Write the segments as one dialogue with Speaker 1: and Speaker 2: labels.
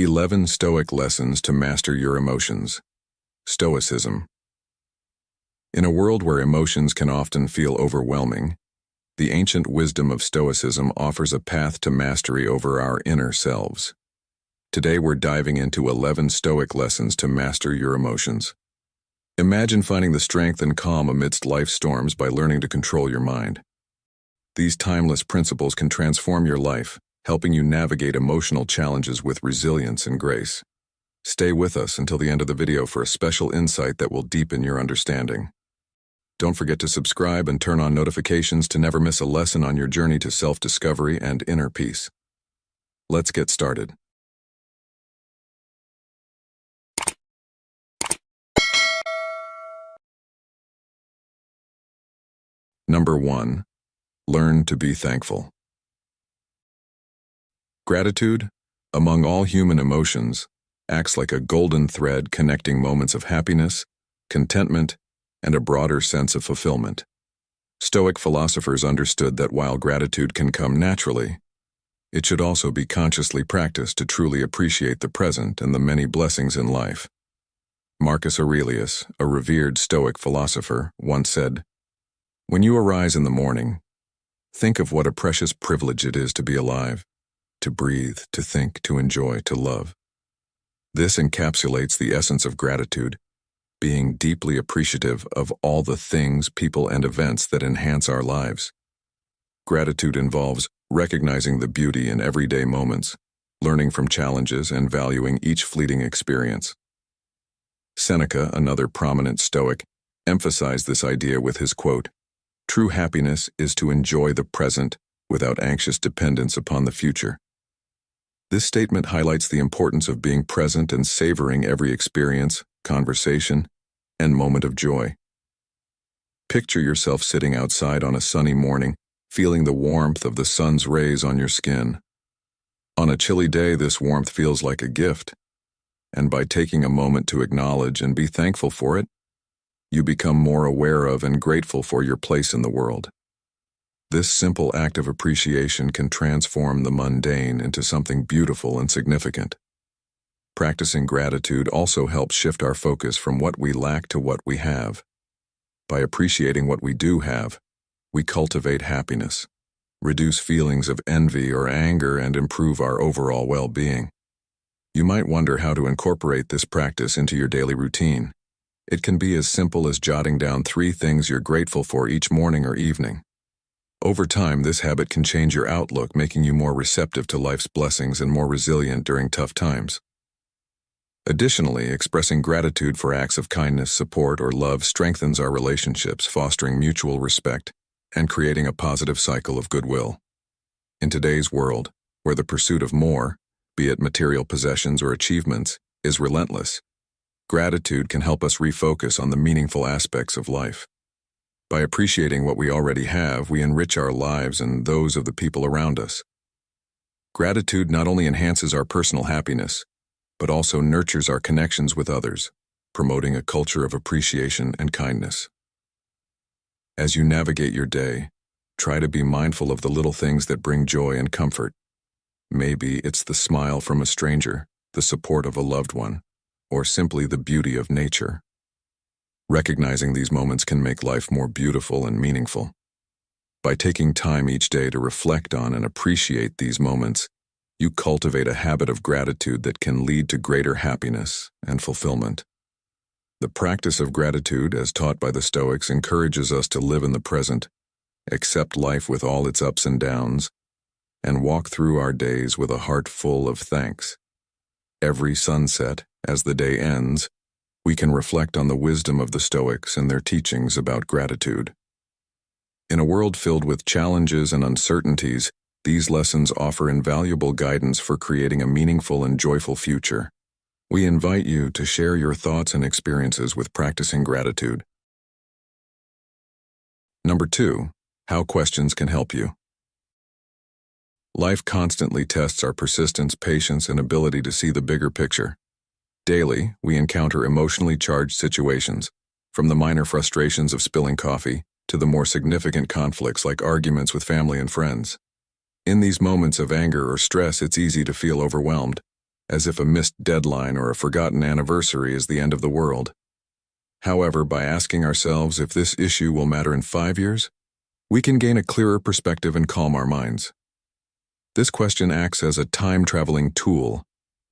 Speaker 1: 11 Stoic Lessons to Master Your Emotions. Stoicism. In a world where emotions can often feel overwhelming, the ancient wisdom of Stoicism offers a path to mastery over our inner selves. Today we're diving into 11 Stoic lessons to master your emotions. Imagine finding the strength and calm amidst life's storms by learning to control your mind. These timeless principles can transform your life, helping you navigate emotional challenges with resilience and grace. Stay with us until the end of the video for a special insight that will deepen your understanding. Don't forget to subscribe and turn on notifications to never miss a lesson on your journey to self-discovery and inner peace. Let's get started. Number 1. Learn to be thankful. Gratitude, among all human emotions, acts like a golden thread connecting moments of happiness, contentment, and a broader sense of fulfillment. Stoic philosophers understood that while gratitude can come naturally, it should also be consciously practiced to truly appreciate the present and the many blessings in life. Marcus Aurelius, a revered Stoic philosopher, once said, "When you arise in the morning, think of what a precious privilege it is to be alive, to breathe, to think, to enjoy, to love." This encapsulates the essence of gratitude, being deeply appreciative of all the things, people, and events that enhance our lives. Gratitude involves recognizing the beauty in everyday moments, learning from challenges, and valuing each fleeting experience. Seneca, another prominent Stoic, emphasized this idea with his quote, "True happiness is to enjoy the present without anxious dependence upon the future." This statement highlights the importance of being present and savoring every experience, conversation, and moment of joy. Picture yourself sitting outside on a sunny morning, feeling the warmth of the sun's rays on your skin. On a chilly day, this warmth feels like a gift, and by taking a moment to acknowledge and be thankful for it, you become more aware of and grateful for your place in the world. This simple act of appreciation can transform the mundane into something beautiful and significant. Practicing gratitude also helps shift our focus from what we lack to what we have. By appreciating what we do have, we cultivate happiness, reduce feelings of envy or anger, and improve our overall well-being. You might wonder how to incorporate this practice into your daily routine. It can be as simple as jotting down 3 things you're grateful for each morning or evening. Over time, this habit can change your outlook, making you more receptive to life's blessings and more resilient during tough times. Additionally, expressing gratitude for acts of kindness, support, or love strengthens our relationships, fostering mutual respect and creating a positive cycle of goodwill. In today's world, where the pursuit of more, be it material possessions or achievements, is relentless, gratitude can help us refocus on the meaningful aspects of life. By appreciating what we already have, we enrich our lives and those of the people around us. Gratitude not only enhances our personal happiness, but also nurtures our connections with others, promoting a culture of appreciation and kindness. As you navigate your day, try to be mindful of the little things that bring joy and comfort. Maybe it's the smile from a stranger, the support of a loved one, or simply the beauty of nature. Recognizing these moments can make life more beautiful and meaningful. By taking time each day to reflect on and appreciate these moments, you cultivate a habit of gratitude that can lead to greater happiness and fulfillment. The practice of gratitude, as taught by the Stoics, encourages us to live in the present, accept life with all its ups and downs, and walk through our days with a heart full of thanks. Every sunset, as the day ends, we can reflect on the wisdom of the Stoics and their teachings about gratitude. In a world filled with challenges and uncertainties, these lessons offer invaluable guidance for creating a meaningful and joyful future. We invite you to share your thoughts and experiences with practicing gratitude. Number 2. How questions can help you. Life constantly tests our persistence, patience, and ability to see the bigger picture. Daily, we encounter emotionally charged situations, from the minor frustrations of spilling coffee to the more significant conflicts like arguments with family and friends. In these moments of anger or stress, it's easy to feel overwhelmed, as if a missed deadline or a forgotten anniversary is the end of the world. However, by asking ourselves if this issue will matter in 5 years, we can gain a clearer perspective and calm our minds. This question acts as a time-traveling tool,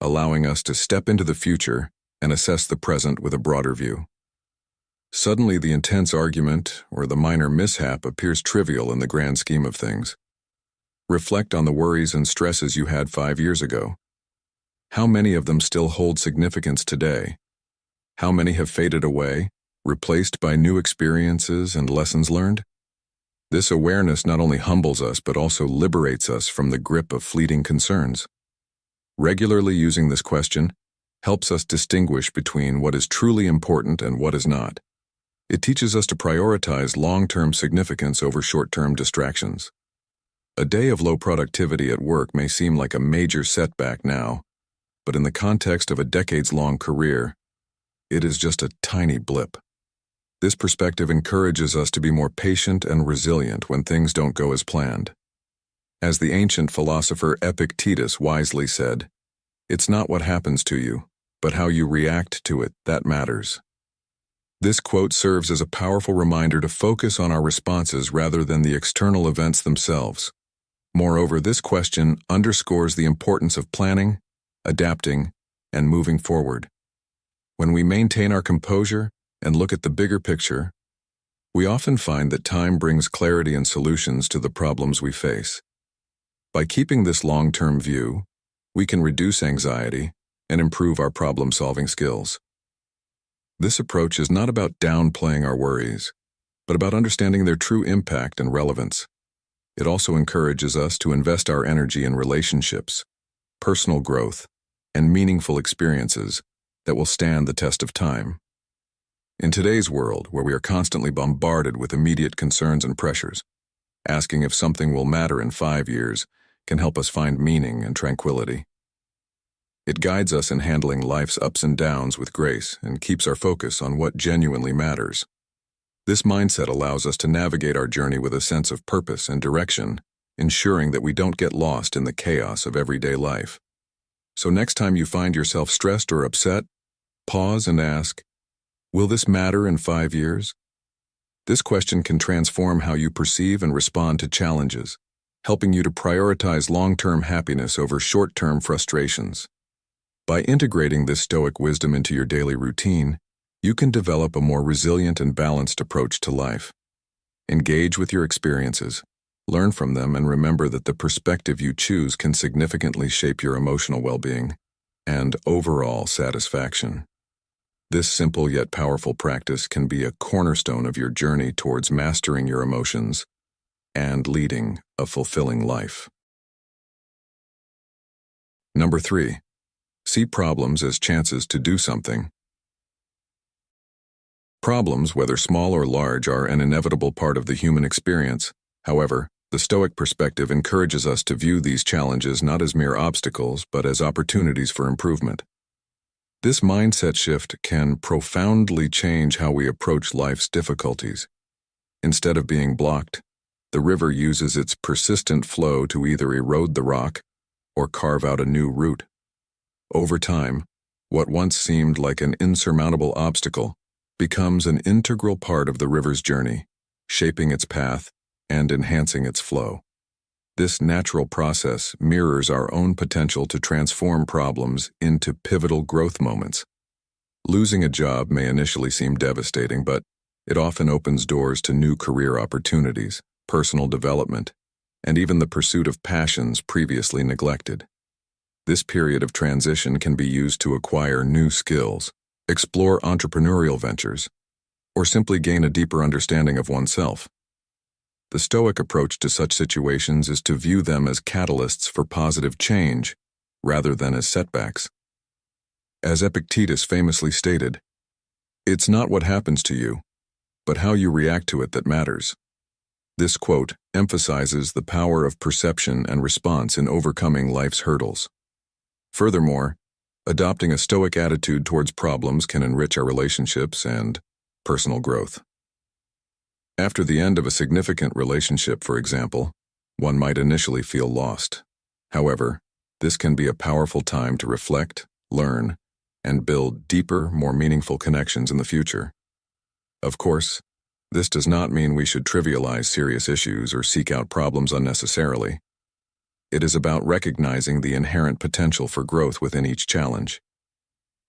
Speaker 1: allowing us to step into the future and assess the present with a broader view. Suddenly, the intense argument or the minor mishap appears trivial in the grand scheme of things. Reflect on the worries and stresses you had 5 years ago. How many of them still hold significance today? How many have faded away, replaced by new experiences and lessons learned? This awareness not only humbles us but also liberates us from the grip of fleeting concerns. Regularly using this question helps us distinguish between what is truly important and what is not. It teaches us to prioritize long-term significance over short-term distractions. A day of low productivity at work may seem like a major setback now, but in the context of a decades-long career, it is just a tiny blip. This perspective encourages us to be more patient and resilient when things don't go as planned. As the ancient philosopher Epictetus wisely said, "It's not what happens to you, but how you react to it that matters." This quote serves as a powerful reminder to focus on our responses rather than the external events themselves. Moreover, this question underscores the importance of planning, adapting, and moving forward. When we maintain our composure and look at the bigger picture, we often find that time brings clarity and solutions to the problems we face. By keeping this long-term view, we can reduce anxiety and improve our problem-solving skills. This approach is not about downplaying our worries, but about understanding their true impact and relevance. It also encourages us to invest our energy in relationships, personal growth, and meaningful experiences that will stand the test of time. In today's world, where we are constantly bombarded with immediate concerns and pressures, asking if something will matter in 5 years can help us find meaning and tranquility. It guides us in handling life's ups and downs with grace and keeps our focus on what genuinely matters. This mindset allows us to navigate our journey with a sense of purpose and direction, ensuring that we don't get lost in the chaos of everyday life. So next time you find yourself stressed or upset, pause and ask, "Will this matter in 5 years?" This question can transform how you perceive and respond to challenges, helping you to prioritize long-term happiness over short-term frustrations. By integrating this Stoic wisdom into your daily routine, you can develop a more resilient and balanced approach to life. Engage with your experiences, learn from them, and remember that the perspective you choose can significantly shape your emotional well-being and overall satisfaction. This simple yet powerful practice can be a cornerstone of your journey towards mastering your emotions and leading a fulfilling life. Number 3. See problems as chances to do something. Problems, whether small or large, are an inevitable part of the human experience. However, the Stoic perspective encourages us to view these challenges not as mere obstacles, but as opportunities for improvement. This mindset shift can profoundly change how we approach life's difficulties. Instead of being blocked, the river uses its persistent flow to either erode the rock or carve out a new route. Over time, what once seemed like an insurmountable obstacle becomes an integral part of the river's journey, shaping its path and enhancing its flow. This natural process mirrors our own potential to transform problems into pivotal growth moments. Losing a job may initially seem devastating, but it often opens doors to new career opportunities, personal development, and even the pursuit of passions previously neglected. This period of transition can be used to acquire new skills, explore entrepreneurial ventures, or simply gain a deeper understanding of oneself. The Stoic approach to such situations is to view them as catalysts for positive change, rather than as setbacks. As Epictetus famously stated, "It's not what happens to you, but how you react to it that matters." This quote emphasizes the power of perception and response in overcoming life's hurdles. Furthermore, adopting a Stoic attitude towards problems can enrich our relationships and personal growth. After the end of a significant relationship, for example, one might initially feel lost. However, This can be a powerful time to reflect, learn, and build deeper, more meaningful connections in the future. Of course, this does not mean we should trivialize serious issues or seek out problems unnecessarily. It is about recognizing the inherent potential for growth within each challenge.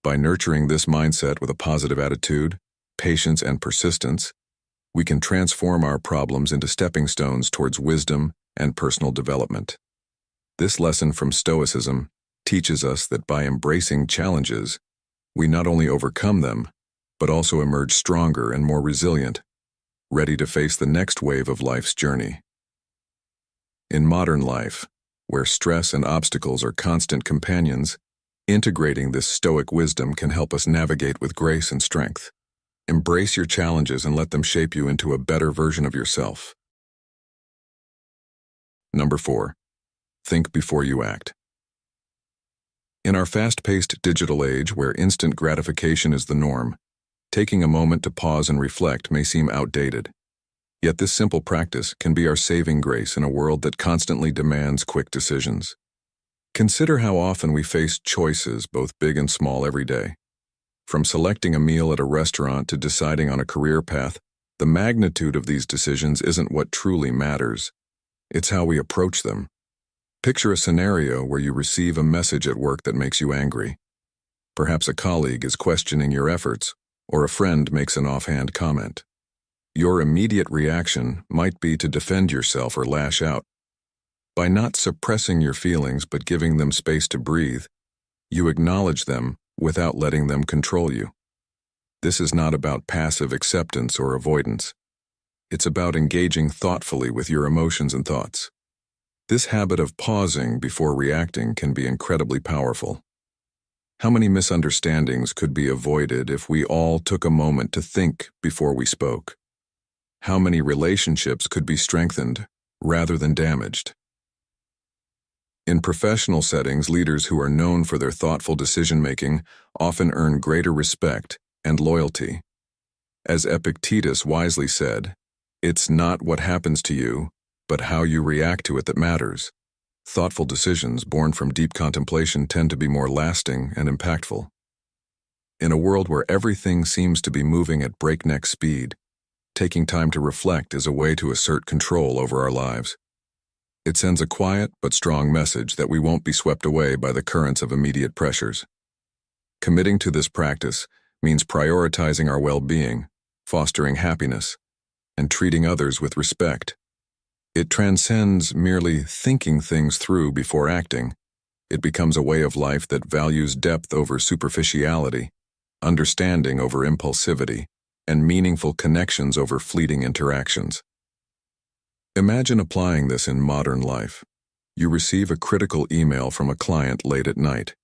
Speaker 1: By nurturing this mindset with a positive attitude, patience, and persistence, we can transform our problems into stepping stones towards wisdom and personal development. This lesson from Stoicism teaches us that by embracing challenges, we not only overcome them, but also emerge stronger and more resilient, ready to face the next wave of life's journey. In modern life, where stress and obstacles are constant companions, integrating this Stoic wisdom can help us navigate with grace and strength. Embrace your challenges and let them shape you into a better version of yourself. Number 4. Think before you act. In our fast-paced digital age where instant gratification is the norm, taking a moment to pause and reflect may seem outdated. Yet this simple practice can be our saving grace in a world that constantly demands quick decisions. Consider how often we face choices, both big and small, every day. From selecting a meal at a restaurant to deciding on a career path, the magnitude of these decisions isn't what truly matters. It's how we approach them. Picture a scenario where you receive a message at work that makes you angry. Perhaps a colleague is questioning your efforts, or a friend makes an offhand comment. Your immediate reaction might be to defend yourself or lash out. By not suppressing your feelings but giving them space to breathe, you acknowledge them without letting them control you. This is not about passive acceptance or avoidance. It's about engaging thoughtfully with your emotions and thoughts. This habit of pausing before reacting can be incredibly powerful. How many misunderstandings could be avoided if we all took a moment to think before we spoke? How many relationships could be strengthened rather than damaged? In professional settings, leaders who are known for their thoughtful decision-making often earn greater respect and loyalty. As Epictetus wisely said, "It's not what happens to you, but how you react to it that matters." Thoughtful decisions born from deep contemplation tend to be more lasting and impactful. In a world where everything seems to be moving at breakneck speed, taking time to reflect is a way to assert control over our lives. It sends a quiet but strong message that we won't be swept away by the currents of immediate pressures. Committing to this practice means prioritizing our well-being, fostering happiness, and treating others with respect. It transcends merely thinking things through before acting. It becomes a way of life that values depth over superficiality, understanding over impulsivity, and meaningful connections over fleeting interactions. Imagine applying this in modern life. You receive a critical email from a client late at night.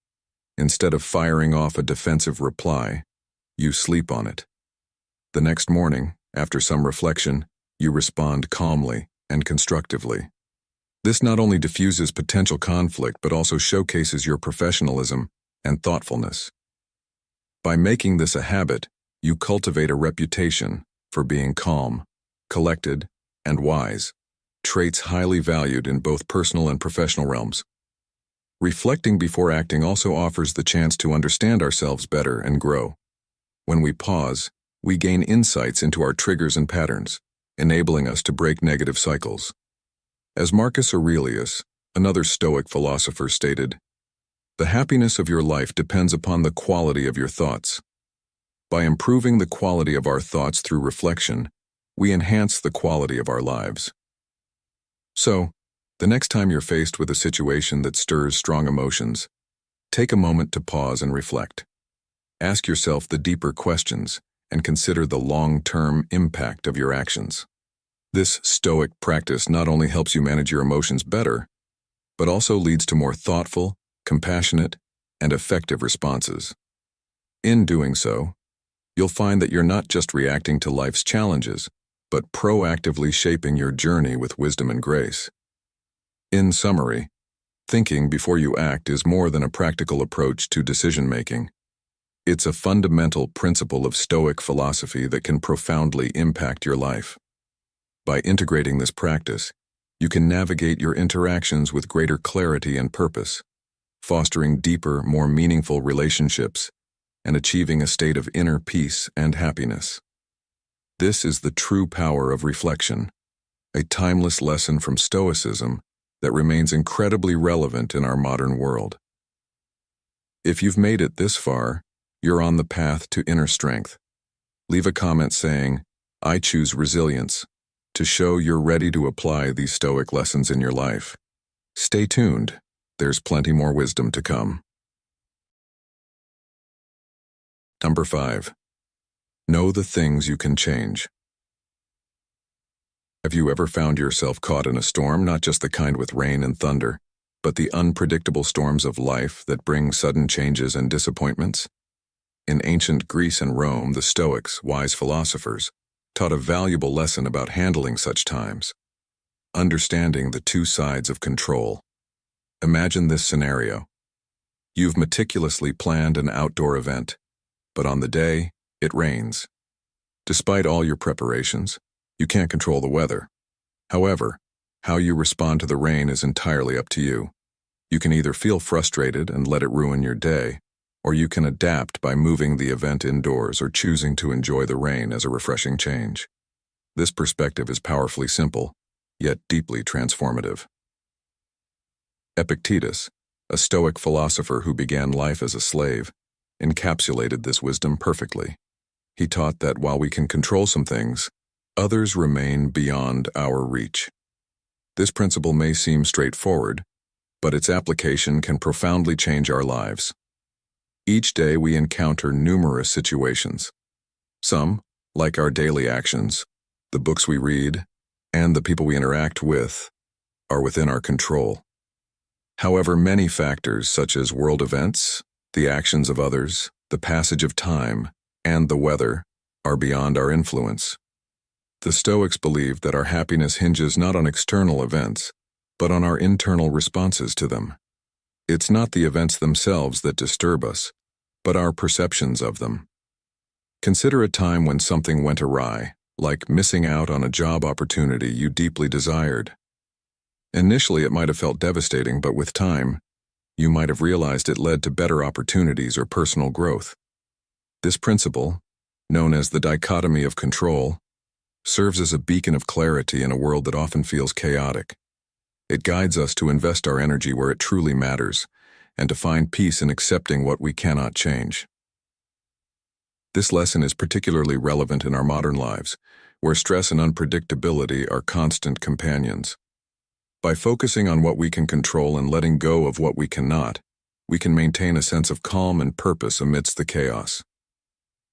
Speaker 1: Instead of firing off a defensive reply, you sleep on it. The next morning, after some reflection, you respond calmly and constructively. This not only diffuses potential conflict but also showcases your professionalism and thoughtfulness. By making this a habit, you cultivate a reputation for being calm, collected, and wise, traits highly valued in both personal and professional realms. Reflecting before acting also offers the chance to understand ourselves better and grow. When we pause, we gain insights into our triggers and patterns, enabling us to break negative cycles. As Marcus Aurelius, another Stoic philosopher, stated, "The happiness of your life depends upon the quality of your thoughts." By improving the quality of our thoughts through reflection, we enhance the quality of our lives. So, the next time you're faced with a situation that stirs strong emotions, take a moment to pause and reflect. Ask yourself the deeper questions and consider the long-term impact of your actions. This Stoic practice not only helps you manage your emotions better, but also leads to more thoughtful, compassionate, and effective responses. In doing so, you'll find that you're not just reacting to life's challenges, but proactively shaping your journey with wisdom and grace. In summary, thinking before you act is more than a practical approach to decision-making. It's a fundamental principle of Stoic philosophy that can profoundly impact your life. By integrating this practice, you can navigate your interactions with greater clarity and purpose, fostering deeper, more meaningful relationships, and achieving a state of inner peace and happiness. This is the true power of reflection, a timeless lesson from Stoicism that remains incredibly relevant in our modern world. If you've made it this far, you're on the path to inner strength. Leave a comment saying, "I choose resilience," to show you're ready to apply these Stoic lessons in your life. Stay tuned. There's plenty more wisdom to come. Number 5. Know the things you can change. Have you ever found yourself caught in a storm, not just the kind with rain and thunder, but the unpredictable storms of life that bring sudden changes and disappointments? In ancient Greece and Rome, the Stoics, wise philosophers, taught a valuable lesson about handling such times, understanding the two sides of control. Imagine this scenario. You've meticulously planned an outdoor event, but on the day, it rains. Despite all your preparations, you can't control the weather. However, how you respond to the rain is entirely up to you. You can either feel frustrated and let it ruin your day, or you can adapt by moving the event indoors or choosing to enjoy the rain as a refreshing change. This perspective is powerfully simple, yet deeply transformative. Epictetus, a Stoic philosopher who began life as a slave, encapsulated this wisdom perfectly. He taught that while we can control some things, others remain beyond our reach. This principle may seem straightforward, but its application can profoundly change our lives. Each day we encounter numerous situations. Some, like our daily actions, the books we read, and the people we interact with, are within our control. However, many factors such as world events, the actions of others, the passage of time, and the weather are beyond our influence. The Stoics believed that our happiness hinges not on external events, but on our internal responses to them. It's not the events themselves that disturb us, but our perceptions of them. Consider a time when something went awry, like missing out on a job opportunity you deeply desired. Initially, it might have felt devastating, but with time, you might have realized it led to better opportunities or personal growth. This principle, known as the dichotomy of control, serves as a beacon of clarity in a world that often feels chaotic. It guides us to invest our energy where it truly matters, and to find peace in accepting what we cannot change. This lesson is particularly relevant in our modern lives, where stress and unpredictability are constant companions. By focusing on what we can control and letting go of what we cannot, we can maintain a sense of calm and purpose amidst the chaos.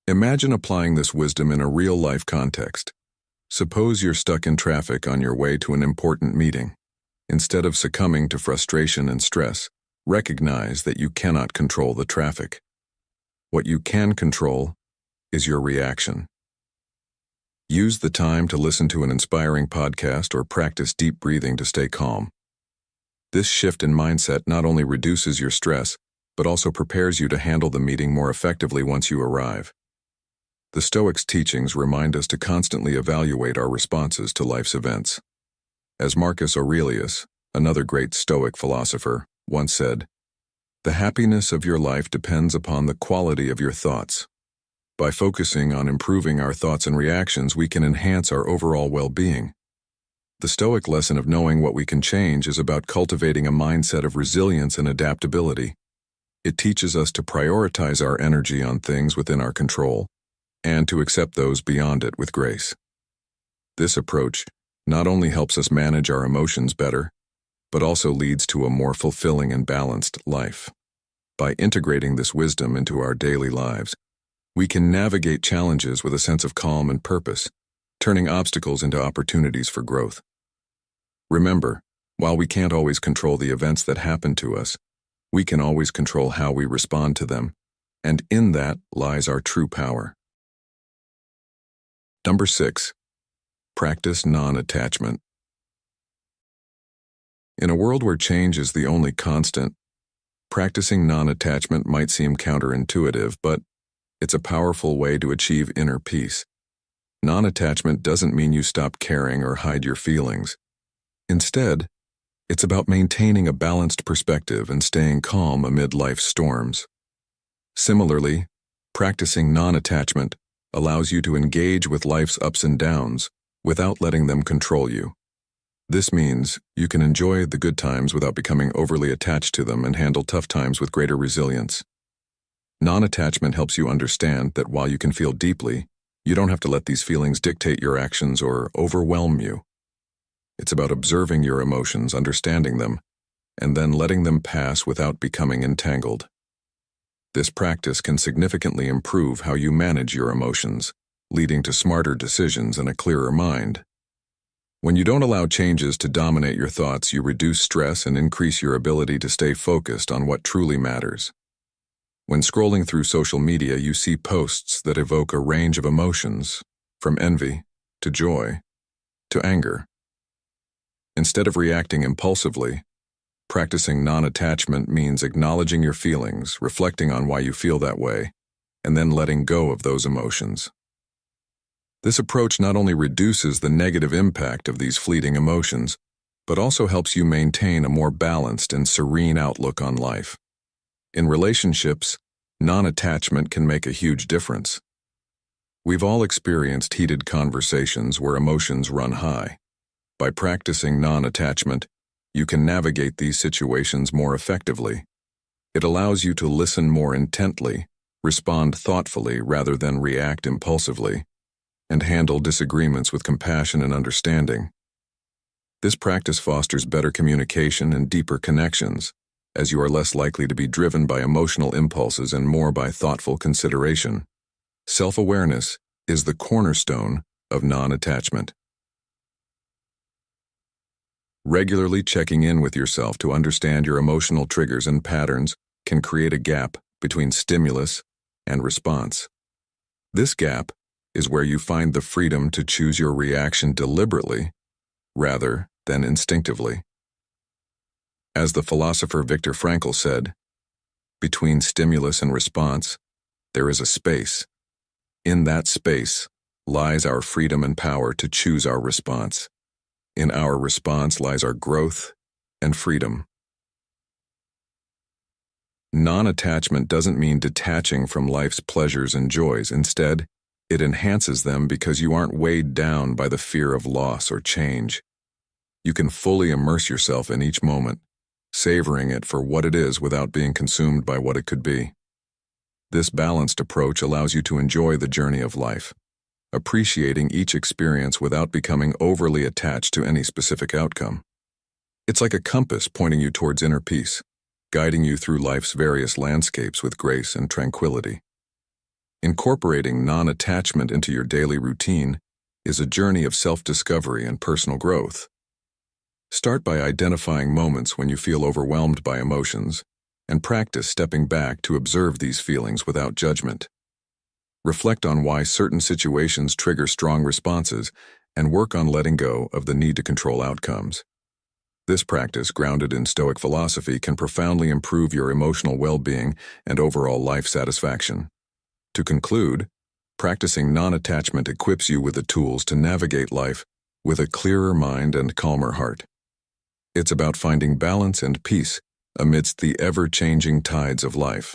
Speaker 1: Imagine applying this wisdom in a real-life context. Suppose you're stuck in traffic on your way to an important meeting. Instead of succumbing to frustration and stress, recognize that you cannot control the traffic. What you can control is your reaction. Use the time to listen to an inspiring podcast or practice deep breathing to stay calm. This shift in mindset not only reduces your stress, but also prepares you to handle the meeting more effectively once you arrive. The Stoics' teachings remind us to constantly evaluate our responses to life's events. As Marcus Aurelius, another great Stoic philosopher, once said, "The happiness of your life depends upon the quality of your thoughts." By focusing on improving our thoughts and reactions, we can enhance our overall well-being. The Stoic lesson of knowing what we can change is about cultivating a mindset of resilience and adaptability. It teaches us to prioritize our energy on things within our control, and to accept those beyond it with grace. This approach not only helps us manage our emotions better, but also leads to a more fulfilling and balanced life. By integrating this wisdom into our daily lives, we can navigate challenges with a sense of calm and purpose, turning obstacles into opportunities for growth. Remember, while we can't always control the events that happen to us, we can always control how we respond to them, and in that lies our true power. Number 6. Practice non-attachment. In a world where change is the only constant, practicing non-attachment might seem counterintuitive, but it's a powerful way to achieve inner peace. Non-attachment doesn't mean you stop caring or hide your feelings. Instead, It's about maintaining a balanced perspective and staying calm amid life's storms. Similarly, practicing non-attachment allows you to engage with life's ups and downs without letting them control you. This means you can enjoy the good times without becoming overly attached to them and handle tough times with greater resilience. Non-attachment helps you understand that while you can feel deeply, you don't have to let these feelings dictate your actions or overwhelm you. It's about observing your emotions, understanding them, and then letting them pass without becoming entangled. This practice can significantly improve how you manage your emotions, leading to smarter decisions and a clearer mind. When you don't allow changes to dominate your thoughts, you reduce stress and increase your ability to stay focused on what truly matters. When scrolling through social media, you see posts that evoke a range of emotions, from envy to joy to anger. Instead of reacting impulsively, practicing non-attachment means acknowledging your feelings, reflecting on why you feel that way, and then letting go of those emotions. This approach not only reduces the negative impact of these fleeting emotions, but also helps you maintain a more balanced and serene outlook on life. In relationships, non-attachment can make a huge difference. We've all experienced heated conversations where emotions run high. By practicing non-attachment, you can navigate these situations more effectively. It allows you to listen more intently, respond thoughtfully rather than react impulsively, and handle disagreements with compassion and understanding. This practice fosters better communication and deeper connections, as you are less likely to be driven by emotional impulses and more by thoughtful consideration. Self-awareness is the cornerstone of non-attachment. Regularly checking in with yourself to understand your emotional triggers and patterns can create a gap between stimulus and response. This gap is where you find the freedom to choose your reaction deliberately rather than instinctively. As the philosopher Viktor Frankl said, between stimulus and response, there is a space. In that space lies our freedom and power to choose our response. In our response lies our growth and freedom. Non-attachment doesn't mean detaching from life's pleasures and joys. Instead, it enhances them because you aren't weighed down by the fear of loss or change. You can fully immerse yourself in each moment, savoring it for what it is without being consumed by what it could be. This balanced approach allows you to enjoy the journey of life, appreciating each experience without becoming overly attached to any specific outcome. It's like a compass pointing you towards inner peace, guiding you through life's various landscapes with grace and tranquility. Incorporating non-attachment into your daily routine is a journey of self-discovery and personal growth. Start by identifying moments when you feel overwhelmed by emotions, and practice stepping back to observe these feelings without judgment. Reflect on why certain situations trigger strong responses and work on letting go of the need to control outcomes. This practice, grounded in Stoic philosophy, can profoundly improve your emotional well-being and overall life satisfaction. To conclude, practicing non-attachment equips you with the tools to navigate life with a clearer mind and calmer heart. It's about finding balance and peace amidst the ever-changing tides of life.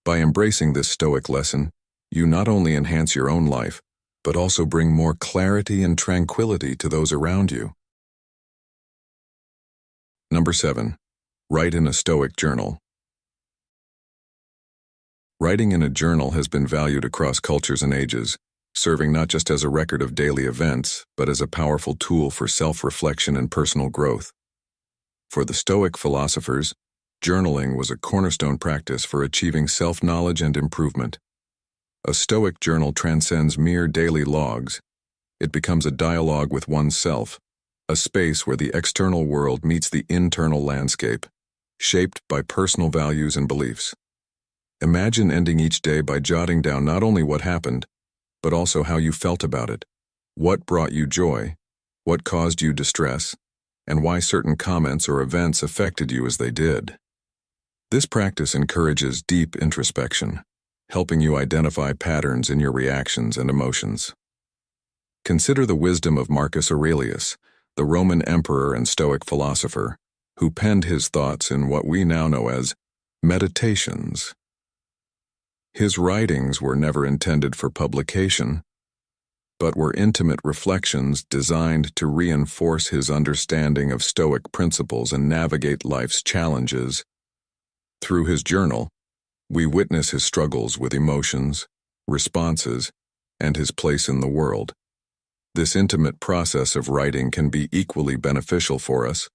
Speaker 1: By embracing this Stoic lesson, you not only enhance your own life, but also bring more clarity and tranquility to those around you. Number 7. Write in a Stoic journal. Writing in a journal has been valued across cultures and ages, serving not just as a record of daily events, but as a powerful tool for self-reflection and personal growth. For the Stoic philosophers, journaling was a cornerstone practice for achieving self-knowledge and improvement. A Stoic journal transcends mere daily logs. It becomes a dialogue with oneself, a space where the external world meets the internal landscape, shaped by personal values and beliefs. Imagine ending each day by jotting down not only what happened, but also how you felt about it, what brought you joy, what caused you distress, and why certain comments or events affected you as they did. This practice encourages deep introspection, helping you identify patterns in your reactions and emotions. Consider the wisdom of Marcus Aurelius, the Roman emperor and Stoic philosopher, who penned his thoughts in what we now know as meditations. His writings were never intended for publication, but were intimate reflections designed to reinforce his understanding of Stoic principles and navigate life's challenges. Through his journal, we witness his struggles with emotions, responses, and his place in the world. This intimate process of writing can be equally beneficial for us,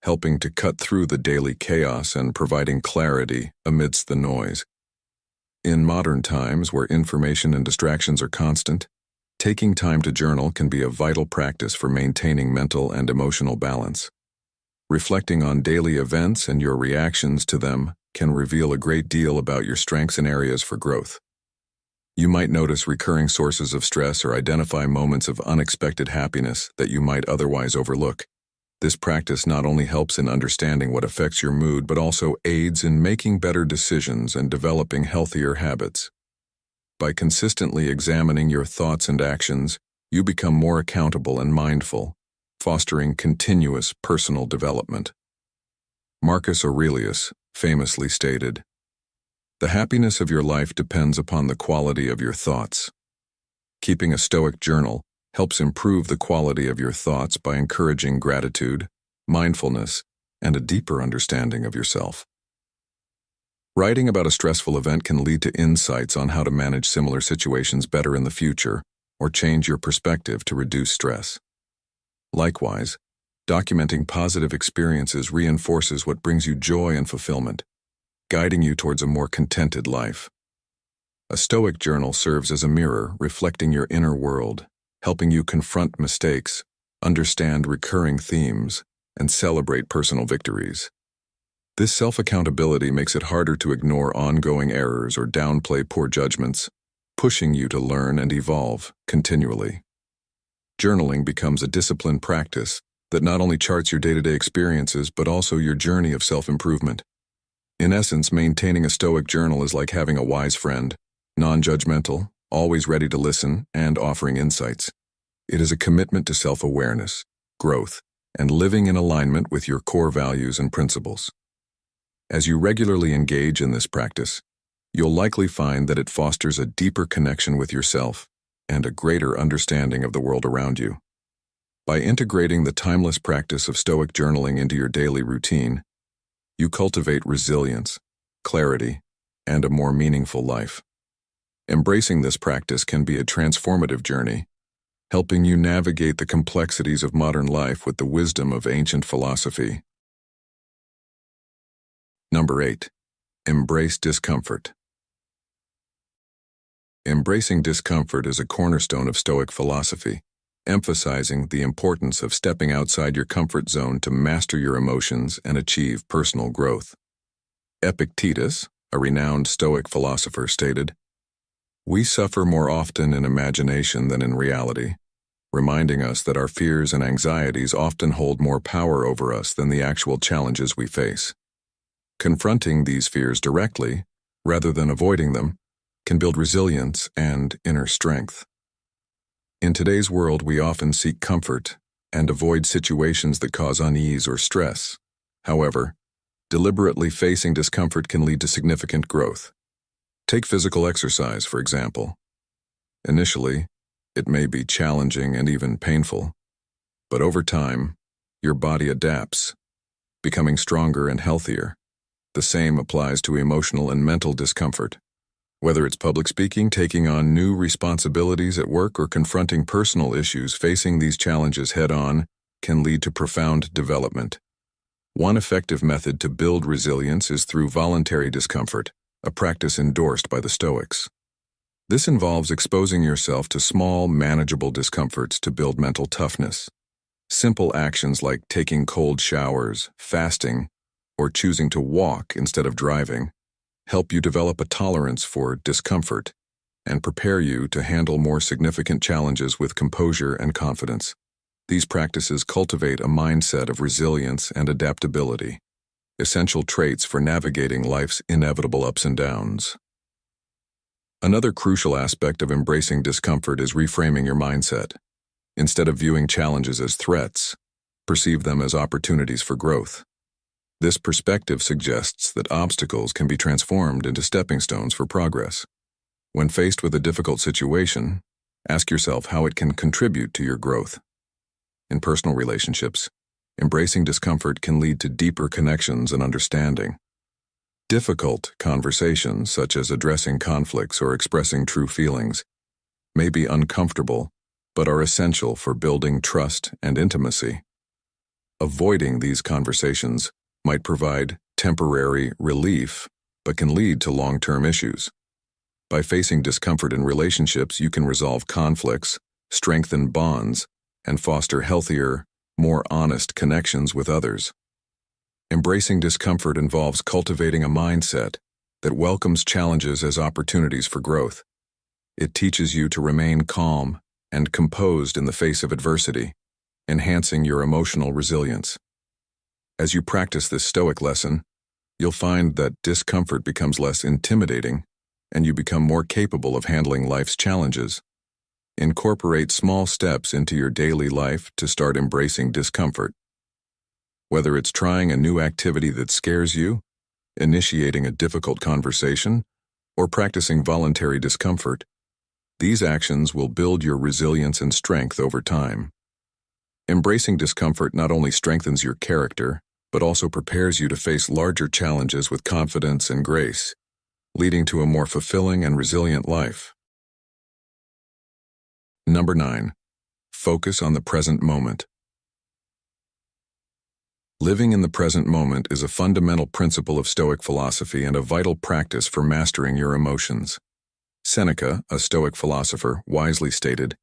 Speaker 1: helping to cut through the daily chaos and providing clarity amidst the noise. In modern times, where information and distractions are constant, taking time to journal can be a vital practice for maintaining mental and emotional balance. Reflecting on daily events and your reactions to them can reveal a great deal about your strengths and areas for growth. You might notice recurring sources of stress or identify moments of unexpected happiness that you might otherwise overlook. This practice not only helps in understanding what affects your mood, but also aids in making better decisions and developing healthier habits. By consistently examining your thoughts and actions, you become more accountable and mindful, fostering continuous personal development. Marcus Aurelius famously stated, "The happiness of your life depends upon the quality of your thoughts." Keeping a Stoic journal helps improve the quality of your thoughts by encouraging gratitude, mindfulness, and a deeper understanding of yourself. Writing about a stressful event can lead to insights on how to manage similar situations better in the future or change your perspective to reduce stress. Likewise, documenting positive experiences reinforces what brings you joy and fulfillment, guiding you towards a more contented life. A Stoic journal serves as a mirror reflecting your inner world, helping you confront mistakes, understand recurring themes, and celebrate personal victories. This self-accountability makes it harder to ignore ongoing errors or downplay poor judgments, pushing you to learn and evolve continually. Journaling becomes a disciplined practice that not only charts your day-to-day experiences but also your journey of self-improvement. In essence, maintaining a Stoic journal is like having a wise friend, non-judgmental, always ready to listen, and offering insights. It is a commitment to self-awareness, growth, and living in alignment with your core values and principles. As you regularly engage in this practice, you'll likely find that it fosters a deeper connection with yourself and a greater understanding of the world around you. By integrating the timeless practice of Stoic journaling into your daily routine, you cultivate resilience, clarity, and a more meaningful life. Embracing this practice can be a transformative journey, helping you navigate the complexities of modern life with the wisdom of ancient philosophy. Number 8. Embrace discomfort. Embracing discomfort is a cornerstone of Stoic philosophy, emphasizing the importance of stepping outside your comfort zone to master your emotions and achieve personal growth. Epictetus, a renowned Stoic philosopher, stated, "We suffer more often in imagination than in reality," reminding us that our fears and anxieties often hold more power over us than the actual challenges we face. Confronting these fears directly, rather than avoiding them, can build resilience and inner strength. In today's world, we often seek comfort and avoid situations that cause unease or stress. However, deliberately facing discomfort can lead to significant growth. Take physical exercise, for example. Initially, it may be challenging and even painful, but over time, your body adapts, becoming stronger and healthier. The same applies to emotional and mental discomfort. Whether it's public speaking, taking on new responsibilities at work, or confronting personal issues, facing these challenges head-on can lead to profound development. One effective method to build resilience is through voluntary discomfort, a practice endorsed by the Stoics. This involves exposing yourself to small, manageable discomforts to build mental toughness. Simple actions like taking cold showers, fasting, or choosing to walk instead of driving help you develop a tolerance for discomfort and prepare you to handle more significant challenges with composure and confidence. These practices cultivate a mindset of resilience and adaptability, essential traits for navigating life's inevitable ups and downs. Another crucial aspect of embracing discomfort is reframing your mindset. Instead of viewing challenges as threats, perceive them as opportunities for growth. This perspective suggests that obstacles can be transformed into stepping stones for progress. When faced with a difficult situation, ask yourself how it can contribute to your growth. In personal relationships, embracing discomfort can lead to deeper connections and understanding. Difficult conversations, such as addressing conflicts or expressing true feelings, may be uncomfortable, but are essential for building trust and intimacy. Avoiding these conversations might provide temporary relief, but can lead to long-term issues. By facing discomfort in relationships, you can resolve conflicts, strengthen bonds, and foster healthier, more honest connections with others. Embracing discomfort involves cultivating a mindset that welcomes challenges as opportunities for growth. It teaches you to remain calm and composed in the face of adversity, enhancing your emotional resilience. As you practice this Stoic lesson, you'll find that discomfort becomes less intimidating and you become more capable of handling life's challenges. Incorporate small steps into your daily life to start embracing discomfort. Whether it's trying a new activity that scares you, initiating a difficult conversation, or practicing voluntary discomfort, these actions will build your resilience and strength over time. Embracing discomfort not only strengthens your character, but also prepares you to face larger challenges with confidence and grace, leading to a more fulfilling and resilient life. Number 9. Focus on the present moment. Living in the present moment is a fundamental principle of Stoic philosophy and a vital practice for mastering your emotions. Seneca, a Stoic philosopher, wisely stated,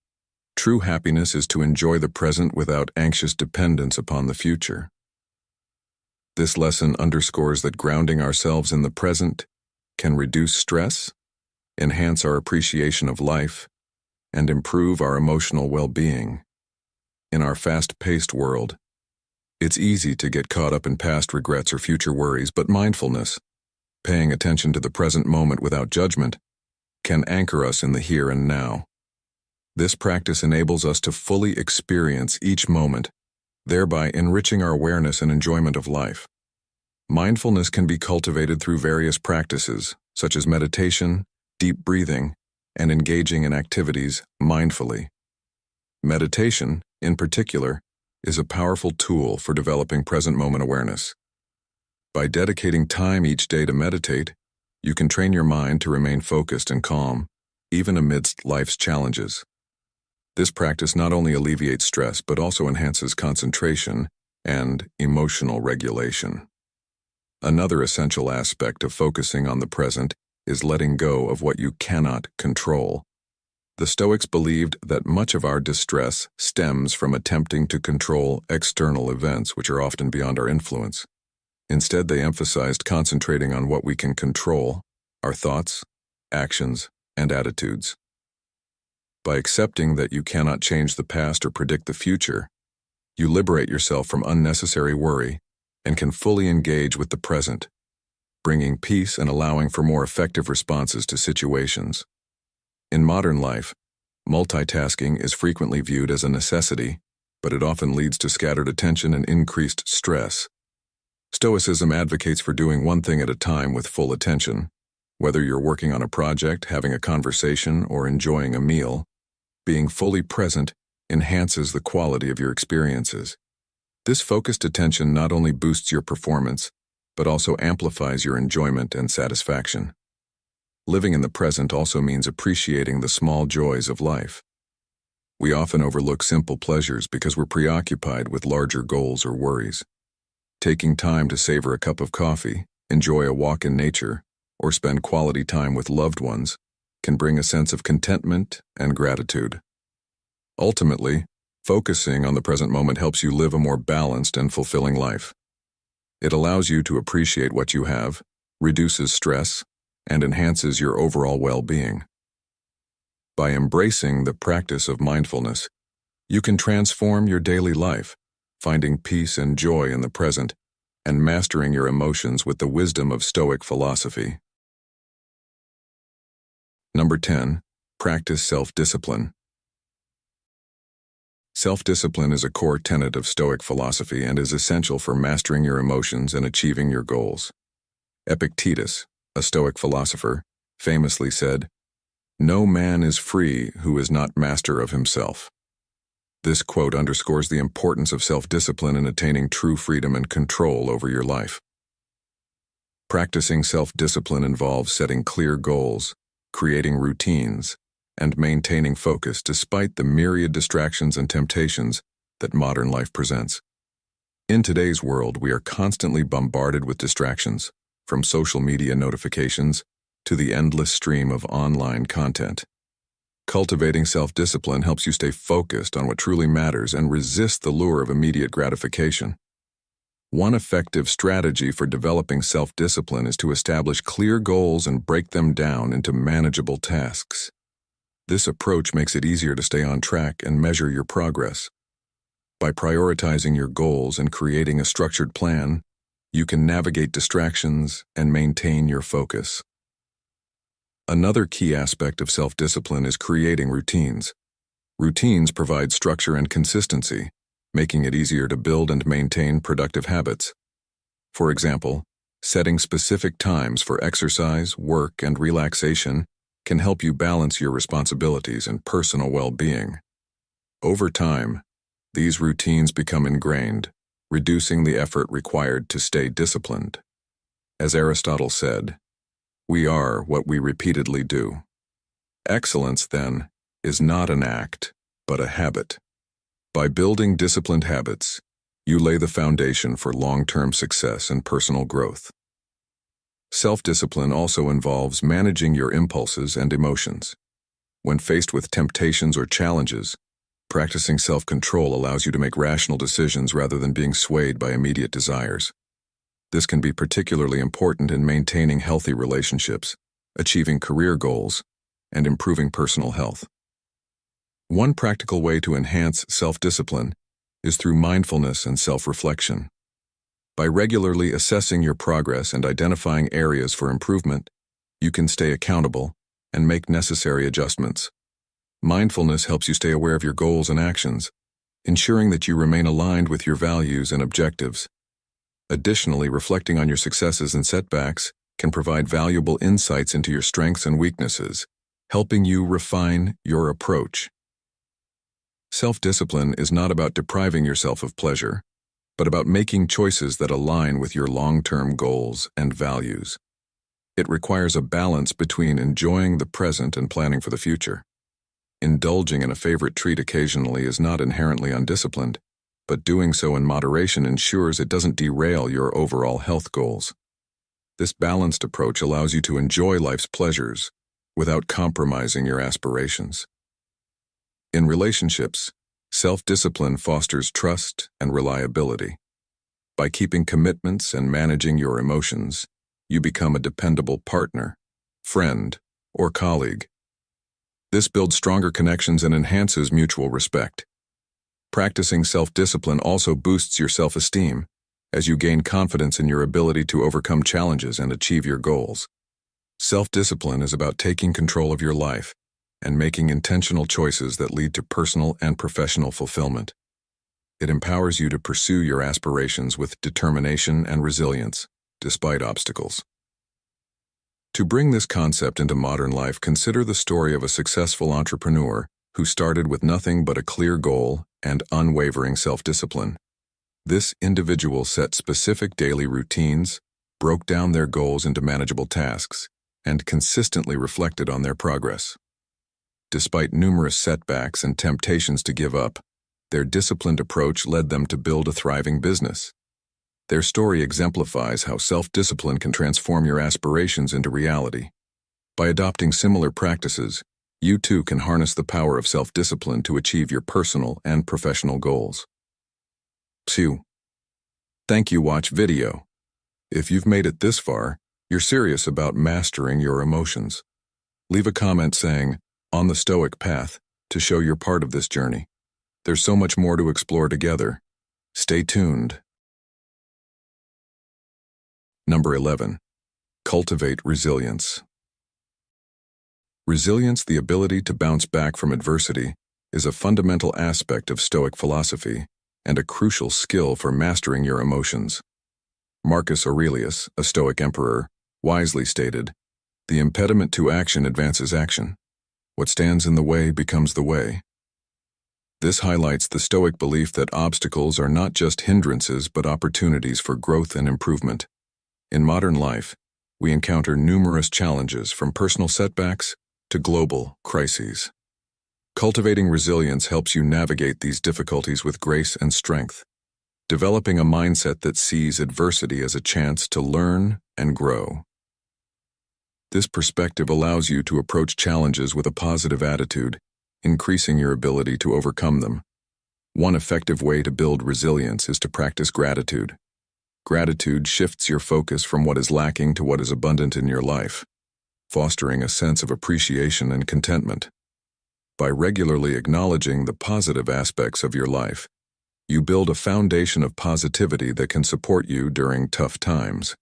Speaker 1: "True happiness is to enjoy the present without anxious dependence upon the future." This lesson underscores that grounding ourselves in the present can reduce stress, enhance our appreciation of life, and improve our emotional well-being. In our fast-paced world, it's easy to get caught up in past regrets or future worries, but mindfulness, paying attention to the present moment without judgment, can anchor us in the here and now. This practice enables us to fully experience each moment, thereby enriching our awareness and enjoyment of life. Mindfulness can be cultivated through various practices, such as meditation, deep breathing, and engaging in activities mindfully. Meditation, in particular, is a powerful tool for developing present moment awareness. By dedicating time each day to meditate, you can train your mind to remain focused and calm, even amidst life's challenges. This practice not only alleviates stress, but also enhances concentration and emotional regulation. Another essential aspect of focusing on the present is letting go of what you cannot control. The Stoics believed that much of our distress stems from attempting to control external events which are often beyond our influence. Instead, they emphasized concentrating on what we can control: our thoughts, actions, and attitudes. By accepting that you cannot change the past or predict the future, you liberate yourself from unnecessary worry and can fully engage with the present, bringing peace and allowing for more effective responses to situations. In modern life, multitasking is frequently viewed as a necessity, but it often leads to scattered attention and increased stress. Stoicism advocates for doing one thing at a time with full attention. Whether you're working on a project, having a conversation, or enjoying a meal, being fully present enhances the quality of your experiences. This focused attention not only boosts your performance, but also amplifies your enjoyment and satisfaction. Living in the present also means appreciating the small joys of life. We often overlook simple pleasures because we're preoccupied with larger goals or worries. Taking time to savor a cup of coffee, enjoy a walk in nature, or spend quality time with loved ones can bring a sense of contentment and gratitude. Ultimately, focusing on the present moment helps you live a more balanced and fulfilling life. It allows you to appreciate what you have, reduces stress, and enhances your overall well-being. By embracing the practice of mindfulness, you can transform your daily life, finding peace and joy in the present, and mastering your emotions with the wisdom of Stoic philosophy. Number 10. Practice self-discipline. Self-discipline is a core tenet of Stoic philosophy and is essential for mastering your emotions and achieving your goals. Epictetus, a Stoic philosopher, famously said, "No man is free who is not master of himself." This quote underscores the importance of self-discipline in attaining true freedom and control over your life. Practicing self-discipline involves setting clear goals, creating routines, and maintaining focus despite the myriad distractions and temptations that modern life presents. In today's world, we are constantly bombarded with distractions, from social media notifications to the endless stream of online content. Cultivating self-discipline helps you stay focused on what truly matters and resist the lure of immediate gratification. One effective strategy for developing self-discipline is to establish clear goals and break them down into manageable tasks. This approach makes it easier to stay on track and measure your progress. By prioritizing your goals and creating a structured plan, you can navigate distractions and maintain your focus. Another key aspect of self-discipline is creating routines. Routines provide structure and consistency, making it easier to build and maintain productive habits. For example, setting specific times for exercise, work, and relaxation can help you balance your responsibilities and personal well-being. Over time, these routines become ingrained, reducing the effort required to stay disciplined. As Aristotle said, "We are what we repeatedly do." Excellence, then, is not an act, but a habit. By building disciplined habits, you lay the foundation for long-term success and personal growth. Self-discipline also involves managing your impulses and emotions. When faced with temptations or challenges, practicing self-control allows you to make rational decisions rather than being swayed by immediate desires. This can be particularly important in maintaining healthy relationships, achieving career goals, and improving personal health. One practical way to enhance self-discipline is through mindfulness and self-reflection. By regularly assessing your progress and identifying areas for improvement, you can stay accountable and make necessary adjustments. Mindfulness helps you stay aware of your goals and actions, ensuring that you remain aligned with your values and objectives. Additionally, reflecting on your successes and setbacks can provide valuable insights into your strengths and weaknesses, helping you refine your approach. Self-discipline is not about depriving yourself of pleasure, but about making choices that align with your long-term goals and values. It requires a balance between enjoying the present and planning for the future. Indulging in a favorite treat occasionally is not inherently undisciplined, but doing so in moderation ensures it doesn't derail your overall health goals. This balanced approach allows you to enjoy life's pleasures without compromising your aspirations. In relationships, self-discipline fosters trust and reliability. By keeping commitments and managing your emotions, you become a dependable partner, friend, or colleague. This builds stronger connections and enhances mutual respect. Practicing self-discipline also boosts your self-esteem, as you gain confidence in your ability to overcome challenges and achieve your goals. Self-discipline is about taking control of your life and making intentional choices that lead to personal and professional fulfillment. It empowers you to pursue your aspirations with determination and resilience, despite obstacles. To bring this concept into modern life, consider the story of a successful entrepreneur who started with nothing but a clear goal and unwavering self-discipline. This individual set specific daily routines, broke down their goals into manageable tasks, and consistently reflected on their progress. Despite numerous setbacks and temptations to give up, their disciplined approach led them to build a thriving business. Their story exemplifies how self-discipline can transform your aspirations into reality. By adopting similar practices, you too can harness the power of self-discipline to achieve your personal and professional goals. 2. Thank you. Watch video. If you've made it this far, you're serious about mastering your emotions. Leave a comment saying, "On the Stoic path," to show you're part of this journey. There's so much more to explore together. Stay tuned. Number 11. Cultivate resilience. Resilience, the ability to bounce back from adversity, is a fundamental aspect of Stoic philosophy and a crucial skill for mastering your emotions. Marcus Aurelius, a Stoic emperor, wisely stated, "The impediment to action advances action. What stands in the way becomes the way." This highlights the Stoic belief that obstacles are not just hindrances but opportunities for growth and improvement. In modern life, we encounter numerous challenges from personal setbacks to global crises. Cultivating resilience helps you navigate these difficulties with grace and strength, developing a mindset that sees adversity as a chance to learn and grow. This perspective allows you to approach challenges with a positive attitude, increasing your ability to overcome them. One effective way to build resilience is to practice gratitude. Gratitude shifts your focus from what is lacking to what is abundant in your life, fostering a sense of appreciation and contentment. By regularly acknowledging the positive aspects of your life, you build a foundation of positivity that can support you during tough times.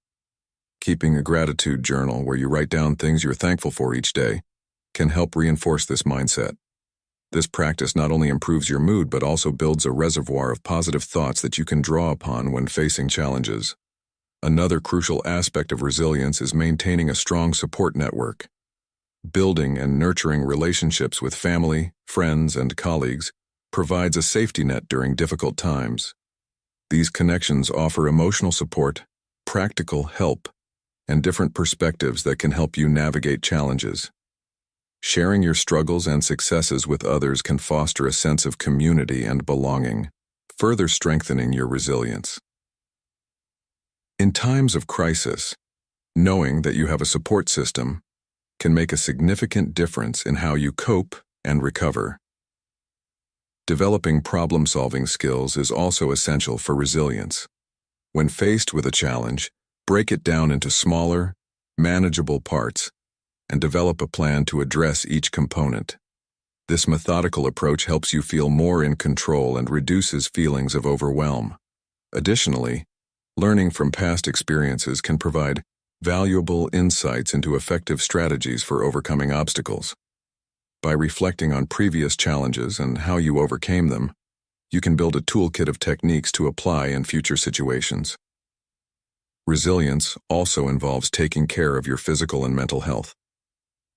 Speaker 1: Keeping a gratitude journal where you write down things you're thankful for each day can help reinforce this mindset. This practice not only improves your mood but also builds a reservoir of positive thoughts that you can draw upon when facing challenges. Another crucial aspect of resilience is maintaining a strong support network. Building and nurturing relationships with family, friends, and colleagues provides a safety net during difficult times. These connections offer emotional support, practical help, and different perspectives that can help you navigate challenges. Sharing your struggles and successes with others can foster a sense of community and belonging, further strengthening your resilience. In times of crisis, knowing that you have a support system can make a significant difference in how you cope and recover. Developing problem-solving skills is also essential for resilience. When faced with a challenge, break it down into smaller, manageable parts and develop a plan to address each component. This methodical approach helps you feel more in control and reduces feelings of overwhelm. Additionally, learning from past experiences can provide valuable insights into effective strategies for overcoming obstacles. By reflecting on previous challenges and how you overcame them, you can build a toolkit of techniques to apply in future situations. Resilience also involves taking care of your physical and mental health.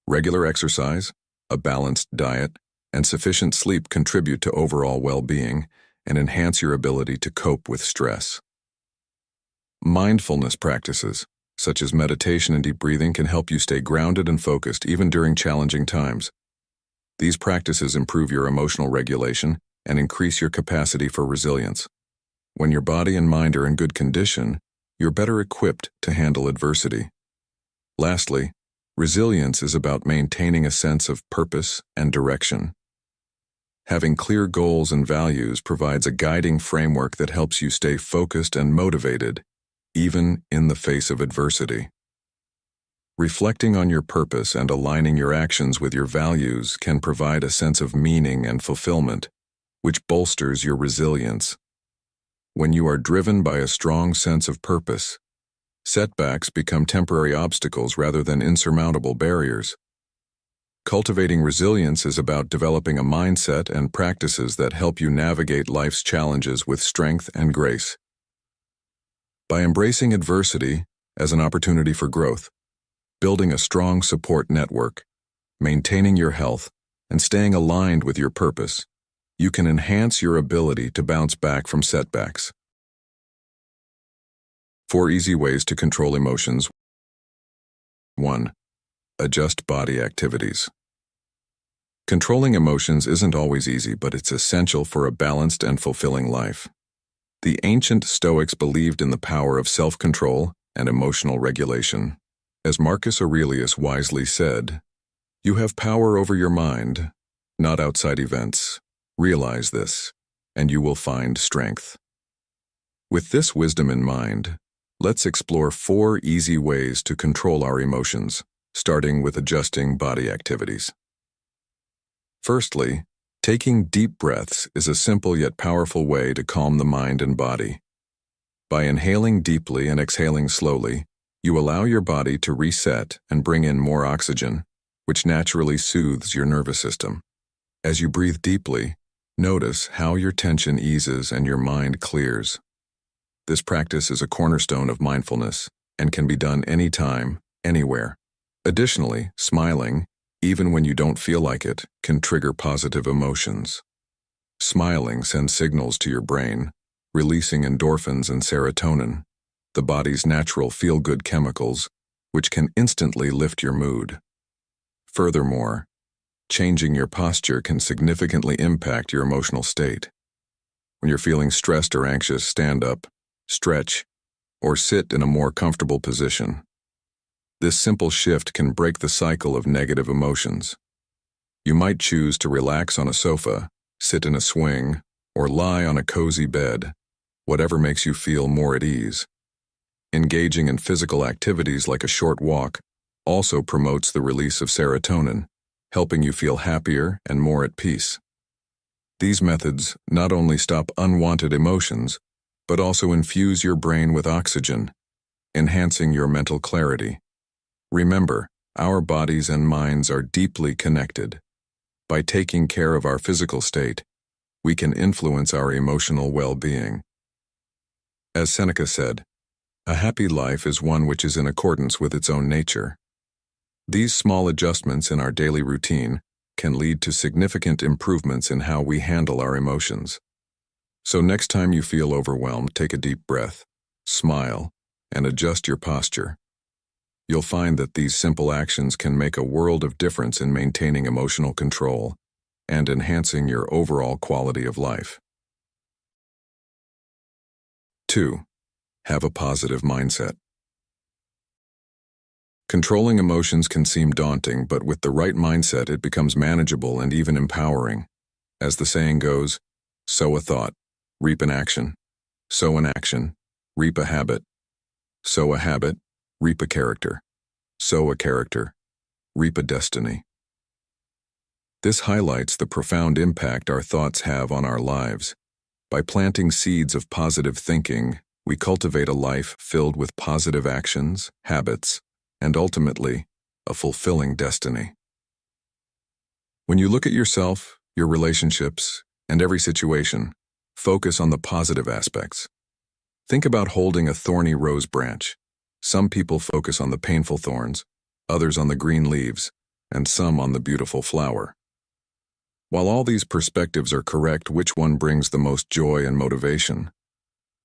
Speaker 1: Regular exercise, a balanced diet, and sufficient sleep contribute to overall well-being and enhance your ability to cope with stress. Mindfulness practices, such as meditation and deep breathing, can help you stay grounded and focused even during challenging times. These practices improve your emotional regulation and increase your capacity for resilience. When your body and mind are in good condition, you're better equipped to handle adversity. Lastly, resilience is about maintaining a sense of purpose and direction. Having clear goals and values provides a guiding framework that helps you stay focused and motivated, even in the face of adversity. Reflecting on your purpose and aligning your actions with your values can provide a sense of meaning and fulfillment, which bolsters your resilience. When you are driven by a strong sense of purpose, setbacks become temporary obstacles rather than insurmountable barriers. Cultivating resilience is about developing a mindset and practices that help you navigate life's challenges with strength and grace. By embracing adversity as an opportunity for growth, building a strong support network, maintaining your health, and staying aligned with your purpose, you can enhance your ability to bounce back from setbacks. 4 easy ways to control emotions. 1. Adjust body activities. Controlling emotions isn't always easy, but it's essential for a balanced and fulfilling life. The ancient Stoics believed in the power of self-control and emotional regulation. As Marcus Aurelius wisely said, "You have power over your mind, not outside events. Realize this, and you will find strength." With this wisdom in mind, let's explore 4 easy ways to control our emotions, starting with adjusting body activities. Firstly, taking deep breaths is a simple yet powerful way to calm the mind and body. By inhaling deeply and exhaling slowly, you allow your body to reset and bring in more oxygen, which naturally soothes your nervous system. As you breathe deeply, notice how your tension eases and your mind clears. This practice is a cornerstone of mindfulness and can be done anytime, anywhere. Additionally, smiling, even when you don't feel like it, can trigger positive emotions. Smiling sends signals to your brain, releasing endorphins and serotonin, the body's natural feel-good chemicals, which can instantly lift your mood. Furthermore, changing your posture can significantly impact your emotional state. When you're feeling stressed or anxious, stand up, stretch, or sit in a more comfortable position. This simple shift can break the cycle of negative emotions. You might choose to relax on a sofa, sit in a swing, or lie on a cozy bed, whatever makes you feel more at ease. Engaging in physical activities like a short walk also promotes the release of serotonin, helping you feel happier and more at peace. These methods not only stop unwanted emotions, but also infuse your brain with oxygen, enhancing your mental clarity. Remember, our bodies and minds are deeply connected. By taking care of our physical state, we can influence our emotional well-being. As Seneca said, "A happy life is one which is in accordance with its own nature." These small adjustments in our daily routine can lead to significant improvements in how we handle our emotions. So next time you feel overwhelmed, take a deep breath, smile, and adjust your posture. You'll find that these simple actions can make a world of difference in maintaining emotional control and enhancing your overall quality of life. 2. Have a positive mindset. Controlling emotions can seem daunting, but with the right mindset, it becomes manageable and even empowering. As the saying goes, sow a thought, reap an action. Sow an action, reap a habit. Sow a habit, reap a character. Sow a character, reap a destiny. This highlights the profound impact our thoughts have on our lives. By planting seeds of positive thinking, we cultivate a life filled with positive actions, habits, and ultimately, a fulfilling destiny. When you look at yourself, your relationships, and every situation, focus on the positive aspects. Think about holding a thorny rose branch. Some people focus on the painful thorns, others on the green leaves, and some on the beautiful flower. While all these perspectives are correct, which one brings the most joy and motivation?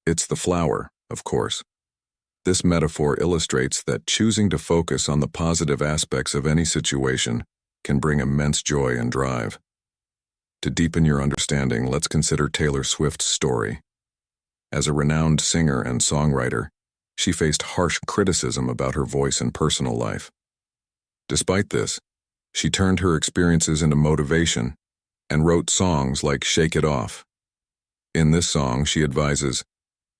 Speaker 1: It's the flower, of course. This metaphor illustrates that choosing to focus on the positive aspects of any situation can bring immense joy and drive. To deepen your understanding, let's consider Taylor Swift's story. As a renowned singer and songwriter, she faced harsh criticism about her voice and personal life. Despite this, she turned her experiences into motivation and wrote songs like "Shake It Off." In this song, she advises,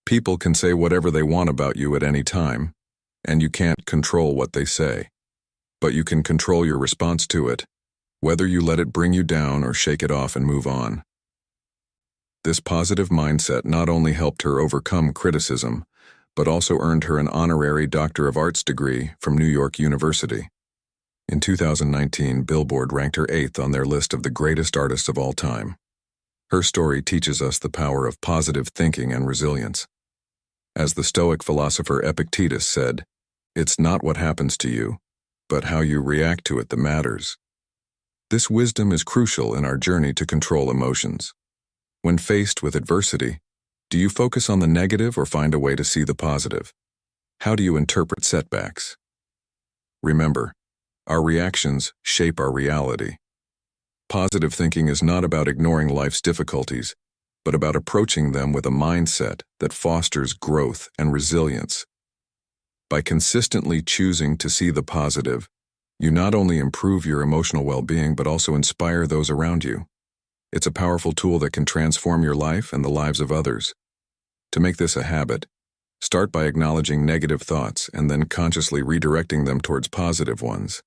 Speaker 1: "People can say whatever they want about you at any time, and you can't control what they say. But you can control your response to it, whether you let it bring you down or shake it off and move on." This positive mindset not only helped her overcome criticism, but also earned her an honorary Doctor of Arts degree from New York University. In 2019, Billboard ranked her 8th on their list of the greatest artists of all time. Her story teaches us the power of positive thinking and resilience. As the Stoic philosopher Epictetus said, "It's not what happens to you, but how you react to it that matters." This wisdom is crucial in our journey to control emotions. When faced with adversity, do you focus on the negative or find a way to see the positive? How do you interpret setbacks? Remember, our reactions shape our reality. Positive thinking is not about ignoring life's difficulties, but about approaching them with a mindset that fosters growth and resilience. By consistently choosing to see the positive, you not only improve your emotional well-being but also inspire those around you. It's a powerful tool that can transform your life and the lives of others. To make this a habit, start by acknowledging negative thoughts and then consciously redirecting them towards positive ones.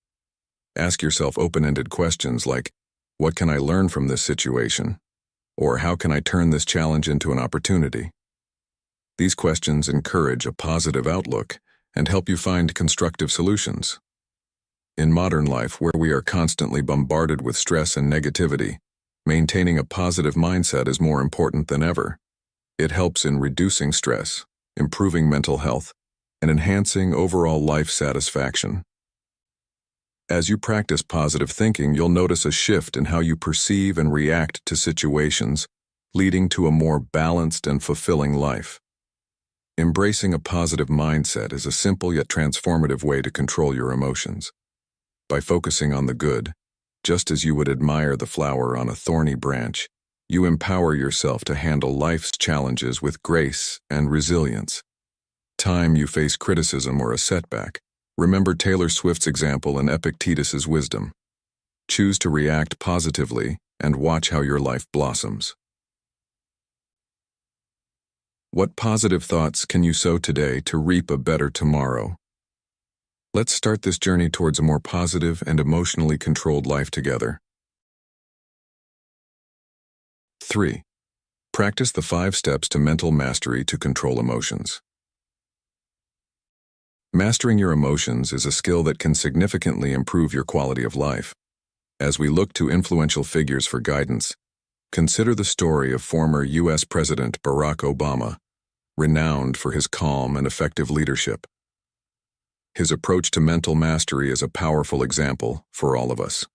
Speaker 1: Ask yourself open-ended questions like, "What can I learn from this situation?" Or "How can I turn this challenge into an opportunity?" These questions encourage a positive outlook and help you find constructive solutions. In modern life, where we are constantly bombarded with stress and negativity, Maintaining a positive mindset is more important than ever. It helps in reducing stress, improving mental health, and enhancing overall life satisfaction. As you practice positive thinking, you'll notice a shift in how you perceive and react to situations, leading to a more balanced and fulfilling life. Embracing a positive mindset is a simple yet transformative way to control your emotions. By focusing on the good, just as you would admire the flower on a thorny branch, you empower yourself to handle life's challenges with grace and resilience. Time you face criticism or a setback, remember Taylor Swift's example and Epictetus's wisdom. Choose to react positively and watch how your life blossoms. What positive thoughts can you sow today to reap a better tomorrow? Let's start this journey towards a more positive and emotionally controlled life together. 3. Practice the 5 steps to mental mastery to control emotions. Mastering your emotions is a skill that can significantly improve your quality of life. As we look to influential figures for guidance, consider the story of former U.S. President Barack Obama, renowned for his calm and effective leadership. His approach to mental mastery is a powerful example for all of us.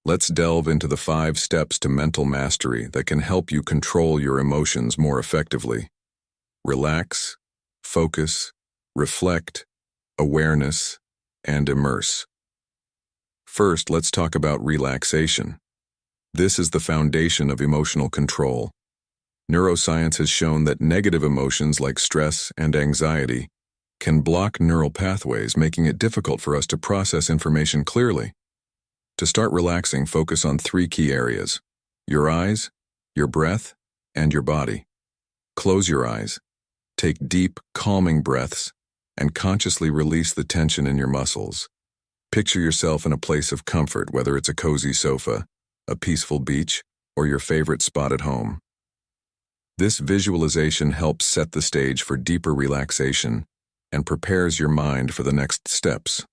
Speaker 1: Let's delve into the 5 steps to mental mastery that can help you control your emotions more effectively. Relax, focus, reflect, awareness, and immerse. First, let's talk about relaxation. This is the foundation of emotional control. Neuroscience has shown that negative emotions like stress and anxiety can block neural pathways, making it difficult for us to process information clearly. To start relaxing, focus on 3 key areas: your eyes, your breath, and your body. Close your eyes, take deep, calming breaths, and consciously release the tension in your muscles. Picture yourself in a place of comfort, whether it's a cozy sofa, a peaceful beach, or your favorite spot at home. This visualization helps set the stage for deeper relaxation and prepares your mind for the next steps.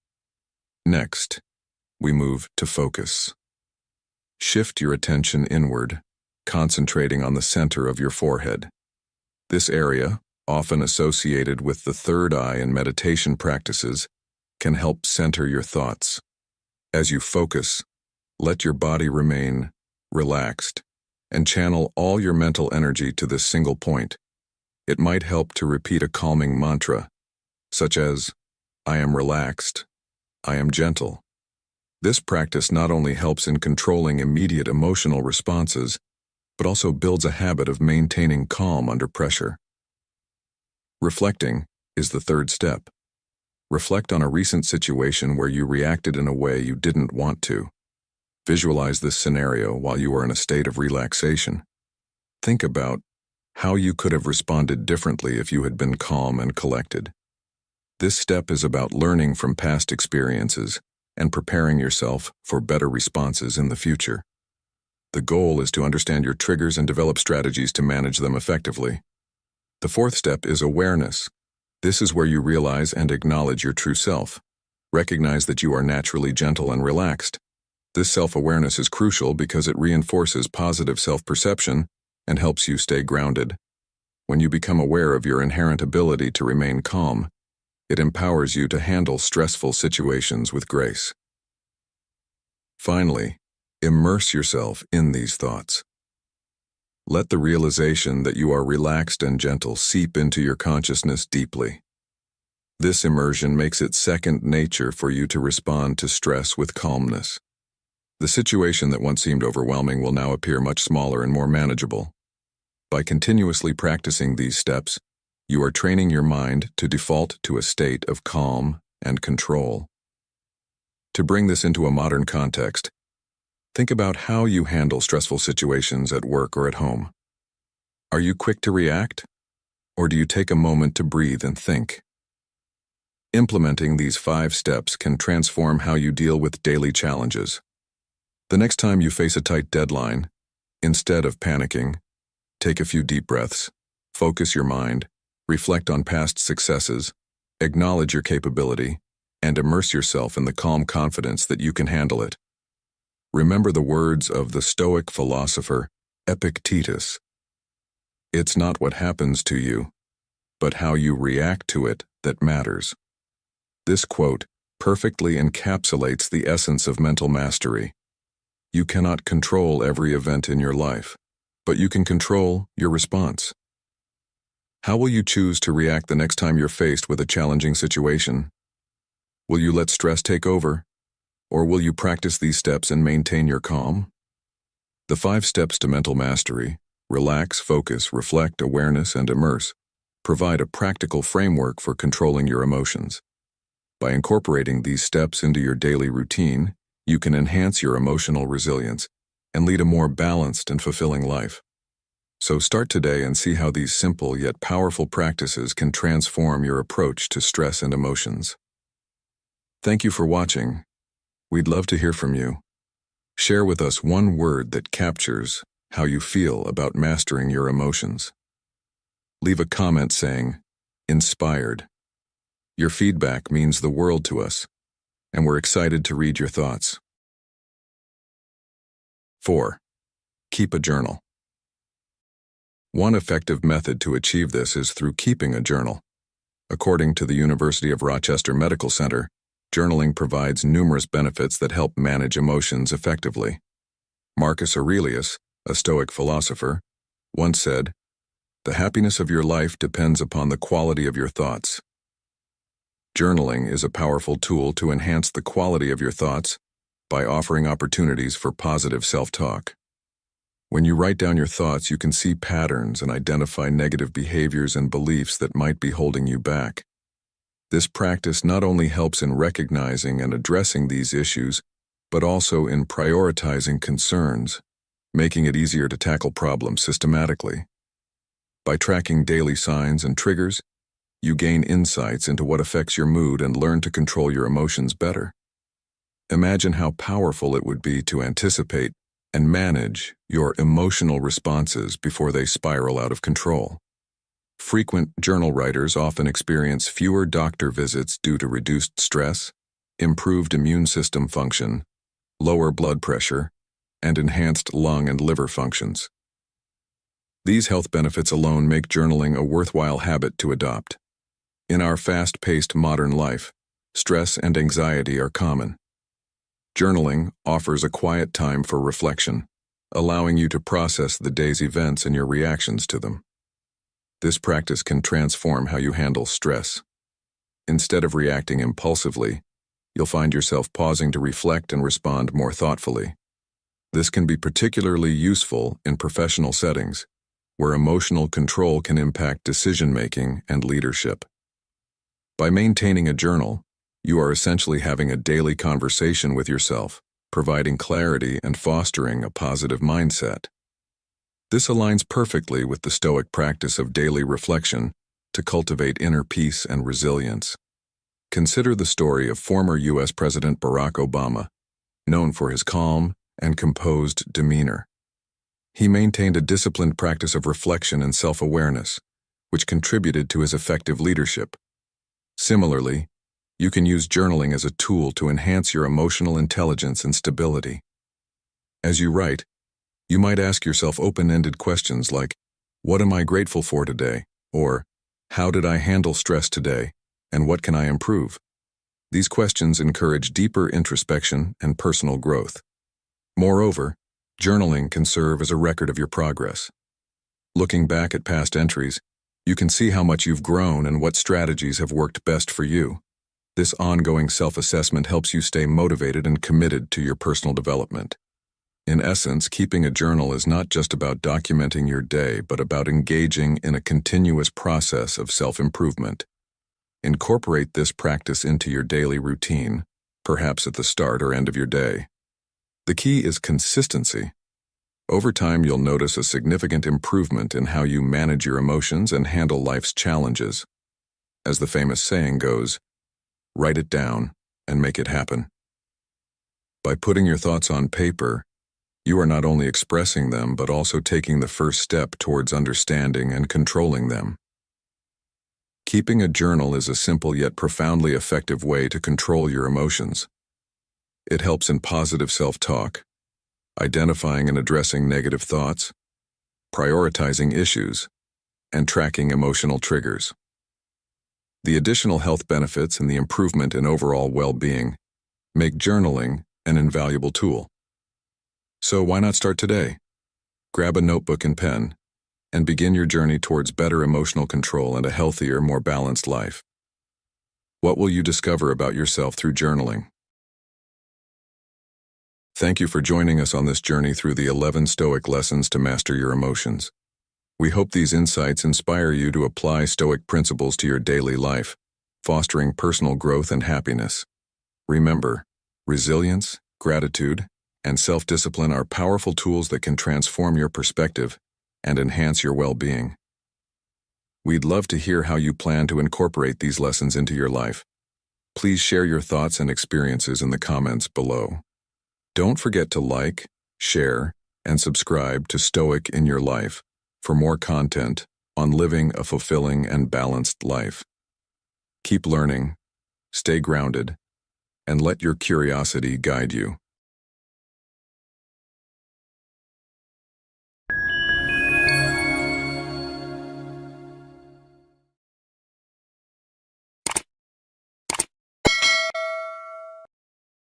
Speaker 1: Next, we move to focus. Shift your attention inward, concentrating on the center of your forehead. This area, often associated with the third eye in meditation practices, can help center your thoughts. As you focus, let your body remain relaxed and channel all your mental energy to this single point. It might help to repeat a calming mantra, such as, "I am relaxed, I am gentle." This practice not only helps in controlling immediate emotional responses, but also builds a habit of maintaining calm under pressure. Reflecting is the 3rd step. Reflect on a recent situation where you reacted in a way you didn't want to. Visualize this scenario while you are in a state of relaxation. Think about how you could have responded differently if you had been calm and collected. This step is about learning from past experiences and preparing yourself for better responses in the future. The goal is to understand your triggers and develop strategies to manage them effectively. The 4th step is awareness. This is where you realize and acknowledge your true self. Recognize that you are naturally gentle and relaxed. This self-awareness is crucial because it reinforces positive self-perception and helps you stay grounded. When you become aware of your inherent ability to remain calm, it empowers you to handle stressful situations with grace. Finally, immerse yourself in these thoughts. Let the realization that you are relaxed and gentle seep into your consciousness deeply. This immersion makes it second nature for you to respond to stress with calmness. The situation that once seemed overwhelming will now appear much smaller and more manageable. By continuously practicing these steps, you are training your mind to default to a state of calm and control. To bring this into a modern context, think about how you handle stressful situations at work or at home. Are you quick to react, or do you take a moment to breathe and think? Implementing these 5 steps can transform how you deal with daily challenges. The next time you face a tight deadline, instead of panicking, take a few deep breaths, focus your mind, reflect on past successes, acknowledge your capability, and immerse yourself in the calm confidence that you can handle it. Remember the words of the Stoic philosopher Epictetus. It's not what happens to you, but how you react to it that matters. This quote perfectly encapsulates the essence of mental mastery. You cannot control every event in your life, but you can control your response. How will you choose to react the next time you're faced with a challenging situation? Will you let stress take over, or will you practice these steps and maintain your calm? The 5 steps to mental mastery, relax, focus, reflect, awareness, and immerse, provide a practical framework for controlling your emotions. By incorporating these steps into your daily routine, you can enhance your emotional resilience and lead a more balanced and fulfilling life. So start today and see how these simple yet powerful practices can transform your approach to stress and emotions. Thank you for watching. We'd love to hear from you. Share with us one word that captures how you feel about mastering your emotions. Leave a comment saying, "Inspired." Your feedback means the world to us, and we're excited to read your thoughts. 4. Keep a journal. One effective method to achieve this is through keeping a journal. According to the University of Rochester Medical Center, journaling provides numerous benefits that help manage emotions effectively. Marcus Aurelius, a Stoic philosopher, once said, "The happiness of your life depends upon the quality of your thoughts." Journaling is a powerful tool to enhance the quality of your thoughts by offering opportunities for positive self-talk. When you write down your thoughts, you can see patterns and identify negative behaviors and beliefs that might be holding you back. This practice not only helps in recognizing and addressing these issues, but also in prioritizing concerns, making it easier to tackle problems systematically. By tracking daily signs and triggers, you gain insights into what affects your mood and learn to control your emotions better. Imagine how powerful it would be to anticipate and manage your emotional responses before they spiral out of control. Frequent journal writers often experience fewer doctor visits due to reduced stress, improved immune system function, lower blood pressure, and enhanced lung and liver functions. These health benefits alone make journaling a worthwhile habit to adopt. In our fast-paced modern life, stress and anxiety are common. Journaling offers a quiet time for reflection, allowing you to process the day's events and your reactions to them. This practice can transform how you handle stress. Instead of reacting impulsively, you'll find yourself pausing to reflect and respond more thoughtfully. This can be particularly useful in professional settings, where emotional control can impact decision-making and leadership. By maintaining a journal, you are essentially having a daily conversation with yourself, providing clarity and fostering a positive mindset. This aligns perfectly with the Stoic practice of daily reflection to cultivate inner peace and resilience. Consider the story of former U.S. President Barack Obama, known for his calm and composed demeanor. He maintained a disciplined practice of reflection and self-awareness, which contributed to his effective leadership. Similarly, you can use journaling as a tool to enhance your emotional intelligence and stability. As you write, you might ask yourself open-ended questions like, "What am I grateful for today?" Or, "How did I handle stress today? And what can I improve?" These questions encourage deeper introspection and personal growth. Moreover, journaling can serve as a record of your progress. Looking back at past entries, you can see how much you've grown and what strategies have worked best for you. This ongoing self-assessment helps you stay motivated and committed to your personal development. In essence, keeping a journal is not just about documenting your day, but about engaging in a continuous process of self-improvement. Incorporate this practice into your daily routine, perhaps at the start or end of your day. The key is consistency. Over time, you'll notice a significant improvement in how you manage your emotions and handle life's challenges. As the famous saying goes, "Write it down and make it happen." By putting your thoughts on paper, you are not only expressing them, but also taking the first step towards understanding and controlling them. Keeping a journal is a simple yet profoundly effective way to control your emotions. It helps in positive self-talk, identifying and addressing negative thoughts, prioritizing issues, and tracking emotional triggers. The additional health benefits and the improvement in overall well-being make journaling an invaluable tool. So why not start today? Grab a notebook and pen and begin your journey towards better emotional control and a healthier, more balanced life. What will you discover about yourself through journaling? Thank you for joining us on this journey through the 11 Stoic lessons to master your emotions. We hope these insights inspire you to apply Stoic principles to your daily life, fostering personal growth and happiness. Remember, resilience, gratitude, and self-discipline are powerful tools that can transform your perspective and enhance your well-being. We'd love to hear how you plan to incorporate these lessons into your life. Please share your thoughts and experiences in the comments below. Don't forget to like, share, and subscribe to Stoic in Your Life for more content on living a fulfilling and balanced life. Keep learning, stay grounded, and let your curiosity guide you.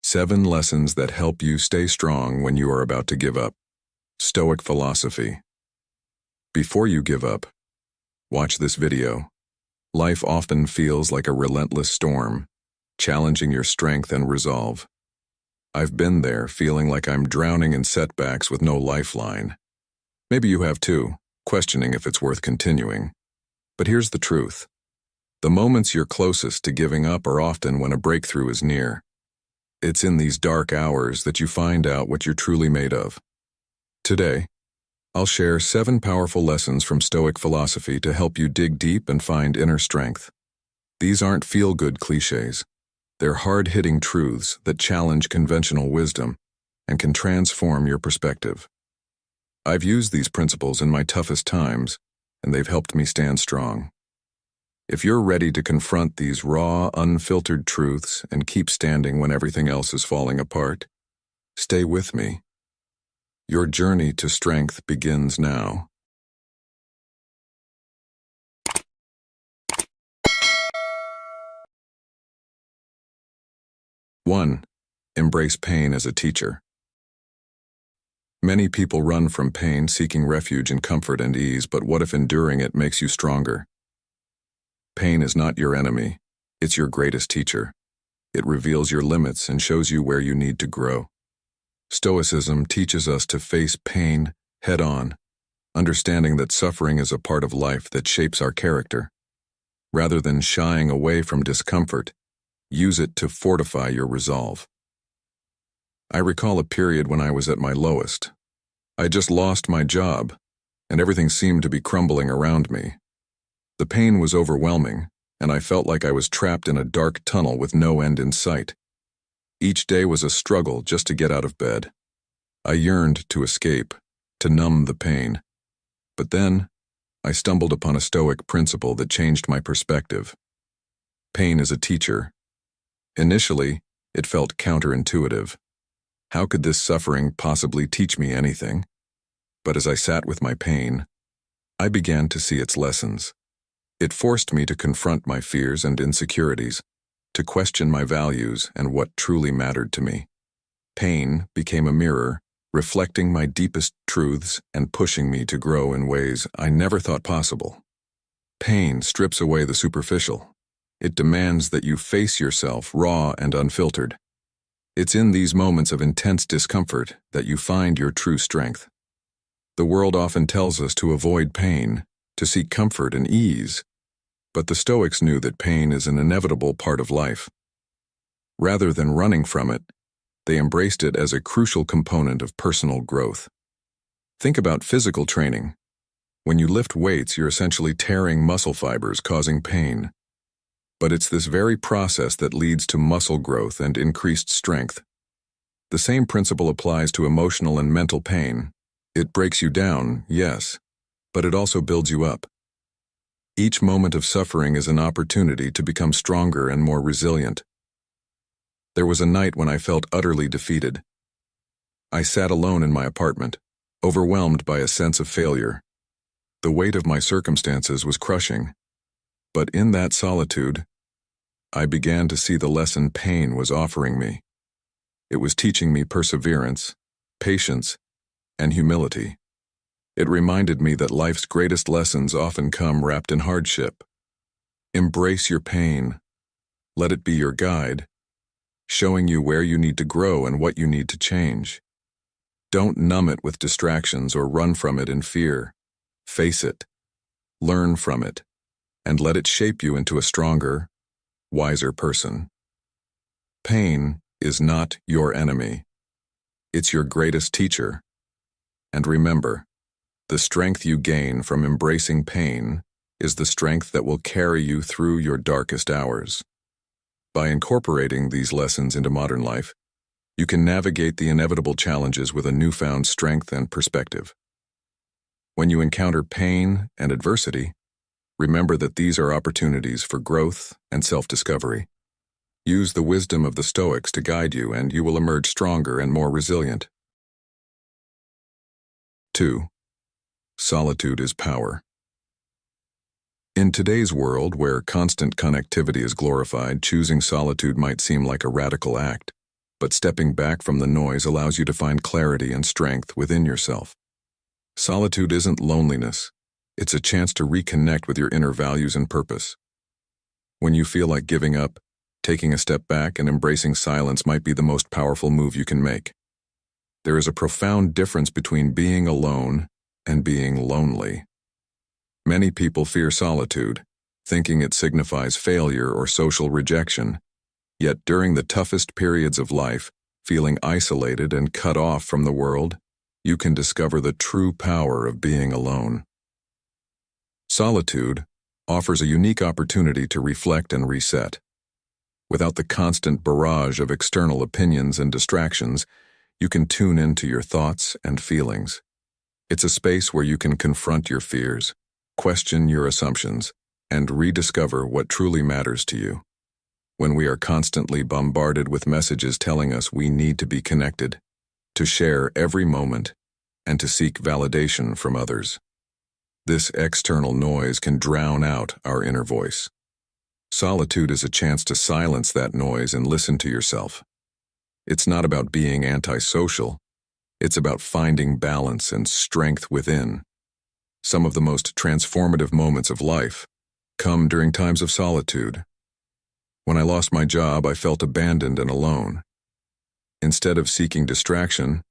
Speaker 1: Seven lessons that help you stay strong when you are about to give up. Stoic philosophy. Before you give up, watch this video. Life often feels like a relentless storm, challenging your strength and resolve. I've been there, feeling like I'm drowning in setbacks with no lifeline. Maybe you have too, questioning if it's worth continuing. But here's the truth. The moments you're closest to giving up are often when a breakthrough is near. It's in these dark hours that you find out what you're truly made of. Today, I'll share 7 powerful lessons from Stoic philosophy to help you dig deep and find inner strength. These aren't feel-good cliches. They're hard-hitting truths that challenge conventional wisdom and can transform your perspective. I've used these principles in my toughest times, and they've helped me stand strong. If you're ready to confront these raw, unfiltered truths and keep standing when everything else is falling apart, stay with me. Your journey to strength begins now. One, embrace pain as a teacher. Many people run from pain seeking refuge in comfort and ease, but what if enduring it makes you stronger? Pain is not your enemy, it's your greatest teacher. It reveals your limits and shows you where you need to grow. Stoicism teaches us to face pain head-on, understanding that suffering is a part of life that shapes our character. Rather than shying away from discomfort, use it to fortify your resolve. I recall a period when I was at my lowest. I just lost my job, and everything seemed to be crumbling around me. The pain was overwhelming, and I felt like I was trapped in a dark tunnel with no end in sight. Each day was a struggle just to get out of bed. I yearned to escape, to numb the pain. But then, I stumbled upon a Stoic principle that changed my perspective. Pain is a teacher. Initially, it felt counterintuitive. How could this suffering possibly teach me anything? But as I sat with my pain, I began to see its lessons. It forced me to confront my fears and insecurities, to question my values and what truly mattered to me. Pain became a mirror, reflecting my deepest truths and pushing me to grow in ways I never thought possible. Pain strips away the superficial. It demands that you face yourself raw and unfiltered. It's in these moments of intense discomfort that you find your true strength. The world often tells us to avoid pain, to seek comfort and ease. But the Stoics knew that pain is an inevitable part of life. Rather than running from it, they embraced it as a crucial component of personal growth. Think about physical training. When you lift weights, you're essentially tearing muscle fibers, causing pain. But it's this very process that leads to muscle growth and increased strength. The same principle applies to emotional and mental pain. It breaks you down, yes, but it also builds you up. Each moment of suffering is an opportunity to become stronger and more resilient. There was a night when I felt utterly defeated. I sat alone in my apartment, overwhelmed by a sense of failure. The weight of my circumstances was crushing, but in that solitude, I began to see the lesson pain was offering me. It was teaching me perseverance, patience, and humility. It reminded me that life's greatest lessons often come wrapped in hardship. Embrace your pain. Let it be your guide, showing you where you need to grow and what you need to change. Don't numb it with distractions or run from it in fear. Face it, learn from it, and let it shape you into a stronger, wiser person. Pain is not your enemy. It's your greatest teacher. And remember, the strength you gain from embracing pain is the strength that will carry you through your darkest hours. By incorporating these lessons into modern life, you can navigate the inevitable challenges with a newfound strength and perspective. When you encounter pain and adversity, remember that these are opportunities for growth and self-discovery. Use the wisdom of the Stoics to guide you, and you will emerge stronger and more resilient. 2. Solitude is power. In today's world, where constant connectivity is glorified, choosing solitude might seem like a radical act, but stepping back from the noise allows you to find clarity and strength within yourself. Solitude isn't loneliness. It's a chance to reconnect with your inner values and purpose. When you feel like giving up, taking a step back and embracing silence might be the most powerful move you can make. There is a profound difference between being alone and being lonely. Many people fear solitude, thinking it signifies failure or social rejection. Yet during the toughest periods of life, feeling isolated and cut off from the world, you can discover the true power of being alone. Solitude offers a unique opportunity to reflect and reset. Without the constant barrage of external opinions and distractions, you can tune into your thoughts and feelings. It's a space where you can confront your fears, question your assumptions, and rediscover what truly matters to you. When we are constantly bombarded with messages telling us we need to be connected, to share every moment, and to seek validation from others, this external noise can drown out our inner voice. Solitude is a chance to silence that noise and listen to yourself. It's not about being antisocial. It's about finding balance and strength within. Some of the most transformative moments of life come during times of solitude. When I lost my job, I felt abandoned and alone. Instead of seeking distraction,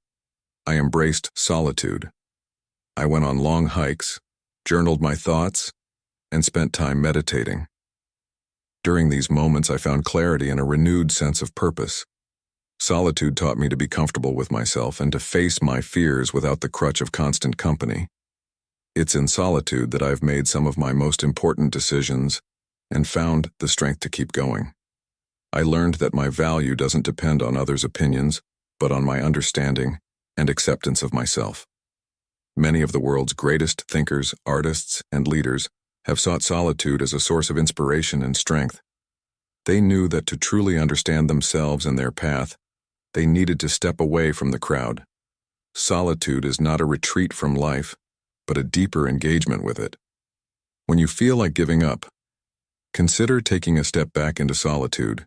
Speaker 1: I embraced solitude. I went on long hikes, journaled my thoughts, and spent time meditating. During these moments, I found clarity and a renewed sense of purpose. Solitude taught me to be comfortable with myself and to face my fears without the crutch of constant company. It's in solitude that I've made some of my most important decisions and found the strength to keep going. I learned that my value doesn't depend on others' opinions, but on my understanding and acceptance of myself. Many of the world's greatest thinkers, artists, and leaders have sought solitude as a source of inspiration and strength. They knew that to truly understand themselves and their path, they needed to step away from the crowd. Solitude is not a retreat from life, but a deeper engagement with it. When you feel like giving up, consider taking a step back into solitude.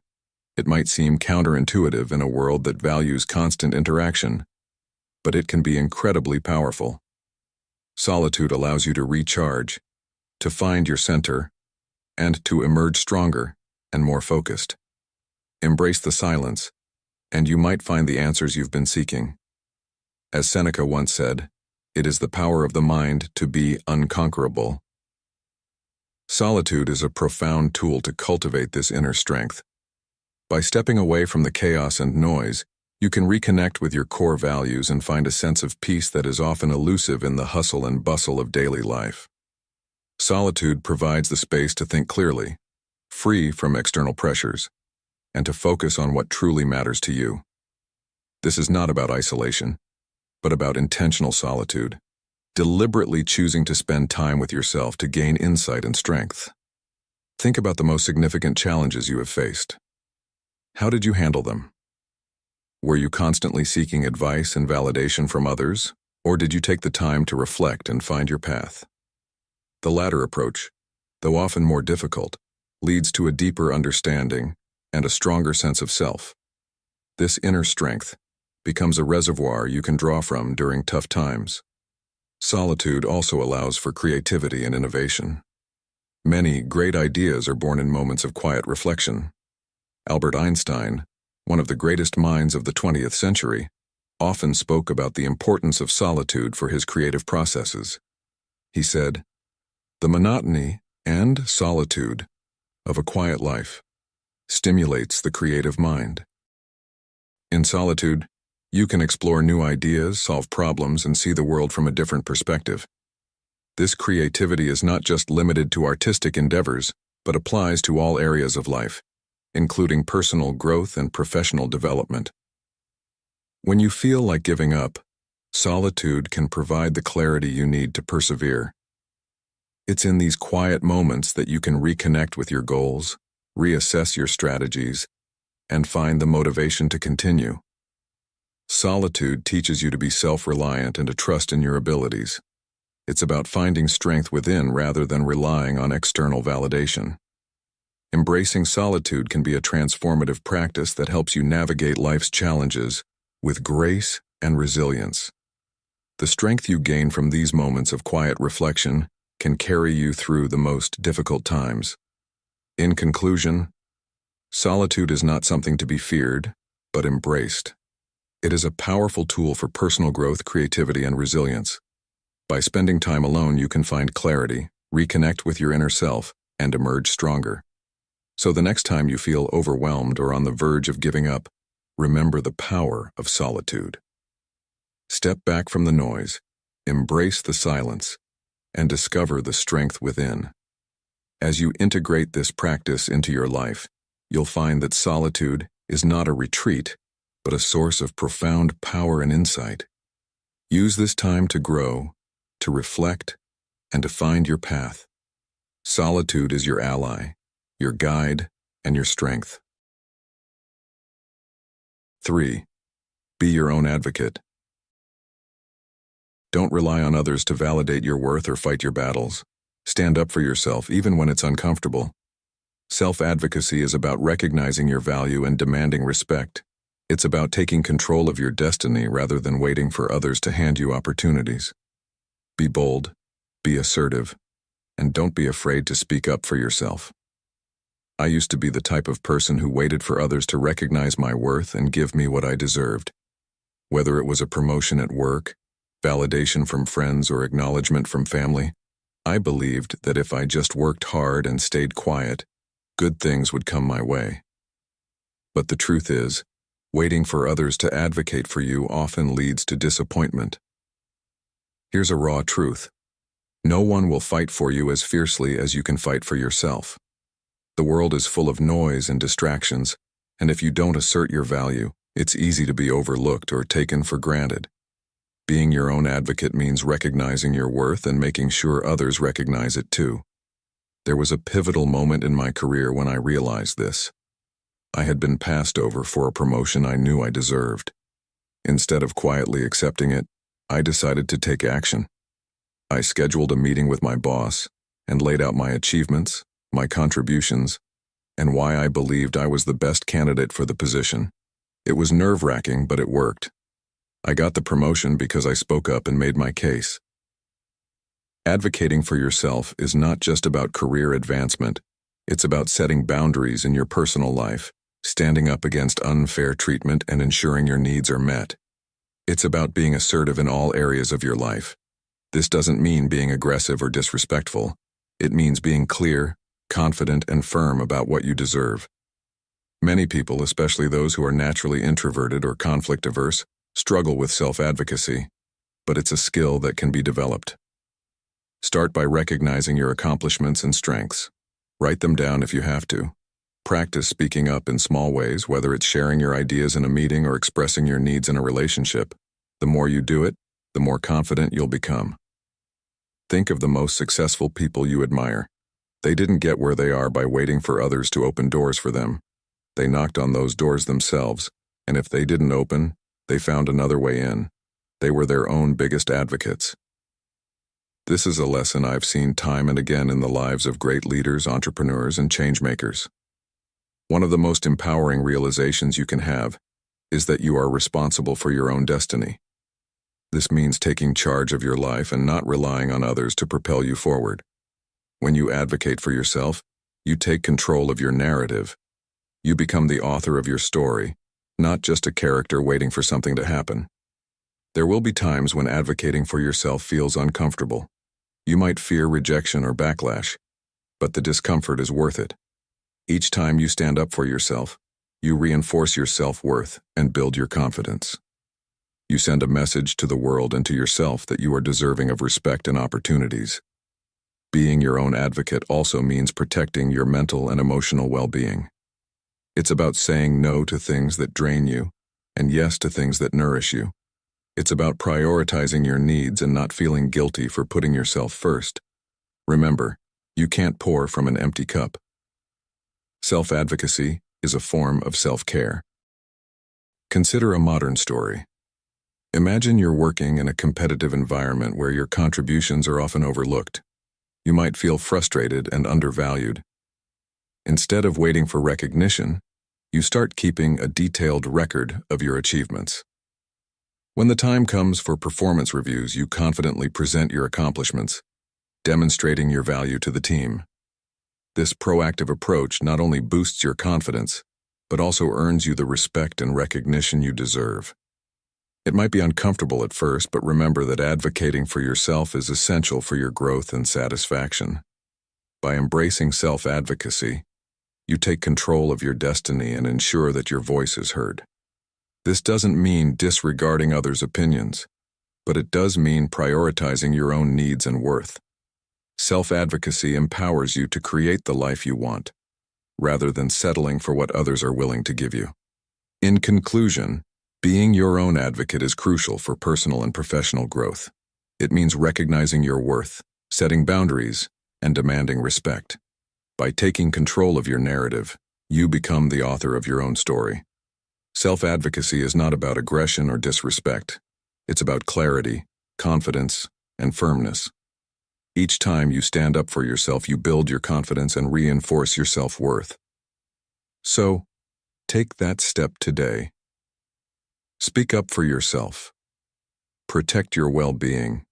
Speaker 1: It might seem counterintuitive in a world that values constant interaction, but it can be incredibly powerful. Solitude allows you to recharge, to find your center, and to emerge stronger and more focused. Embrace the silence, and you might find the answers you've been seeking. As Seneca once said, it is the power of the mind to be unconquerable. Solitude is a profound tool to cultivate this inner strength. By stepping away from the chaos and noise, you can reconnect with your core values and find a sense of peace that is often elusive in the hustle and bustle of daily life. Solitude provides the space to think clearly, free from external pressures, and to focus on what truly matters to you. This is not about isolation, but about intentional solitude, deliberately choosing to spend time with yourself to gain insight and strength. Think about the most significant challenges you have faced. How did you handle them? Were you constantly seeking advice and validation from others, or did you take the time to reflect and find your path? The latter approach, though often more difficult, leads to a deeper understanding and a stronger sense of self. This inner strength becomes a reservoir you can draw from during tough times. Solitude also allows for creativity and innovation. Many great ideas are born in moments of quiet reflection. Albert Einstein, one of the greatest minds of the 20th century, often spoke about the importance of solitude for his creative processes. He said, "The monotony and solitude of a quiet life stimulates the creative mind." In solitude, you can explore new ideas, solve problems, and see the world from a different perspective. This creativity is not just limited to artistic endeavors, but applies to all areas of life, including personal growth and professional development. When you feel like giving up, solitude can provide the clarity you need to persevere. It's in these quiet moments that you can reconnect with your goals, reassess your strategies, and find the motivation to continue. Solitude teaches you to be self-reliant and to trust in your abilities. It's about finding strength within rather than relying on external validation. Embracing solitude can be a transformative practice that helps you navigate life's challenges with grace and resilience. The strength you gain from these moments of quiet reflection can carry you through the most difficult times. In conclusion, solitude is not something to be feared, but embraced. It is a powerful tool for personal growth, creativity, and resilience. By spending time alone, you can find clarity, reconnect with your inner self, and emerge stronger. So the next time you feel overwhelmed or on the verge of giving up, remember the power of solitude. Step back from the noise, embrace the silence, and discover the strength within. As you integrate this practice into your life, you'll find that solitude is not a retreat, but a source of profound power and insight. Use this time to grow, to reflect, and to find your path. Solitude is your ally, your guide, and your strength. 3. Be your own advocate. Don't rely on others to validate your worth or fight your battles. Stand up for yourself even when it's uncomfortable. Self-advocacy is about recognizing your value and demanding respect. It's about taking control of your destiny rather than waiting for others to hand you opportunities. Be bold, be assertive, and don't be afraid to speak up for yourself. I used to be the type of person who waited for others to recognize my worth and give me what I deserved. Whether it was a promotion at work, validation from friends, or acknowledgement from family, I believed that if I just worked hard and stayed quiet, good things would come my way. But the truth is, waiting for others to advocate for you often leads to disappointment. Here's a raw truth. No one will fight for you as fiercely as you can fight for yourself. The world is full of noise and distractions, and if you don't assert your value, it's easy to be overlooked or taken for granted. Being your own advocate means recognizing your worth and making sure others recognize it too. There was a pivotal moment in my career when I realized this. I had been passed over for a promotion I knew I deserved. Instead of quietly accepting it, I decided to take action. I scheduled a meeting with my boss and laid out my achievements, my contributions, and why I believed I was the best candidate for the position. It was nerve-wracking, but it worked. I got the promotion because I spoke up and made my case. Advocating for yourself is not just about career advancement. It's about setting boundaries in your personal life, standing up against unfair treatment, and ensuring your needs are met. It's about being assertive in all areas of your life. This doesn't mean being aggressive or disrespectful. It means being clear, confident, and firm about what you deserve. Many people, especially those who are naturally introverted or conflict-averse, struggle with self-advocacy, but it's a skill that can be developed. Start by recognizing your accomplishments and strengths. Write them down if you have to. Practice speaking up in small ways, whether it's sharing your ideas in a meeting or expressing your needs in a relationship. The more you do it, the more confident you'll become. Think of the most successful people you admire. They didn't get where they are by waiting for others to open doors for them. They knocked on those doors themselves, And if they didn't open, they found another way in. They were their own biggest advocates. This is a lesson I've seen time and again in the lives of great leaders, entrepreneurs, and changemakers. One of the most empowering realizations you can have is that you are responsible for your own destiny. This means taking charge of your life and not relying on others to propel you forward. When you advocate for yourself, you take control of your narrative. You become the author of your story, not just a character waiting for something to happen. There will be times when advocating for yourself feels uncomfortable. You might fear rejection or backlash, but the discomfort is worth it. Each time you stand up for yourself, you reinforce your self-worth and build your confidence. You send a message to the world and to yourself that you are deserving of respect and opportunities. Being your own advocate also means protecting your mental and emotional well-being. It's about saying no to things that drain you and yes to things that nourish you. It's about prioritizing your needs and not feeling guilty for putting yourself first. Remember, you can't pour from an empty cup. Self-advocacy is a form of self-care. Consider a modern story. Imagine you're working in a competitive environment where your contributions are often overlooked. You might feel frustrated and undervalued. Instead of waiting for recognition, you start keeping a detailed record of your achievements. When the time comes for performance reviews, you confidently present your accomplishments, demonstrating your value to the team. This proactive approach not only boosts your confidence, but also earns you the respect and recognition you deserve. It might be uncomfortable at first, but remember that advocating for yourself is essential for your growth and satisfaction. By embracing self-advocacy, you take control of your destiny and ensure that your voice is heard. This doesn't mean disregarding others' opinions, but it does mean prioritizing your own needs and worth. Self-advocacy empowers you to create the life you want, rather than settling for what others are willing to give you. In conclusion, being your own advocate is crucial for personal and professional growth. It means recognizing your worth, setting boundaries, and demanding respect. By taking control of your narrative, you become the author of your own story. Self-advocacy is not about aggression or disrespect. It's about clarity, confidence, and firmness. Each time you stand up for yourself, you build your confidence and reinforce your self-worth. So, take that step today. Speak up for yourself, protect your well-being,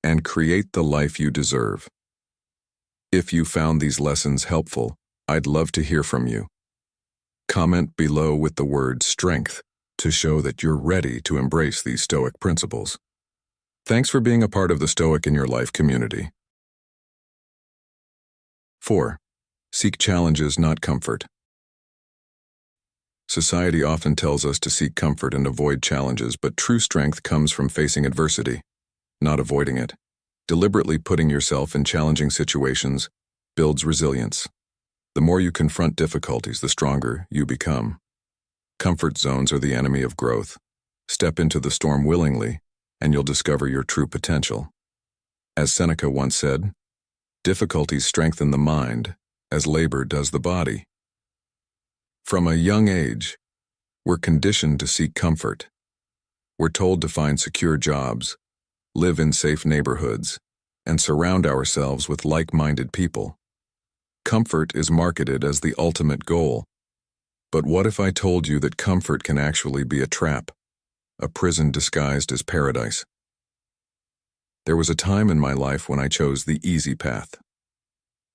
Speaker 1: and create the life you deserve. If you found these lessons helpful, I'd love to hear from you. Comment below with the word strength to show that you're ready to embrace these Stoic principles. Thanks for being a part of the Stoic in Your Life community. 4. Seek challenges, not comfort. Society often tells us to seek comfort and avoid challenges, but true strength comes from facing adversity, not avoiding it. Deliberately putting yourself in challenging situations builds resilience. The more you confront difficulties, the stronger you become. Comfort zones are the enemy of growth. Step into the storm willingly, and you'll discover your true potential. As Seneca once said, difficulties strengthen the mind, as labor does the body. From a young age, we're conditioned to seek comfort. We're told to find secure jobs, live in safe neighborhoods, and surround ourselves with like-minded people. Comfort is marketed as the ultimate goal. But what if I told you that comfort can actually be a trap, a prison disguised as paradise? There was a time in my life when I chose the easy path.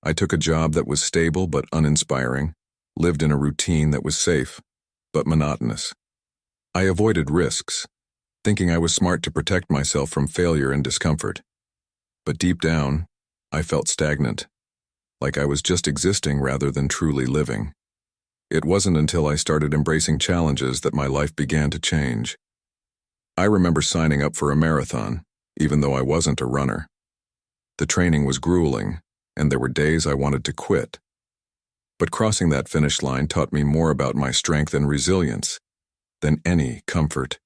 Speaker 1: I took a job that was stable but uninspiring, lived in a routine that was safe but monotonous. I avoided risks, thinking I was smart to protect myself from failure and discomfort. But deep down, I felt stagnant, like I was just existing rather than truly living. It wasn't until I started embracing challenges that my life began to change. I remember signing up for a marathon, even though I wasn't a runner. The training was grueling, and there were days I wanted to quit. But crossing that finish line taught me more about my strength and resilience than any comfort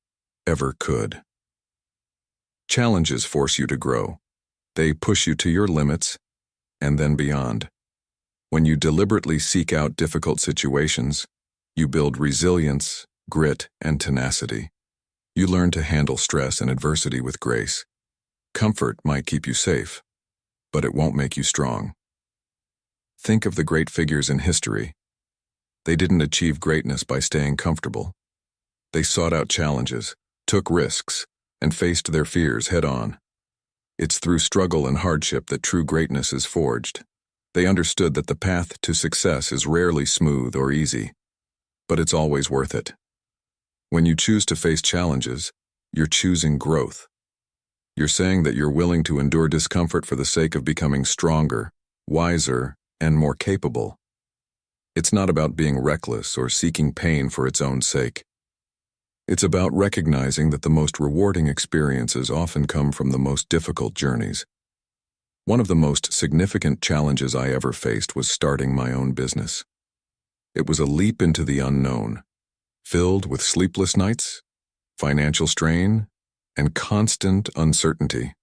Speaker 1: ever could. Challenges force you to grow. They push you to your limits and then beyond. When you deliberately seek out difficult situations, you build resilience grit, and tenacity. You learn to handle stress and adversity with grace. Comfort might keep you safe, but it won't make you strong. Think of the great figures in history. They didn't achieve greatness by staying comfortable. They sought out challenges, took risks, and faced their fears head-on. It's through struggle and hardship that true greatness is forged. They understood that the path to success is rarely smooth or easy, but it's always worth it. When you choose to face challenges, you're choosing growth. You're saying that you're willing to endure discomfort for the sake of becoming stronger, wiser, and more capable. It's not about being reckless or seeking pain for its own sake. It's about recognizing that the most rewarding experiences often come from the most difficult journeys. One of the most significant challenges I ever faced was starting my own business. It was a leap into the unknown, filled with sleepless nights, financial strain, and constant uncertainty.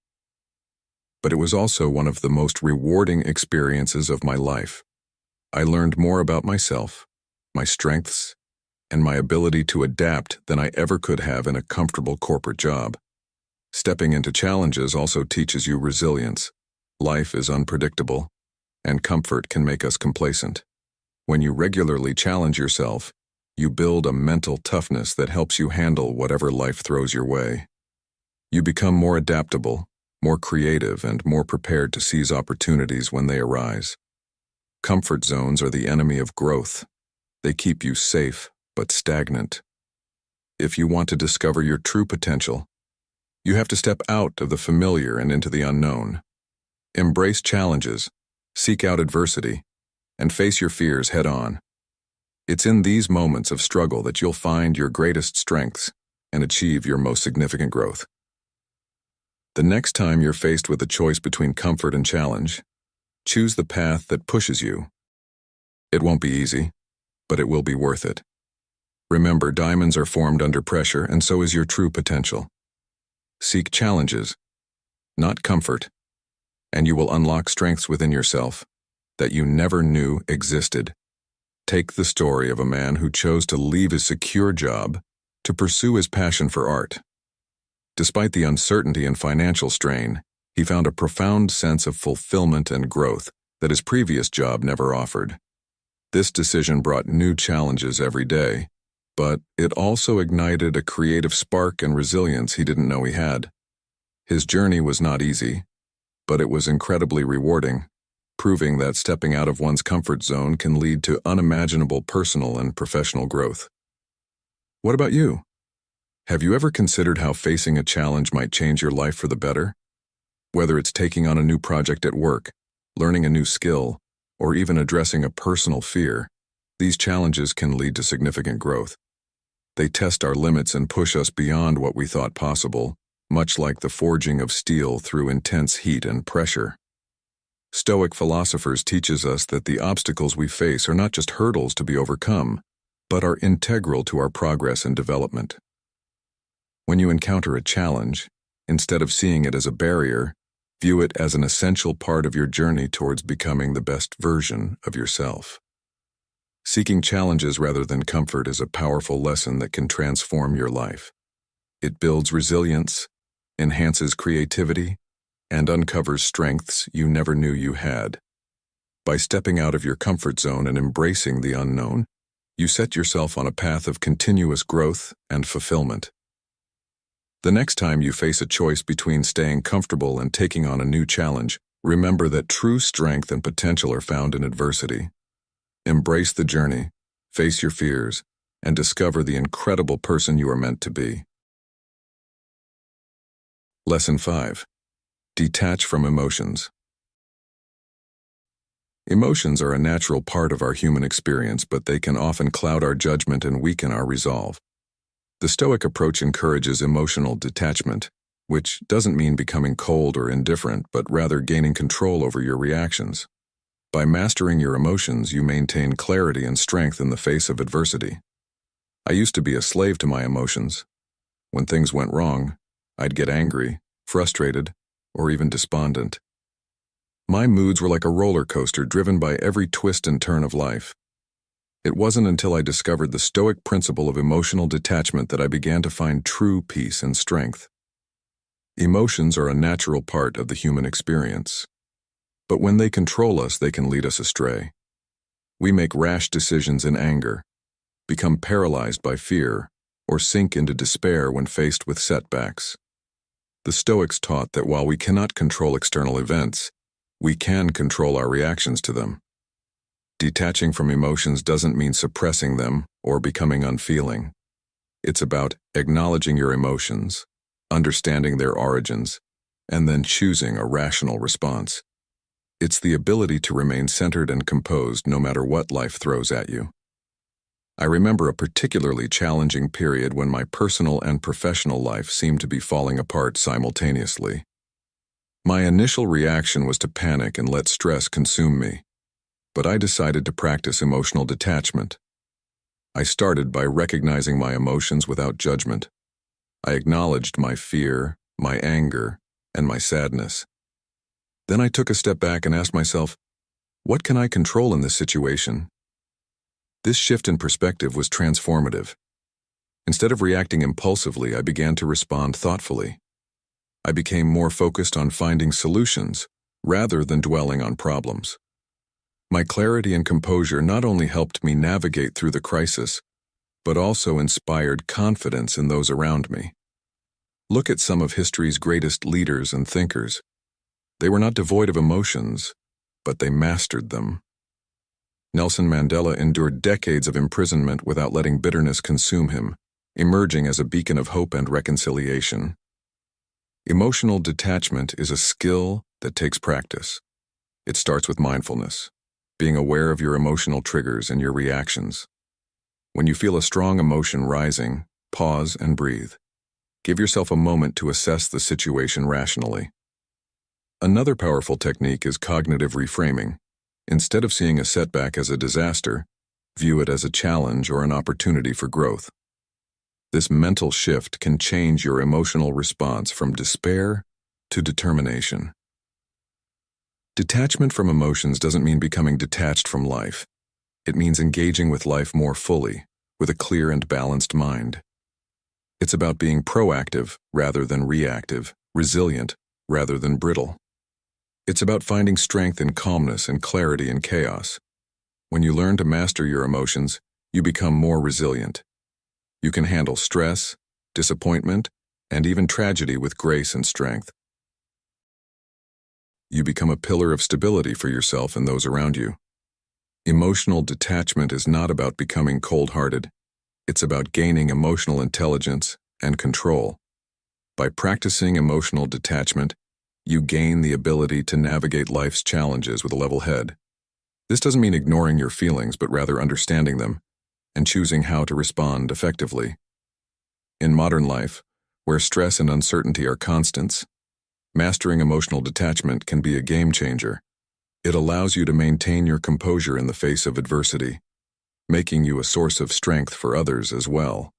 Speaker 1: But it was also one of the most rewarding experiences of my life. I learned more about myself, my strengths, and my ability to adapt than I ever could have in a comfortable corporate job. Stepping into challenges also teaches you resilience. Life is unpredictable, and comfort can make us complacent. When you regularly challenge yourself, you build a mental toughness that helps you handle whatever life throws your way. You become more adaptable, more creative, and more prepared to seize opportunities when they arise. Comfort zones are the enemy of growth. They keep you safe, but stagnant. If you want to discover your true potential, you have to step out of the familiar and into the unknown. Embrace challenges, seek out adversity, and face your fears head-on. It's in these moments of struggle that you'll find your greatest strengths and achieve your most significant growth. The next time you're faced with a choice between comfort and challenge, choose the path that pushes you. It won't be easy, but it will be worth it. Remember, diamonds are formed under pressure, and so is your true potential. Seek challenges, not comfort, and you will unlock strengths within yourself that you never knew existed. Take the story of a man who chose to leave his secure job to pursue his passion for art. Despite the uncertainty and financial strain, he found a profound sense of fulfillment and growth that his previous job never offered. This decision brought new challenges every day, but it also ignited a creative spark and resilience he didn't know he had. His journey was not easy, but it was incredibly rewarding, proving that stepping out of one's comfort zone can lead to unimaginable personal and professional growth. What about you? Have you ever considered how facing a challenge might change your life for the better? Whether it's taking on a new project at work, learning a new skill, or even addressing a personal fear, these challenges can lead to significant growth. They test our limits and push us beyond what we thought possible, much like the forging of steel through intense heat and pressure. Stoic philosophers teaches us that the obstacles we face are not just hurdles to be overcome, but are integral to our progress and development. When you encounter a challenge, instead of seeing it as a barrier, view it as an essential part of your journey towards becoming the best version of yourself. Seeking challenges rather than comfort is a powerful lesson that can transform your life. It builds resilience, enhances creativity, and uncovers strengths you never knew you had. By stepping out of your comfort zone and embracing the unknown, you set yourself on a path of continuous growth and fulfillment. The next time you face a choice between staying comfortable and taking on a new challenge, remember that true strength and potential are found in adversity. Embrace the journey, face your fears, and discover the incredible person you are meant to be. Lesson 5. Detach from emotions. Emotions are a natural part of our human experience, but they can often cloud our judgment and weaken our resolve. The Stoic approach encourages emotional detachment, which doesn't mean becoming cold or indifferent, but rather gaining control over your reactions. By mastering your emotions, you maintain clarity and strength in the face of adversity. I used to be a slave to my emotions. When things went wrong, I'd get angry, frustrated, or even despondent. My moods were like a roller coaster driven by every twist and turn of life. It wasn't until I discovered the Stoic principle of emotional detachment that I began to find true peace and strength. Emotions are a natural part of the human experience. But when they control us, they can lead us astray. We make rash decisions in anger, become paralyzed by fear, or sink into despair when faced with setbacks. The Stoics taught that while we cannot control external events, we can control our reactions to them. Detaching from emotions doesn't mean suppressing them or becoming unfeeling. It's about acknowledging your emotions, understanding their origins, and then choosing a rational response. It's the ability to remain centered and composed no matter what life throws at you. I remember a particularly challenging period when my personal and professional life seemed to be falling apart simultaneously. My initial reaction was to panic and let stress consume me, but I decided to practice emotional detachment. I started by recognizing my emotions without judgment. I acknowledged my fear, my anger, and my sadness. Then I took a step back and asked myself, what can I control in this situation? This shift in perspective was transformative. Instead of reacting impulsively, I began to respond thoughtfully. I became more focused on finding solutions rather than dwelling on problems. My clarity and composure not only helped me navigate through the crisis, but also inspired confidence in those around me. Look at some of history's greatest leaders and thinkers. They were not devoid of emotions, but they mastered them. Nelson Mandela endured decades of imprisonment without letting bitterness consume him, emerging as a beacon of hope and reconciliation. Emotional detachment is a skill that takes practice. It starts with mindfulness, being aware of your emotional triggers and your reactions. When you feel a strong emotion rising, pause and breathe. Give yourself a moment to assess the situation rationally. Another powerful technique is cognitive reframing. Instead of seeing a setback as a disaster, view it as a challenge or an opportunity for growth. This mental shift can change your emotional response from despair to determination. Detachment from emotions doesn't mean becoming detached from life. It means engaging with life more fully, with a clear and balanced mind. It's about being proactive rather than reactive, resilient rather than brittle. It's about finding strength in calmness and clarity in chaos. When you learn to master your emotions, you become more resilient. You can handle stress, disappointment, and even tragedy with grace and strength. You become a pillar of stability for yourself and those around you. Emotional detachment is not about becoming cold-hearted. It's about gaining emotional intelligence and control. By practicing emotional detachment, you gain the ability to navigate life's challenges with a level head. This doesn't mean ignoring your feelings, but rather understanding them and choosing how to respond effectively. In modern life, where stress and uncertainty are constants, mastering emotional detachment can be a game changer. It allows you to maintain your composure in the face of adversity, making you a source of strength for others as well.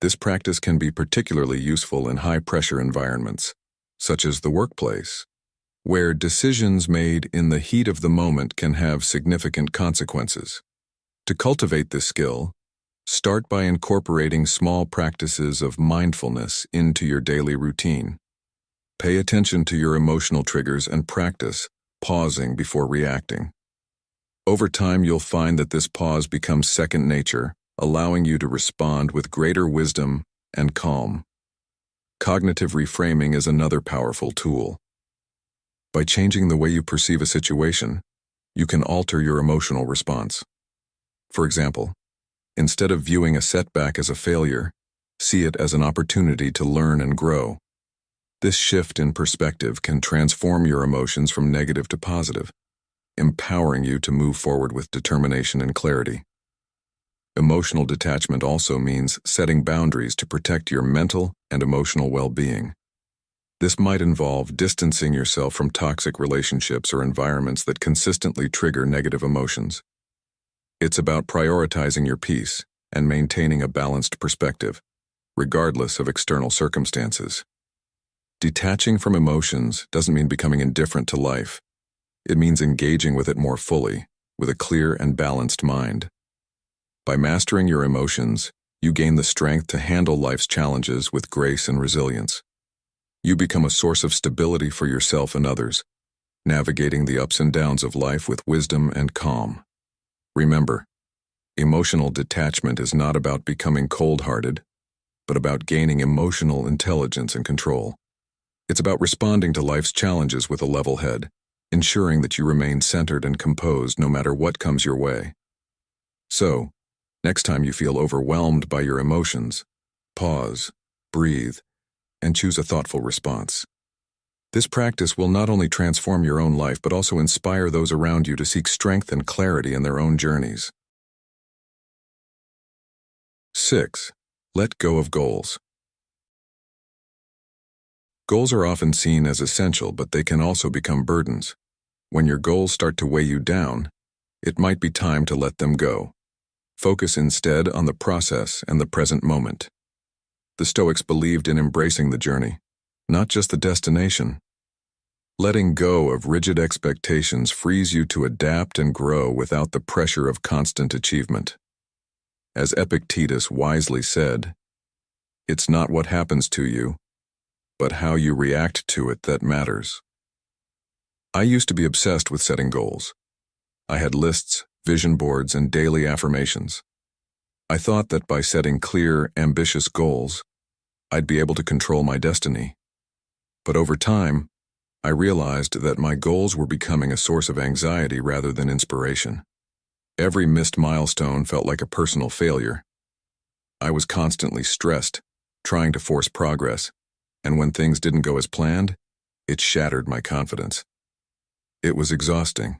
Speaker 1: This practice can be particularly useful in high-pressure environments, such as the workplace, where decisions made in the heat of the moment can have significant consequences. To cultivate this skill, start by incorporating small practices of mindfulness into your daily routine. Pay attention to your emotional triggers and practice pausing before reacting. Over time, you'll find that this pause becomes second nature, allowing you to respond with greater wisdom and calm. Cognitive reframing is another powerful tool. By changing the way you perceive a situation, you can alter your emotional response. For example, instead of viewing a setback as a failure, see it as an opportunity to learn and grow. This shift in perspective can transform your emotions from negative to positive, empowering you to move forward with determination and clarity. Emotional detachment also means setting boundaries to protect your mental and emotional well-being. This might involve distancing yourself from toxic relationships or environments that consistently trigger negative emotions. It's about prioritizing your peace and maintaining a balanced perspective, regardless of external circumstances. Detaching from emotions doesn't mean becoming indifferent to life. It means engaging with it more fully, with a clear and balanced mind. By mastering your emotions, you gain the strength to handle life's challenges with grace and resilience. You become a source of stability for yourself and others, navigating the ups and downs of life with wisdom and calm. Remember, emotional detachment is not about becoming cold-hearted, but about gaining emotional intelligence and control. It's about responding to life's challenges with a level head, ensuring that you remain centered and composed no matter what comes your way. So, next time you feel overwhelmed by your emotions, pause, breathe, and choose a thoughtful response. This practice will not only transform your own life but also inspire those around you to seek strength and clarity in their own journeys. 6. Let go of goals. Goals are often seen as essential, but they can also become burdens. When your goals start to weigh you down, it might be time to let them go. Focus instead on the process and the present moment. The Stoics believed in embracing the journey, not just the destination. Letting go of rigid expectations frees you to adapt and grow without the pressure of constant achievement. As Epictetus wisely said, "It's not what happens to you, but how you react to it that matters." I used to be obsessed with setting goals. I had lists, vision boards, and daily affirmations. I thought that by setting clear, ambitious goals, I'd be able to control my destiny. But over time, I realized that my goals were becoming a source of anxiety rather than inspiration. Every missed milestone felt like a personal failure. I was constantly stressed, trying to force progress, and when things didn't go as planned, it shattered my confidence. It was exhausting,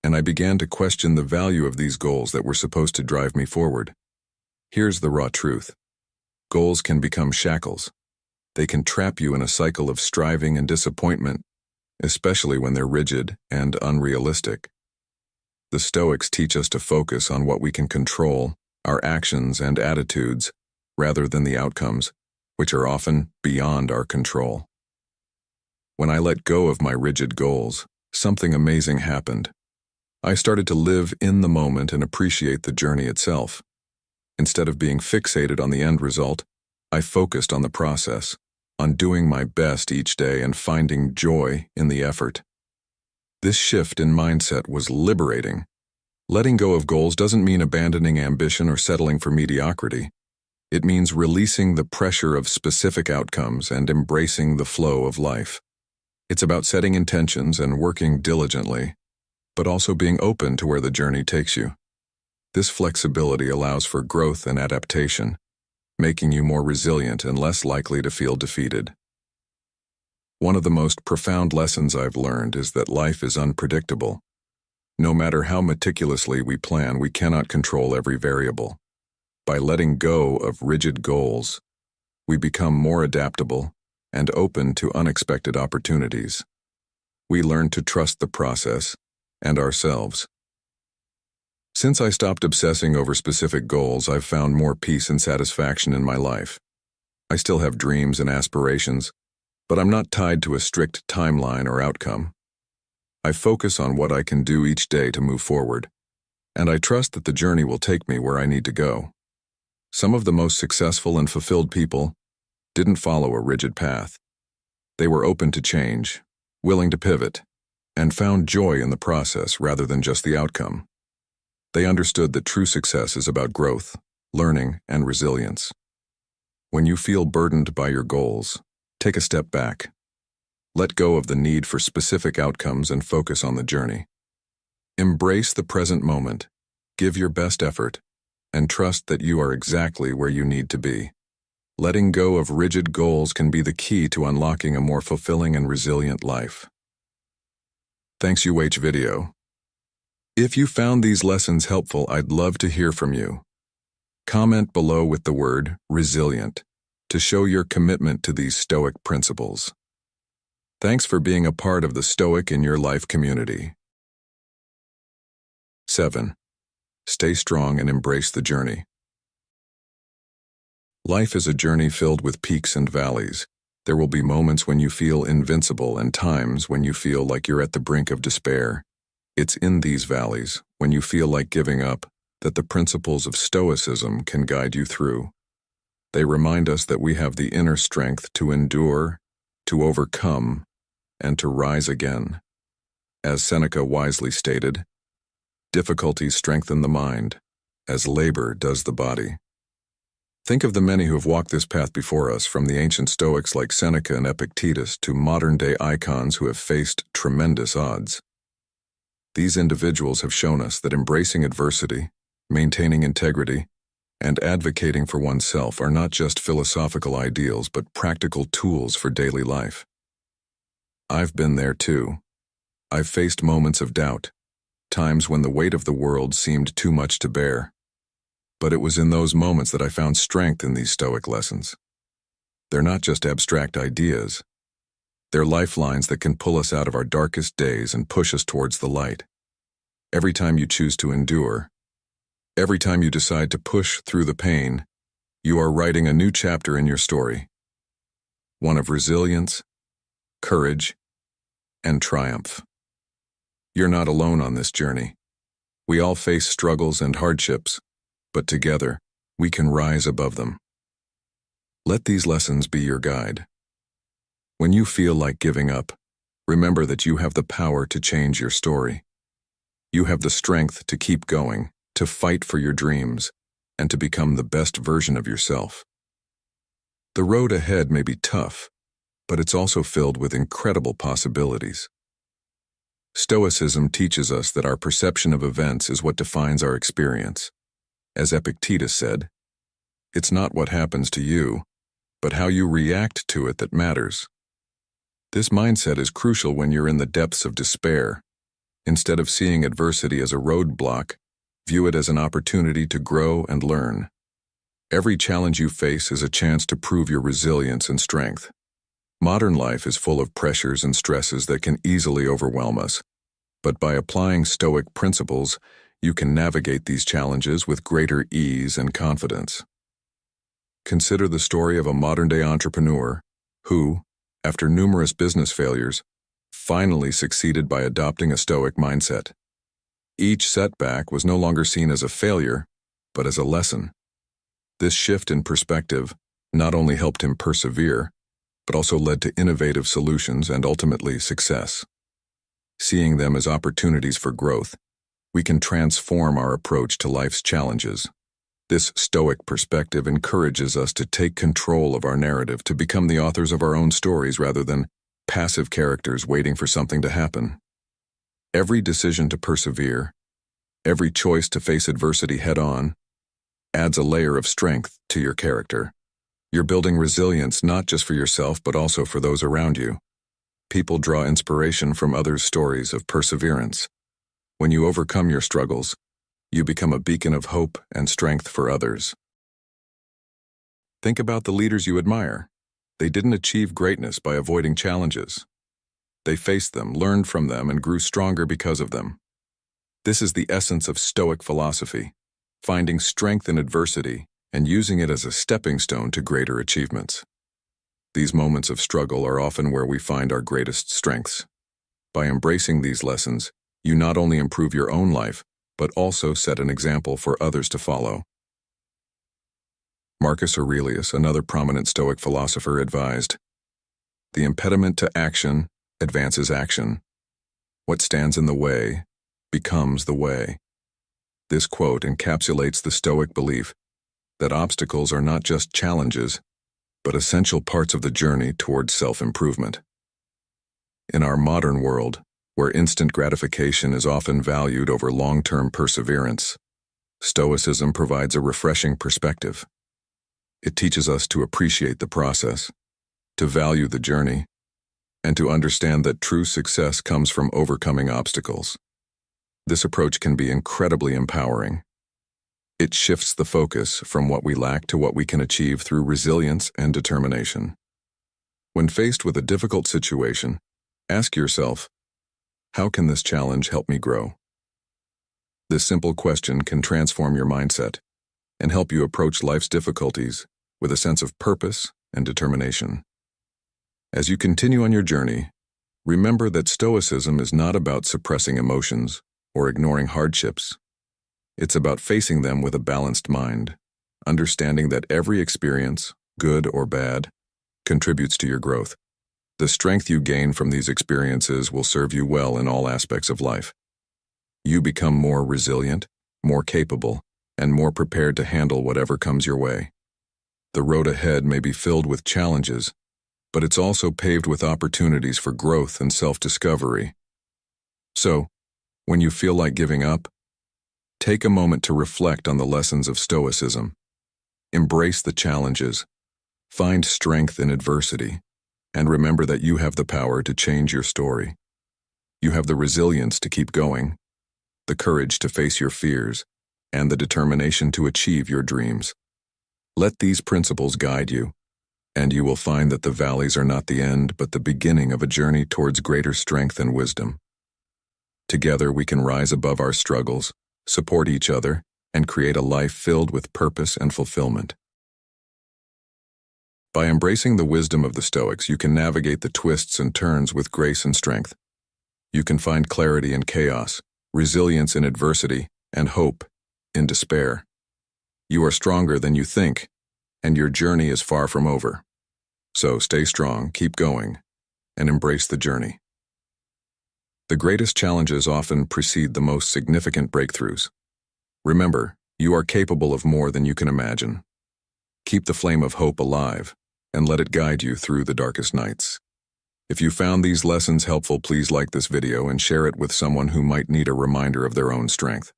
Speaker 1: and I began to question the value of these goals that were supposed to drive me forward. Here's the raw truth. Goals can become shackles. They can trap you in a cycle of striving and disappointment, especially when they're rigid and unrealistic. The Stoics teach us to focus on what we can control, our actions and attitudes, rather than the outcomes, which are often beyond our control. When I let go of my rigid goals, something amazing happened. I started to live in the moment and appreciate the journey itself. Instead of being fixated on the end result, I focused on the process, on doing my best each day and finding joy in the effort. This shift in mindset was liberating. Letting go of goals doesn't mean abandoning ambition or settling for mediocrity. It means releasing the pressure of specific outcomes and embracing the flow of life. It's about setting intentions and working diligently, but also being open to where the journey takes you. This flexibility allows for growth and adaptation, making you more resilient and less likely to feel defeated. One of the most profound lessons I've learned is that life is unpredictable. No matter how meticulously we plan, we cannot control every variable. By letting go of rigid goals, we become more adaptable and open to unexpected opportunities. We learn to trust the process and ourselves. Since I stopped obsessing over specific goals, I've found more peace and satisfaction in my life. I still have dreams and aspirations, but I'm not tied to a strict timeline or outcome. I focus on what I can do each day to move forward, and I trust that the journey will take me where I need to go. Some of the most successful and fulfilled people didn't follow a rigid path. They were open to change, willing to pivot, and found joy in the process rather than just the outcome. They understood that true success is about growth, learning, and resilience. When you feel burdened by your goals, take a step back. Let go of the need for specific outcomes and focus on the journey. Embrace the present moment, give your best effort, and trust that you are exactly where you need to be. Letting go of rigid goals can be the key to unlocking a more fulfilling and resilient life. Thanks you watch video. If you found these lessons helpful, I'd love to hear from you. Comment below with the word resilient to show your commitment to these Stoic principles. Thanks for being a part of the Stoic in Your Life community. 7. Stay strong and embrace the journey. Life is a journey filled with peaks and valleys. There will be moments when you feel invincible and times when you feel like you're at the brink of despair. It's in these valleys, when you feel like giving up, that the principles of Stoicism can guide you through. They remind us that we have the inner strength to endure, to overcome, and to rise again. As Seneca wisely stated, difficulties strengthen the mind, as labor does the body. Think of the many who have walked this path before us, from the ancient Stoics like Seneca and Epictetus to modern-day icons who have faced tremendous odds. These individuals have shown us that embracing adversity, maintaining integrity, and advocating for oneself are not just philosophical ideals but practical tools for daily life. I've been there too. I've faced moments of doubt, times when the weight of the world seemed too much to bear. But it was in those moments that I found strength in these Stoic lessons. They're not just abstract ideas. They're lifelines that can pull us out of our darkest days and push us towards the light. Every time you choose to endure, every time you decide to push through the pain, you are writing a new chapter in your story. One of resilience, courage, and triumph. You're not alone on this journey. We all face struggles and hardships, but together, we can rise above them. Let these lessons be your guide. When you feel like giving up, remember that you have the power to change your story. You have the strength to keep going, to fight for your dreams, and to become the best version of yourself. The road ahead may be tough, but it's also filled with incredible possibilities. Stoicism teaches us that our perception of events is what defines our experience. As Epictetus said, it's not what happens to you, but how you react to it that matters. This mindset is crucial when you're in the depths of despair. Instead of seeing adversity as a roadblock, view it as an opportunity to grow and learn. Every challenge you face is a chance to prove your resilience and strength. Modern life is full of pressures and stresses that can easily overwhelm us, but by applying Stoic principles, you can navigate these challenges with greater ease and confidence. Consider the story of a modern-day entrepreneur who, after numerous business failures, finally succeeded by adopting a Stoic mindset. Each setback was no longer seen as a failure, but as a lesson. This shift in perspective not only helped him persevere, but also led to innovative solutions and ultimately success. Seeing them as opportunities for growth, we can transform our approach to life's challenges. This Stoic perspective encourages us to take control of our narrative, to become the authors of our own stories rather than passive characters waiting for something to happen. Every decision to persevere, every choice to face adversity head-on, adds a layer of strength to your character. You're building resilience not just for yourself but also for those around you. People draw inspiration from others' stories of perseverance. When you overcome your struggles, you become a beacon of hope and strength for others. Think about the leaders you admire. They didn't achieve greatness by avoiding challenges. They faced them, learned from them, and grew stronger because of them. This is the essence of Stoic philosophy, finding strength in adversity and using it as a stepping stone to greater achievements. These moments of struggle are often where we find our greatest strengths. By embracing these lessons, you not only improve your own life, but also set an example for others to follow. Marcus Aurelius, another prominent Stoic philosopher, advised, "The impediment to action advances action. What stands in the way becomes the way." This quote encapsulates the Stoic belief that obstacles are not just challenges, but essential parts of the journey towards self-improvement. In our modern world, where instant gratification is often valued over long-term perseverance, Stoicism provides a refreshing perspective. It teaches us to appreciate the process, to value the journey, and to understand that true success comes from overcoming obstacles. This approach can be incredibly empowering. It shifts the focus from what we lack to what we can achieve through resilience and determination. When faced with a difficult situation, ask yourself, how can this challenge help me grow? This simple question can transform your mindset and help you approach life's difficulties with a sense of purpose and determination. As you continue on your journey, remember that Stoicism is not about suppressing emotions or ignoring hardships. It's about facing them with a balanced mind, understanding that every experience, good or bad, contributes to your growth. The strength you gain from these experiences will serve you well in all aspects of life. You become more resilient, more capable, and more prepared to handle whatever comes your way. The road ahead may be filled with challenges, but it's also paved with opportunities for growth and self-discovery. So, when you feel like giving up, take a moment to reflect on the lessons of Stoicism. Embrace the challenges, find strength in adversity, and remember that you have the power to change your story. You have the resilience to keep going, the courage to face your fears, and the determination to achieve your dreams. Let these principles guide you, and you will find that the valleys are not the end but the beginning of a journey towards greater strength and wisdom. Together we can rise above our struggles, support each other, and create a life filled with purpose and fulfillment. By embracing the wisdom of the Stoics, you can navigate the twists and turns with grace and strength. You can find clarity in chaos, resilience in adversity, and hope in despair. You are stronger than you think, and your journey is far from over. So stay strong, keep going, and embrace the journey. The greatest challenges often precede the most significant breakthroughs. Remember, you are capable of more than you can imagine. Keep the flame of hope alive, and let it guide you through the darkest nights. If you found these lessons helpful, please like this video and share it with someone who might need a reminder of their own strength.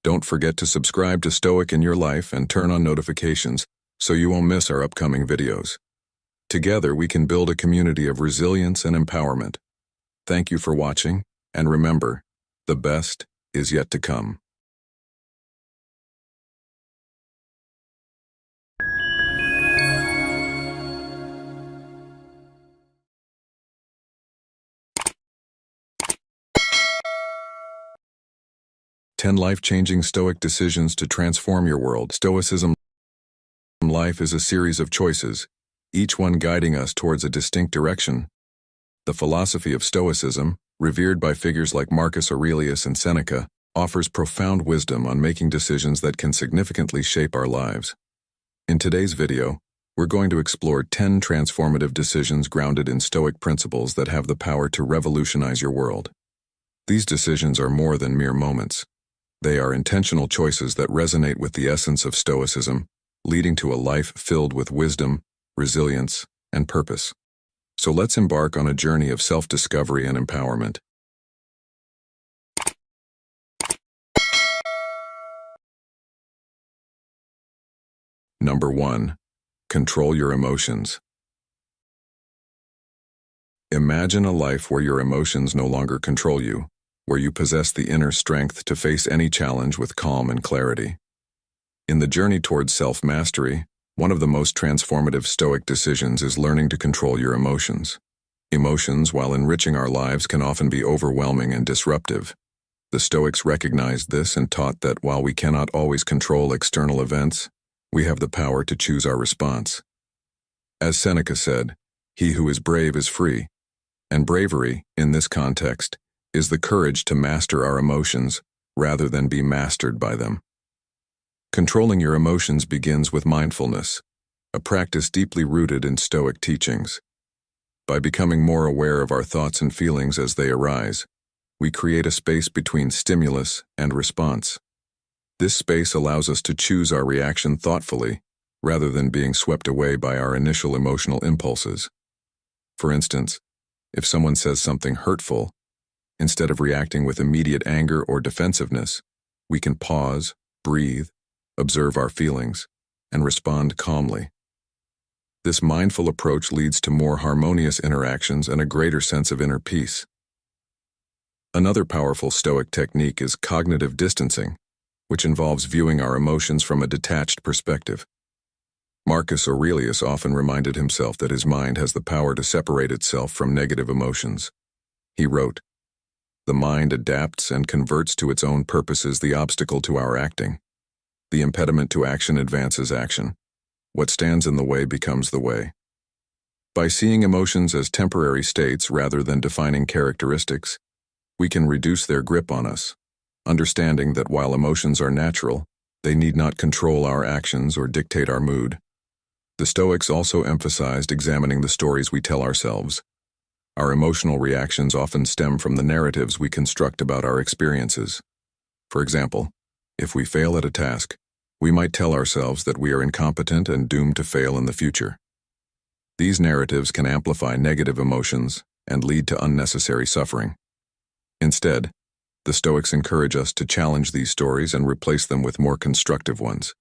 Speaker 1: Don't forget to subscribe to Stoic in Your Life and turn on notifications so you won't miss our upcoming videos. Together we can build a community of resilience and empowerment. Thank you for watching, and remember, the best is yet to come. Ten life-changing Stoic decisions to transform your world. Stoicism life is a series of choices, each one guiding us towards a distinct direction. The philosophy of Stoicism, revered by figures like Marcus Aurelius and Seneca, offers profound wisdom on making decisions that can significantly shape our lives. In today's video, we're going to explore 10 transformative decisions grounded in Stoic principles that have the power to revolutionize your world. These decisions are more than mere moments. They are intentional choices that resonate with the essence of Stoicism, leading to a life filled with wisdom, resilience, and purpose. So let's embark on a journey of self-discovery and empowerment. Number 1. Control your emotions. Imagine a life where your emotions no longer control you, where you possess the inner strength to face any challenge with calm and clarity. In the journey towards self-mastery, one of the most transformative Stoic decisions is learning to control your emotions. Emotions, while enriching our lives, can often be overwhelming and disruptive. The Stoics recognized this and taught that while we cannot always control external events, we have the power to choose our response. As Seneca said, "He who is brave is free," and bravery, in this context, is the courage to master our emotions rather than be mastered by them. Controlling your emotions begins with mindfulness, a practice deeply rooted in Stoic teachings. By becoming more aware of our thoughts and feelings as they arise, we create a space between stimulus and response. This space allows us to choose our reaction thoughtfully, rather than being swept away by our initial emotional impulses. For instance, if someone says something hurtful, instead of reacting with immediate anger or defensiveness, we can pause, breathe, observe our feelings, and respond calmly. This mindful approach leads to more harmonious interactions and a greater sense of inner peace. Another powerful Stoic technique is cognitive distancing, which involves viewing our emotions from a detached perspective. Marcus Aurelius often reminded himself that his mind has the power to separate itself from negative emotions. He wrote, "The mind adapts and converts to its own purposes the obstacle to our acting. The impediment to action advances action. What stands in the way becomes the way." By seeing emotions as temporary states rather than defining characteristics, we can reduce their grip on us. understanding that while emotions are natural, they need not control our actions or dictate our mood. The Stoics also emphasized examining the stories we tell ourselves. Our emotional reactions often stem from the narratives we construct about our experiences. For example, if we fail at a task, we might tell ourselves that we are incompetent and doomed to fail in the future. These narratives can amplify negative emotions and lead to unnecessary suffering. Instead, the Stoics encourage us to challenge these stories and replace them with more constructive ones.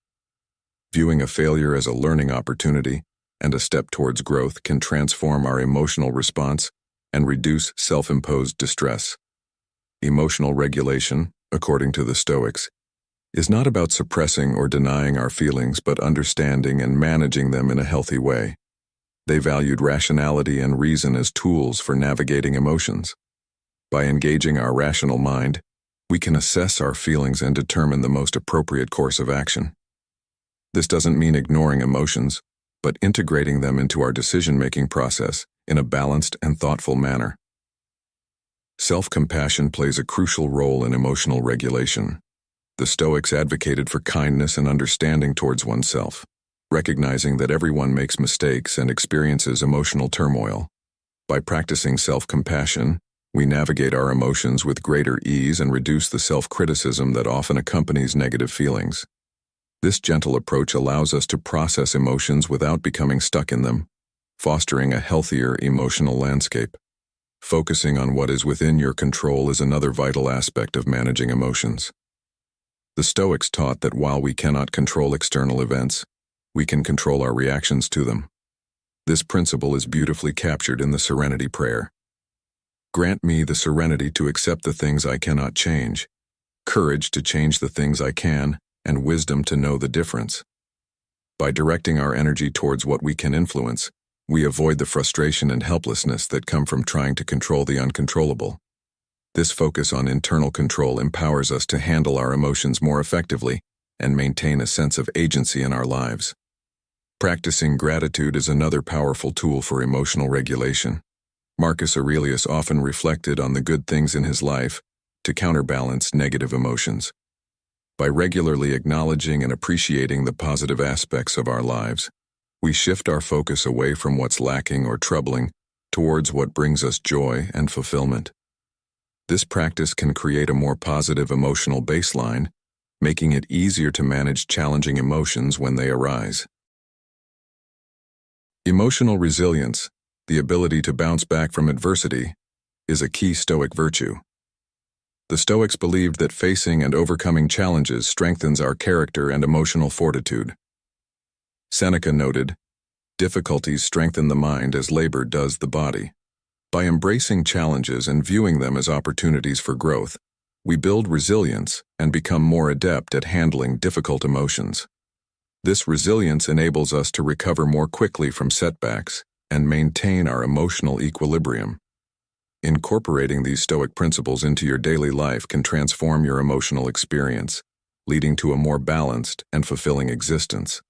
Speaker 1: Viewing a failure as a learning opportunity and a step towards growth can transform our emotional response and reduce self-imposed distress. Emotional regulation, according to the Stoics, is not about suppressing or denying our feelings but understanding and managing them in a healthy way. They valued rationality and reason as tools for navigating emotions. By engaging our rational mind, we can assess our feelings and determine the most appropriate course of action. This doesn't mean ignoring emotions, but integrating them into our decision-making process in a balanced and thoughtful manner. Self-compassion plays a crucial role in emotional regulation. The Stoics advocated for kindness and understanding towards oneself, recognizing that everyone makes mistakes and experiences emotional turmoil. By practicing self-compassion, we navigate our emotions with greater ease and reduce the self-criticism that often accompanies negative feelings. This gentle approach allows us to process emotions without becoming stuck in them, fostering a healthier emotional landscape. Focusing on what is within your control is another vital aspect of managing emotions. The Stoics taught that while we cannot control external events, we can control our reactions to them. This principle is beautifully captured in the Serenity Prayer. Grant me the serenity to accept the things I cannot change, courage to change the things I can, and wisdom to know the difference. By directing our energy towards what we can influence, we avoid the frustration and helplessness that come from trying to control the uncontrollable. This focus on internal control empowers us to handle our emotions more effectively and maintain a sense of agency in our lives. Practicing gratitude is another powerful tool for emotional regulation. Marcus Aurelius often reflected on the good things in his life to counterbalance negative emotions. By regularly acknowledging and appreciating the positive aspects of our lives, we shift our focus away from what's lacking or troubling towards what brings us joy and fulfillment. This practice can create a more positive emotional baseline, making it easier to manage challenging emotions when they arise. Emotional resilience, the ability to bounce back from adversity, is a key Stoic virtue. The Stoics believed that facing and overcoming challenges strengthens our character and emotional fortitude. Seneca noted, "Difficulties strengthen the mind as labor does the body." By embracing challenges and viewing them as opportunities for growth, we build resilience and become more adept at handling difficult emotions. This resilience enables us to recover more quickly from setbacks and maintain our emotional equilibrium. Incorporating these Stoic principles into your daily life can transform your emotional experience, leading to a more balanced and fulfilling existence.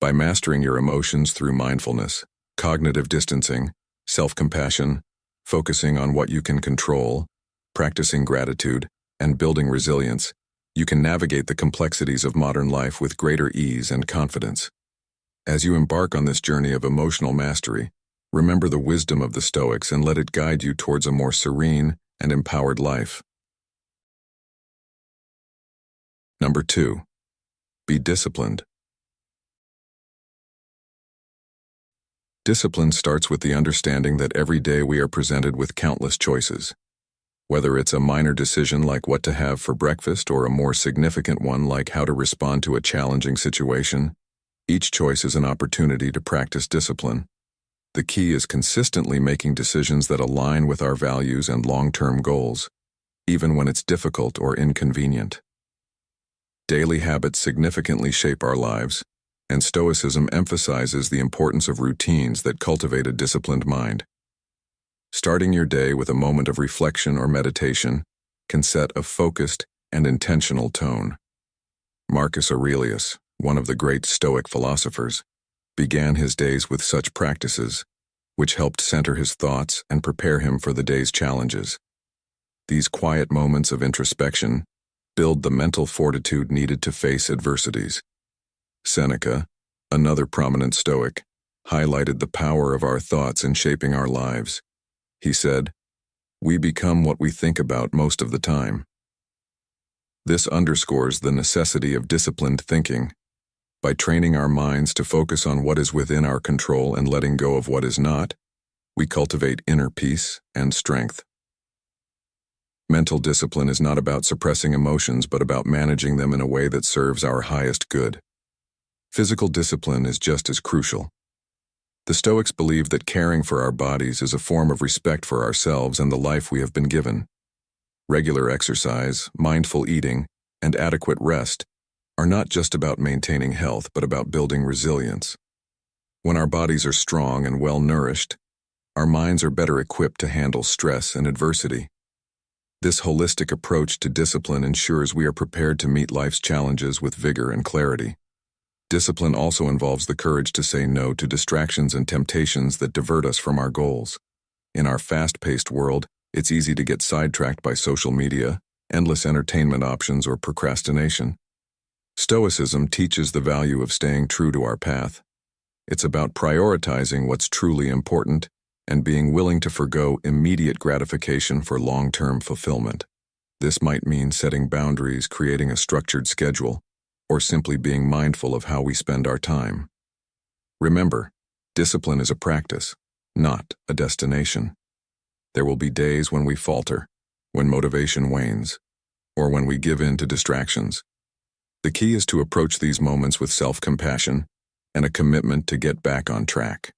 Speaker 1: By mastering your emotions through mindfulness, cognitive distancing, self-compassion, focusing on what you can control, practicing gratitude, and building resilience, you can navigate the complexities of modern life with greater ease and confidence. As you embark on this journey of emotional mastery, remember the wisdom of the Stoics and let it guide you towards a more serene and empowered life. Number 2. Be disciplined. Discipline starts with the understanding that every day we are presented with countless choices. Whether it's a minor decision like what to have for breakfast or a more significant one like how to respond to a challenging situation, each choice is an opportunity to practice discipline. The key is consistently making decisions that align with our values and long-term goals, even when it's difficult or inconvenient. Daily habits significantly shape our lives, and Stoicism emphasizes the importance of routines that cultivate a disciplined mind. Starting your day with a moment of reflection or meditation can set a focused and intentional tone. Marcus Aurelius, one of the great Stoic philosophers, began his days with such practices, which helped center his thoughts and prepare him for the day's challenges. These quiet moments of introspection build the mental fortitude needed to face adversities. Seneca, another prominent Stoic, highlighted the power of our thoughts in shaping our lives. He said, "We become what we think about most of the time." This underscores the necessity of disciplined thinking. By training our minds to focus on what is within our control and letting go of what is not, we cultivate inner peace and strength. Mental discipline is not about suppressing emotions, but about managing them in a way that serves our highest good. Physical discipline is just as crucial. The Stoics believe that caring for our bodies is a form of respect for ourselves and the life we have been given. Regular exercise, mindful eating, and adequate rest are not just about maintaining health, but about building resilience. When our bodies are strong and well-nourished, our minds are better equipped to handle stress and adversity. This holistic approach to discipline ensures we are prepared to meet life's challenges with vigor and clarity. Discipline also involves the courage to say no to distractions and temptations that divert us from our goals. In our fast-paced world, it's easy to get sidetracked by social media, endless entertainment options, or procrastination. Stoicism teaches the value of staying true to our path. It's about prioritizing what's truly important and being willing to forgo immediate gratification for long-term fulfillment. This might mean setting boundaries, creating a structured schedule, or simply being mindful of how we spend our time. Remember, discipline is a practice, not a destination. There will be days when we falter, when motivation wanes, or when we give in to distractions. The key is to approach these moments with self-compassion and a commitment to get back on track.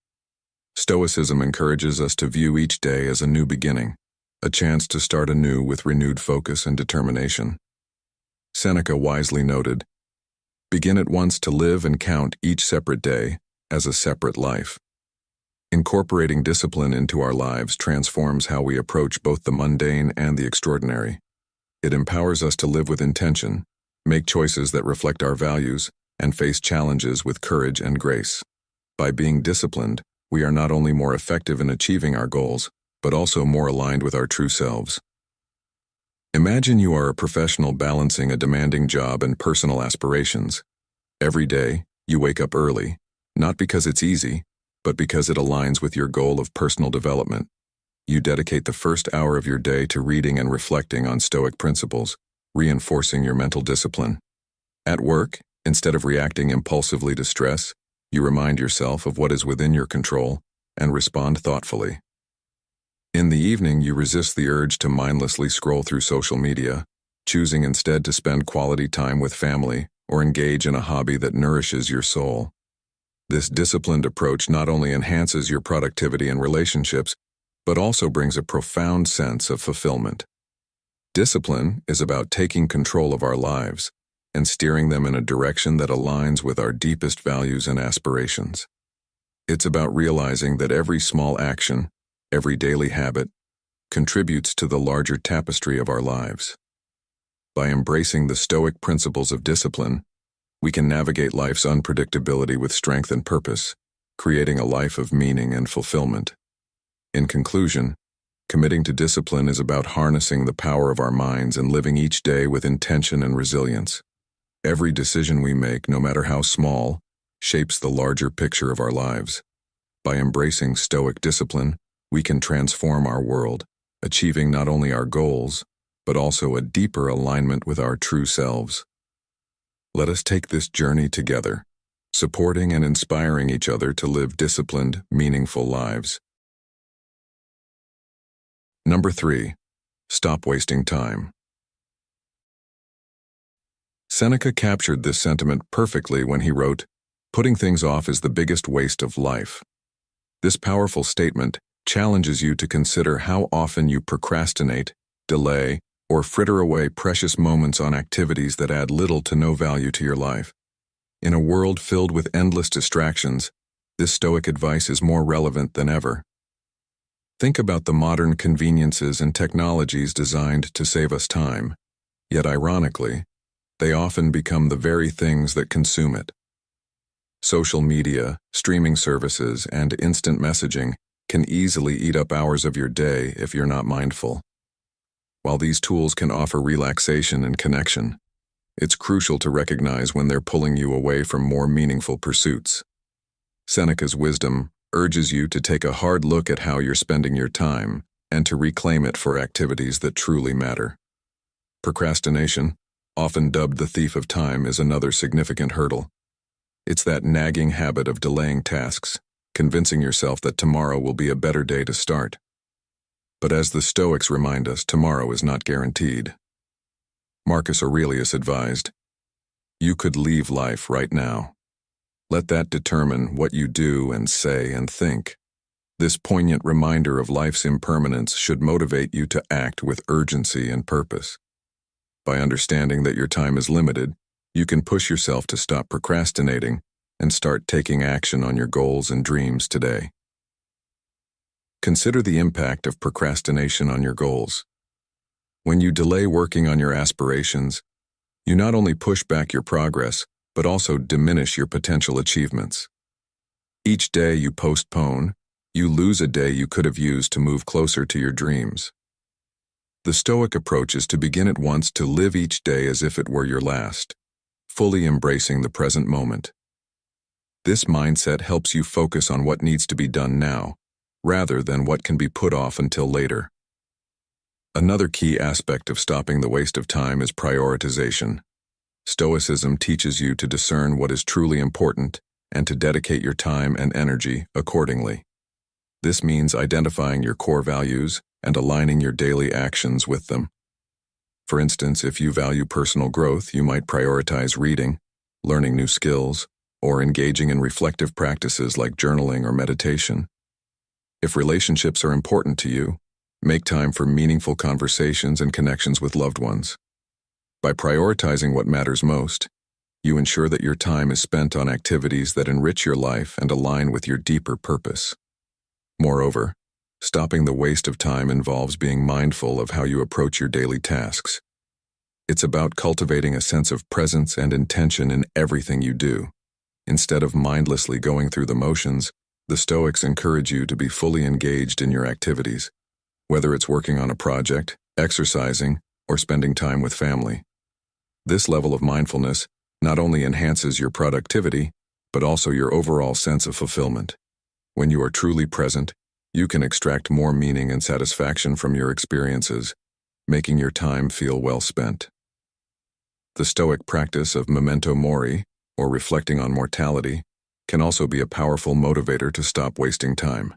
Speaker 1: Stoicism encourages us to view each day as a new beginning, a chance to start anew with renewed focus and determination. Seneca wisely noted, "Begin at once to live and count each separate day as a separate life." Incorporating discipline into our lives transforms how we approach both the mundane and the extraordinary. It empowers us to live with intention, make choices that reflect our values, and face challenges with courage and grace. By being disciplined, we are not only more effective in achieving our goals, but also more aligned with our true selves. Imagine you are a professional balancing a demanding job and personal aspirations. Every day, you wake up early, not because it's easy, but because it aligns with your goal of personal development. You dedicate the first hour of your day to reading and reflecting on Stoic principles, reinforcing your mental discipline. At work, instead of reacting impulsively to stress, you remind yourself of what is within your control and respond thoughtfully. In the evening, you resist the urge to mindlessly scroll through social media, choosing instead to spend quality time with family or engage in a hobby that nourishes your soul. This disciplined approach not only enhances your productivity and relationships, but also brings a profound sense of fulfillment. Discipline is about taking control of our lives and steering them in a direction that aligns with our deepest values and aspirations. It's about realizing that every small action, every daily habit, contributes to the larger tapestry of our lives. By embracing the Stoic principles of discipline, we can navigate life's unpredictability with strength and purpose, creating a life of meaning and fulfillment. In conclusion, committing to discipline is about harnessing the power of our minds and living each day with intention and resilience. Every decision we make, no matter how small, shapes the larger picture of our lives. By embracing Stoic discipline, we can transform our world, achieving not only our goals, but also a deeper alignment with our true selves. Let us take this journey together, supporting and inspiring each other to live disciplined, meaningful lives. Number 3. Stop wasting time. Seneca captured this sentiment perfectly when he wrote, "Putting things off is the biggest waste of life." This powerful statement challenges you to consider how often you procrastinate, delay, or fritter away precious moments on activities that add little to no value to your life. In a world filled with endless distractions, this Stoic advice is more relevant than ever. Think about the modern conveniences and technologies designed to save us time, yet ironically, they often become the very things that consume it. Social media, streaming services, and instant messaging can easily eat up hours of your day if you're not mindful. While these tools can offer relaxation and connection, it's crucial to recognize when they're pulling you away from more meaningful pursuits. Seneca's wisdom urges you to take a hard look at how you're spending your time and to reclaim it for activities that truly matter. Procrastination, often dubbed the thief of time, is another significant hurdle. It's that nagging habit of delaying tasks, convincing yourself that tomorrow will be a better day to start. But as the Stoics remind us, tomorrow is not guaranteed. Marcus Aurelius advised, "You could leave life right now. Let that determine what you do and say and think." This poignant reminder of life's impermanence should motivate you to act with urgency and purpose. By understanding that your time is limited, you can push yourself to stop procrastinating and start taking action on your goals and dreams today. Consider the impact of procrastination on your goals. When you delay working on your aspirations, you not only push back your progress, but also diminish your potential achievements. Each day you postpone, you lose a day you could have used to move closer to your dreams. The Stoic approach is to begin at once, to live each day as if it were your last, fully embracing the present moment. This mindset helps you focus on what needs to be done now, rather than what can be put off until later. Another key aspect of stopping the waste of time is prioritization. Stoicism teaches you to discern what is truly important and to dedicate your time and energy accordingly. This means identifying your core values and aligning your daily actions with them. For instance, if you value personal growth, you might prioritize reading, learning new skills, or engaging in reflective practices like journaling or meditation. If relationships are important to you, make time for meaningful conversations and connections with loved ones. By prioritizing what matters most, you ensure that your time is spent on activities that enrich your life and align with your deeper purpose. Moreover, stopping the waste of time involves being mindful of how you approach your daily tasks. It's about cultivating a sense of presence and intention in everything you do. Instead of mindlessly going through the motions, the Stoics encourage you to be fully engaged in your activities, whether it's working on a project, exercising, or spending time with family. This level of mindfulness not only enhances your productivity, but also your overall sense of fulfillment. When you are truly present, you can extract more meaning and satisfaction from your experiences, making your time feel well spent. The Stoic practice of memento mori, or reflecting on mortality, can also be a powerful motivator to stop wasting time.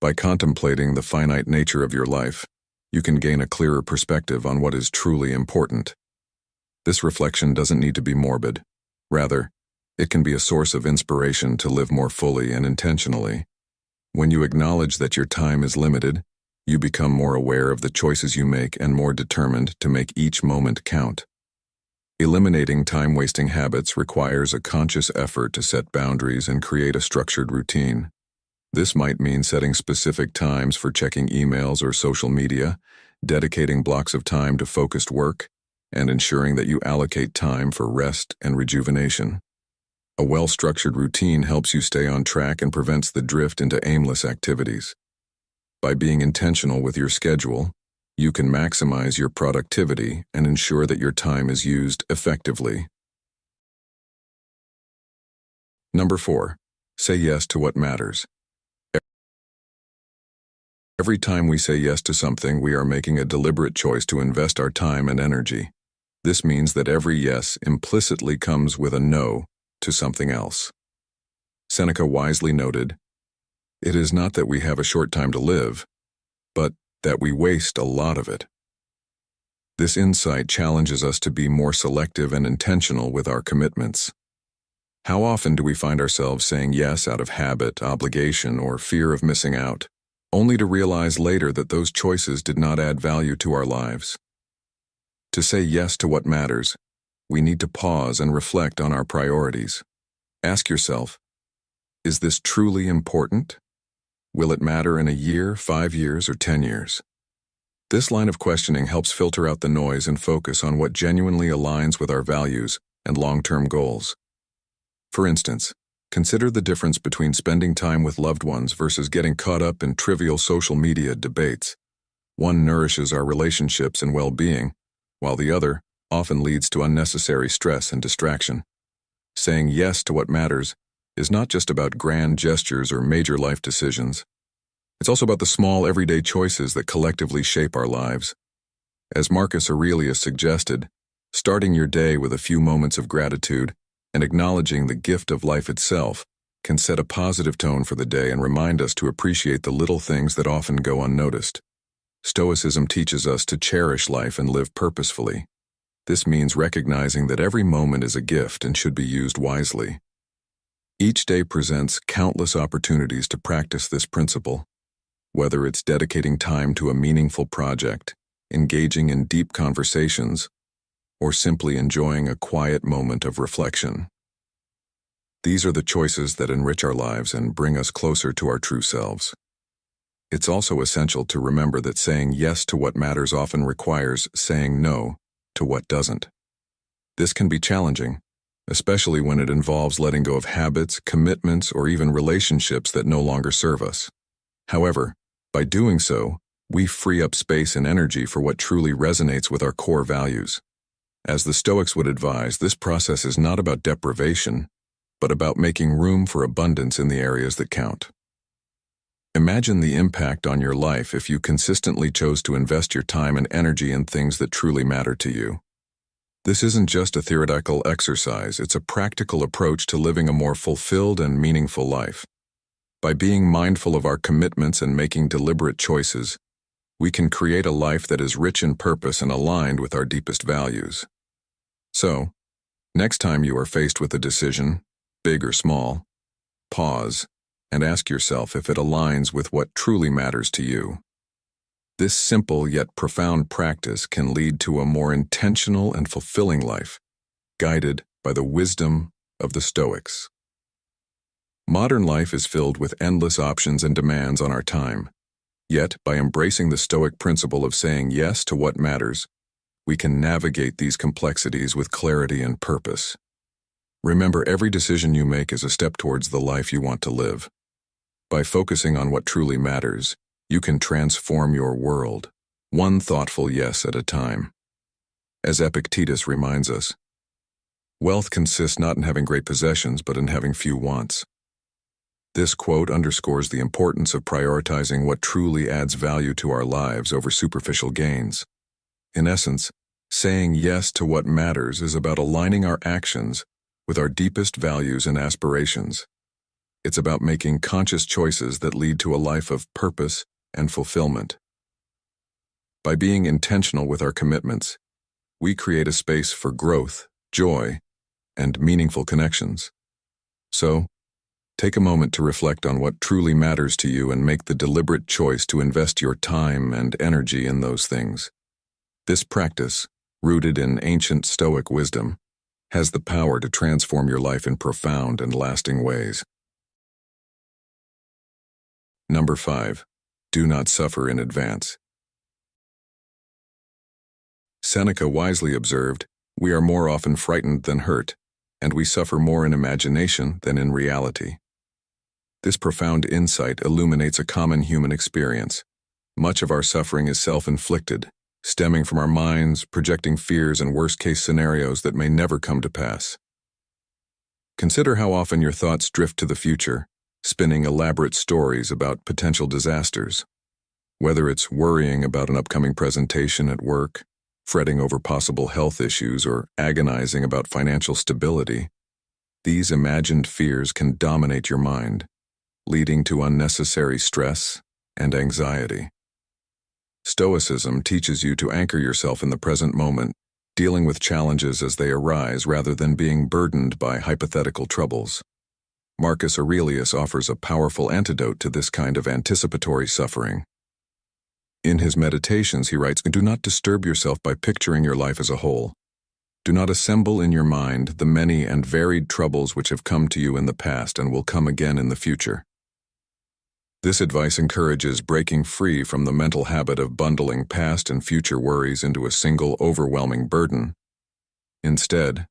Speaker 1: By contemplating the finite nature of your life, you can gain a clearer perspective on what is truly important. This reflection doesn't need to be morbid. Rather, it can be a source of inspiration to live more fully and intentionally. When you acknowledge that your time is limited, you become more aware of the choices you make and more determined to make each moment count. Eliminating time-wasting habits requires a conscious effort to set boundaries and create a structured routine. This might mean setting specific times for checking emails or social media, dedicating blocks of time to focused work, and ensuring that you allocate time for rest and rejuvenation. A well-structured routine helps you stay on track and prevents the drift into aimless activities. By being intentional with your schedule, you can maximize your productivity and ensure that your time is used effectively. Number 4. Say yes to what matters. Every time we say yes to something, we are making a deliberate choice to invest our time and energy. This means that every yes implicitly comes with a no to something else. Seneca wisely noted, "It is not that we have a short time to live, but that we waste a lot of it." This insight challenges us to be more selective and intentional with our commitments. How often do we find ourselves saying yes out of habit, obligation, or fear of missing out, only to realize later that those choices did not add value to our lives? To say yes to what matters, we need to pause and reflect on our priorities. Ask yourself, is this truly important? Will it matter in a year, 5 years, or 10 years? This line of questioning helps filter out the noise and focus on what genuinely aligns with our values and long-term goals. For instance, consider the difference between spending time with loved ones versus getting caught up in trivial social media debates. One nourishes our relationships and well-being, while the other often leads to unnecessary stress and distraction. Saying yes to what matters is not just about grand gestures or major life decisions. It's also about the small, everyday choices that collectively shape our lives. As Marcus Aurelius suggested, starting your day with a few moments of gratitude and acknowledging the gift of life itself can set a positive tone for the day and remind us to appreciate the little things that often go unnoticed. Stoicism teaches us to cherish life and live purposefully. This means recognizing that every moment is a gift and should be used wisely. Each day presents countless opportunities to practice this principle, whether it's dedicating time to a meaningful project, engaging in deep conversations, or simply enjoying a quiet moment of reflection. These are the choices that enrich our lives and bring us closer to our true selves. It's also essential to remember that saying yes to what matters often requires saying no to what doesn't. This can be challenging, especially when it involves letting go of habits, commitments, or even relationships that no longer serve us. However, by doing so, we free up space and energy for what truly resonates with our core values. As the Stoics would advise, this process is not about deprivation, but about making room for abundance in the areas that count. Imagine the impact on your life if you consistently chose to invest your time and energy in things that truly matter to you. This isn't just a theoretical exercise, it's a practical approach to living a more fulfilled and meaningful life. By being mindful of our commitments and making deliberate choices, we can create a life that is rich in purpose and aligned with our deepest values. So, next time you are faced with a decision, big or small, pause and ask yourself if it aligns with what truly matters to you. This simple yet profound practice can lead to a more intentional and fulfilling life, guided by the wisdom of the Stoics. Modern life is filled with endless options and demands on our time. Yet, by embracing the Stoic principle of saying yes to what matters, we can navigate these complexities with clarity and purpose. Remember, every decision you make is a step towards the life you want to live. By focusing on what truly matters, you can transform your world, one thoughtful yes at a time. As Epictetus reminds us, wealth consists not in having great possessions, but in having few wants. This quote underscores the importance of prioritizing what truly adds value to our lives over superficial gains. In essence, saying yes to what matters is about aligning our actions with our deepest values and aspirations. It's about making conscious choices that lead to a life of purpose and fulfillment. By being intentional with our commitments, we create a space for growth, joy, and meaningful connections. So, take a moment to reflect on what truly matters to you and make the deliberate choice to invest your time and energy in those things. This practice, rooted in ancient Stoic wisdom, has the power to transform your life in profound and lasting ways. Number 5. Do not suffer in advance. Seneca wisely observed, "We are more often frightened than hurt, and we suffer more in imagination than in reality." This profound insight illuminates a common human experience. Much of our suffering is self-inflicted, stemming from our minds, projecting fears and worst-case scenarios that may never come to pass. Consider how often your thoughts drift to the future, spinning elaborate stories about potential disasters. Whether it's worrying about an upcoming presentation at work, fretting over possible health issues, or agonizing about financial stability, these imagined fears can dominate your mind, leading to unnecessary stress and anxiety. Stoicism teaches you to anchor yourself in the present moment, dealing with challenges as they arise rather than being burdened by hypothetical troubles. Marcus Aurelius offers a powerful antidote to this kind of anticipatory suffering. In his Meditations, he writes, "Do not disturb yourself by picturing your life as a whole. Do not assemble in your mind the many and varied troubles which have come to you in the past and will come again in the future." This advice encourages breaking free from the mental habit of bundling past and future worries into a single overwhelming burden. Instead,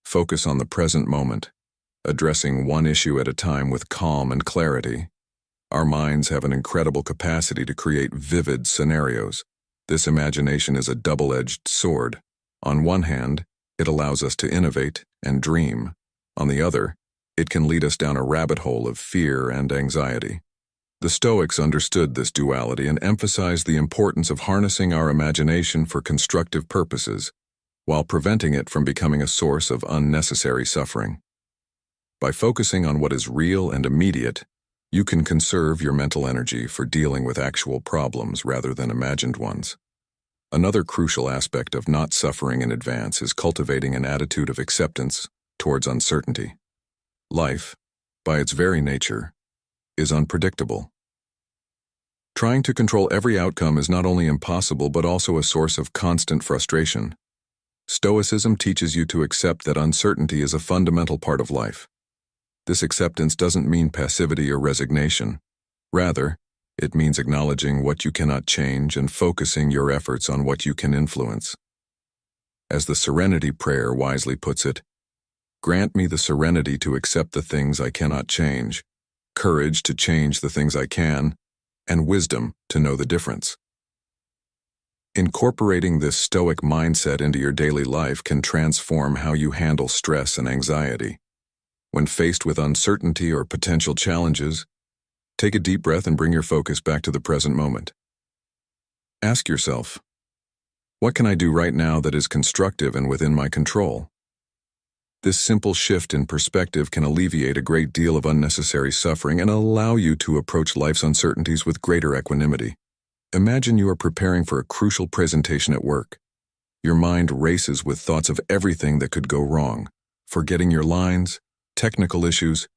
Speaker 1: focus on the present moment, addressing one issue at a time with calm and clarity, Our minds have an incredible capacity to create vivid scenarios. This imagination is a double-edged sword. On one hand, it allows us to innovate and dream. On the other, it can lead us down a rabbit hole of fear and anxiety. The Stoics understood this duality and emphasized the importance of harnessing our imagination for constructive purposes, while preventing it from becoming a source of unnecessary suffering. By focusing on what is real and immediate, you can conserve your mental energy for dealing with actual problems rather than imagined ones. Another crucial aspect of not suffering in advance is cultivating an attitude of acceptance towards uncertainty. Life, by its very nature, is unpredictable. Trying to control every outcome is not only impossible but also a source of constant frustration. Stoicism teaches you to accept that uncertainty is a fundamental part of life. This acceptance doesn't mean passivity or resignation. Rather, it means acknowledging what you cannot change and focusing your efforts on what you can influence. As the Serenity Prayer wisely puts it, "Grant me the serenity to accept the things I cannot change, courage to change the things I can, and wisdom to know the difference." Incorporating this Stoic mindset into your daily life can transform how you handle stress and anxiety. When faced with uncertainty or potential challenges, take a deep breath and bring your focus back to the present moment. Ask yourself, what can I do right now that is constructive and within my control? This simple shift in perspective can alleviate a great deal of unnecessary suffering and allow you to approach life's uncertainties with greater equanimity. Imagine you are preparing for a crucial presentation at work. Your mind races with thoughts of everything that could go wrong, forgetting your lines, technical issues,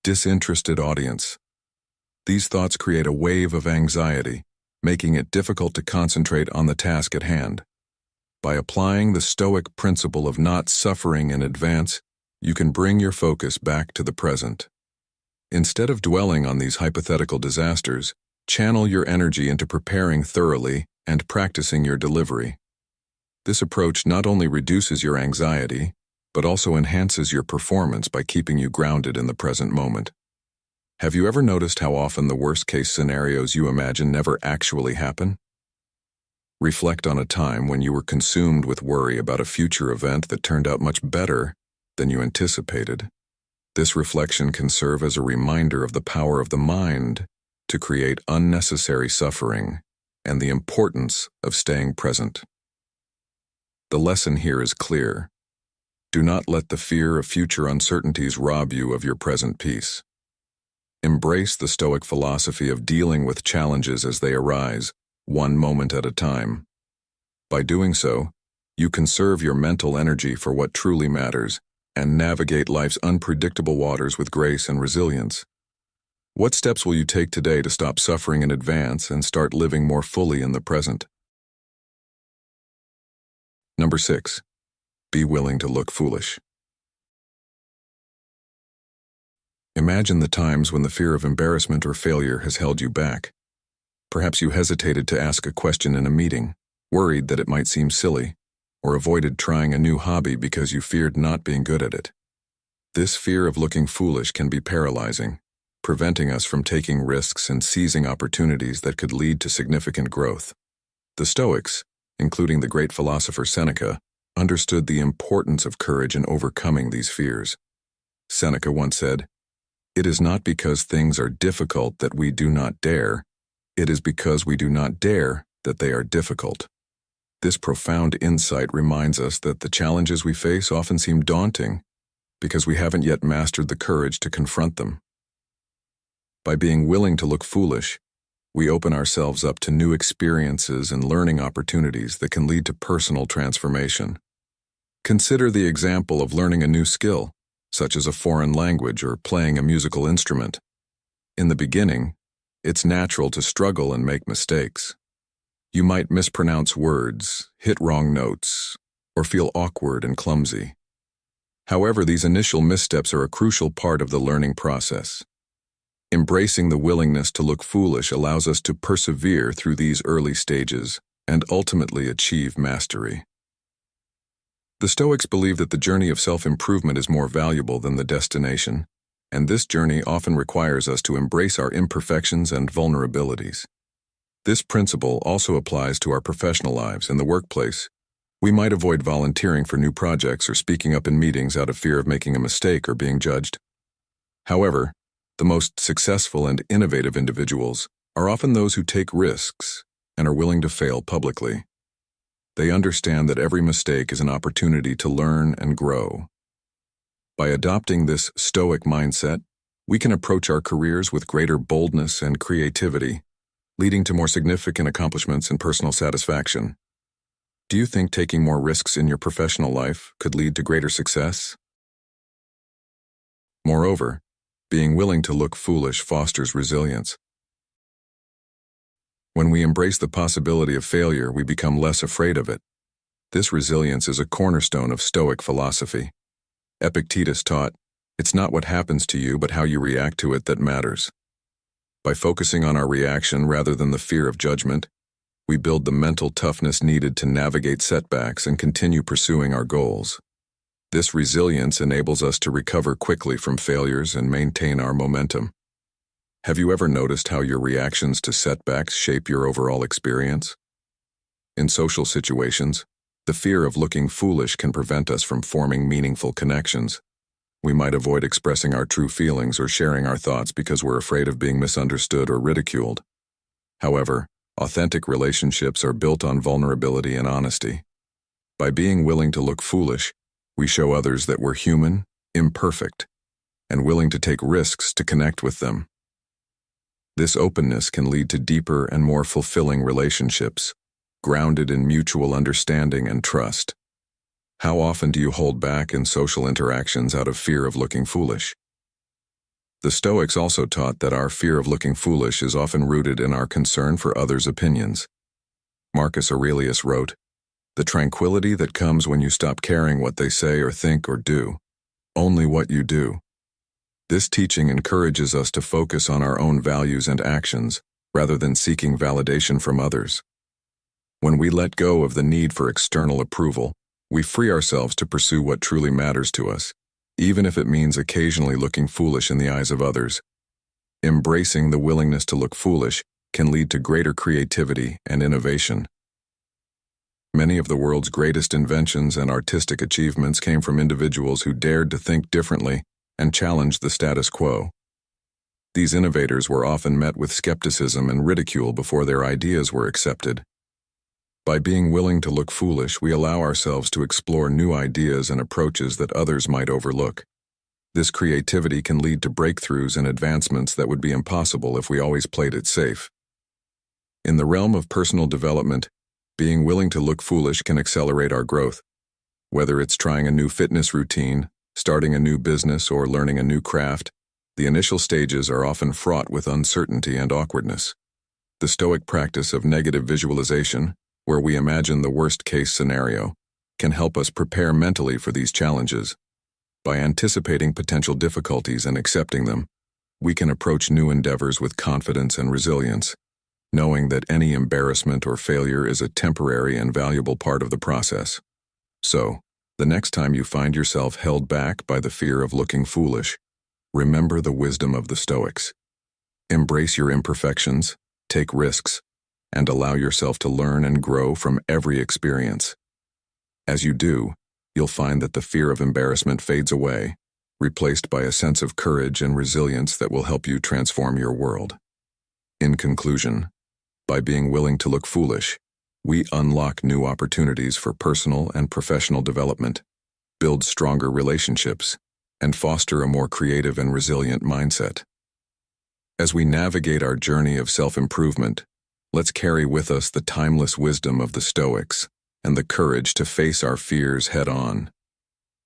Speaker 1: disinterested audience. These thoughts create a wave of anxiety, making it difficult to concentrate on the task at hand. By applying the Stoic principle of not suffering in advance, you can bring your focus back to the present. Instead of dwelling on these hypothetical disasters, channel your energy into preparing thoroughly and practicing your delivery. This approach not only reduces your anxiety, but also enhances your performance by keeping you grounded in the present moment. Have you ever noticed how often the worst-case scenarios you imagine never actually happen? Reflect on a time when you were consumed with worry about a future event that turned out much better than you anticipated. This reflection can serve as a reminder of the power of the mind to create unnecessary suffering and the importance of staying present. The lesson here is clear. Do not let the fear of future uncertainties rob you of your present peace. Embrace the Stoic philosophy of dealing with challenges as they arise, one moment at a time. By doing so, you conserve your mental energy for what truly matters and navigate life's unpredictable waters with grace and resilience. What steps will you take today to stop suffering in advance and start living more fully in the present? Number 6. Be willing to look foolish. Imagine the times when the fear of embarrassment or failure has held you back. Perhaps you hesitated to ask a question in a meeting, worried that it might seem silly, or avoided trying a new hobby because you feared not being good at it. This fear of looking foolish can be paralyzing, preventing us from taking risks and seizing opportunities that could lead to significant growth. The Stoics, including the great philosopher Seneca, understood the importance of courage in overcoming these fears. Seneca once said, "It is not because things are difficult that we do not dare. It is because we do not dare that they are difficult." This profound insight reminds us that the challenges we face often seem daunting because we haven't yet mastered the courage to confront them. By being willing to look foolish, we open ourselves up to new experiences and learning opportunities that can lead to personal transformation. Consider the example of learning a new skill, such as a foreign language or playing a musical instrument. In the beginning, it's natural to struggle and make mistakes. You might mispronounce words, hit wrong notes, or feel awkward and clumsy. However, these initial missteps are a crucial part of the learning process. Embracing the willingness to look foolish allows us to persevere through these early stages and ultimately achieve mastery. The Stoics believe that the journey of self-improvement is more valuable than the destination, and this journey often requires us to embrace our imperfections and vulnerabilities. This principle also applies to our professional lives in the workplace. We might avoid volunteering for new projects or speaking up in meetings out of fear of making a mistake or being judged. However, the most successful and innovative individuals are often those who take risks and are willing to fail publicly. They understand that every mistake is an opportunity to learn and grow. By adopting this Stoic mindset, we can approach our careers with greater boldness and creativity, leading to more significant accomplishments and personal satisfaction. Do you think taking more risks in your professional life could lead to greater success? Moreover, being willing to look foolish fosters resilience. When we embrace the possibility of failure, we become less afraid of it. This resilience is a cornerstone of Stoic philosophy. Epictetus taught, "It's not what happens to you, but how you react to it that matters." By focusing on our reaction rather than the fear of judgment, we build the mental toughness needed to navigate setbacks and continue pursuing our goals. This resilience enables us to recover quickly from failures and maintain our momentum. Have you ever noticed how your reactions to setbacks shape your overall experience? In social situations, the fear of looking foolish can prevent us from forming meaningful connections. We might avoid expressing our true feelings or sharing our thoughts because we're afraid of being misunderstood or ridiculed. However, authentic relationships are built on vulnerability and honesty. By being willing to look foolish, we show others that we're human, imperfect, and willing to take risks to connect with them. This openness can lead to deeper and more fulfilling relationships, grounded in mutual understanding and trust. How often do you hold back in social interactions out of fear of looking foolish? The Stoics also taught that our fear of looking foolish is often rooted in our concern for others' opinions. Marcus Aurelius wrote, "The tranquility that comes when you stop caring what they say or think or do, only what you do." This teaching encourages us to focus on our own values and actions rather than seeking validation from others. When we let go of the need for external approval, we free ourselves to pursue what truly matters to us, even if it means occasionally looking foolish in the eyes of others. Embracing the willingness to look foolish can lead to greater creativity and innovation. Many of the world's greatest inventions and artistic achievements came from individuals who dared to think differently and challenged the status quo. These innovators were often met with skepticism and ridicule before their ideas were accepted. By being willing to look foolish, we allow ourselves to explore new ideas and approaches that others might overlook. This creativity can lead to breakthroughs and advancements that would be impossible if we always played it safe. In the realm of personal development, being willing to look foolish can accelerate our growth. Whether it's trying a new fitness routine, starting a new business, or learning a new craft, the initial stages are often fraught with uncertainty and awkwardness. The Stoic practice of negative visualization, where we imagine the worst-case scenario, can help us prepare mentally for these challenges. By anticipating potential difficulties and accepting them, we can approach new endeavors with confidence and resilience, knowing that any embarrassment or failure is a temporary and valuable part of the process. So, the next time you find yourself held back by the fear of looking foolish, remember the wisdom of the Stoics. Embrace your imperfections, take risks, and allow yourself to learn and grow from every experience. As you do, you'll find that the fear of embarrassment fades away, replaced by a sense of courage and resilience that will help you transform your world. In conclusion, by being willing to look foolish, we unlock new opportunities for personal and professional development, build stronger relationships, and foster a more creative and resilient mindset. As we navigate our journey of self-improvement, let's carry with us the timeless wisdom of the Stoics and the courage to face our fears head-on.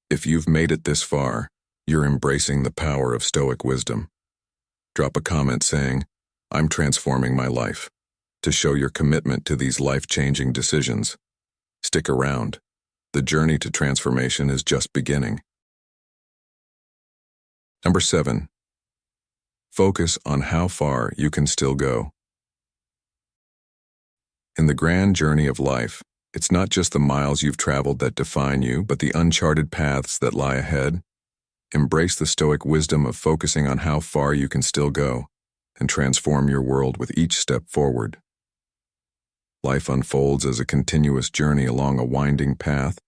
Speaker 1: If you've made it this far, you're embracing the power of Stoic wisdom. Drop a comment saying, "I'm transforming my life," to show your commitment to these life-changing decisions. Stick around. The journey to transformation is just beginning. Number 7. Focus on how far you can still go. In the grand journey of life, it's not just the miles you've traveled that define you, but the uncharted paths that lie ahead. Embrace the Stoic wisdom of focusing on how far you can still go and transform your world with each step forward. Life unfolds as a continuous journey along a winding path,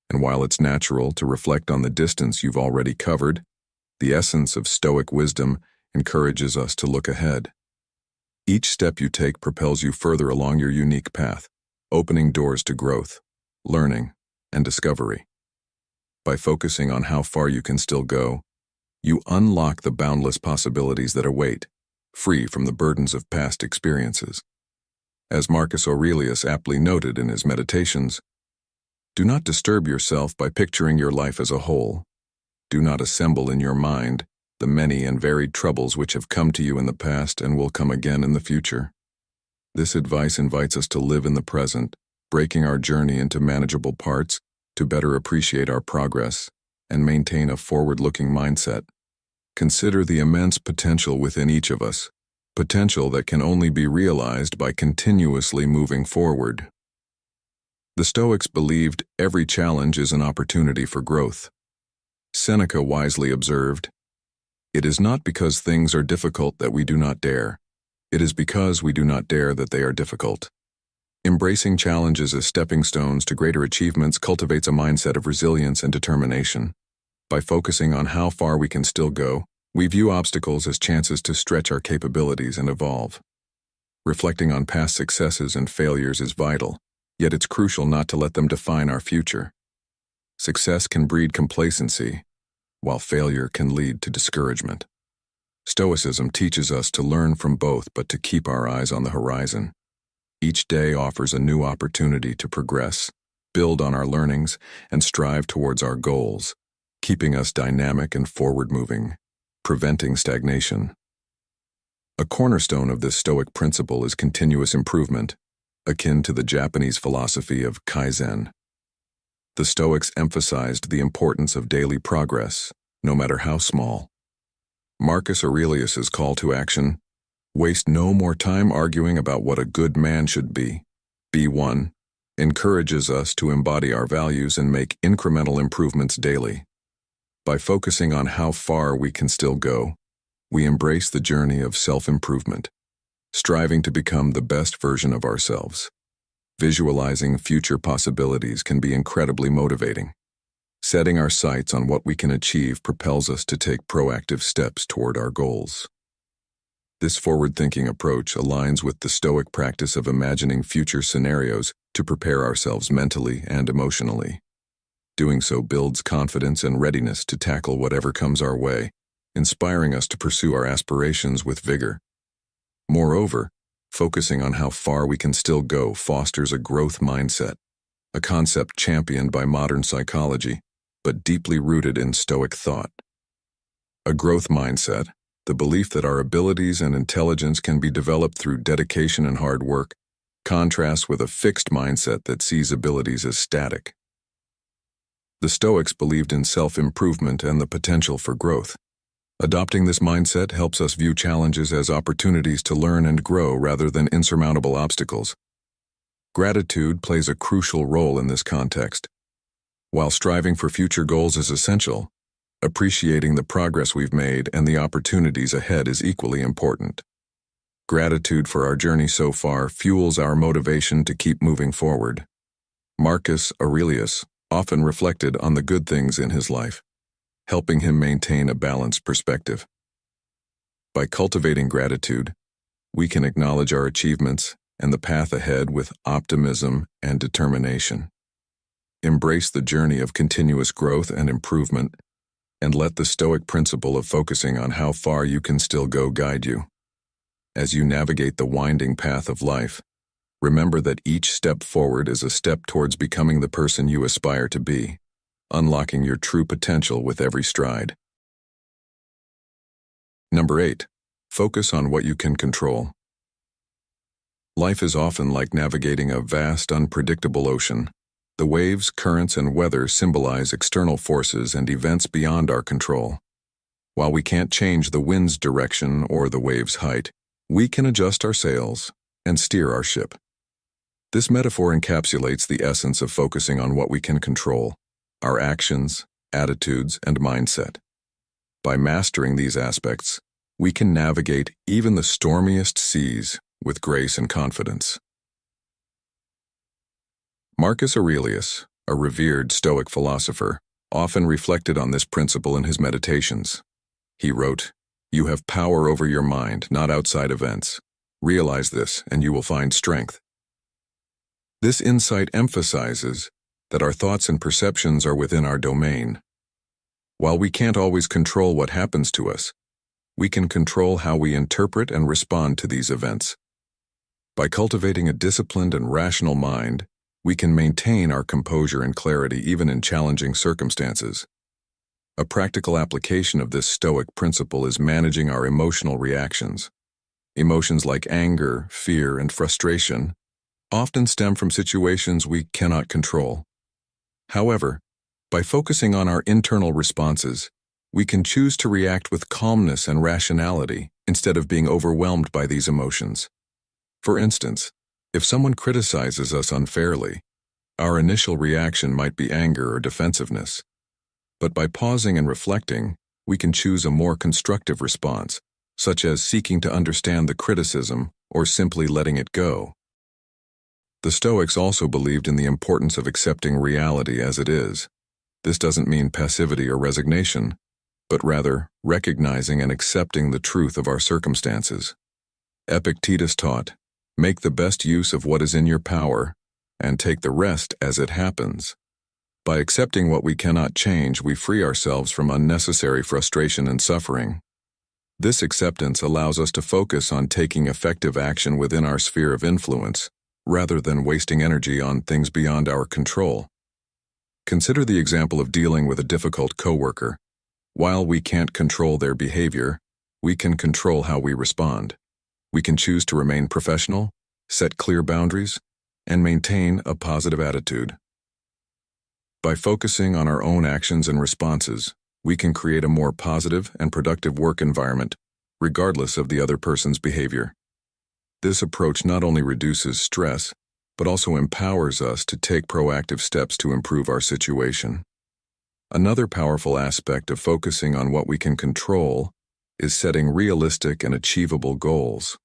Speaker 1: and while it's natural to reflect on the distance you've already covered, the essence of Stoic wisdom encourages us to look ahead. Each step you take propels you further along your unique path, opening doors to growth, learning, and discovery. By focusing on how far you can still go, you unlock the boundless possibilities that await, free from the burdens of past experiences. As Marcus Aurelius aptly noted in his Meditations, do not disturb yourself by picturing your life as a whole. Do not assemble in your mind the many and varied troubles which have come to you in the past and will come again in the future. This advice invites us to live in the present, breaking our journey into manageable parts to better appreciate our progress and maintain a forward-looking mindset. Consider the immense potential within each of us, potential that can only be realized by continuously moving forward. The Stoics believed every challenge is an opportunity for growth. Seneca wisely observed, "It is not because things are difficult that we do not dare. It is because we do not dare that they are difficult." Embracing challenges as stepping stones to greater achievements cultivates a mindset of resilience and determination. By focusing on how far we can still go, we view obstacles as chances to stretch our capabilities and evolve. Reflecting on past successes and failures is vital, yet it's crucial not to let them define our future. Success can breed complacency, while failure can lead to discouragement. Stoicism teaches us to learn from both but to keep our eyes on the horizon. Each day offers a new opportunity to progress, build on our learnings, and strive towards our goals, keeping us dynamic and forward-moving, preventing stagnation. A cornerstone of this Stoic principle is continuous improvement, akin to the Japanese philosophy of Kaizen. The Stoics emphasized the importance of daily progress, no matter how small. Marcus Aurelius's call to action, "Waste no more time arguing about what a good man should be. Be one," encourages us to embody our values and make incremental improvements daily. By focusing on how far we can still go, we embrace the journey of self-improvement, striving to become the best version of ourselves. Visualizing future possibilities can be incredibly motivating. Setting our sights on what we can achieve propels us to take proactive steps toward our goals. This forward-thinking approach aligns with the Stoic practice of imagining future scenarios to prepare ourselves mentally and emotionally. Doing so builds confidence and readiness to tackle whatever comes our way, inspiring us to pursue our aspirations with vigor. Moreover, focusing on how far we can still go fosters a growth mindset, a concept championed by modern psychology, but deeply rooted in Stoic thought. A growth mindset, the belief that our abilities and intelligence can be developed through dedication and hard work, contrasts with a fixed mindset that sees abilities as static. The Stoics believed in self-improvement and the potential for growth. Adopting this mindset helps us view challenges as opportunities to learn and grow rather than insurmountable obstacles. Gratitude plays a crucial role in this context. While striving for future goals is essential, appreciating the progress we've made and the opportunities ahead is equally important. Gratitude for our journey so far fuels our motivation to keep moving forward. Marcus Aurelius often reflected on the good things in his life, helping him maintain a balanced perspective. By cultivating gratitude, we can acknowledge our achievements and the path ahead with optimism and determination. Embrace the journey of continuous growth and improvement, and let the Stoic principle of focusing on how far you can still go guide you. As you navigate the winding path of life, remember that each step forward is a step towards becoming the person you aspire to be, unlocking your true potential with every stride. Number 8. Focus on what you can control. Life is often like navigating a vast, unpredictable ocean. The waves, currents, and weather symbolize external forces and events beyond our control. While we can't change the wind's direction or the wave's height, we can adjust our sails and steer our ship. This metaphor encapsulates the essence of focusing on what we can control: our actions, attitudes, and mindset. By mastering these aspects, we can navigate even the stormiest seas with grace and confidence. Marcus Aurelius, a revered Stoic philosopher, often reflected on this principle in his meditations. He wrote, "You have power over your mind, not outside events. Realize this, and you will find strength." This insight emphasizes that our thoughts and perceptions are within our domain. While we can't always control what happens to us, we can control how we interpret and respond to these events. By cultivating a disciplined and rational mind, we can maintain our composure and clarity even in challenging circumstances. A practical application of this Stoic principle is managing our emotional reactions. Emotions like anger, fear, and frustration often stem from situations we cannot control. However, by focusing on our internal responses, we can choose to react with calmness and rationality instead of being overwhelmed by these emotions. For instance, if someone criticizes us unfairly, our initial reaction might be anger or defensiveness. But by pausing and reflecting, we can choose a more constructive response, such as seeking to understand the criticism or simply letting it go. The Stoics also believed in the importance of accepting reality as it is. This doesn't mean passivity or resignation, but rather recognizing and accepting the truth of our circumstances. Epictetus taught, "Make the best use of what is in your power, and take the rest as it happens." By accepting what we cannot change, we free ourselves from unnecessary frustration and suffering. This acceptance allows us to focus on taking effective action within our sphere of influence, rather than wasting energy on things beyond our control. Consider the example of dealing with a difficult coworker. While we can't control their behavior, we can control how we respond. We can choose to remain professional, set clear boundaries, and maintain a positive attitude. By focusing on our own actions and responses, we can create a more positive and productive work environment, regardless of the other person's behavior. This approach not only reduces stress, but also empowers us to take proactive steps to improve our situation. Another powerful aspect of focusing on what we can control is setting realistic and achievable goals.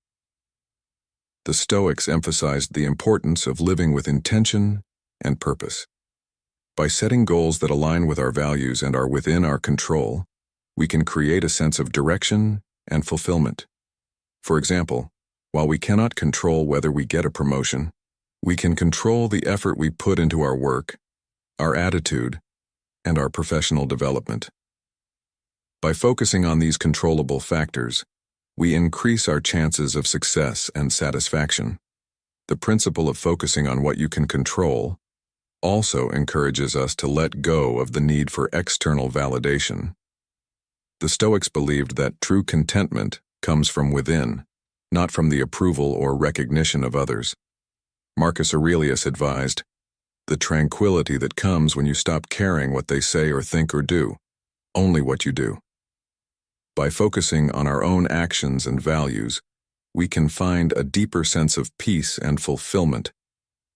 Speaker 1: The Stoics emphasized the importance of living with intention and purpose. By setting goals that align with our values and are within our control, we can create a sense of direction and fulfillment. For example, while we cannot control whether we get a promotion, we can control the effort we put into our work, our attitude, and our professional development. By focusing on these controllable factors, we increase our chances of success and satisfaction. The principle of focusing on what you can control also encourages us to let go of the need for external validation. The Stoics believed that true contentment comes from within, not from the approval or recognition of others. Marcus Aurelius advised, "The tranquility that comes when you stop caring what they say or think or do, only what you do." By focusing on our own actions and values, we can find a deeper sense of peace and fulfillment,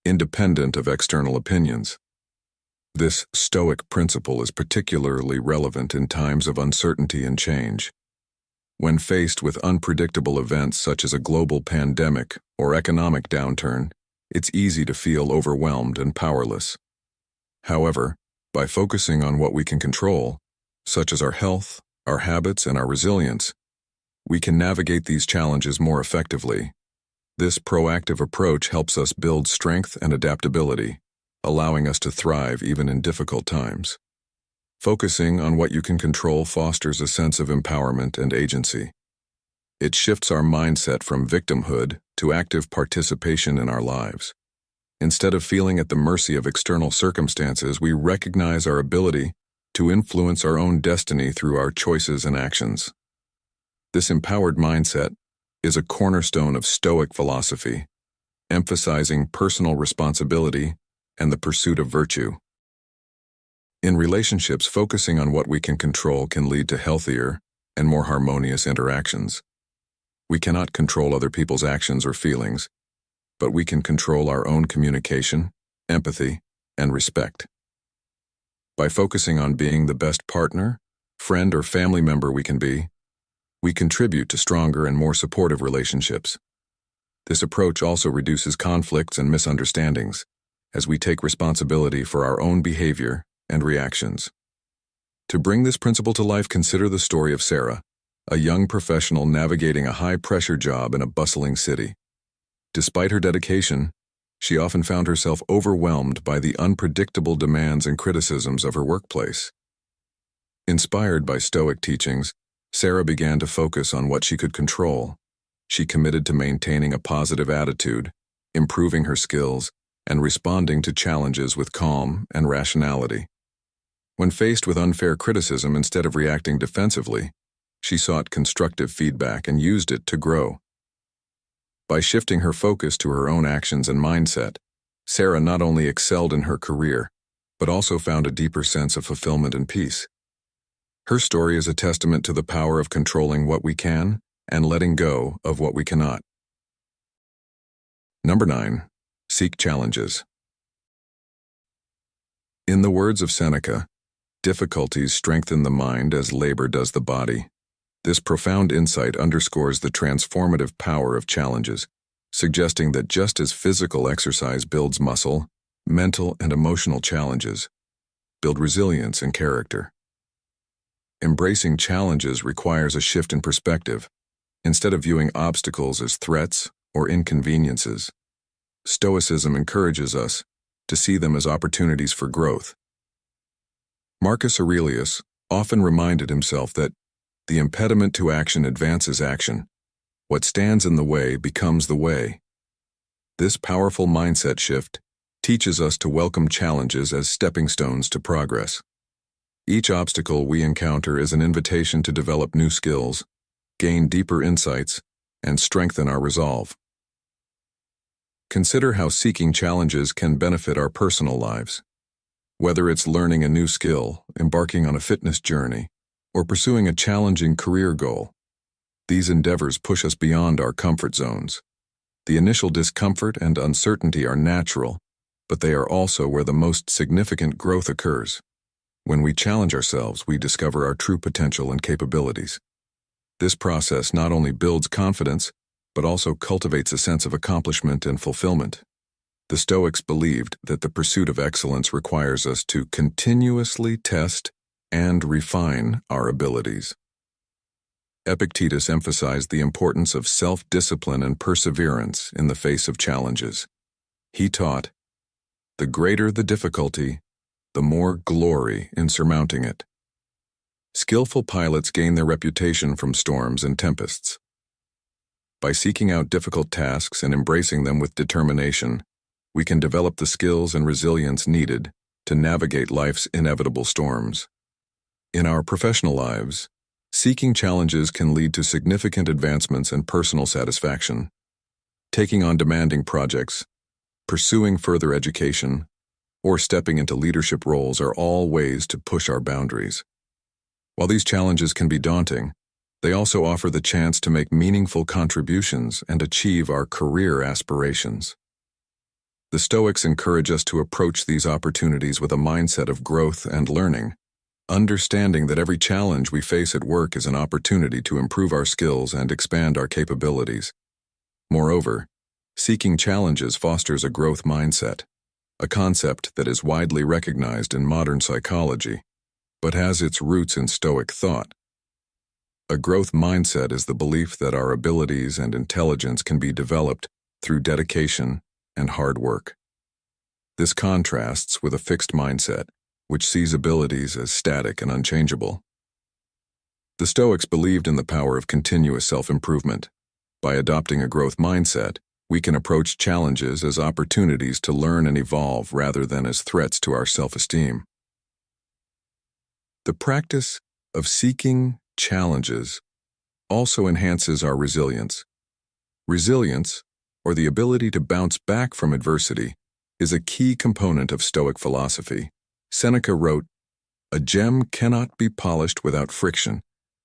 Speaker 1: independent of external opinions. This Stoic principle is particularly relevant in times of uncertainty and change. When faced with unpredictable events such as a global pandemic or economic downturn, it's easy to feel overwhelmed and powerless. However, by focusing on what we can control, such as our health, our habits, and our resilience, we can navigate these challenges more effectively. This proactive approach helps us build strength and adaptability, allowing us to thrive even in difficult times. Focusing on what you can control fosters a sense of empowerment and agency. It shifts our mindset from victimhood to active participation in our lives. Instead of feeling at the mercy of external circumstances, we recognize our ability to influence our own destiny through our choices and actions. This empowered mindset is a cornerstone of Stoic philosophy, emphasizing personal responsibility and the pursuit of virtue. In relationships, focusing on what we can control can lead to healthier and more harmonious interactions. We cannot control other people's actions or feelings, but we can control our own communication, empathy, and respect. By focusing on being the best partner, friend or family member we can be, we contribute to stronger and more supportive relationships. This approach also reduces conflicts and misunderstandings, as we take responsibility for our own behavior and reactions. To bring this principle to life, consider the story of Sarah, a young professional navigating a high-pressure job in a bustling city. Despite her dedication, she often found herself overwhelmed by the unpredictable demands and criticisms of her workplace. Inspired by Stoic teachings, Sarah began to focus on what she could control. She committed to maintaining a positive attitude, improving her skills, and responding to challenges with calm and rationality. When faced with unfair criticism, instead of reacting defensively, she sought constructive feedback and used it to grow. By shifting her focus to her own actions and mindset, Sarah not only excelled in her career, but also found a deeper sense of fulfillment and peace. Her story is a testament to the power of controlling what we can and letting go of what we cannot. Number 9. Seek challenges. In the words of Seneca, difficulties strengthen the mind as labor does the body. This profound insight underscores the transformative power of challenges, suggesting that just as physical exercise builds muscle, mental and emotional challenges build resilience and character. Embracing challenges requires a shift in perspective. Instead of viewing obstacles as threats or inconveniences, Stoicism encourages us to see them as opportunities for growth. Marcus Aurelius often reminded himself that the impediment to action advances action. What stands in the way becomes the way. This powerful mindset shift teaches us to welcome challenges as stepping stones to progress. Each obstacle we encounter is an invitation to develop new skills, gain deeper insights, and strengthen our resolve. Consider how seeking challenges can benefit our personal lives. Whether it's learning a new skill, embarking on a fitness journey, or pursuing a challenging career goal, these endeavors push us beyond our comfort zones. The initial discomfort and uncertainty are natural, but they are also where the most significant growth occurs. When we challenge ourselves, we discover our true potential and capabilities. This process not only builds confidence, but also cultivates a sense of accomplishment and fulfillment. The Stoics believed that the pursuit of excellence requires us to continuously test and refine our abilities. Epictetus emphasized the importance of self-discipline and perseverance in the face of challenges. He taught, "The greater the difficulty, the more glory in surmounting it." Skillful pilots gain their reputation from storms and tempests. By seeking out difficult tasks and embracing them with determination, we can develop the skills and resilience needed to navigate life's inevitable storms. In our professional lives, seeking challenges can lead to significant advancements and personal satisfaction. Taking on demanding projects, pursuing further education, or stepping into leadership roles are all ways to push our boundaries. While these challenges can be daunting, they also offer the chance to make meaningful contributions and achieve our career aspirations. The Stoics encourage us to approach these opportunities with a mindset of growth and learning, understanding that every challenge we face at work is an opportunity to improve our skills and expand our capabilities. Moreover, seeking challenges fosters a growth mindset, a concept that is widely recognized in modern psychology, but has its roots in Stoic thought. A growth mindset is the belief that our abilities and intelligence can be developed through dedication and hard work. This contrasts with a fixed mindset, which sees abilities as static and unchangeable. The Stoics believed in the power of continuous self-improvement. By adopting a growth mindset, we can approach challenges as opportunities to learn and evolve rather than as threats to our self-esteem. The practice of seeking challenges also enhances our resilience. Resilience, or the ability to bounce back from adversity, is a key component of Stoic philosophy. Seneca wrote, "A gem cannot be polished without friction,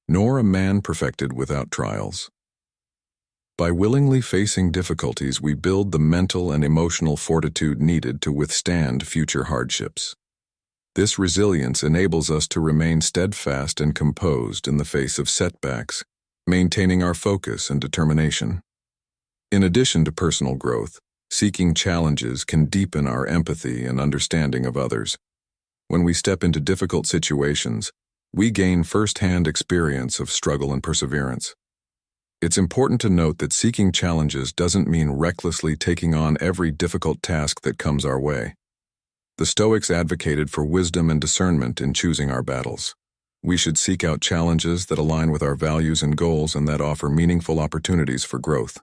Speaker 1: nor a man perfected without trials." By willingly facing difficulties, we build the mental and emotional fortitude needed to withstand future hardships. This resilience enables us to remain steadfast and composed in the face of setbacks, maintaining our focus and determination. In addition to personal growth, seeking challenges can deepen our empathy and understanding of others. When we step into difficult situations, we gain first-hand experience of struggle and perseverance. It's important to note that seeking challenges doesn't mean recklessly taking on every difficult task that comes our way. The Stoics advocated for wisdom and discernment in choosing our battles. We should seek out challenges that align with our values and goals and that offer meaningful opportunities for growth.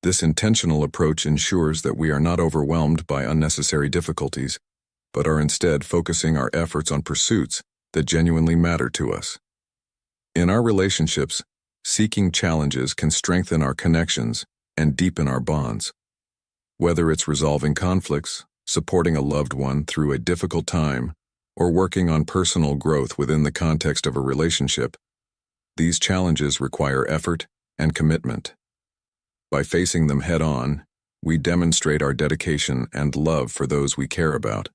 Speaker 1: This intentional approach ensures that we are not overwhelmed by unnecessary difficulties, but are instead focusing our efforts on pursuits that genuinely matter to us. In our relationships, seeking challenges can strengthen our connections and deepen our bonds. Whether it's resolving conflicts, supporting a loved one through a difficult time, or working on personal growth within the context of a relationship, these challenges require effort and commitment. By facing them head-on, we demonstrate our dedication and love for those we care about.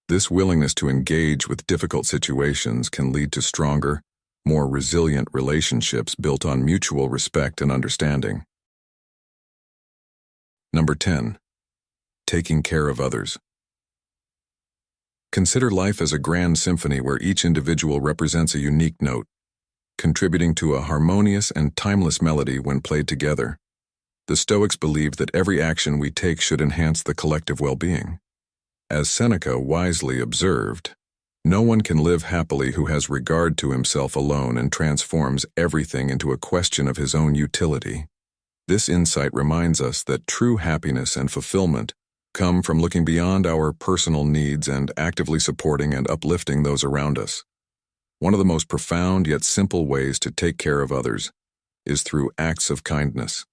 Speaker 1: This willingness to engage with difficult situations can lead to stronger, more resilient relationships built on mutual respect and understanding. Number 10. Taking care of others. Consider life as a grand symphony where each individual represents a unique note, contributing to a harmonious and timeless melody when played together. The Stoics believed that every action we take should enhance the collective well-being. As Seneca wisely observed, no one can live happily who has regard to himself alone and transforms everything into a question of his own utility. This insight reminds us that true happiness and fulfillment come from looking beyond our personal needs and actively supporting and uplifting those around us. One of the most profound yet simple ways to take care of others is through acts of kindness.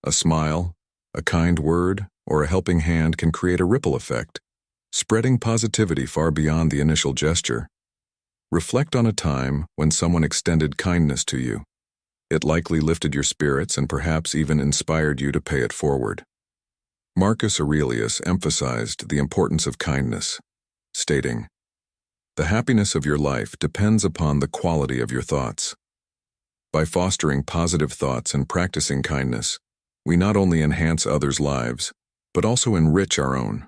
Speaker 1: A smile, a kind word, or a helping hand can create a ripple effect, spreading positivity far beyond the initial gesture. Reflect on a time when someone extended kindness to you. It likely lifted your spirits and perhaps even inspired you to pay it forward. Marcus Aurelius emphasized the importance of kindness, stating, "The happiness of your life depends upon the quality of your thoughts." By fostering positive thoughts and practicing kindness, we not only enhance others' lives, but also enrich our own.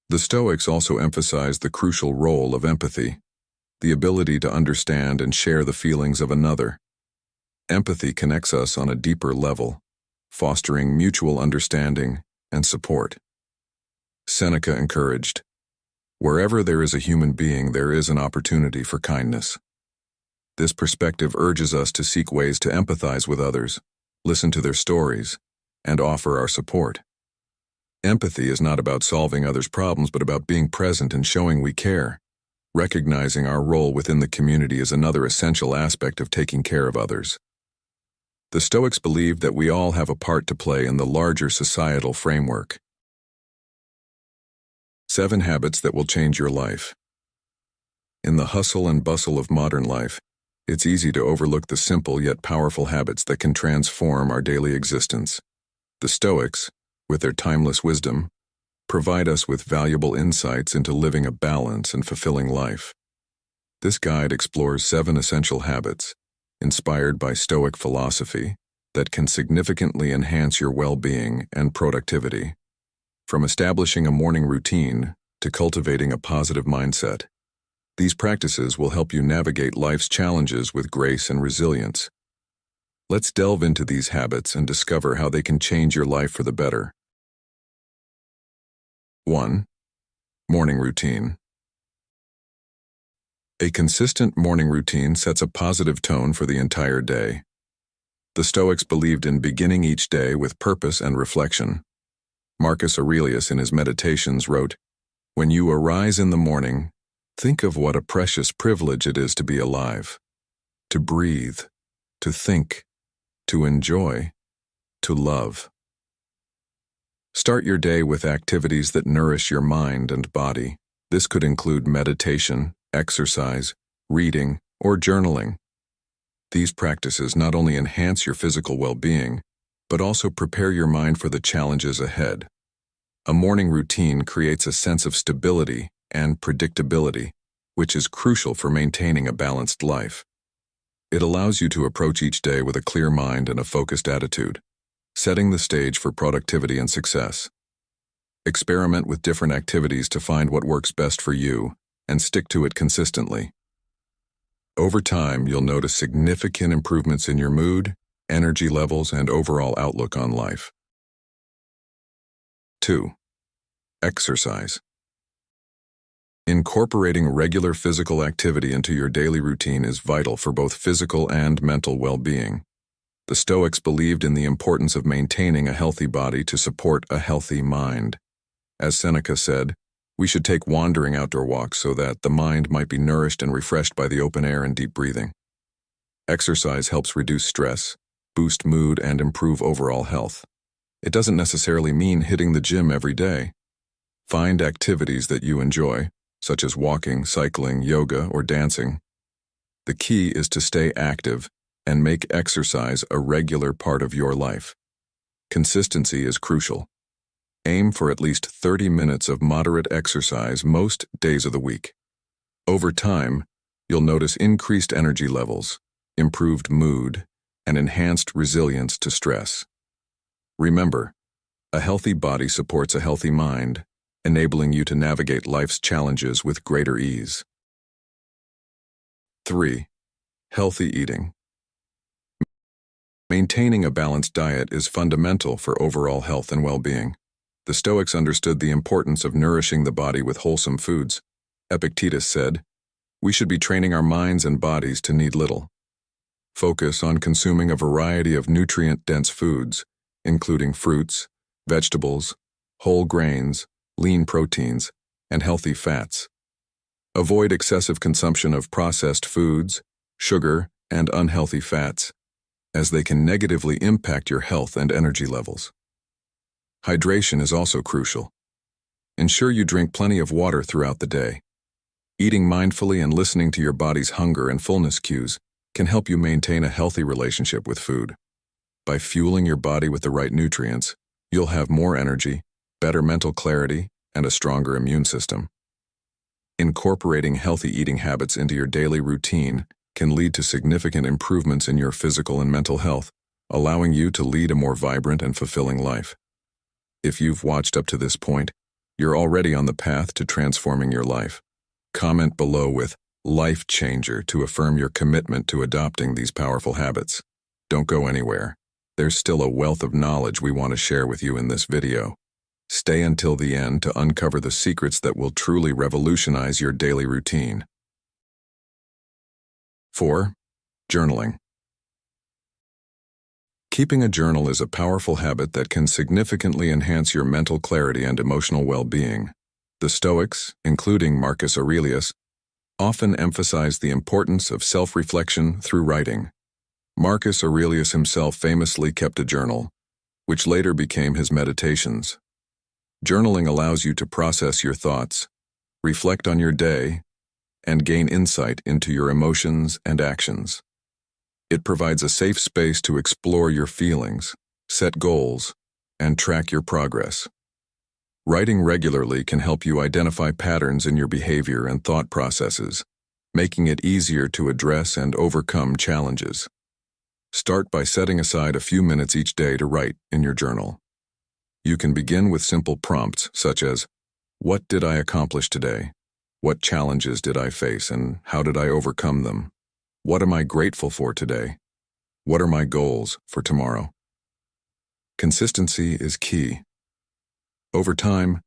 Speaker 1: The Stoics also emphasized the crucial role of empathy, the ability to understand and share the feelings of another. Empathy connects us on a deeper level, fostering mutual understanding and support. Seneca encouraged, "Wherever there is a human being, there is an opportunity for kindness." This perspective urges us to seek ways to empathize with others, listen to their stories, and offer our support. Empathy is not about solving others' problems, but about being present and showing we care. Recognizing our role within the community is another essential aspect of taking care of others. The Stoics believed that we all have a part to play in the larger societal framework. 7 habits that will change your life. In the hustle and bustle of modern life, it's easy to overlook the simple yet powerful habits that can transform our daily existence. The Stoics, with their timeless wisdom, provide us with valuable insights into living a balanced and fulfilling life. This guide explores 7 essential habits, inspired by Stoic philosophy, that can significantly enhance your well-being and productivity. From establishing a morning routine to cultivating a positive mindset, these practices will help you navigate life's challenges with grace and resilience. Let's delve into these habits and discover how they can change your life for the better. 1. Morning routine. A consistent morning routine sets a positive tone for the entire day. The Stoics believed in beginning each day with purpose and reflection. Marcus Aurelius in his Meditations wrote, "When you arise in the morning, think of what a precious privilege it is to be alive, to breathe, to think, to enjoy, to love." Start your day with activities that nourish your mind and body. This could include meditation, exercise, reading, or journaling. These practices not only enhance your physical well-being, but also prepare your mind for the challenges ahead. A morning routine creates a sense of stability and predictability, which is crucial for maintaining a balanced life. It allows you to approach each day with a clear mind and a focused attitude, setting the stage for productivity and success. Experiment with different activities to find what works best for you and stick to it consistently. Over time, you'll notice significant improvements in your mood, energy levels, and overall outlook on life. 2. Exercise. Incorporating regular physical activity into your daily routine is vital for both physical and mental well-being. The Stoics believed in the importance of maintaining a healthy body to support a healthy mind. As Seneca said, we should take wandering outdoor walks so that the mind might be nourished and refreshed by the open air and deep breathing. Exercise helps reduce stress, boost mood, and improve overall health. It doesn't necessarily mean hitting the gym every day. Find activities that you enjoy, such as walking, cycling, yoga, or dancing. The key is to stay active and make exercise a regular part of your life. Consistency is crucial. Aim for at least 30 minutes of moderate exercise most days of the week. Over time, you'll notice increased energy levels, improved mood, and enhanced resilience to stress. Remember, a healthy body supports a healthy mind, enabling you to navigate life's challenges with greater ease. 3. Healthy eating. Maintaining a balanced diet is fundamental for overall health and well-being. The Stoics understood the importance of nourishing the body with wholesome foods. Epictetus said, "We should be training our minds and bodies to need little." Focus on consuming a variety of nutrient-dense foods, including fruits, vegetables, whole grains, lean proteins, and healthy fats. Avoid excessive consumption of processed foods, sugar, and unhealthy fats, as they can negatively impact your health and energy levels. Hydration is also crucial. Ensure you drink plenty of water throughout the day. Eating mindfully and listening to your body's hunger and fullness cues can help you maintain a healthy relationship with food. By fueling your body with the right nutrients, you'll have more energy, better mental clarity, and a stronger immune system. Incorporating healthy eating habits into your daily routine can lead to significant improvements in your physical and mental health, allowing you to lead a more vibrant and fulfilling life. If you've watched up to this point, you're already on the path to transforming your life. Comment below with "life changer" to affirm your commitment to adopting these powerful habits. Don't go anywhere. There's still a wealth of knowledge we want to share with you in this video. Stay until the end to uncover the secrets that will truly revolutionize your daily routine. 4. Journaling. Keeping a journal is a powerful habit that can significantly enhance your mental clarity and emotional well-being. The Stoics, including Marcus Aurelius, often emphasize the importance of self-reflection through writing. Marcus Aurelius himself famously kept a journal, which later became his Meditations. Journaling allows you to process your thoughts, reflect on your day, and gain insight into your emotions and actions. It provides a safe space to explore your feelings, set goals, and track your progress. Writing regularly can help you identify patterns in your behavior and thought processes, making it easier to address and overcome challenges. Start by setting aside a few minutes each day to write in your journal. You can begin with simple prompts such as, "What did I accomplish today? What challenges did I face and how did I overcome them? What am I grateful for today? What are my goals for tomorrow?" Consistency is key. Over time,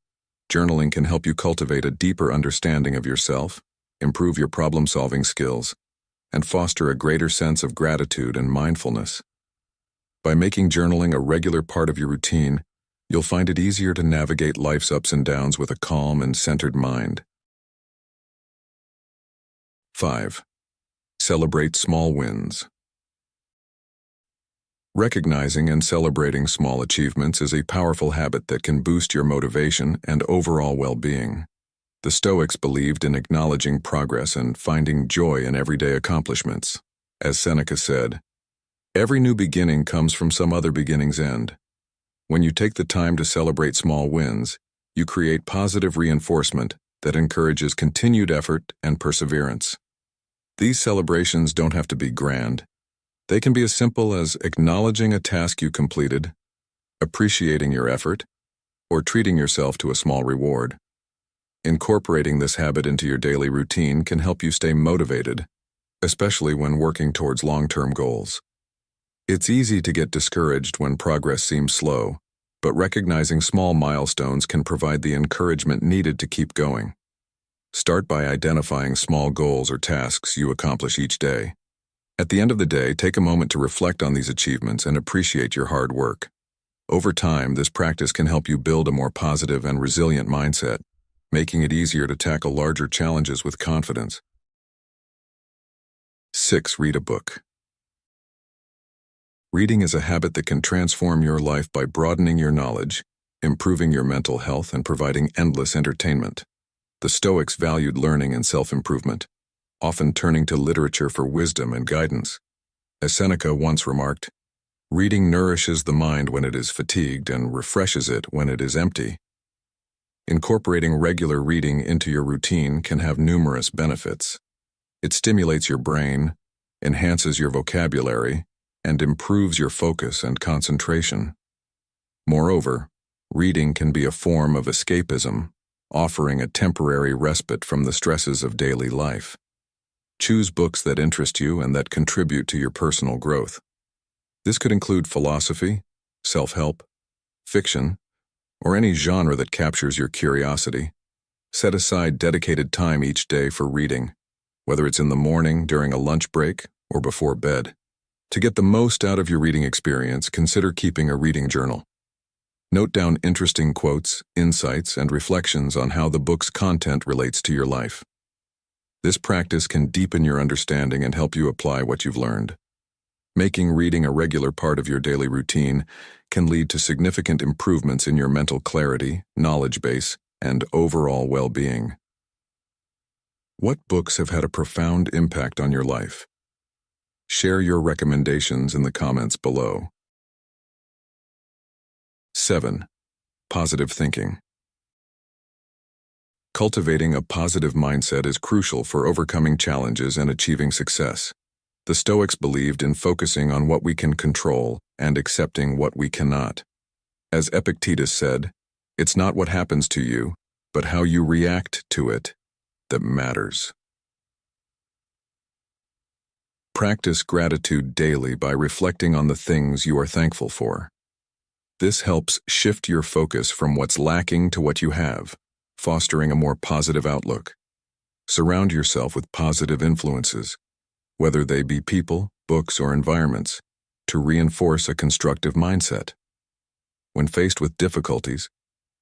Speaker 1: journaling can help you cultivate a deeper understanding of yourself, improve your problem-solving skills, and foster a greater sense of gratitude and mindfulness. By making journaling a regular part of your routine, you'll find it easier to navigate life's ups and downs with a calm and centered mind. 5. Celebrate small wins. Recognizing and celebrating small achievements is a powerful habit that can boost your motivation and overall well-being. The Stoics believed in acknowledging progress and finding joy in everyday accomplishments. As Seneca said, "Every new beginning comes from some other beginning's end." When you take the time to celebrate small wins, you create positive reinforcement that encourages continued effort and perseverance. These celebrations don't have to be grand. They can be as simple as acknowledging a task you completed, appreciating your effort, or treating yourself to a small reward. Incorporating this habit into your daily routine can help you stay motivated, especially when working towards long-term goals. It's easy to get discouraged when progress seems slow, but recognizing small milestones can provide the encouragement needed to keep going. Start by identifying small goals or tasks you accomplish each day. At the end of the day, take a moment to reflect on these achievements and appreciate your hard work. Over time, this practice can help you build a more positive and resilient mindset, making it easier to tackle larger challenges with confidence. 6. Read a book. Reading is a habit that can transform your life by broadening your knowledge, improving your mental health, and providing endless entertainment. The Stoics valued learning and self-improvement, often turning to literature for wisdom and guidance. As Seneca once remarked, "Reading nourishes the mind when it is fatigued and refreshes it when it is empty." Incorporating regular reading into your routine can have numerous benefits. It stimulates your brain, enhances your vocabulary, and improves your focus and concentration. Moreover, reading can be a form of escapism, offering a temporary respite from the stresses of daily life. Choose books that interest you and that contribute to your personal growth. This could include philosophy, self-help, fiction, or any genre that captures your curiosity. Set aside dedicated time each day for reading, whether it's in the morning, during a lunch break, or before bed. To get the most out of your reading experience, consider keeping a reading journal. Note down interesting quotes, insights, and reflections on how the book's content relates to your life. This practice can deepen your understanding and help you apply what you've learned. Making reading a regular part of your daily routine can lead to significant improvements in your mental clarity, knowledge base, and overall well-being. What books have had a profound impact on your life? Share your recommendations in the comments below. 7. Positive thinking. Cultivating a positive mindset is crucial for overcoming challenges and achieving success. The Stoics believed in focusing on what we can control and accepting what we cannot. As Epictetus said, "It's not what happens to you, but how you react to it that matters." Practice gratitude daily by reflecting on the things you are thankful for. This helps shift your focus from what's lacking to what you have, fostering a more positive outlook. Surround yourself with positive influences, whether they be people, books, or environments, to reinforce a constructive mindset. When faced with difficulties,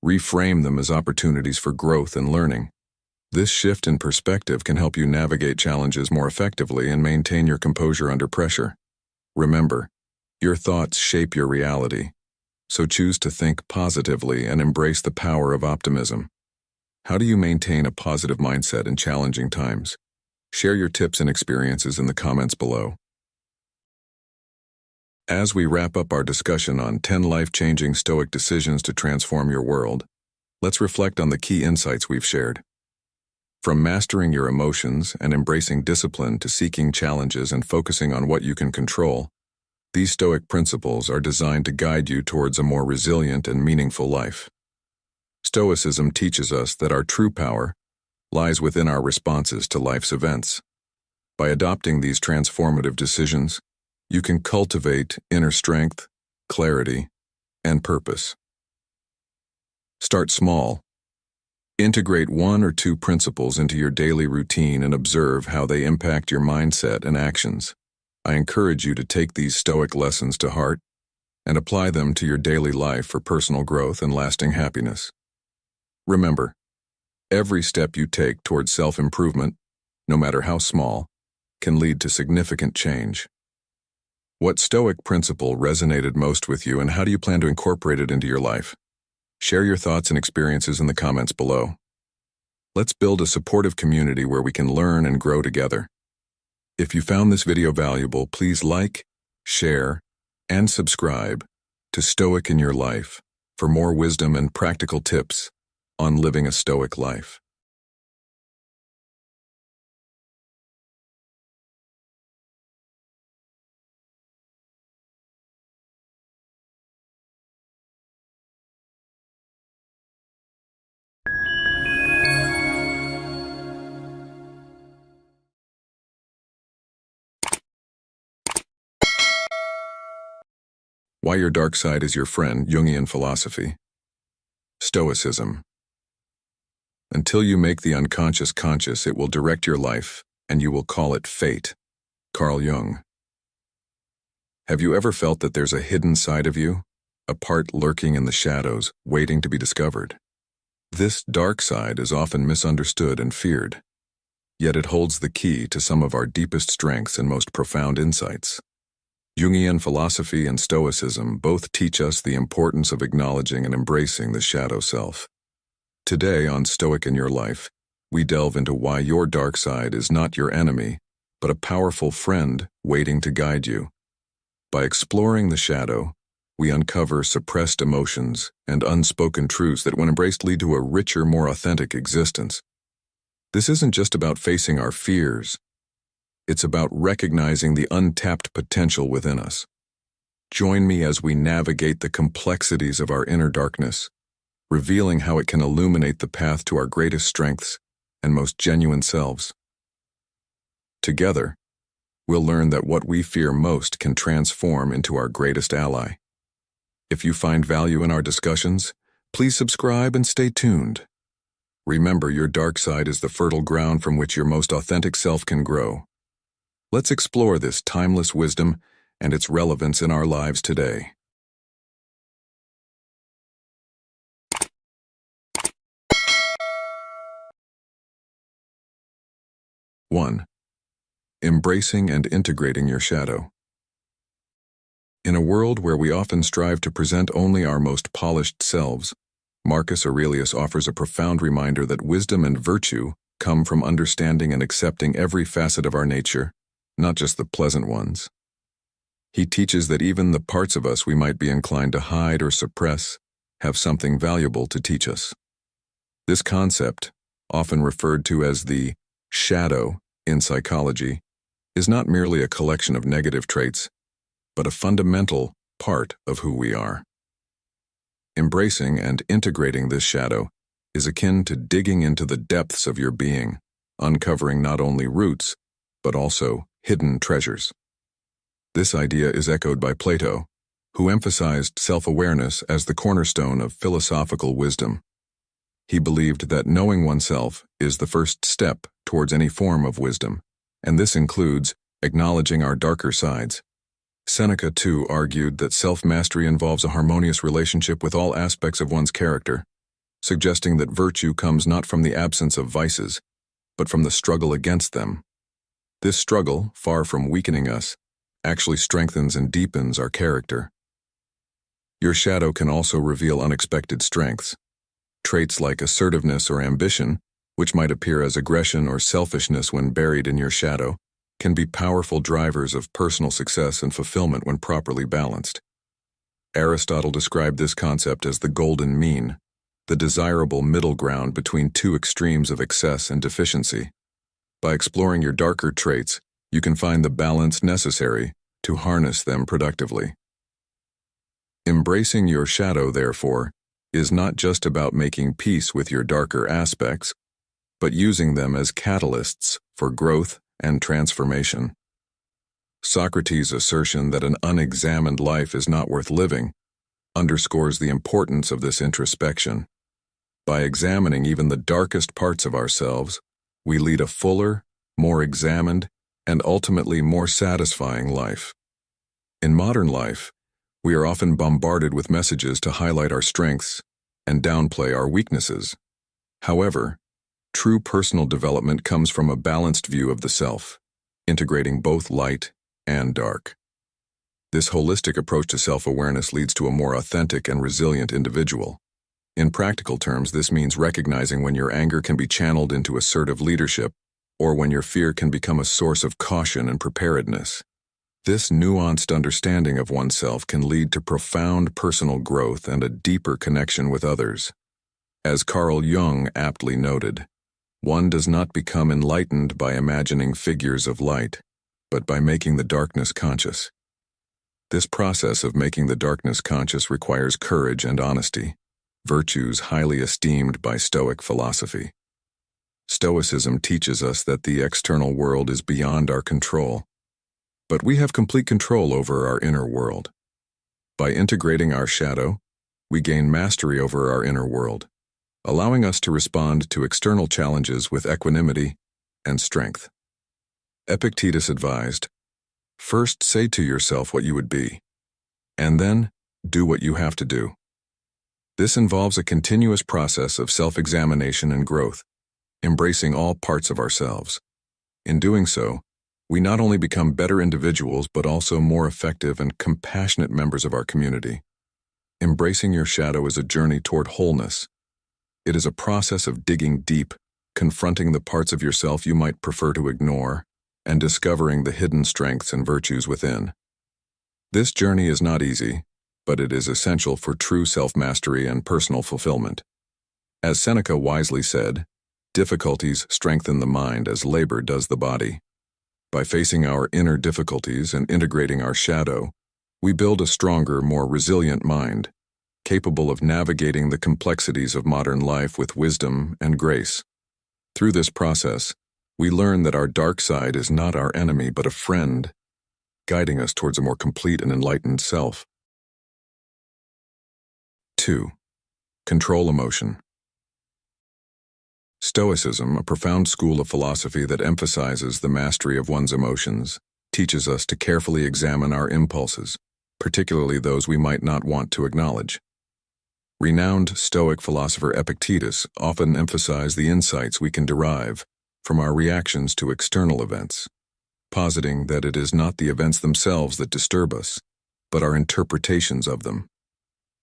Speaker 1: reframe them as opportunities for growth and learning. This shift in perspective can help you navigate challenges more effectively and maintain your composure under pressure. Remember, your thoughts shape your reality, so choose to think positively and embrace the power of optimism. How do you maintain a positive mindset in challenging times? Share your tips and experiences in the comments below. As we wrap up our discussion on 10 life-changing Stoic decisions to transform your world, let's reflect on the key insights we've shared. From mastering your emotions and embracing discipline to seeking challenges and focusing on what you can control, these Stoic principles are designed to guide you towards a more resilient and meaningful life. Stoicism teaches us that our true power lies within our responses to life's events. By adopting these transformative decisions, you can cultivate inner strength, clarity, and purpose. Start small. Integrate 1 or 2 principles into your daily routine and observe how they impact your mindset and actions. I encourage you to take these Stoic lessons to heart and apply them to your daily life for personal growth and lasting happiness. Remember, every step you take towards self-improvement, no matter how small, can lead to significant change. What Stoic principle resonated most with you, and how do you plan to incorporate it into your life? Share your thoughts and experiences in the comments below. Let's build a supportive community where we can learn and grow together. If you found this video valuable, please like, share, and subscribe to Stoic in Your Life for more wisdom and practical tips on living a Stoic life. Why your dark side is your friend, Jungian philosophy. Stoicism. Until you make the unconscious conscious, it will direct your life, and you will call it fate. Carl Jung. Have you ever felt that there's a hidden side of you, a part lurking in the shadows, waiting to be discovered? This dark side is often misunderstood and feared, yet it holds the key to some of our deepest strengths and most profound insights. Jungian philosophy and Stoicism both teach us the importance of acknowledging and embracing the shadow self. Today on Stoic in Your Life, we delve into why your dark side is not your enemy, but a powerful friend waiting to guide you. By exploring the shadow, we uncover suppressed emotions and unspoken truths that, when embraced, lead to a richer, more authentic existence. This isn't just about facing our fears. It's about recognizing the untapped potential within us. Join me as we navigate the complexities of our inner darkness, revealing how it can illuminate the path to our greatest strengths and most genuine selves. Together, we'll learn that what we fear most can transform into our greatest ally. If you find value in our discussions, please subscribe and stay tuned. Remember, your dark side is the fertile ground from which your most authentic self can grow. Let's explore this timeless wisdom and its relevance in our lives today. One, embracing and integrating your shadow. In a world where we often strive to present only our most polished selves, Marcus Aurelius offers a profound reminder that wisdom and virtue come from understanding and accepting every facet of our nature, not just the pleasant ones. He teaches that even the parts of us we might be inclined to hide or suppress have something valuable to teach us. This concept, often referred to as the shadow in psychology, is not merely a collection of negative traits, but a fundamental part of who we are. Embracing and integrating this shadow is akin to digging into the depths of your being, uncovering not only roots, but also hidden treasures. This idea is echoed by Plato, who emphasized self-awareness as the cornerstone of philosophical wisdom. He believed that knowing oneself is the first step towards any form of wisdom, and this includes acknowledging our darker sides. Seneca, too, argued that self-mastery involves a harmonious relationship with all aspects of one's character, suggesting that virtue comes not from the absence of vices, but from the struggle against them. This struggle, far from weakening us, actually strengthens and deepens our character. Your shadow can also reveal unexpected strengths. Traits like assertiveness or ambition, which might appear as aggression or selfishness when buried in your shadow, can be powerful drivers of personal success and fulfillment when properly balanced. Aristotle described this concept as the golden mean, the desirable middle ground between two extremes of excess and deficiency. By exploring your darker traits, you can find the balance necessary to harness them productively. Embracing your shadow, therefore, is not just about making peace with your darker aspects, but using them as catalysts for growth and transformation. Socrates' assertion that an unexamined life is not worth living underscores the importance of this introspection. By examining even the darkest parts of ourselves, we lead a fuller, more examined, and ultimately more satisfying life. In modern life, we are often bombarded with messages to highlight our strengths and downplay our weaknesses. However, true personal development comes from a balanced view of the self, integrating both light and dark. This holistic approach to self-awareness leads to a more authentic and resilient individual. In practical terms, this means recognizing when your anger can be channeled into assertive leadership, or when your fear can become a source of caution and preparedness. This nuanced understanding of oneself can lead to profound personal growth and a deeper connection with others. As Carl Jung aptly noted, one does not become enlightened by imagining figures of light, but by making the darkness conscious. This process of making the darkness conscious requires courage and honesty, virtues highly esteemed by Stoic philosophy. Stoicism teaches us that the external world is beyond our control, but we have complete control over our inner world. By integrating our shadow, we gain mastery over our inner world, allowing us to respond to external challenges with equanimity and strength. Epictetus advised, "First say to yourself what you would be, and then do what you have to do." This involves a continuous process of self-examination and growth, embracing all parts of ourselves. In doing so, we not only become better individuals but also more effective and compassionate members of our community. Embracing your shadow is a journey toward wholeness. It is a process of digging deep, confronting the parts of yourself you might prefer to ignore, and discovering the hidden strengths and virtues within. This journey is not easy, but it is essential for true self-mastery and personal fulfillment. As Seneca wisely said, "Difficulties strengthen the mind as labor does the body." By facing our inner difficulties and integrating our shadow, we build a stronger, more resilient mind, capable of navigating the complexities of modern life with wisdom and grace. Through this process, we learn that our dark side is not our enemy but a friend, guiding us towards a more complete and enlightened self. 2. Control emotion. Stoicism, a profound school of philosophy that emphasizes the mastery of one's emotions, teaches us to carefully examine our impulses, particularly those we might not want to acknowledge. Renowned Stoic philosopher Epictetus often emphasized the insights we can derive from our reactions to external events, positing that it is not the events themselves that disturb us, but our interpretations of them.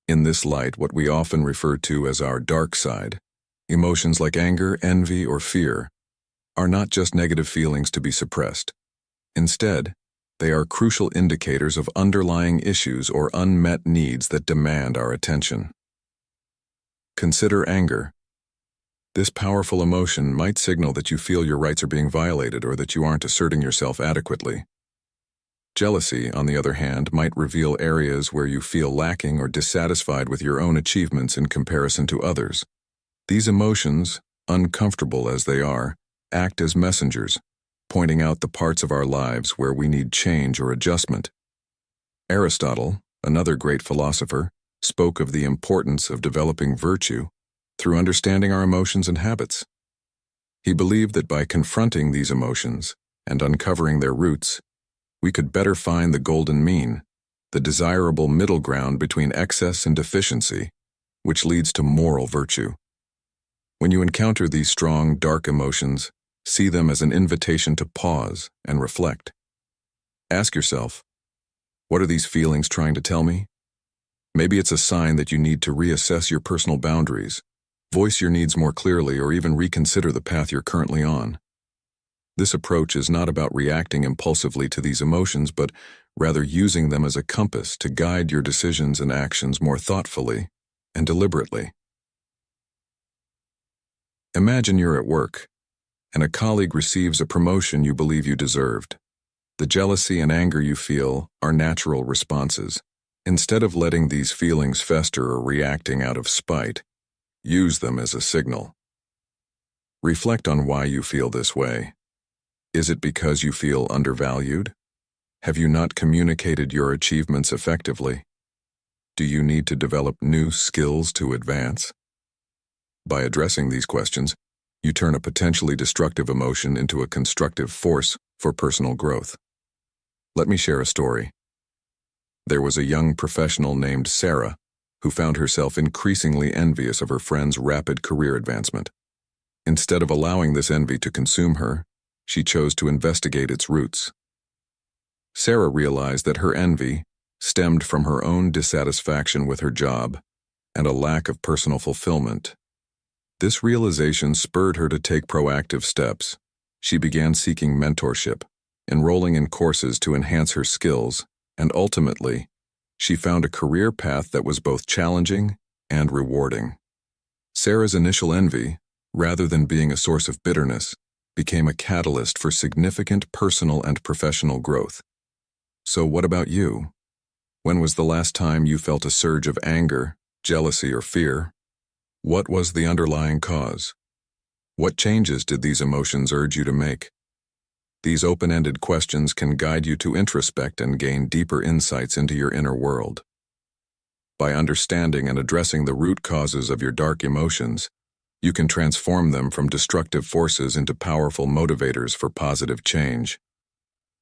Speaker 1: In this light, what we often refer to as our dark side, emotions like anger, envy, or fear, are not just negative feelings to be suppressed. Instead, they are crucial indicators of underlying issues or unmet needs that demand our attention. Consider anger. This powerful emotion might signal that you feel your rights are being violated or that you aren't asserting yourself adequately. Jealousy, on the other hand, might reveal areas where you feel lacking or dissatisfied with your own achievements in comparison to others. These emotions, uncomfortable as they are, act as messengers, pointing out the parts of our lives where we need change or adjustment. Aristotle, another great philosopher, spoke of the importance of developing virtue through understanding our emotions and habits. He believed that by confronting these emotions and uncovering their roots, we could better find the golden mean, the desirable middle ground between excess and deficiency, which leads to moral virtue. When you encounter these strong, dark emotions, see them as an invitation to pause and reflect. Ask yourself, what are these feelings trying to tell me? Maybe it's a sign that you need to reassess your personal boundaries, voice your needs more clearly, or even reconsider the path you're currently on. This approach is not about reacting impulsively to these emotions, but rather using them as a compass to guide your decisions and actions more thoughtfully and deliberately. Imagine you're at work, and a colleague receives a promotion you believe you deserved. The jealousy and anger you feel are natural responses. Instead of letting these feelings fester or reacting out of spite, use them as a signal. Reflect on why you feel this way. Is it because you feel undervalued? Have you not communicated your achievements effectively? Do you need to develop new skills to advance? By addressing these questions, you turn a potentially destructive emotion into a constructive force for personal growth. Let me share a story. There was a young professional named Sarah who found herself increasingly envious of her friend's rapid career advancement. Instead of allowing this envy to consume her, she chose to investigate its roots. Sarah realized that her envy stemmed from her own dissatisfaction with her job and a lack of personal fulfillment. This realization spurred her to take proactive steps. She began seeking mentorship, enrolling in courses to enhance her skills, and ultimately, she found a career path that was both challenging and rewarding. Sarah's initial envy, rather than being a source of bitterness, became a catalyst for significant personal and professional growth. So what about you? When was the last time you felt a surge of anger, jealousy, or fear? What was the underlying cause? What changes did these emotions urge you to make? These open-ended questions can guide you to introspect and gain deeper insights into your inner world. By understanding and addressing the root causes of your dark emotions, you can transform them from destructive forces into powerful motivators for positive change.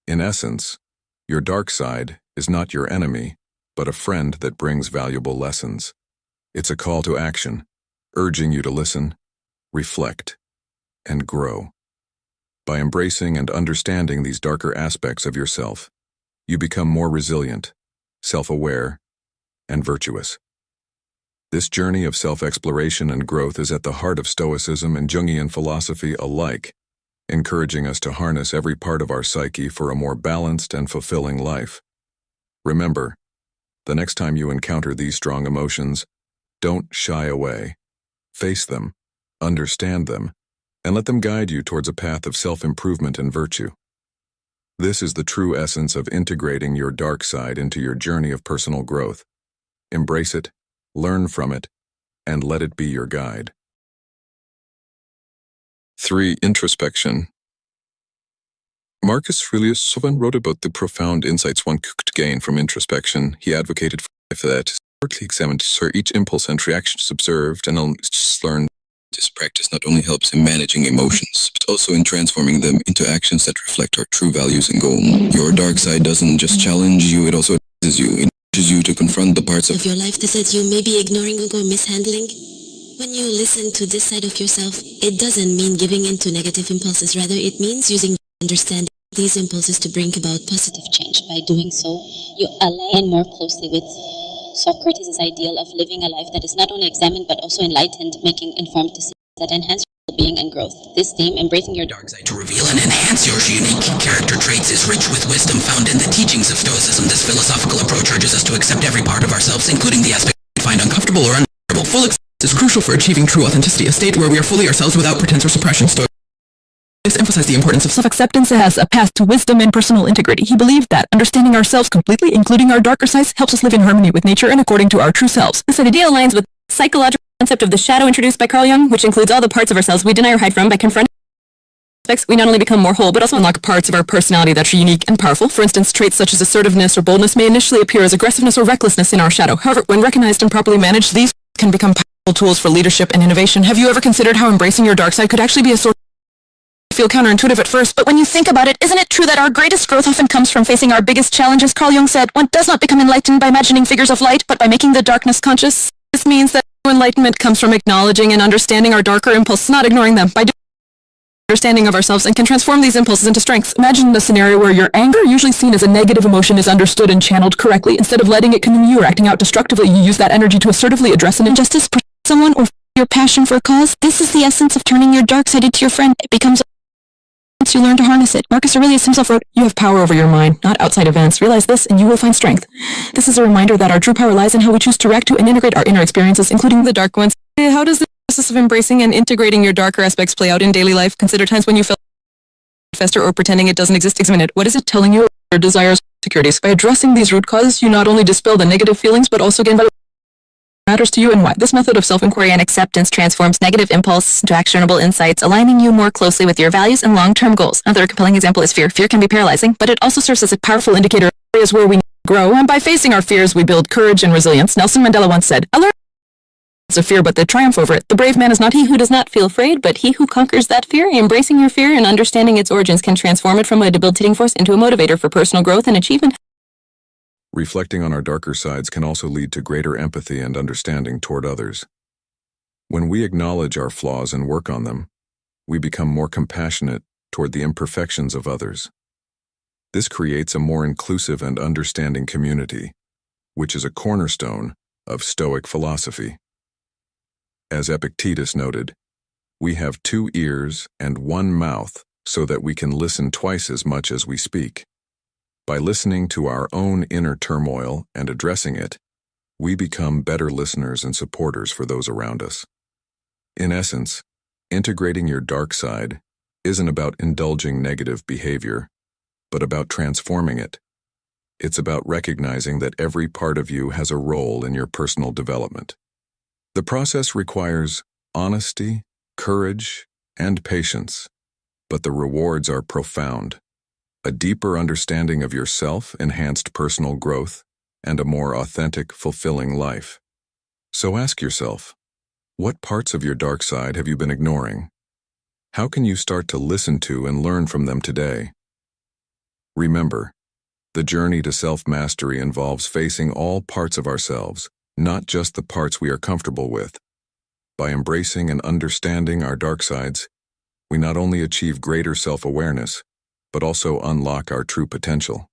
Speaker 1: In essence, your dark side is not your enemy, but a friend that brings valuable lessons. It's a call to action, urging you to listen, reflect, and grow. By embracing and understanding these darker aspects of yourself, you become more resilient, self-aware, and virtuous. This journey of self-exploration and growth is at the heart of Stoicism and Jungian philosophy alike, encouraging us to harness every part of our psyche for a more balanced and fulfilling life. Remember, the next time you encounter these strong emotions, don't shy away. Face them, understand them, and let them guide you towards a path of self-improvement and virtue. This is the true essence of integrating your dark side into your journey of personal growth. Embrace it, learn from it, and let it be your guide. 3. Introspection. Marcus Aurelius often wrote about the profound insights one could gain from introspection. He advocated for that, historically examined each impulse and reactions observed and learned. This practice not only helps in managing emotions, but also in transforming them into actions that reflect our true values and goals. Your dark side doesn't just challenge you, it also advises you. It teaches you to confront the parts of
Speaker 2: your life that you may be ignoring or mishandling. When you listen to this side of yourself, it doesn't mean giving in to negative impulses. Rather, it means using understanding these impulses to bring about positive change. By doing so, you align more closely with Socrates' ideal of living a life that is not only examined but also enlightened, making informed decisions that enhance your well-being and growth. This theme, embracing your dark side
Speaker 3: to reveal and enhance your unique character traits, is rich with wisdom found in the teachings of Stoicism. This philosophical approach urges us to accept every part of ourselves, including the aspects we find uncomfortable or undesirable. Full acceptance is crucial for achieving true authenticity, a state where we are fully ourselves without pretense or suppression. This emphasized the importance of self-acceptance as a path to wisdom and personal integrity. He believed that understanding ourselves completely, including our darker sides, helps us live in harmony with nature and according to our true selves. This idea aligns with the psychological concept of the shadow introduced by Carl Jung, which includes all the parts of ourselves we deny or hide from. By confronting aspects, we not only become more whole, but also unlock parts of our personality that are unique and powerful. For instance, traits such as assertiveness or boldness may initially appear as aggressiveness or recklessness in our shadow. However, when recognized and properly managed, these can become powerful tools for leadership and innovation. Have you ever considered how embracing your dark side could actually be a source feel counterintuitive at first, but when you think about it, isn't it true that our greatest growth often comes from facing our biggest challenges? Carl Jung said, one does not become enlightened by imagining figures of light, but by making the darkness conscious. This means that enlightenment comes from acknowledging and understanding our darker impulses, not ignoring them. By understanding of ourselves and can transform these impulses into strengths. Imagine a scenario where your anger, usually seen as a negative emotion, is understood and channeled correctly. Instead of letting it consume you or acting out destructively, you use that energy to assertively address an injustice, protect someone, or your passion for a cause. This is the essence of turning your dark side into your friend. It becomes once you learn to harness it. Marcus Aurelius himself wrote, "You have power over your mind, not outside events. Realize this and you will find strength." This is a reminder that our true power lies in how we choose to react to and integrate our inner experiences, including the dark ones. How does the process of embracing and integrating your darker aspects play out in daily life? Consider times when you feel fester or pretending it doesn't exist. Examine it. What is it telling you? Your desires, insecurities. By addressing these root causes, you not only dispel the negative feelings, but also gain value matters to you and why. This method of self-inquiry and acceptance transforms negative impulse into actionable insights, aligning you more closely with your values and long-term goals. Another compelling example is fear. Fear can be paralyzing, but it also serves as a powerful indicator of areas where we grow, and by facing our fears, we build courage and resilience. Nelson Mandela once said, "I learned of fear, but the triumph over it. The brave man is not he who does not feel afraid, but he who conquers that fear." Embracing your fear and understanding its origins can transform it from a debilitating force into a motivator for personal growth and achievement.
Speaker 1: Reflecting on our darker sides can also lead to greater empathy and understanding toward others. When we acknowledge our flaws and work on them, we become more compassionate toward the imperfections of others. This creates a more inclusive and understanding community, which is a cornerstone of Stoic philosophy. As Epictetus noted, we have 2 ears and 1 mouth so that we can listen twice as much as we speak. By listening to our own inner turmoil and addressing it, we become better listeners and supporters for those around us. In essence, integrating your dark side isn't about indulging negative behavior, but about transforming it. It's about recognizing that every part of you has a role in your personal development. The process requires honesty, courage, and patience, but the rewards are profound. A deeper understanding of yourself, enhanced personal growth, and a more authentic, fulfilling life. So ask yourself, what parts of your dark side have you been ignoring? How can you start to listen to and learn from them today? Remember, the journey to self-mastery involves facing all parts of ourselves, not just the parts we are comfortable with. By embracing and understanding our dark sides, we not only achieve greater self-awareness, but also unlock our true potential.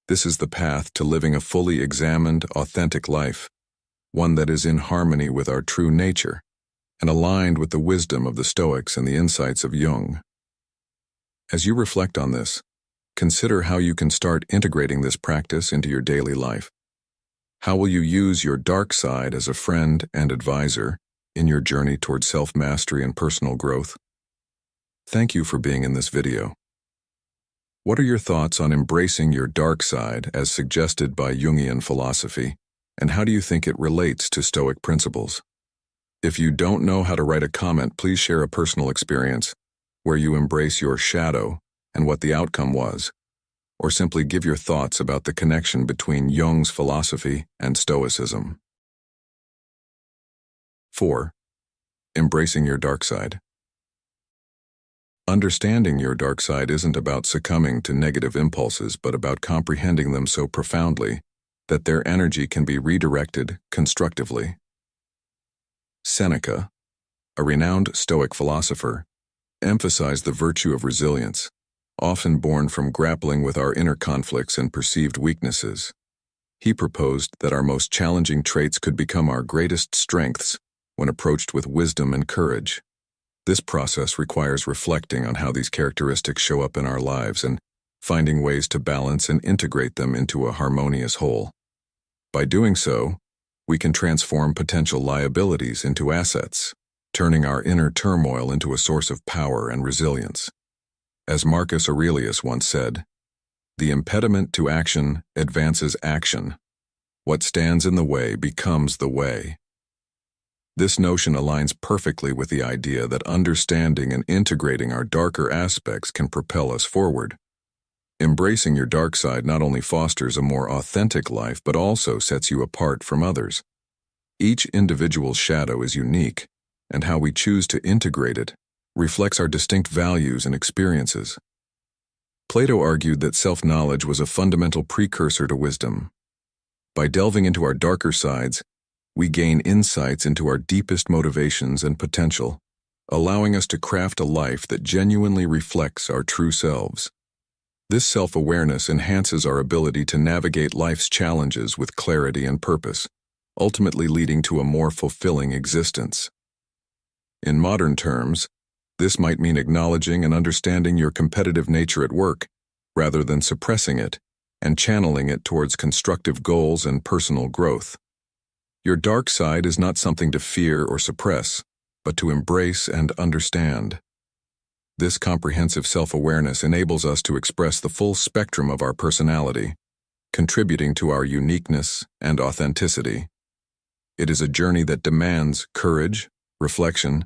Speaker 1: This is the path to living a fully examined, authentic life, one that is in harmony with our true nature and aligned with the wisdom of the Stoics and the insights of Jung. As you reflect on this, consider how you can start integrating this practice into your daily life. How will you use your dark side as a friend and advisor in your journey toward self-mastery and personal growth? Thank you for being in this video. What are your thoughts on embracing your dark side as suggested by Jungian philosophy, and how do you think it relates to Stoic principles? If you don't know how to write a comment, please share a personal experience where you embrace your shadow and what the outcome was, or simply give your thoughts about the connection between Jung's philosophy and Stoicism. 4. Embracing your dark side. Understanding your dark side isn't about succumbing to negative impulses, but about comprehending them so profoundly that their energy can be redirected constructively. Seneca, a renowned Stoic philosopher, emphasized the virtue of resilience, often born from grappling with our inner conflicts and perceived weaknesses. He proposed that our most challenging traits could become our greatest strengths when approached with wisdom and courage. This process requires reflecting on how these characteristics show up in our lives and finding ways to balance and integrate them into a harmonious whole. By doing so, we can transform potential liabilities into assets, turning our inner turmoil into a source of power and resilience. As Marcus Aurelius once said, "The impediment to action advances action. What stands in the way becomes the way." This notion aligns perfectly with the idea that understanding and integrating our darker aspects can propel us forward. Embracing your dark side not only fosters a more authentic life, but also sets you apart from others. Each individual's shadow is unique, and how we choose to integrate it reflects our distinct values and experiences. Plato argued that self-knowledge was a fundamental precursor to wisdom. By delving into our darker sides, we gain insights into our deepest motivations and potential, allowing us to craft a life that genuinely reflects our true selves. This self-awareness enhances our ability to navigate life's challenges with clarity and purpose, ultimately leading to a more fulfilling existence. In modern terms, this might mean acknowledging and understanding your competitive nature at work, rather than suppressing it, and channeling it towards constructive goals and personal growth. Your dark side is not something to fear or suppress, but to embrace and understand. This comprehensive self-awareness enables us to express the full spectrum of our personality, contributing to our uniqueness and authenticity. It is a journey that demands courage, reflection,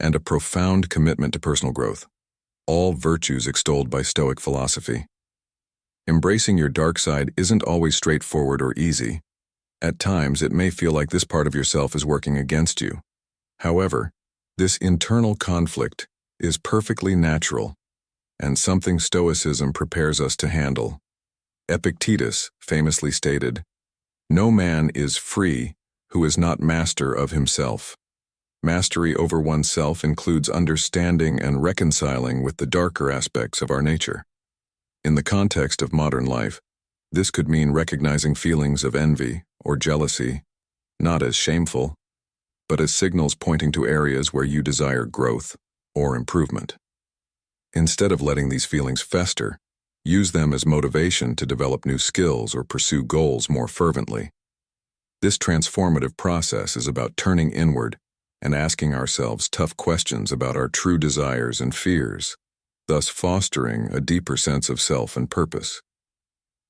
Speaker 1: and a profound commitment to personal growth, all virtues extolled by Stoic philosophy. Embracing your dark side isn't always straightforward or easy. At times, it may feel like this part of yourself is working against you. However, this internal conflict is perfectly natural and something Stoicism prepares us to handle. Epictetus famously stated, "No man is free who is not master of himself." Mastery over oneself includes understanding and reconciling with the darker aspects of our nature. In the context of modern life, this could mean recognizing feelings of envy or jealousy, not as shameful, but as signals pointing to areas where you desire growth or improvement. Instead of letting these feelings fester, use them as motivation to develop new skills or pursue goals more fervently. This transformative process is about turning inward and asking ourselves tough questions about our true desires and fears, thus fostering a deeper sense of self and purpose.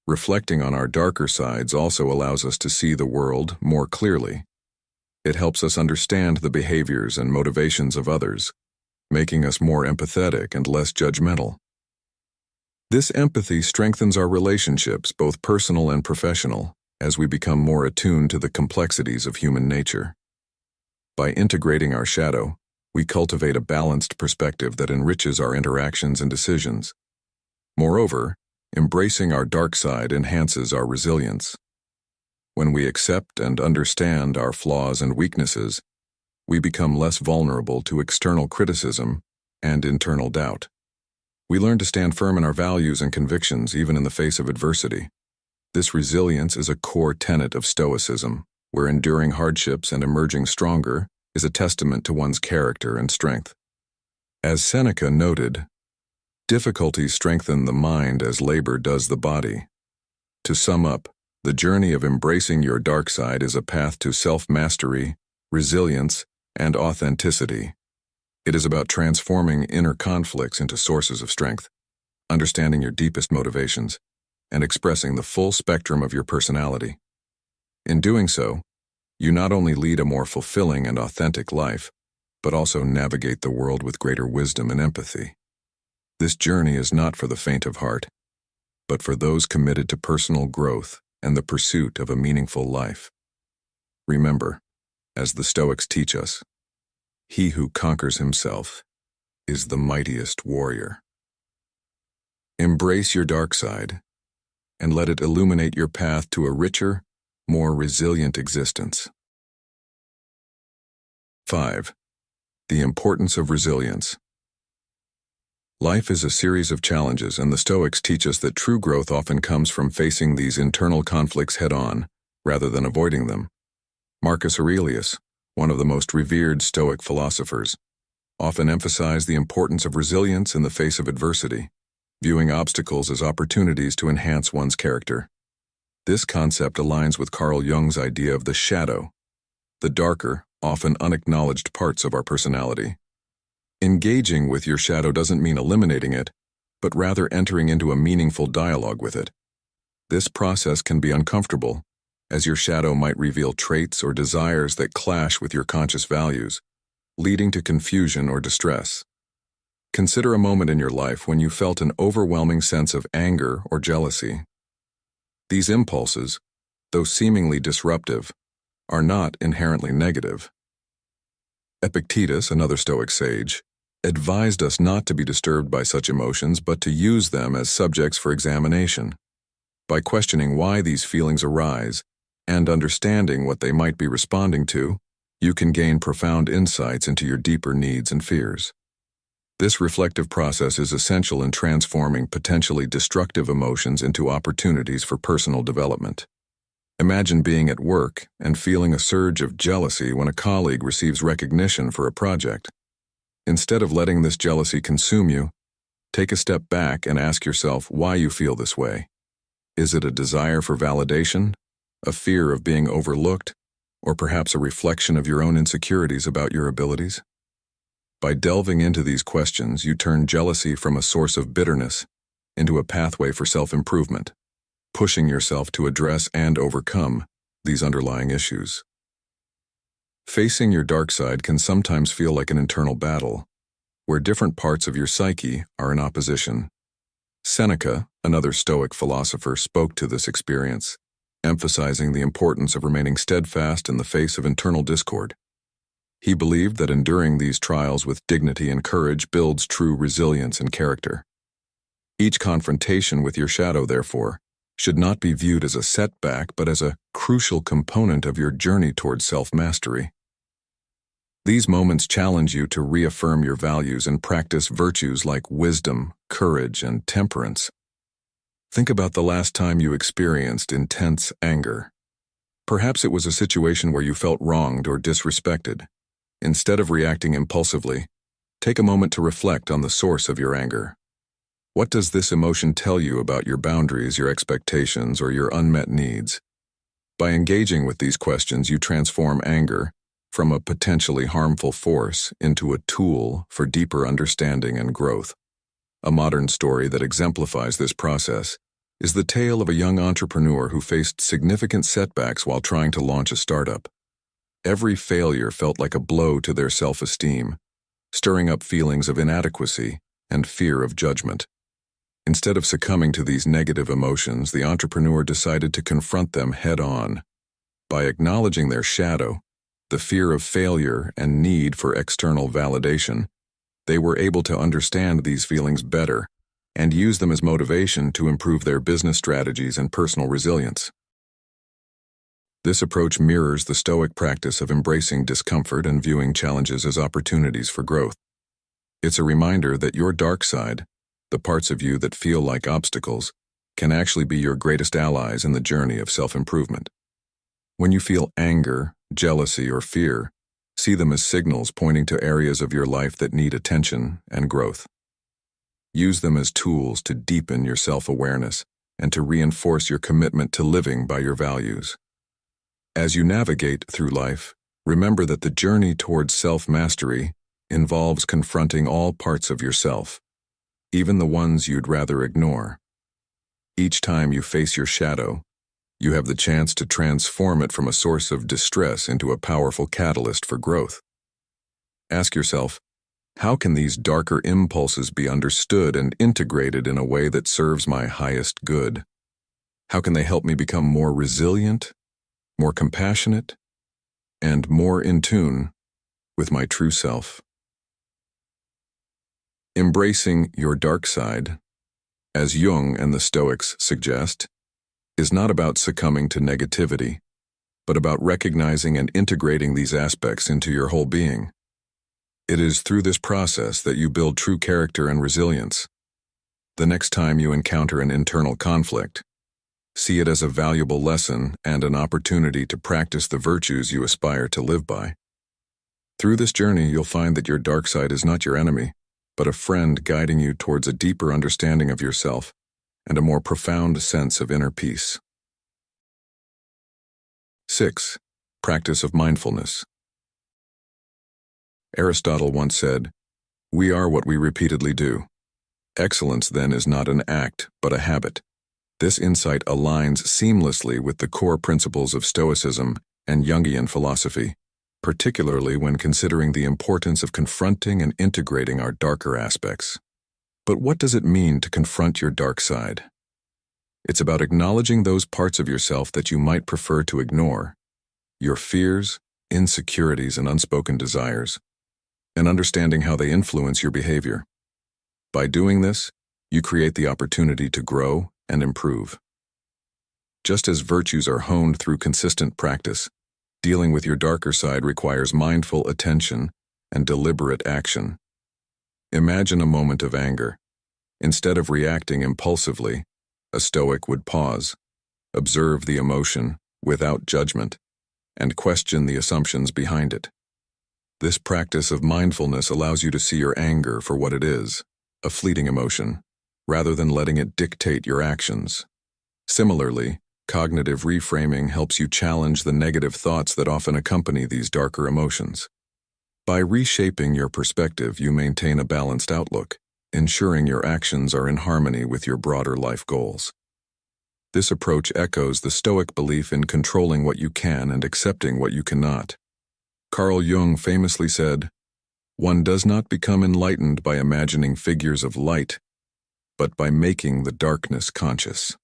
Speaker 1: Reflecting on our darker sides also allows us to see the world more clearly. It helps us understand the behaviors and motivations of others, making us more empathetic and less judgmental. This empathy strengthens our relationships, both personal and professional, as we become more attuned to the complexities of human nature. By integrating our shadow, we cultivate a balanced perspective that enriches our interactions and decisions. Moreover, embracing our dark side enhances our resilience. When we accept and understand our flaws and weaknesses, we become less vulnerable to external criticism and internal doubt. We learn to stand firm in our values and convictions even in the face of adversity. This resilience is a core tenet of Stoicism, where enduring hardships and emerging stronger is a testament to one's character and strength. As Seneca noted, difficulties strengthen the mind as labor does the body. To sum up, the journey of embracing your dark side is a path to self-mastery, resilience, and authenticity. It is about transforming inner conflicts into sources of strength, understanding your deepest motivations, and expressing the full spectrum of your personality. In doing so, you not only lead a more fulfilling and authentic life, but also navigate the world with greater wisdom and empathy. This journey is not for the faint of heart, but for those committed to personal growth and the pursuit of a meaningful life. Remember, as the Stoics teach us, he who conquers himself is the mightiest warrior. Embrace your dark side, and let it illuminate your path to a richer, more resilient existence. 5. The importance of resilience. Life is a series of challenges, and the Stoics teach us that true growth often comes from facing these internal conflicts head-on, rather than avoiding them. Marcus Aurelius, one of the most revered Stoic philosophers, often emphasized the importance of resilience in the face of adversity, viewing obstacles as opportunities to enhance one's character. This concept aligns with Carl Jung's idea of the shadow, the darker, often unacknowledged parts of our personality. Engaging with your shadow doesn't mean eliminating it, but rather entering into a meaningful dialogue with it. This process can be uncomfortable, as your shadow might reveal traits or desires that clash with your conscious values, leading to confusion or distress. Consider a moment in your life when you felt an overwhelming sense of anger or jealousy. These impulses, though seemingly disruptive, are not inherently negative. Epictetus, another Stoic sage, advised us not to be disturbed by such emotions but to use them as subjects for examination. By questioning why these feelings arise and understanding what they might be responding to, you can gain profound insights into your deeper needs and fears. This reflective process is essential in transforming potentially destructive emotions into opportunities for personal development. Imagine being at work and feeling a surge of jealousy when a colleague receives recognition for a project. Instead of letting this jealousy consume you, take a step back and ask yourself why you feel this way. Is it a desire for validation, a fear of being overlooked, or perhaps a reflection of your own insecurities about your abilities? By delving into these questions, you turn jealousy from a source of bitterness into a pathway for self-improvement, pushing yourself to address and overcome these underlying issues. Facing your dark side can sometimes feel like an internal battle, where different parts of your psyche are in opposition. Seneca, another Stoic philosopher, spoke to this experience, emphasizing the importance of remaining steadfast in the face of internal discord. He believed that enduring these trials with dignity and courage builds true resilience and character. Each confrontation with your shadow, therefore, should not be viewed as a setback but as a crucial component of your journey towards self-mastery. These moments challenge you to reaffirm your values and practice virtues like wisdom, courage, and temperance. Think about the last time you experienced intense anger. Perhaps it was a situation where you felt wronged or disrespected. Instead of reacting impulsively, take a moment to reflect on the source of your anger. What does this emotion tell you about your boundaries, your expectations, or your unmet needs? By engaging with these questions, you transform anger from a potentially harmful force into a tool for deeper understanding and growth. A modern story that exemplifies this process is the tale of a young entrepreneur who faced significant setbacks while trying to launch a startup. Every failure felt like a blow to their self-esteem, stirring up feelings of inadequacy and fear of judgment. Instead of succumbing to these negative emotions, the entrepreneur decided to confront them head-on. By acknowledging their shadow, the fear of failure and need for external validation, they were able to understand these feelings better and use them as motivation to improve their business strategies and personal resilience. This approach mirrors the Stoic practice of embracing discomfort and viewing challenges as opportunities for growth. It's a reminder that your dark side, the parts of you that feel like obstacles, can actually be your greatest allies in the journey of self-improvement. When you feel anger, jealousy, or fear, see them as signals pointing to areas of your life that need attention and growth. Use them as tools to deepen your self-awareness and to reinforce your commitment to living by your values. As you navigate through life, remember that the journey towards self-mastery involves confronting all parts of yourself, even the ones you'd rather ignore. Each time you face your shadow, you have the chance to transform it from a source of distress into a powerful catalyst for growth. Ask yourself, how can these darker impulses be understood and integrated in a way that serves my highest good? How can they help me become more resilient, more compassionate, and more in tune with my true self? Embracing your dark side, as Jung and the Stoics suggest, is not about succumbing to negativity, but about recognizing and integrating these aspects into your whole being. It is through this process that you build true character and resilience. The next time you encounter an internal conflict, see it as a valuable lesson and an opportunity to practice the virtues you aspire to live by. Through this journey, you'll find that your dark side is not your enemy, but a friend guiding you towards a deeper understanding of yourself and a more profound sense of inner peace. 6. Practice of mindfulness. Aristotle once said, "We are what we repeatedly do." Excellence, then, is not an act, but a habit. This insight aligns seamlessly with the core principles of Stoicism and Jungian philosophy, particularly when considering the importance of confronting and integrating our darker aspects. But what does it mean to confront your dark side? It's about acknowledging those parts of yourself that you might prefer to ignore, your fears, insecurities, and unspoken desires, and understanding how they influence your behavior. By doing this, you create the opportunity to grow and improve. Just as virtues are honed through consistent practice, dealing with your darker side requires mindful attention and deliberate action. Imagine a moment of anger. Instead of reacting impulsively, a Stoic would pause, observe the emotion without judgment, and question the assumptions behind it. This practice of mindfulness allows you to see your anger for what it is, a fleeting emotion, rather than letting it dictate your actions. Similarly, cognitive reframing helps you challenge the negative thoughts that often accompany these darker emotions. By reshaping your perspective, you maintain a balanced outlook, ensuring your actions are in harmony with your broader life goals. This approach echoes the Stoic belief in controlling what you can and accepting what you cannot. Carl Jung famously said, "One does not become enlightened by imagining figures of light, but by making the darkness conscious."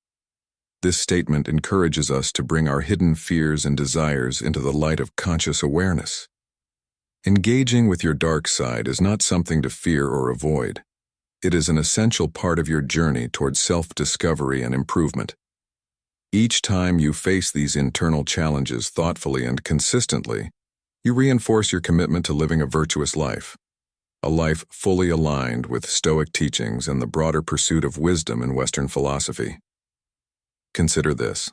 Speaker 1: This statement encourages us to bring our hidden fears and desires into the light of conscious awareness. Engaging with your dark side is not something to fear or avoid. It is an essential part of your journey towards self-discovery and improvement. Each time you face these internal challenges thoughtfully and consistently, you reinforce your commitment to living a virtuous life, a life fully aligned with Stoic teachings and the broader pursuit of wisdom in Western philosophy. Consider this.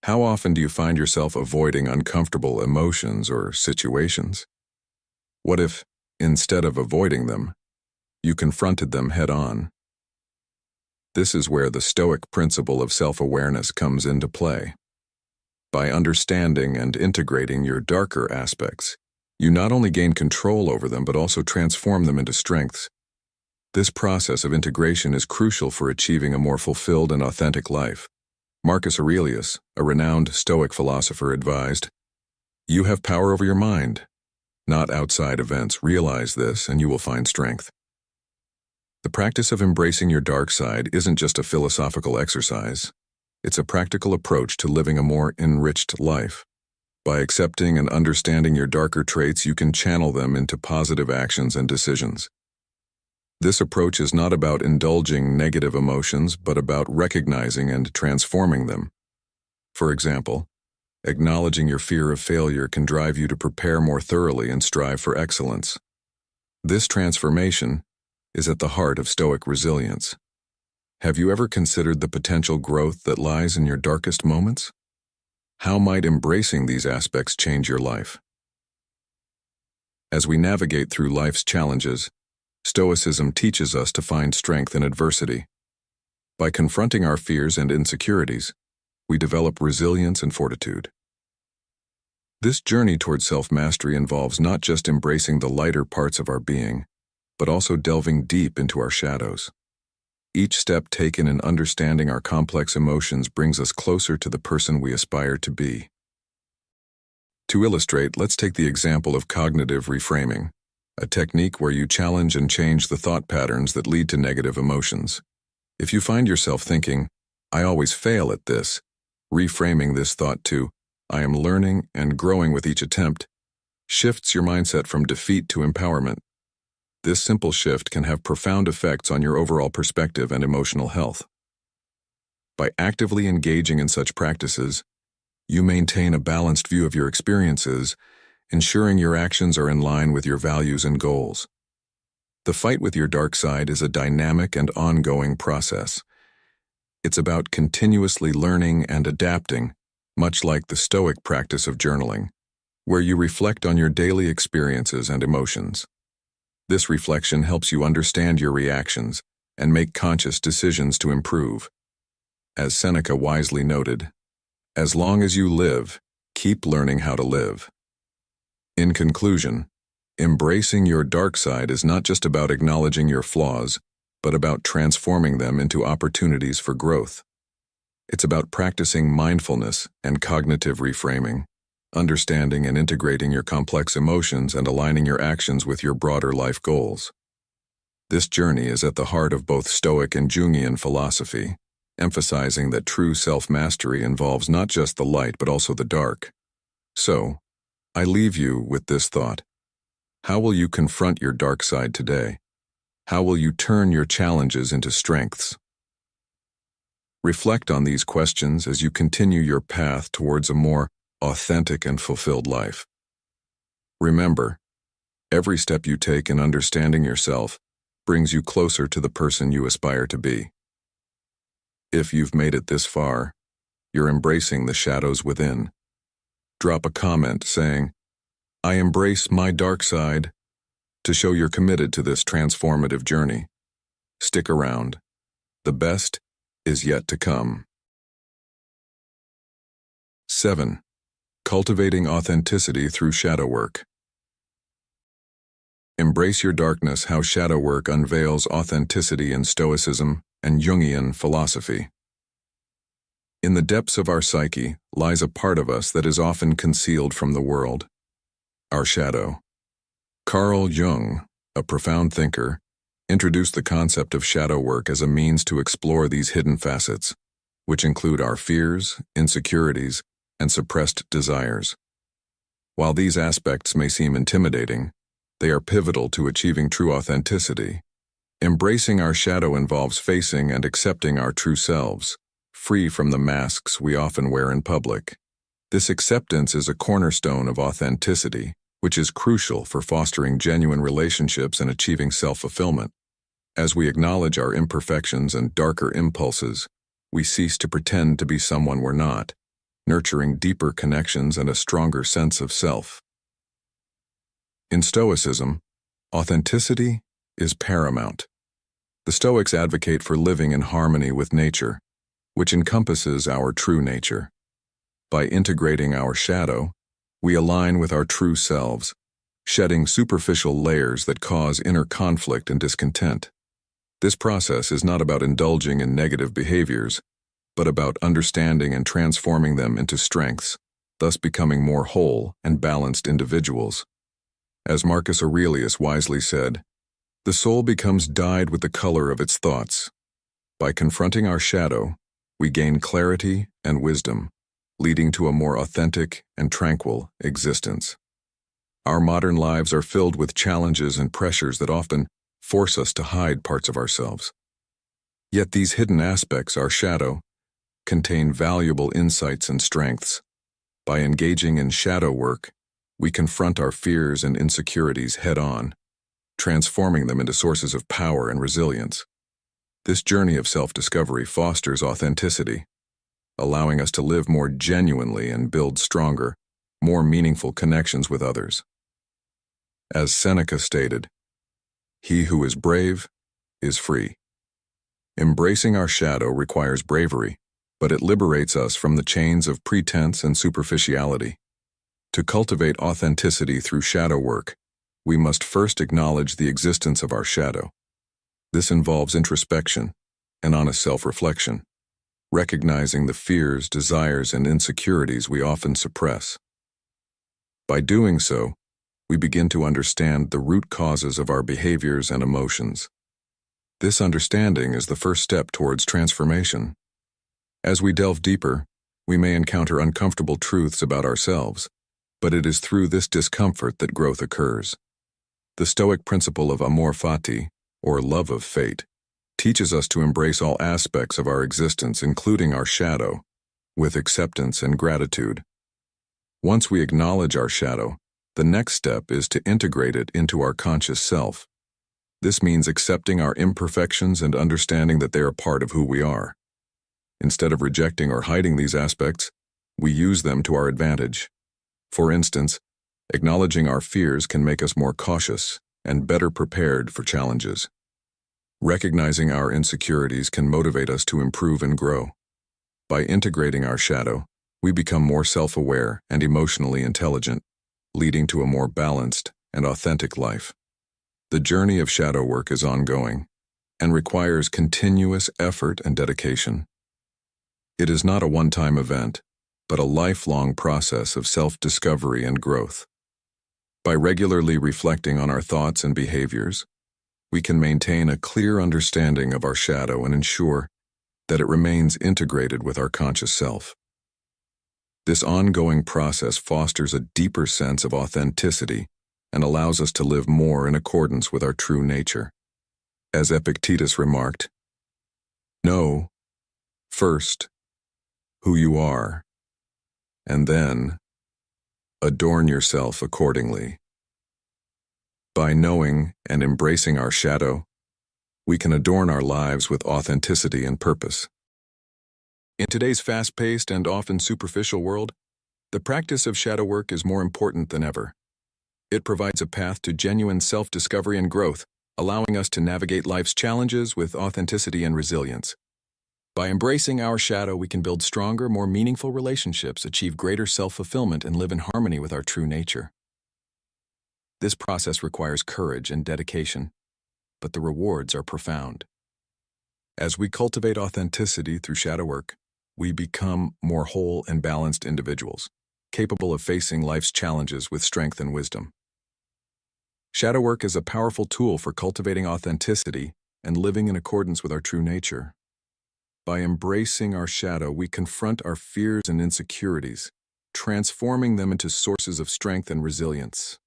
Speaker 1: How often do you find yourself avoiding uncomfortable emotions or situations? What if, instead of avoiding them, you confronted them head-on? This is where the Stoic principle of self-awareness comes into play. By understanding and integrating your darker aspects, you not only gain control over them but also transform them into strengths. This process of integration is crucial for achieving a more fulfilled and authentic life. Marcus Aurelius, a renowned Stoic philosopher, advised, "You have power over your mind, not outside events. Realize this and you will find strength." The practice of embracing your dark side isn't just a philosophical exercise. It's a practical approach to living a more enriched life. By accepting and understanding your darker traits, you can channel them into positive actions and decisions. This approach is not about indulging negative emotions, but about recognizing and transforming them. For example, acknowledging your fear of failure can drive you to prepare more thoroughly and strive for excellence. This transformation is at the heart of Stoic resilience. Have you ever considered the potential growth that lies in your darkest moments? How might embracing these aspects change your life? As we navigate through life's challenges, Stoicism teaches us to find strength in adversity. By confronting our fears and insecurities, we develop resilience and fortitude. This journey toward self-mastery involves not just embracing the lighter parts of our being, but also delving deep into our shadows. Each step taken in understanding our complex emotions brings us closer to the person we aspire to be. To illustrate, let's take the example of cognitive reframing, a technique where you challenge and change the thought patterns that lead to negative emotions. If you find yourself thinking, "I always fail at this," reframing this thought to, "I am learning and growing with each attempt," shifts your mindset from defeat to empowerment. This simple shift can have profound effects on your overall perspective and emotional health. By actively engaging in such practices, you maintain a balanced view of your experiences, ensuring your actions are in line with your values and goals. The fight with your dark side is a dynamic and ongoing process. It's about continuously learning and adapting, much like the Stoic practice of journaling, where you reflect on your daily experiences and emotions. This reflection helps you understand your reactions and make conscious decisions to improve. As Seneca wisely noted, "As long as you live, keep learning how to live." In conclusion, embracing your dark side is not just about acknowledging your flaws, but about transforming them into opportunities for growth. It's about practicing mindfulness and cognitive reframing, understanding and integrating your complex emotions and aligning your actions with your broader life goals. This journey is at the heart of both Stoic and Jungian philosophy, emphasizing that true self-mastery involves not just the light but also the dark. So, I leave you with this thought. How will you confront your dark side today? How will you turn your challenges into strengths? Reflect on these questions as you continue your path towards a more authentic and fulfilled life. Remember, every step you take in understanding yourself brings you closer to the person you aspire to be. If you've made it this far, you're embracing the shadows within. Drop a comment saying, "I embrace my dark side," to show you're committed to this transformative journey. Stick around. The best is yet to come. 7. Cultivating authenticity through shadow work. Embrace your darkness: how shadow work unveils authenticity in Stoicism and Jungian philosophy. In the depths of our psyche lies a part of us that is often concealed from the world: our shadow. Carl Jung, a profound thinker, introduced the concept of shadow work as a means to explore these hidden facets, which include our fears, insecurities, and suppressed desires. While these aspects may seem intimidating, they are pivotal to achieving true authenticity. Embracing our shadow involves facing and accepting our true selves, free from the masks we often wear in public. This acceptance is a cornerstone of authenticity, which is crucial for fostering genuine relationships and achieving self-fulfillment. As we acknowledge our imperfections and darker impulses, we cease to pretend to be someone we're not, nurturing deeper connections and a stronger sense of self. In Stoicism, authenticity is paramount. The Stoics advocate for living in harmony with nature, which encompasses our true nature. By integrating our shadow, we align with our true selves, shedding superficial layers that cause inner conflict and discontent. This process is not about indulging in negative behaviors, but about understanding and transforming them into strengths, thus becoming more whole and balanced individuals. As Marcus Aurelius wisely said, The soul becomes dyed with the color of its thoughts. By confronting our shadow, we gain clarity and wisdom, leading to a more authentic and tranquil existence. Our modern lives are filled with challenges and pressures that often force us to hide parts of ourselves. Yet these hidden aspects, our shadow, contain valuable insights and strengths. By engaging in shadow work, we confront our fears and insecurities head-on, transforming them into sources of power and resilience. This journey of self-discovery fosters authenticity, allowing us to live more genuinely and build stronger, more meaningful connections with others. As Seneca stated, "He who is brave is free." Embracing our shadow requires bravery, but it liberates us from the chains of pretense and superficiality. To cultivate authenticity through shadow work, we must first acknowledge the existence of our shadow. This involves introspection and honest self-reflection, recognizing the fears, desires, and insecurities we often suppress. By doing so, we begin to understand the root causes of our behaviors and emotions. This understanding is the first step towards transformation. As we delve deeper, we may encounter uncomfortable truths about ourselves, but it is through this discomfort that growth occurs. The Stoic principle of amor fati, or love of fate, teaches us to embrace all aspects of our existence, including our shadow, with acceptance and gratitude. Once we acknowledge our shadow, the next step is to integrate it into our conscious self. This means accepting our imperfections and understanding that they are part of who we are. Instead of rejecting or hiding these aspects, we use them to our advantage. For instance, acknowledging our fears can make us more cautious and better prepared for challenges. Recognizing our insecurities can motivate us to improve and grow. By integrating our shadow, we become more self-aware and emotionally intelligent, leading to a more balanced and authentic life. The journey of shadow work is ongoing and requires continuous effort and dedication. It is not a one-time event, but a lifelong process of self-discovery and growth. By regularly reflecting on our thoughts and behaviors, we can maintain a clear understanding of our shadow and ensure that it remains integrated with our conscious self. This ongoing process fosters a deeper sense of authenticity and allows us to live more in accordance with our true nature. As Epictetus remarked, "Know, first, who you are, and then adorn yourself accordingly." By knowing and embracing our shadow, we can adorn our lives with authenticity and purpose. In today's fast-paced and often superficial world, the practice of shadow work is more important than ever. It provides a path to genuine self-discovery and growth, allowing us to navigate life's challenges with authenticity and resilience. By embracing our shadow, we can build stronger, more meaningful relationships, achieve greater self-fulfillment, and live in harmony with our true nature. This process requires courage and dedication, but the rewards are profound. As we cultivate authenticity through shadow work, we become more whole and balanced individuals, capable of facing life's challenges with strength and wisdom. Shadow work is a powerful tool for cultivating authenticity and living in accordance with our true nature. By embracing our shadow, we confront our fears and insecurities, transforming them into sources of strength and resilience.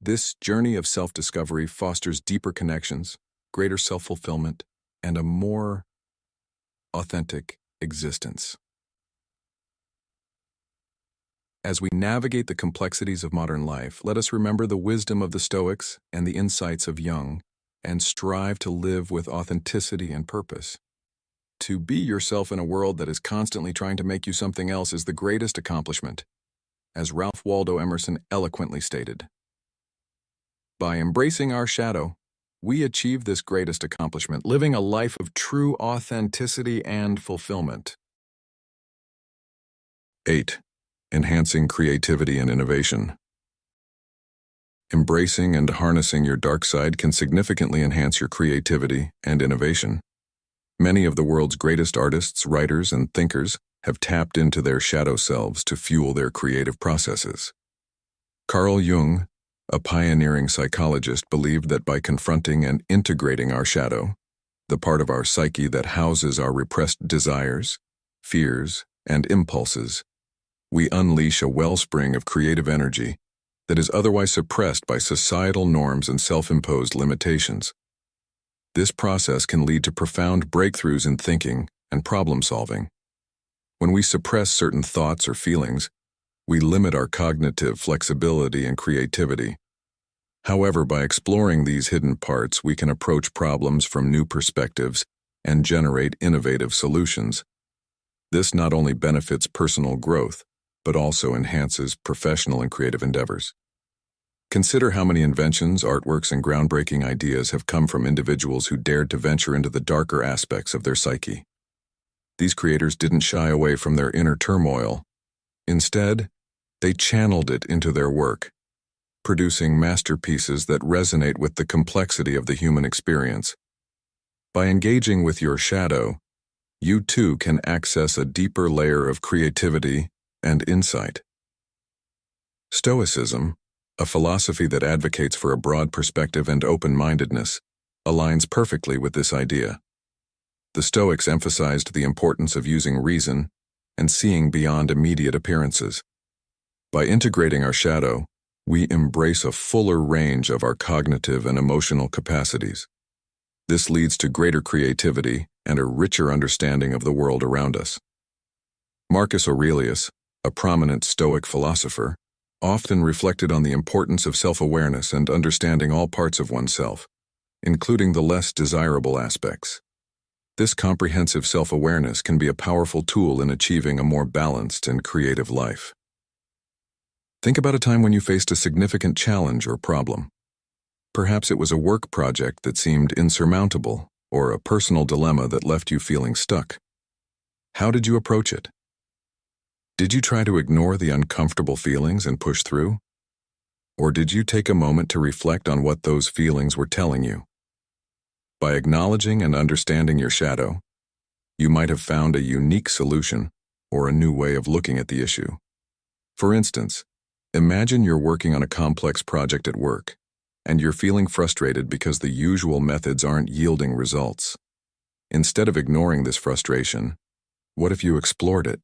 Speaker 1: This journey of self-discovery fosters deeper connections, greater self-fulfillment, and a more authentic existence. As we navigate the complexities of modern life, let us remember the wisdom of the Stoics and the insights of Jung, and strive to live with authenticity and purpose. To be yourself in a world that is constantly trying to make you something else is the greatest accomplishment, as Ralph Waldo Emerson eloquently stated. By embracing our shadow, we achieve this greatest accomplishment, living a life of true authenticity and fulfillment. 8. Enhancing creativity and innovation. Embracing and harnessing your dark side can significantly enhance your creativity and innovation. Many of the world's greatest artists, writers, and thinkers have tapped into their shadow selves to fuel their creative processes. Carl Jung, a pioneering psychologist, believed that by confronting and integrating our shadow, the part of our psyche that houses our repressed desires, fears, and impulses, we unleash a wellspring of creative energy that is otherwise suppressed by societal norms and self-imposed limitations. This process can lead to profound breakthroughs in thinking and problem-solving. When we suppress certain thoughts or feelings, we limit our cognitive flexibility and creativity. However, by exploring these hidden parts, we can approach problems from new perspectives and generate innovative solutions. This not only benefits personal growth, but also enhances professional and creative endeavors. Consider how many inventions, artworks, and groundbreaking ideas have come from individuals who dared to venture into the darker aspects of their psyche. These creators didn't shy away from their inner turmoil. Instead, they channeled it into their work, producing masterpieces that resonate with the complexity of the human experience. By engaging with your shadow, you too can access a deeper layer of creativity and insight. Stoicism, a philosophy that advocates for a broad perspective and open-mindedness, aligns perfectly with this idea. The Stoics emphasized the importance of using reason and seeing beyond immediate appearances. By integrating our shadow, we embrace a fuller range of our cognitive and emotional capacities. This leads to greater creativity and a richer understanding of the world around us. Marcus Aurelius, a prominent Stoic philosopher, often reflected on the importance of self-awareness and understanding all parts of oneself, including the less desirable aspects. This comprehensive self-awareness can be a powerful tool in achieving a more balanced and creative life. Think about a time when you faced a significant challenge or problem. Perhaps it was a work project that seemed insurmountable, or a personal dilemma that left you feeling stuck. How did you approach it? Did you try to ignore the uncomfortable feelings and push through? Or did you take a moment to reflect on what those feelings were telling you? By acknowledging and understanding your shadow, you might have found a unique solution or a new way of looking at the issue. For instance, imagine you're working on a complex project at work, and you're feeling frustrated because the usual methods aren't yielding results. Instead of ignoring this frustration, what if you explored it?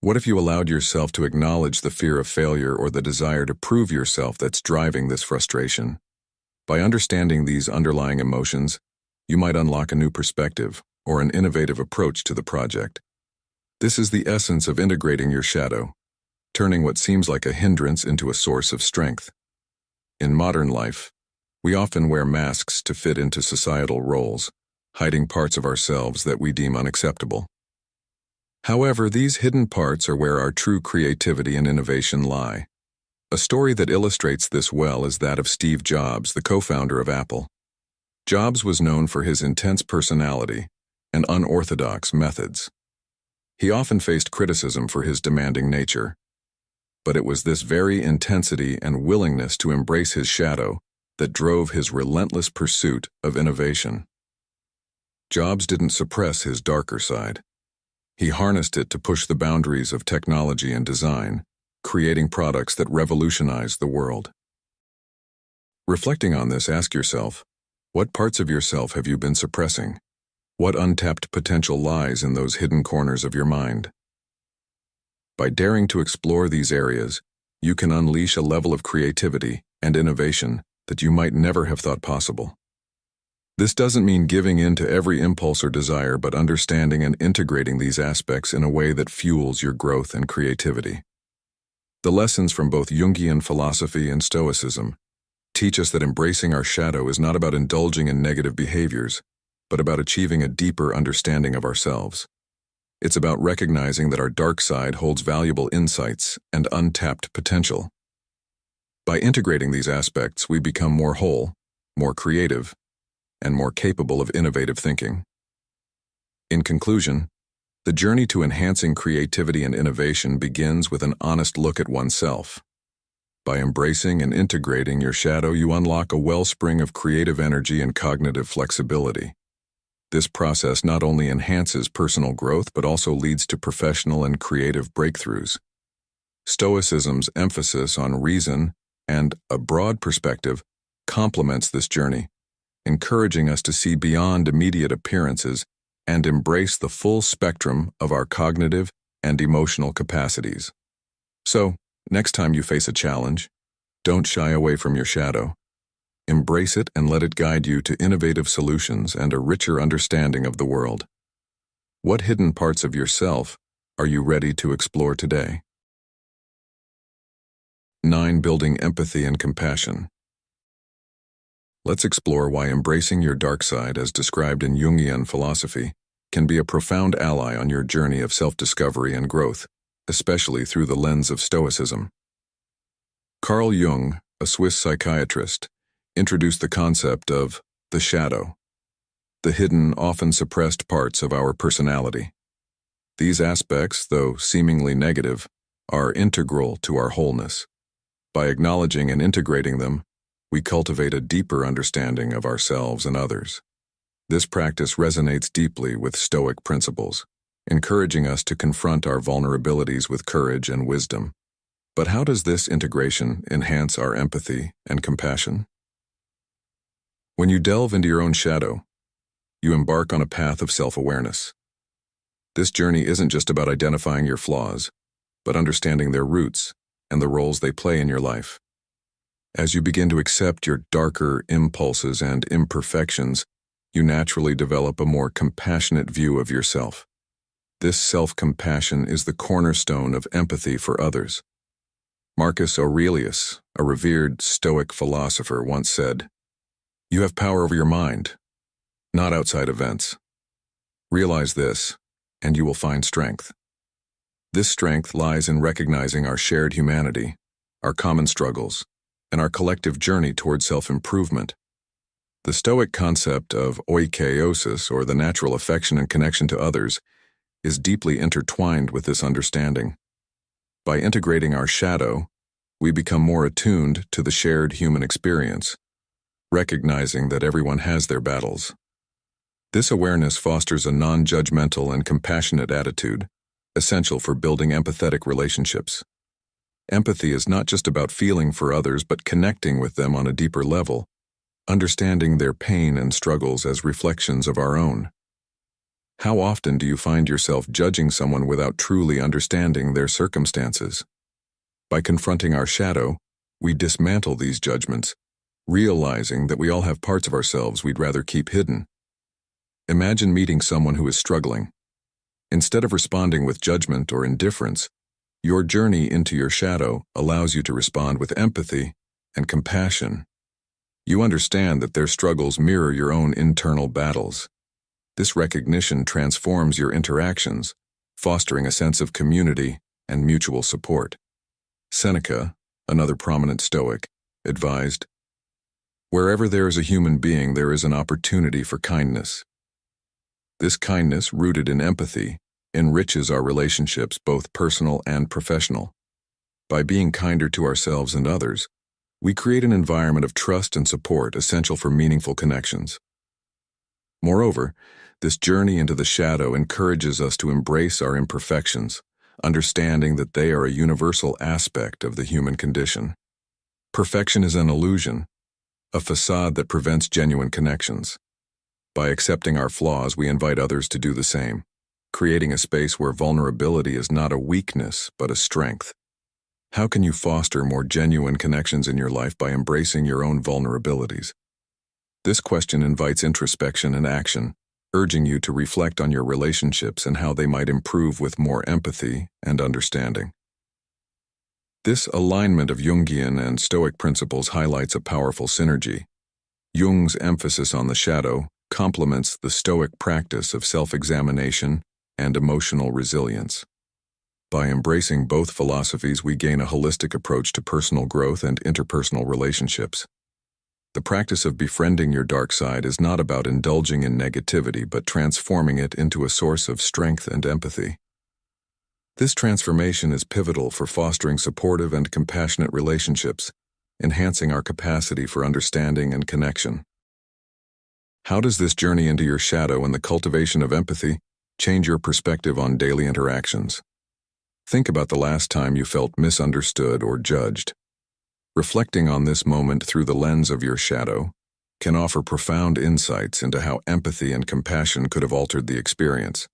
Speaker 1: What if you allowed yourself to acknowledge the fear of failure or the desire to prove yourself that's driving this frustration? By understanding these underlying emotions, you might unlock a new perspective or an innovative approach to the project. This is the essence of integrating your shadow, turning what seems like a hindrance into a source of strength. In modern life, we often wear masks to fit into societal roles, hiding parts of ourselves that we deem unacceptable. However, these hidden parts are where our true creativity and innovation lie. A story that illustrates this well is that of Steve Jobs, the co-founder of Apple. Jobs was known for his intense personality and unorthodox methods. He often faced criticism for his demanding nature, but it was this very intensity and willingness to embrace his shadow that drove his relentless pursuit of innovation. Jobs didn't suppress his darker side. He harnessed it to push the boundaries of technology and design, creating products that revolutionized the world. Reflecting on this, ask yourself, what parts of yourself have you been suppressing? What untapped potential lies in those hidden corners of your mind? By daring to explore these areas, you can unleash a level of creativity and innovation that you might never have thought possible. This doesn't mean giving in to every impulse or desire, but understanding and integrating these aspects in a way that fuels your growth and creativity. The lessons from both Jungian philosophy and Stoicism teach us that embracing our shadow is not about indulging in negative behaviors, but about achieving a deeper understanding of ourselves. It's about recognizing that our dark side holds valuable insights and untapped potential. By integrating these aspects, we become more whole, more creative, and more capable of innovative thinking. In conclusion, the journey to enhancing creativity and innovation begins with an honest look at oneself. By embracing and integrating your shadow, you unlock a wellspring of creative energy and cognitive flexibility. This process not only enhances personal growth but also leads to professional and creative breakthroughs. Stoicism's emphasis on reason and a broad perspective complements this journey, encouraging us to see beyond immediate appearances and embrace the full spectrum of our cognitive and emotional capacities. So, next time you face a challenge, don't shy away from your shadow. Embrace it and let it guide you to innovative solutions and a richer understanding of the world. What hidden parts of yourself are you ready to explore today? 9. Building empathy and compassion. Let's explore why embracing your dark side, as described in Jungian philosophy, can be a profound ally on your journey of self-discovery and growth, especially through the lens of Stoicism. Carl Jung, a Swiss psychiatrist, introduced the concept of the shadow, the hidden, often suppressed parts of our personality. These aspects, though seemingly negative, are integral to our wholeness. By acknowledging and integrating them, we cultivate a deeper understanding of ourselves and others. This practice resonates deeply with Stoic principles, encouraging us to confront our vulnerabilities with courage and wisdom. But how does this integration enhance our empathy and compassion? When you delve into your own shadow, you embark on a path of self-awareness. This journey isn't just about identifying your flaws, but understanding their roots and the roles they play in your life. As you begin to accept your darker impulses and imperfections, you naturally develop a more compassionate view of yourself. This self-compassion is the cornerstone of empathy for others. Marcus Aurelius, a revered Stoic philosopher, once said, "You have power over your mind, not outside events. Realize this, and you will find strength." This strength lies in recognizing our shared humanity, our common struggles, and our collective journey toward self-improvement. The Stoic concept of oikeiosis, or the natural affection and connection to others, is deeply intertwined with this understanding. By integrating our shadow, we become more attuned to the shared human experience, recognizing that everyone has their battles. This awareness fosters a non-judgmental and compassionate attitude, essential for building empathetic relationships. Empathy is not just about feeling for others, but connecting with them on a deeper level, understanding their pain and struggles as reflections of our own. How often do you find yourself judging someone without truly understanding their circumstances? By confronting our shadow, we dismantle these judgments, realizing that we all have parts of ourselves we'd rather keep hidden. Imagine meeting someone who is struggling. Instead of responding with judgment or indifference, your journey into your shadow allows you to respond with empathy and compassion. You understand that their struggles mirror your own internal battles. This recognition transforms your interactions, fostering a sense of community and mutual support. Seneca, another prominent Stoic, advised, "Wherever there is a human being, there is an opportunity for kindness." This kindness, rooted in empathy, enriches our relationships, both personal and professional. By being kinder to ourselves and others, we create an environment of trust and support essential for meaningful connections. Moreover, this journey into the shadow encourages us to embrace our imperfections, understanding that they are a universal aspect of the human condition. Perfection is an illusion, a facade that prevents genuine connections. By accepting our flaws, we invite others to do the same, creating a space where vulnerability is not a weakness, but a strength. How can you foster more genuine connections in your life by embracing your own vulnerabilities? This question invites introspection and action, urging you to reflect on your relationships and how they might improve with more empathy and understanding. This alignment of Jungian and Stoic principles highlights a powerful synergy. Jung's emphasis on the shadow complements the Stoic practice of self-examination and emotional resilience. By embracing both philosophies, we gain a holistic approach to personal growth and interpersonal relationships. The practice of befriending your dark side is not about indulging in negativity, but transforming it into a source of strength and empathy. This transformation is pivotal for fostering supportive and compassionate relationships, enhancing our capacity for understanding and connection. How does this journey into your shadow and the cultivation of empathy change your perspective on daily interactions? Think about the last time you felt misunderstood or judged. Reflecting on this moment through the lens of your shadow can offer profound insights into how empathy and compassion could have altered the experience.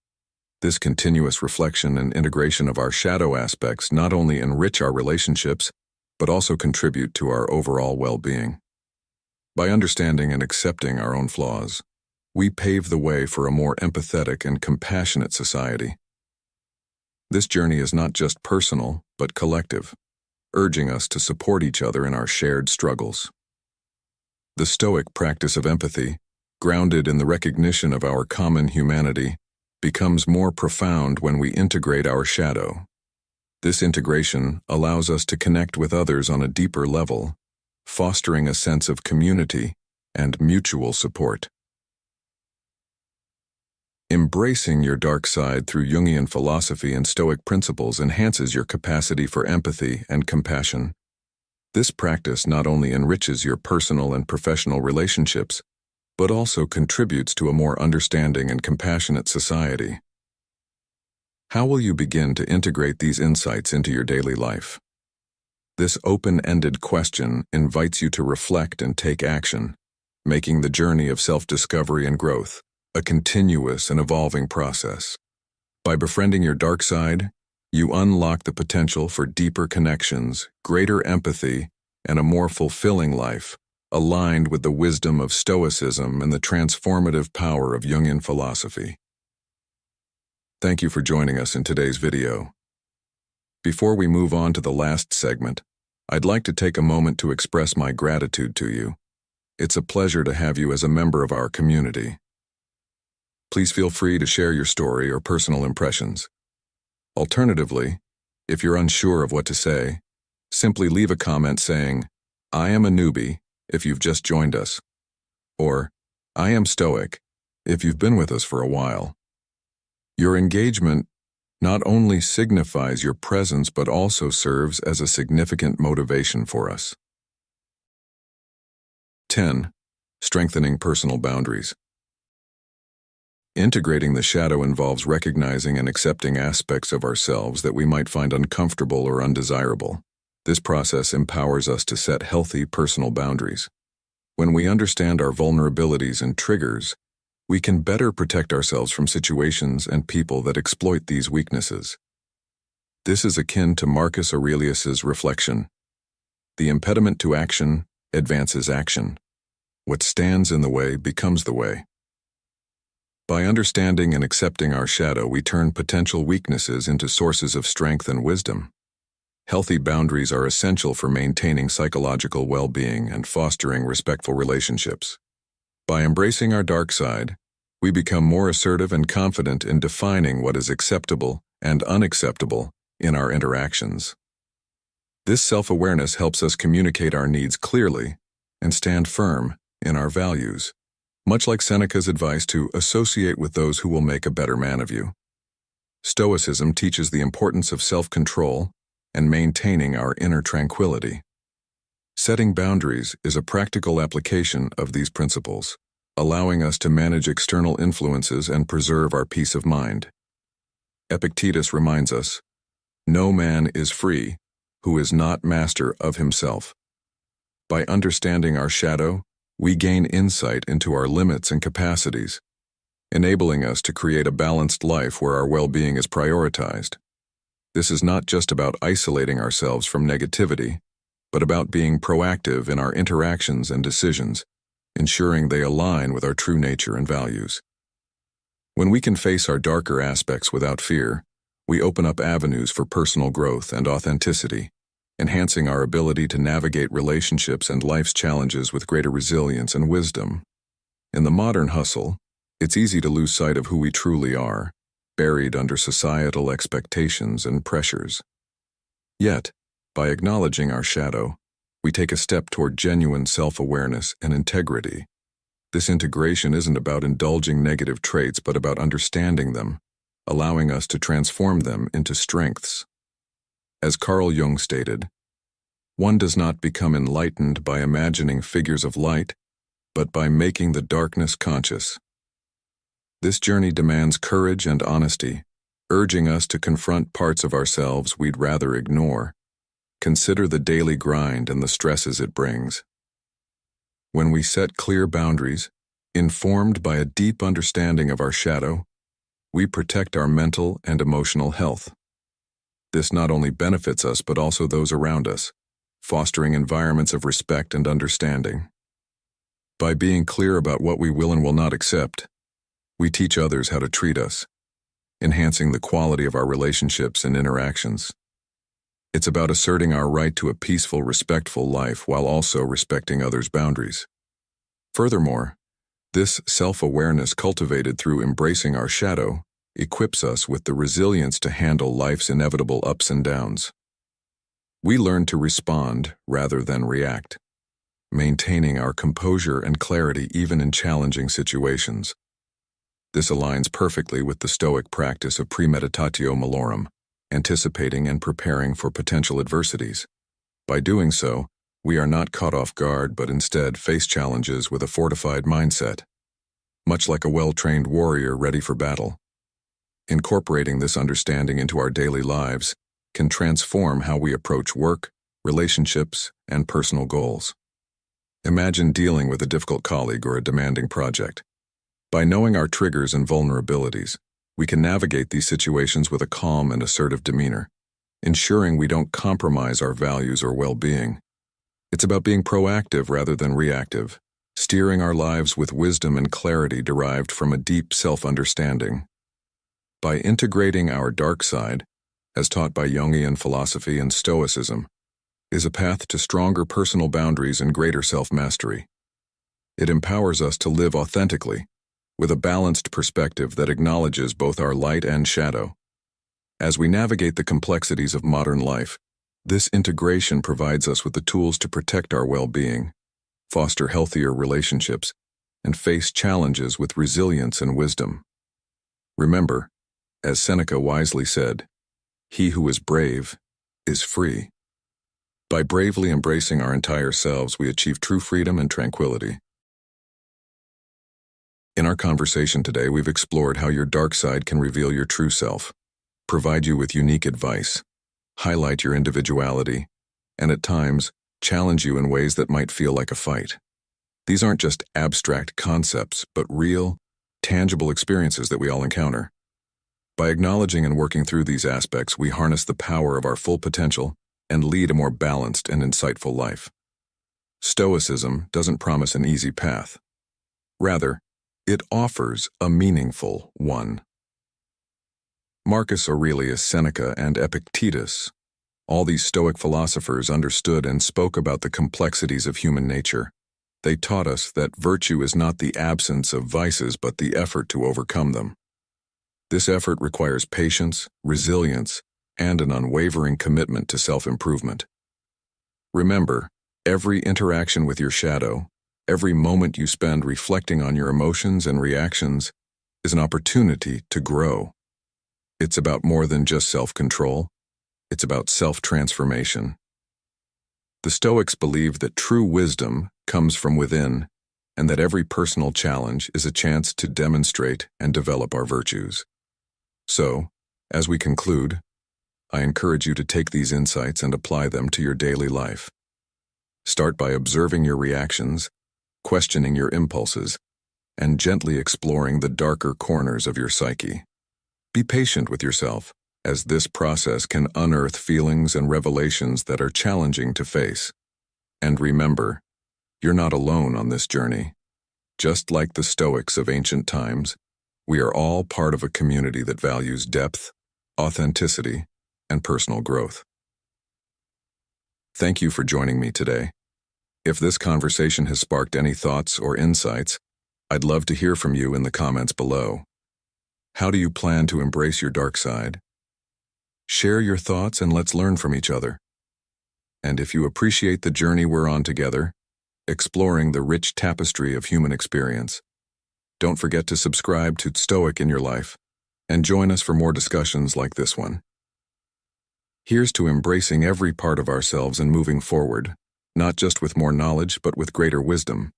Speaker 1: This continuous reflection and integration of our shadow aspects not only enrich our relationships, but also contribute to our overall well-being. By understanding and accepting our own flaws, we pave the way for a more empathetic and compassionate society. This journey is not just personal, but collective, urging us to support each other in our shared struggles. The Stoic practice of empathy, grounded in the recognition of our common humanity, becomes more profound when we integrate our shadow. This integration allows us to connect with others on a deeper level, fostering a sense of community and mutual support. Embracing your dark side through Jungian philosophy and Stoic principles enhances your capacity for empathy and compassion. This practice not only enriches your personal and professional relationships, but also contributes to a more understanding and compassionate society. How will you begin to integrate these insights into your daily life? This open-ended question invites you to reflect and take action, making the journey of self-discovery and growth a continuous and evolving process. By befriending your dark side, you unlock the potential for deeper connections, greater empathy, and a more fulfilling life, aligned with the wisdom of Stoicism and the transformative power of Jungian philosophy. Thank you for joining us in today's video. Before we move on to the last segment, I'd like to take a moment to express my gratitude to you. It's a pleasure to have you as a member of our community. Please feel free to share your story or personal impressions. Alternatively, if you're unsure of what to say, simply leave a comment saying, "I am a newbie," if you've just joined us, or "I am Stoic," if you've been with us for a while. Your engagement not only signifies your presence but also serves as a significant motivation for us. 10. Strengthening personal boundaries. Integrating the shadow involves recognizing and accepting aspects of ourselves that we might find uncomfortable or undesirable. This process empowers us to set healthy personal boundaries. When we understand our vulnerabilities and triggers, we can better protect ourselves from situations and people that exploit these weaknesses. This is akin to Marcus Aurelius's reflection: "The impediment to action advances action. What stands in the way becomes the way." By understanding and accepting our shadow, we turn potential weaknesses into sources of strength and wisdom. Healthy boundaries are essential for maintaining psychological well-being and fostering respectful relationships. By embracing our dark side, we become more assertive and confident in defining what is acceptable and unacceptable in our interactions. This self-awareness helps us communicate our needs clearly and stand firm in our values, much like Seneca's advice to associate with those who will make a better man of you. Stoicism teaches the importance of self-control and maintaining our inner tranquility. Setting boundaries is a practical application of these principles, allowing us to manage external influences and preserve our peace of mind. Epictetus reminds us, "No man is free who is not master of himself." By understanding our shadow, we gain insight into our limits and capacities, enabling us to create a balanced life where our well-being is prioritized. This is not just about isolating ourselves from negativity, but about being proactive in our interactions and decisions, ensuring they align with our true nature and values. When we can face our darker aspects without fear, we open up avenues for personal growth and authenticity, enhancing our ability to navigate relationships and life's challenges with greater resilience and wisdom. In the modern hustle, it's easy to lose sight of who we truly are, buried under societal expectations and pressures. Yet, by acknowledging our shadow, we take a step toward genuine self-awareness and integrity. This integration isn't about indulging negative traits, but about understanding them, allowing us to transform them into strengths. As Carl Jung stated, "One does not become enlightened by imagining figures of light, but by making the darkness conscious." This journey demands courage and honesty, urging us to confront parts of ourselves we'd rather ignore. consider the daily grind and the stresses it brings. When we set clear boundaries, informed by a deep understanding of our shadow, we protect our mental and emotional health. This not only benefits us but also those around us, fostering environments of respect and understanding. By being clear about what we will and will not accept, we teach others how to treat us, enhancing the quality of our relationships and interactions. It's about asserting our right to a peaceful, respectful life while also respecting others' boundaries. Furthermore, this self-awareness cultivated through embracing our shadow equips us with the resilience to handle life's inevitable ups and downs. We learn to respond rather than react, maintaining our composure and clarity even in challenging situations. This aligns perfectly with the Stoic practice of premeditatio malorum, anticipating and preparing for potential adversities. By doing so, we are not caught off guard but instead face challenges with a fortified mindset, much like a well-trained warrior ready for battle. Incorporating this understanding into our daily lives can transform how we approach work, relationships, and personal goals. Imagine dealing with a difficult colleague or a demanding project. By knowing our triggers and vulnerabilities, we can navigate these situations with a calm and assertive demeanor, ensuring we don't compromise our values or well-being. It's about being proactive rather than reactive, steering our lives with wisdom and clarity derived from a deep self-understanding. By integrating our dark side, as taught by Jungian philosophy and Stoicism, is a path to stronger personal boundaries and greater self-mastery. It empowers us to live authentically, with a balanced perspective that acknowledges both our light and shadow. As we navigate the complexities of modern life, this integration provides us with the tools to protect our well-being, foster healthier relationships, and face challenges with resilience and wisdom. Remember, as Seneca wisely said, "He who is brave is free." By bravely embracing our entire selves, we achieve true freedom and tranquility. In our conversation today, we've explored how your dark side can reveal your true self, provide you with unique advice, highlight your individuality, and at times, challenge you in ways that might feel like a fight. These aren't just abstract concepts, but real, tangible experiences that we all encounter. By acknowledging and working through these aspects, we harness the power of our full potential and lead a more balanced and insightful life. Stoicism doesn't promise an easy path. Rather, it offers a meaningful one. Marcus Aurelius, Seneca, and Epictetus, all these Stoic philosophers understood and spoke about the complexities of human nature. They taught us that virtue is not the absence of vices but the effort to overcome them. This effort requires patience, resilience, and an unwavering commitment to self-improvement. Remember, every interaction with your shadow, every moment you spend reflecting on your emotions and reactions, is an opportunity to grow. It's about more than just self-control. It's about self-transformation. The Stoics believed that true wisdom comes from within, and that every personal challenge is a chance to demonstrate and develop our virtues. So, as we conclude, I encourage you to take these insights and apply them to your daily life. Start by observing your reactions, questioning your impulses, and gently exploring the darker corners of your psyche. Be patient with yourself, as this process can unearth feelings and revelations that are challenging to face. And remember, you're not alone on this journey. Just like the Stoics of ancient times, we are all part of a community that values depth, authenticity, and personal growth. Thank you for joining me today. If this conversation has sparked any thoughts or insights, I'd love to hear from you in the comments below. How do you plan to embrace your dark side? Share your thoughts and let's learn from each other. And if you appreciate the journey we're on together, exploring the rich tapestry of human experience, don't forget to subscribe to Stoic in Your Life and join us for more discussions like this one. Here's to embracing every part of ourselves and moving forward, not just with more knowledge, but with greater wisdom.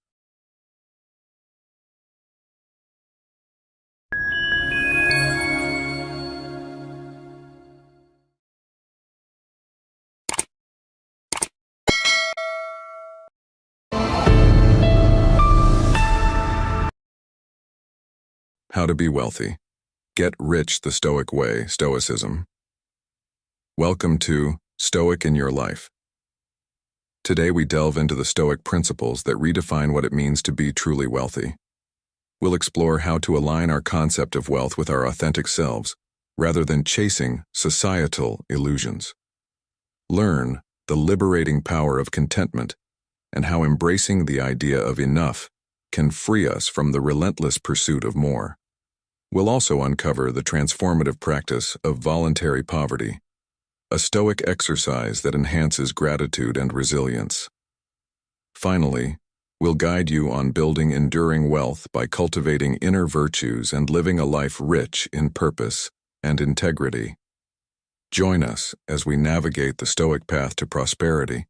Speaker 1: How to be wealthy. Get rich the Stoic way, Stoicism. Welcome to Stoic in Your Life. Today we delve into the Stoic principles that redefine what it means to be truly wealthy. We'll explore how to align our concept of wealth with our authentic selves, rather than chasing societal illusions. Learn the liberating power of contentment and how embracing the idea of enough can free us from the relentless pursuit of more. We'll also uncover the transformative practice of voluntary poverty, a Stoic exercise that enhances gratitude and resilience. Finally, we'll guide you on building enduring wealth by cultivating inner virtues and living a life rich in purpose and integrity. Join us as we navigate the Stoic path to prosperity,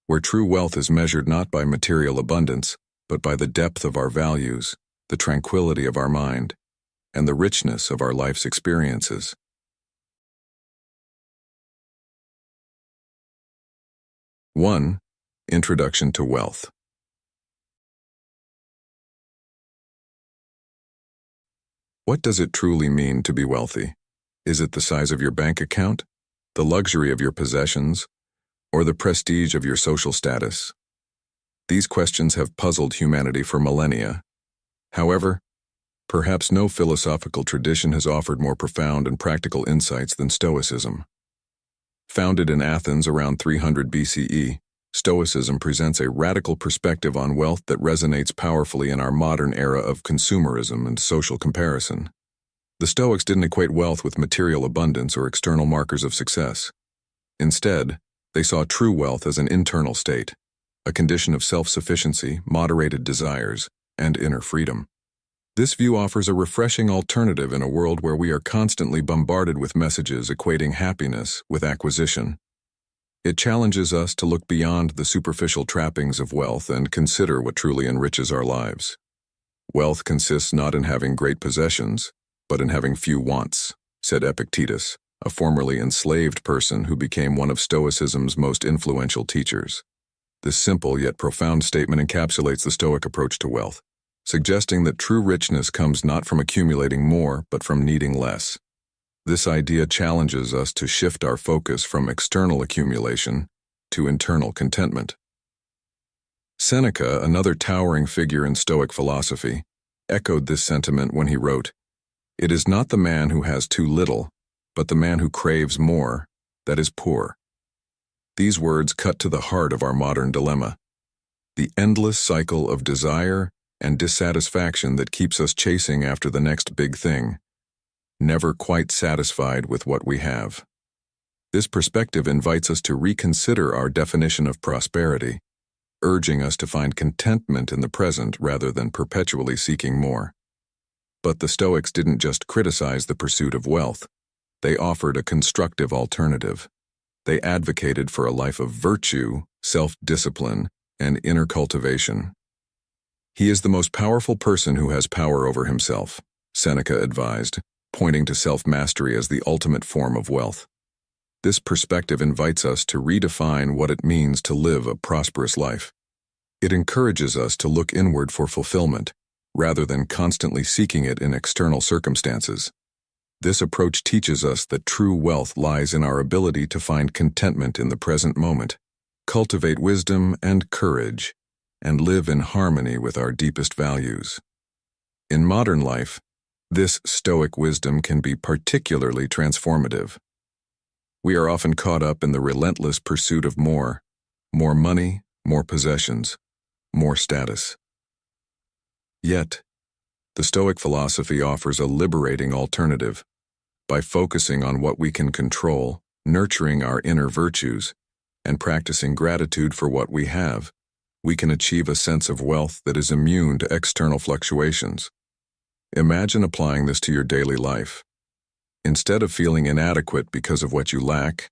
Speaker 1: where true wealth is measured not by material abundance, but by the depth of our values, the tranquility of our mind, and the richness of our life's experiences. 1. Introduction to Wealth. What does it truly mean to be wealthy? Is it the size of your bank account, the luxury of your possessions, or the prestige of your social status? These questions have puzzled humanity for millennia. However, perhaps no philosophical tradition has offered more profound and practical insights than Stoicism. Founded in Athens around 300 BCE, Stoicism presents a radical perspective on wealth that resonates powerfully in our modern era of consumerism and social comparison. The Stoics didn't equate wealth with material abundance or external markers of success. Instead, they saw true wealth as an internal state, a condition of self-sufficiency, moderated desires, and inner freedom. This view offers a refreshing alternative in a world where we are constantly bombarded with messages equating happiness with acquisition. It challenges us to look beyond the superficial trappings of wealth and consider what truly enriches our lives. Wealth consists not in having great possessions, but in having few wants, said Epictetus, a formerly enslaved person who became one of Stoicism's most influential teachers. This simple yet profound statement encapsulates the Stoic approach to wealth, suggesting that true richness comes not from accumulating more, but from needing less. This idea challenges us to shift our focus from external accumulation to internal contentment. Seneca, another towering figure in Stoic philosophy, echoed this sentiment when he wrote, "It is not the man who has too little, but the man who craves more, that is poor." These words cut to the heart of our modern dilemma, the endless cycle of desire and dissatisfaction that keeps us chasing after the next big thing, never quite satisfied with what we have. This perspective invites us to reconsider our definition of prosperity, urging us to find contentment in the present rather than perpetually seeking more. But the Stoics didn't just criticize the pursuit of wealth. They offered a constructive alternative. They advocated for a life of virtue, self-discipline, and inner cultivation. "He is the most powerful person who has power over himself," Seneca advised, pointing to self-mastery as the ultimate form of wealth. This perspective invites us to redefine what it means to live a prosperous life. It encourages us to look inward for fulfillment, rather than constantly seeking it in external circumstances. This approach teaches us that true wealth lies in our ability to find contentment in the present moment, cultivate wisdom and courage, and live in harmony with our deepest values. In modern life, this Stoic wisdom can be particularly transformative. We are often caught up in the relentless pursuit of more money, more possessions, more status. Yet, the Stoic philosophy offers a liberating alternative. By focusing on what we can control, nurturing our inner virtues, and practicing gratitude for what we have, we can achieve a sense of wealth that is immune to external fluctuations. Imagine applying this to your daily life. Instead of feeling inadequate because of what you lack,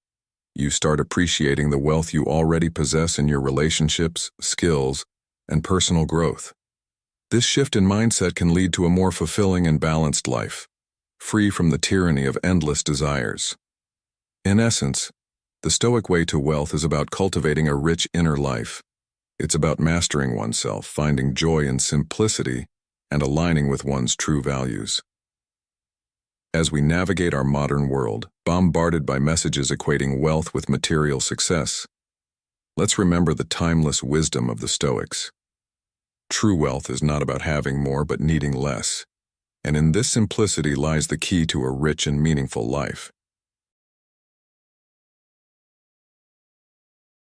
Speaker 1: you start appreciating the wealth you already possess in your relationships, skills, and personal growth. This shift in mindset can lead to a more fulfilling and balanced life, free from the tyranny of endless desires. In essence, the Stoic way to wealth is about cultivating a rich inner life. It's about mastering oneself, finding joy in simplicity, and aligning with one's true values. As we navigate our modern world, bombarded by messages equating wealth with material success, let's remember the timeless wisdom of the Stoics. True wealth is not about having more but needing less, and in this simplicity lies the key to a rich and meaningful life.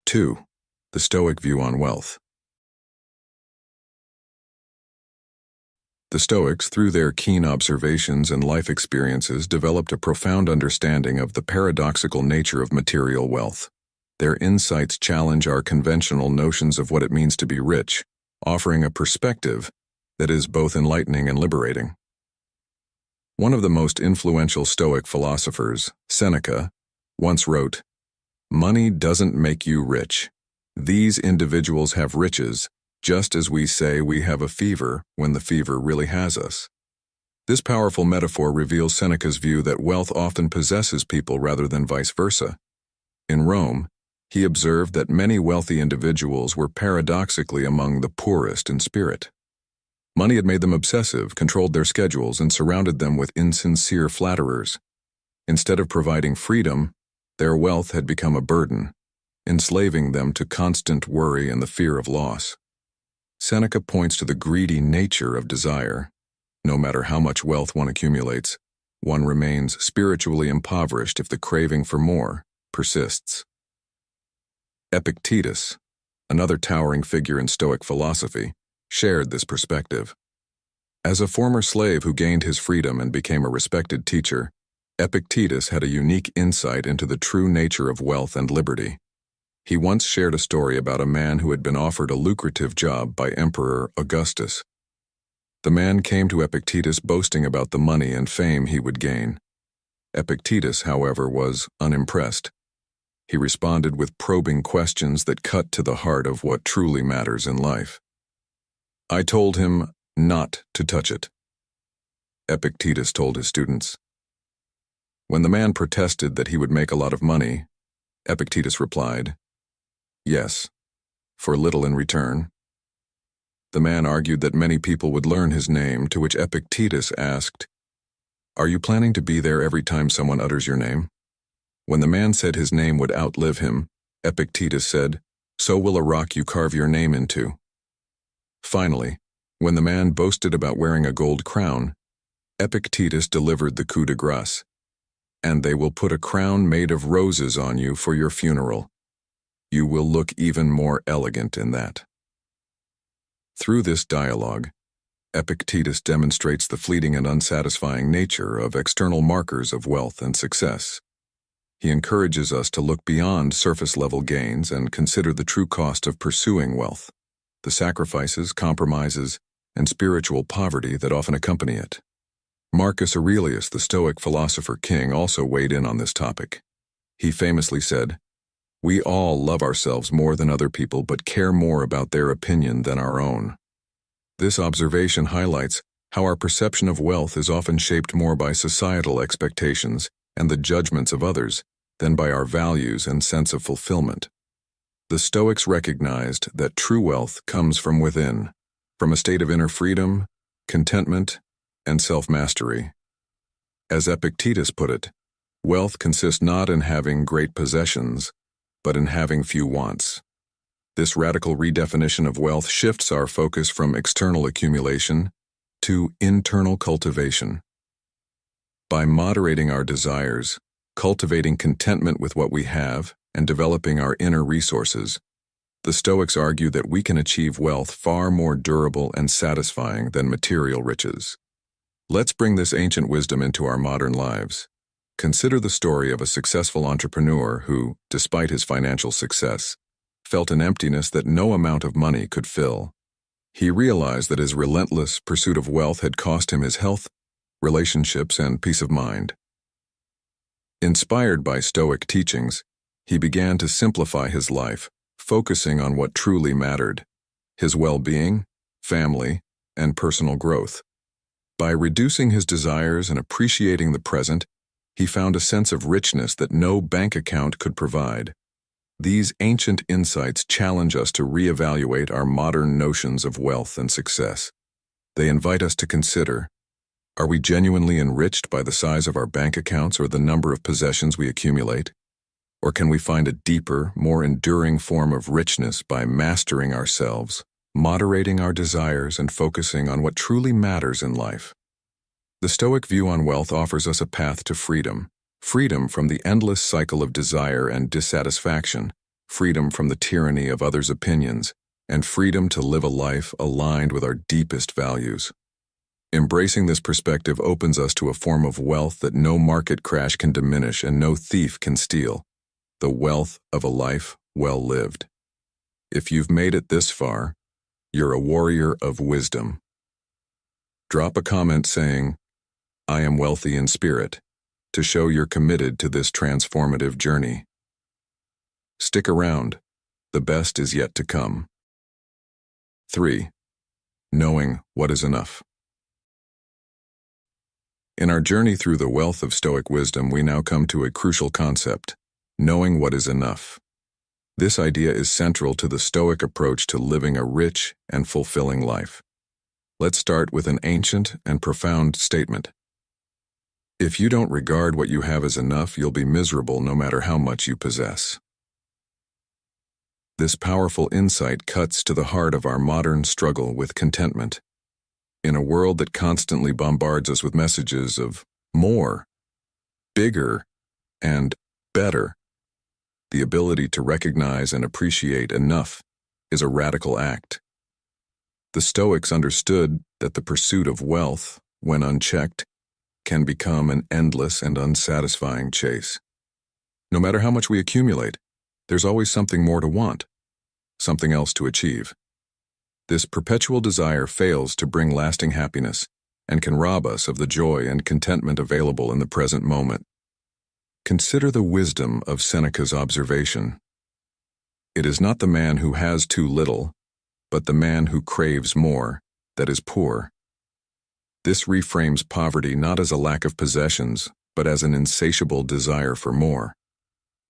Speaker 1: 2. The Stoic view on wealth. The Stoics, through their keen observations and life experiences, developed a profound understanding of the paradoxical nature of material wealth. Their insights challenge our conventional notions of what it means to be rich, offering a perspective that is both enlightening and liberating. One of the most influential Stoic philosophers, Seneca, once wrote, "Money doesn't make you rich. These individuals have riches, just as we say we have a fever when the fever really has us." This powerful metaphor reveals Seneca's view that wealth often possesses people rather than vice versa. In Rome, he observed that many wealthy individuals were paradoxically among the poorest in spirit. Money had made them obsessive, controlled their schedules, and surrounded them with insincere flatterers. Instead of providing freedom, their wealth had become a burden, enslaving them to constant worry and the fear of loss. Seneca points to the greedy nature of desire. No matter how much wealth one accumulates, one remains spiritually impoverished if the craving for more persists. Epictetus, another towering figure in Stoic philosophy, shared this perspective. As a former slave who gained his freedom and became a respected teacher, Epictetus had a unique insight into the true nature of wealth and liberty. He once shared a story about a man who had been offered a lucrative job by Emperor Augustus. The man came to Epictetus boasting about the money and fame he would gain. Epictetus, however, was unimpressed. He responded with probing questions that cut to the heart of what truly matters in life. "I told him not to touch it," Epictetus told his students. When the man protested that he would make a lot of money, Epictetus replied, "Yes, for little in return." The man argued that many people would learn his name, to which Epictetus asked, "Are you planning to be there every time someone utters your name?" When the man said his name would outlive him, Epictetus said, "So will a rock you carve your name into." Finally, when the man boasted about wearing a gold crown, Epictetus delivered the coup de grace, "And they will put a crown made of roses on you for your funeral. You will look even more elegant in that." Through this dialogue, Epictetus demonstrates the fleeting and unsatisfying nature of external markers of wealth and success. He encourages us to look beyond surface-level gains and consider the true cost of pursuing wealth, the sacrifices, compromises, and spiritual poverty that often accompany it. Marcus Aurelius, the Stoic philosopher king, also weighed in on this topic. He famously said, "We all love ourselves more than other people but care more about their opinion than our own." This observation highlights how our perception of wealth is often shaped more by societal expectations and the judgments of others than by our values and sense of fulfillment. The Stoics recognized that true wealth comes from within, from a state of inner freedom, contentment, and self-mastery. As Epictetus put it, wealth consists not in having great possessions, but in having few wants. This radical redefinition of wealth shifts our focus from external accumulation to internal cultivation. By moderating our desires, cultivating contentment with what we have, and developing our inner resources, the Stoics argue that we can achieve wealth far more durable and satisfying than material riches. Let's bring this ancient wisdom into our modern lives. Consider the story of a successful entrepreneur who, despite his financial success, felt an emptiness that no amount of money could fill. He realized that his relentless pursuit of wealth had cost him his health, relationships, and peace of mind. Inspired by Stoic teachings, he began to simplify his life, focusing on what truly mattered: his well-being, family, and personal growth. By reducing his desires and appreciating the present, he found a sense of richness that no bank account could provide. These ancient insights challenge us to reevaluate our modern notions of wealth and success. They invite us to consider, are we genuinely enriched by the size of our bank accounts or the number of possessions we accumulate? Or can we find a deeper, more enduring form of richness by mastering ourselves, moderating our desires, and focusing on what truly matters in life? The Stoic view on wealth offers us a path to freedom. Freedom from the endless cycle of desire and dissatisfaction, freedom from the tyranny of others' opinions, and freedom to live a life aligned with our deepest values. Embracing this perspective opens us to a form of wealth that no market crash can diminish and no thief can steal, the wealth of a life well lived. If you've made it this far, you're a warrior of wisdom. Drop a comment saying, "I am wealthy in spirit," to show you're committed to this transformative journey. Stick around. The best is yet to come. 3. Knowing what is enough. In our journey through the wealth of Stoic wisdom, we now come to a crucial concept, knowing what is enough. This idea is central to the Stoic approach to living a rich and fulfilling life. Let's start with an ancient and profound statement. If you don't regard what you have as enough, you'll be miserable no matter how much you possess. This powerful insight cuts to the heart of our modern struggle with contentment. In a world that constantly bombards us with messages of more, bigger, and better, the ability to recognize and appreciate enough is a radical act. The Stoics understood that the pursuit of wealth, when unchecked, can become an endless and unsatisfying chase. No matter how much we accumulate, there's always something more to want, something else to achieve. This perpetual desire fails to bring lasting happiness and can rob us of the joy and contentment available in the present moment. Consider the wisdom of Seneca's observation. It is not the man who has too little, but the man who craves more, that is poor. This reframes poverty not as a lack of possessions, but as an insatiable desire for more.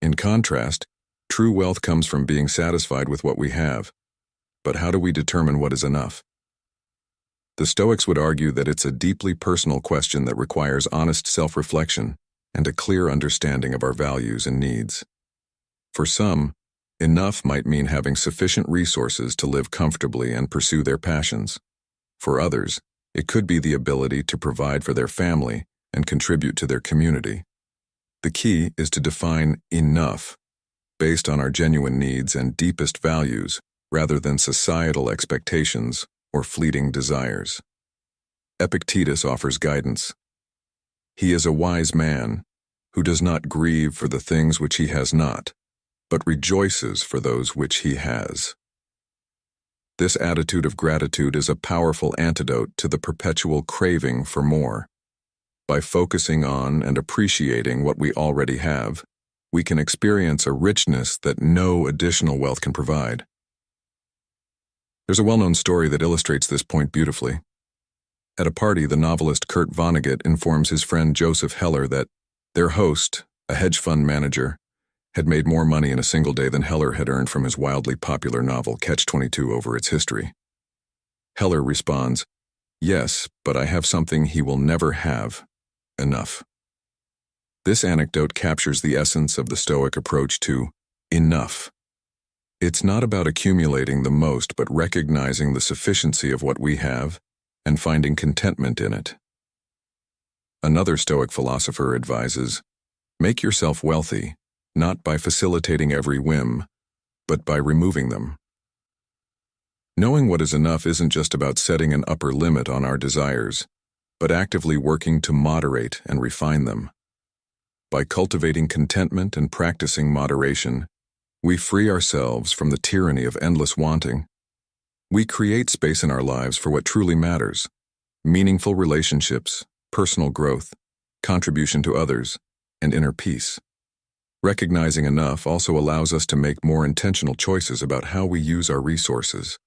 Speaker 1: In contrast, true wealth comes from being satisfied with what we have. But how do we determine what is enough? The Stoics would argue that it's a deeply personal question that requires honest self-reflection and a clear understanding of our values and needs. For some, enough might mean having sufficient resources to live comfortably and pursue their passions. For others, it could be the ability to provide for their family and contribute to their community. The key is to define enough based on our genuine needs and deepest values, rather than societal expectations or fleeting desires. Epictetus offers guidance. He is a wise man who does not grieve for the things which he has not, but rejoices for those which he has. This attitude of gratitude is a powerful antidote to the perpetual craving for more. By focusing on and appreciating what we already have, we can experience a richness that no additional wealth can provide. There's a well-known story that illustrates this point beautifully. At a party, the novelist Kurt Vonnegut informs his friend Joseph Heller that their host, a hedge fund manager, had made more money in a single day than Heller had earned from his wildly popular novel Catch-22 over its history. Heller responds, "Yes, but I have something he will never have, enough." This anecdote captures the essence of the Stoic approach to enough. It's not about accumulating the most, but recognizing the sufficiency of what we have and finding contentment in it. Another Stoic philosopher advises, make yourself wealthy, not by facilitating every whim, but by removing them. Knowing what is enough isn't just about setting an upper limit on our desires, but actively working to moderate and refine them. By cultivating contentment and practicing moderation, we free ourselves from the tyranny of endless wanting. We create space in our lives for what truly matters: meaningful relationships, personal growth, contribution to others, and inner peace. Recognizing enough also allows us to make more intentional choices about how we use our resources.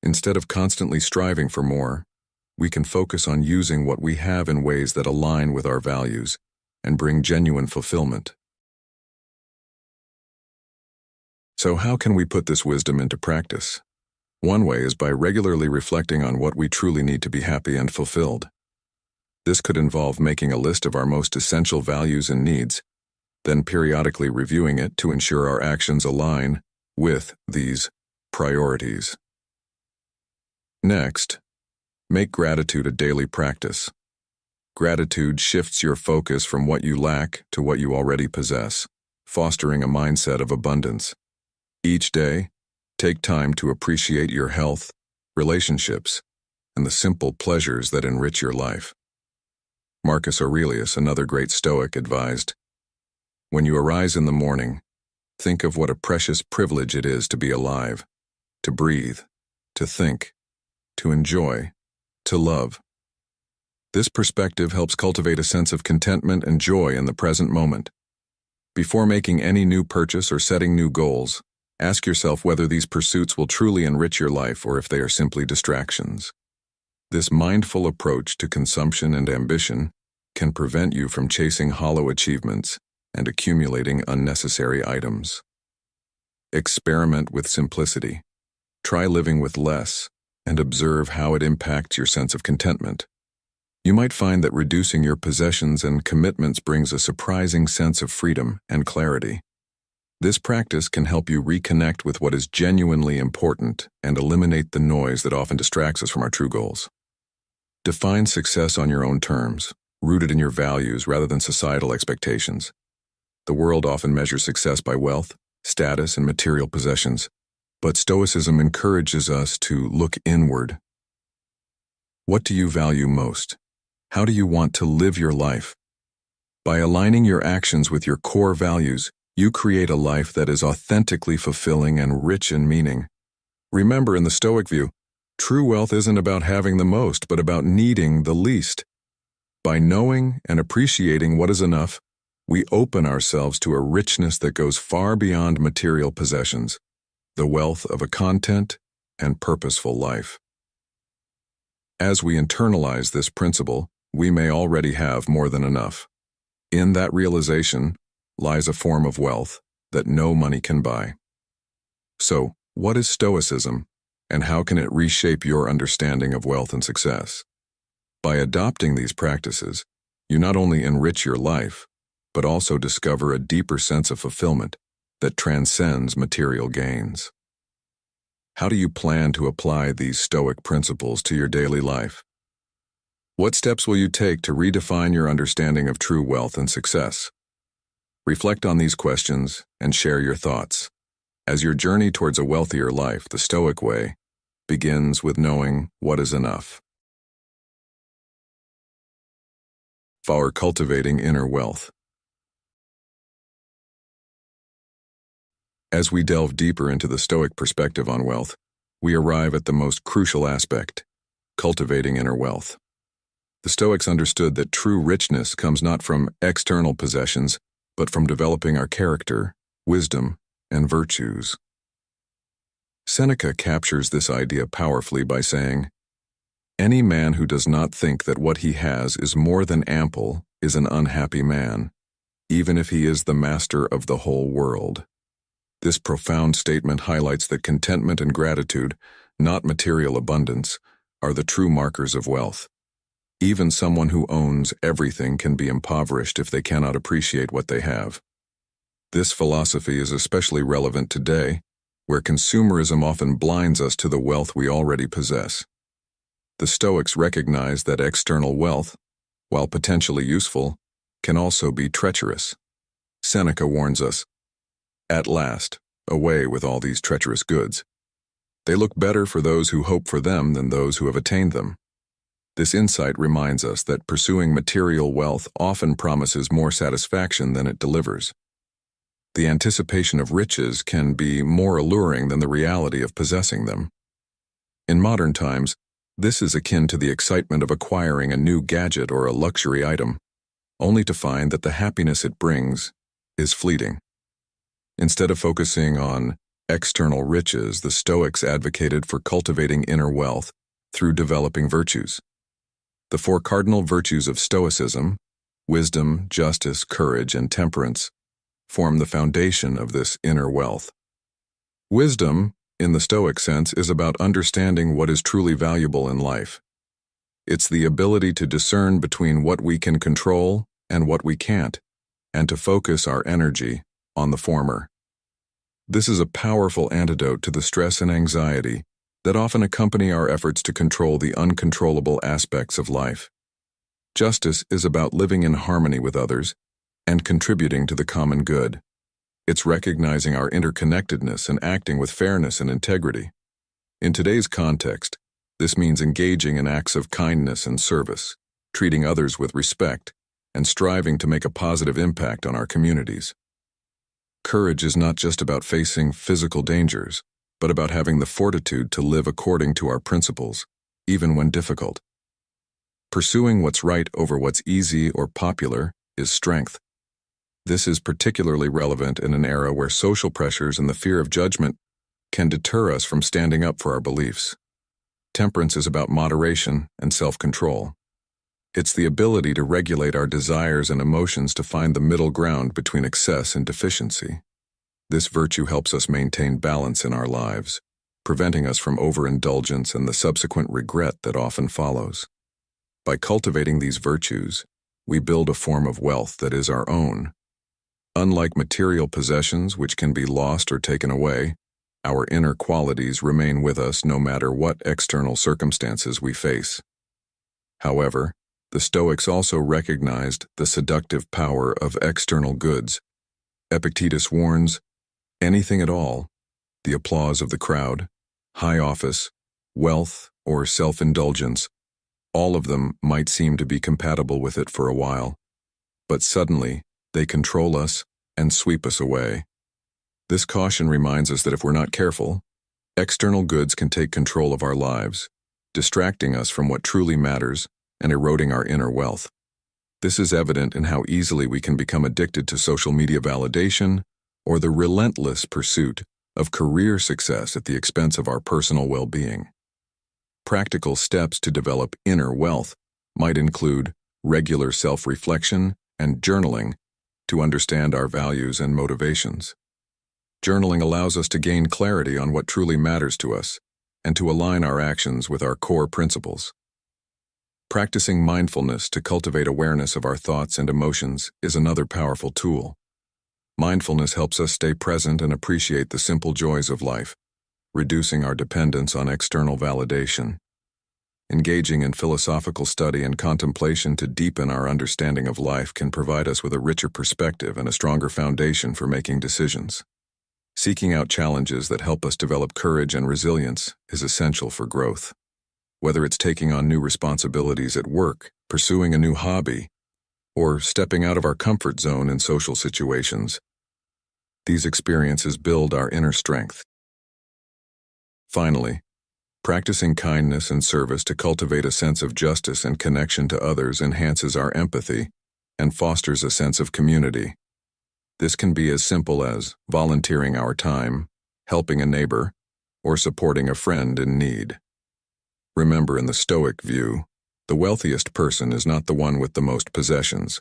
Speaker 1: Instead of constantly striving for more, we can focus on using what we have in ways that align with our values and bring genuine fulfillment. So how can we put this wisdom into practice? One way is by regularly reflecting on what we truly need to be happy and fulfilled. This could involve making a list of our most essential values and needs, then periodically reviewing it to ensure our actions align with these priorities. Next, make gratitude a daily practice. Gratitude shifts your focus from what you lack to what you already possess, fostering a mindset of abundance. Each day, take time to appreciate your health, relationships, and the simple pleasures that enrich your life. Marcus Aurelius, another great Stoic, advised, "When you arise in the morning, think of what a precious privilege it is to be alive, to breathe, to think, to enjoy, to love." This perspective helps cultivate a sense of contentment and joy in the present moment. Before making any new purchase or setting new goals, ask yourself whether these pursuits will truly enrich your life or if they are simply distractions. This mindful approach to consumption and ambition can prevent you from chasing hollow achievements and accumulating unnecessary items. Experiment with simplicity. Try living with less and observe how it impacts your sense of contentment. You might find that reducing your possessions and commitments brings a surprising sense of freedom and clarity. This practice can help you reconnect with what is genuinely important and eliminate the noise that often distracts us from our true goals. Define success on your own terms, rooted in your values rather than societal expectations. The world often measures success by wealth, status, and material possessions, but Stoicism encourages us to look inward. What do you value most? How do you want to live your life? By aligning your actions with your core values, you create a life that is authentically fulfilling and rich in meaning. Remember, in the Stoic view, true wealth isn't about having the most, but about needing the least. By knowing and appreciating what is enough, we open ourselves to a richness that goes far beyond material possessions, the wealth of a content and purposeful life. As we internalize this principle, we may already have more than enough. In that realization lies a form of wealth that no money can buy. So, what is Stoicism, and how can it reshape your understanding of wealth and success? By adopting these practices, you not only enrich your life, but also discover a deeper sense of fulfillment that transcends material gains. How do you plan to apply these Stoic principles to your daily life? What steps will you take to redefine your understanding of true wealth and success? Reflect on these questions and share your thoughts. As your journey towards a wealthier life, the Stoic way begins with knowing what is enough. For cultivating inner wealth. As we delve deeper into the Stoic perspective on wealth, we arrive at the most crucial aspect, cultivating inner wealth. The Stoics understood that true richness comes not from external possessions, but from developing our character, wisdom, and virtues. Seneca captures this idea powerfully by saying, "Any man who does not think that what he has is more than ample is an unhappy man, even if he is the master of the whole world." This profound statement highlights that contentment and gratitude, not material abundance, are the true markers of wealth. Even someone who owns everything can be impoverished if they cannot appreciate what they have. This philosophy is especially relevant today, where consumerism often blinds us to the wealth we already possess. The Stoics recognize that external wealth, while potentially useful, can also be treacherous. Seneca warns us, "At last, away with all these treacherous goods. They look better for those who hope for them than those who have attained them." This insight reminds us that pursuing material wealth often promises more satisfaction than it delivers. The anticipation of riches can be more alluring than the reality of possessing them. In modern times, this is akin to the excitement of acquiring a new gadget or a luxury item, only to find that the happiness it brings is fleeting. Instead of focusing on external riches, the Stoics advocated for cultivating inner wealth through developing virtues. The four cardinal virtues of Stoicism, wisdom, justice, courage, and temperance, form the foundation of this inner wealth. Wisdom in the Stoic sense, is about understanding what is truly valuable in life. It's the ability to discern between what we can control and what we can't, and to focus our energy on the former. This is a powerful antidote to the stress and anxiety that often accompany our efforts to control the uncontrollable aspects of life. Justice is about living in harmony with others and contributing to the common good. It's recognizing our interconnectedness and acting with fairness and integrity. In today's context, this means engaging in acts of kindness and service, treating others with respect, and striving to make a positive impact on our communities. Courage is not just about facing physical dangers, but about having the fortitude to live according to our principles, even when difficult. Pursuing what's right over what's easy or popular is strength. This is particularly relevant in an era where social pressures and the fear of judgment can deter us from standing up for our beliefs. Temperance is about moderation and self-control. It's the ability to regulate our desires and emotions to find the middle ground between excess and deficiency. This virtue helps us maintain balance in our lives, preventing us from overindulgence and the subsequent regret that often follows. By cultivating these virtues, we build a form of wealth that is our own. Unlike material possessions which can be lost or taken away, our inner qualities remain with us no matter what external circumstances we face. However, the Stoics also recognized the seductive power of external goods. Epictetus warns, anything at all, the applause of the crowd, high office, wealth, or self-indulgence, all of them might seem to be compatible with it for a while, but suddenly they control us and sweep us away. This caution reminds us that if we're not careful, external goods can take control of our lives, distracting us from what truly matters and eroding our inner wealth. This is evident in how easily we can become addicted to social media validation or the relentless pursuit of career success at the expense of our personal well-being. Practical steps to develop inner wealth might include regular self-reflection and journaling to understand our values and motivations. Journaling allows us to gain clarity on what truly matters to us and to align our actions with our core principles. Practicing mindfulness to cultivate awareness of our thoughts and emotions is another powerful tool. Mindfulness helps us stay present and appreciate the simple joys of life, reducing our dependence on external validation. Engaging in philosophical study and contemplation to deepen our understanding of life can provide us with a richer perspective and a stronger foundation for making decisions. Seeking out challenges that help us develop courage and resilience is essential for growth. Whether it's taking on new responsibilities at work, pursuing a new hobby, or stepping out of our comfort zone in social situations, these experiences build our inner strength. Finally, practicing kindness and service to cultivate a sense of justice and connection to others enhances our empathy and fosters a sense of community. This can be as simple as volunteering our time, helping a neighbor, or supporting a friend in need. Remember, in the Stoic view, the wealthiest person is not the one with the most possessions,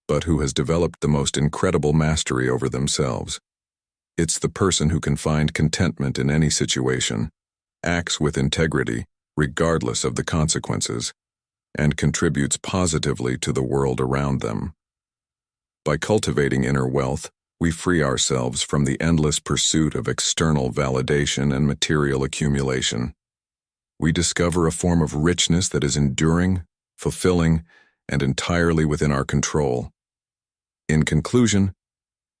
Speaker 1: but who has developed the most incredible mastery over themselves. It's the person who can find contentment in any situation, acts with integrity, regardless of the consequences, and contributes positively to the world around them. By cultivating inner wealth, we free ourselves from the endless pursuit of external validation and material accumulation. We discover a form of richness that is enduring, fulfilling, and entirely within our control. In conclusion,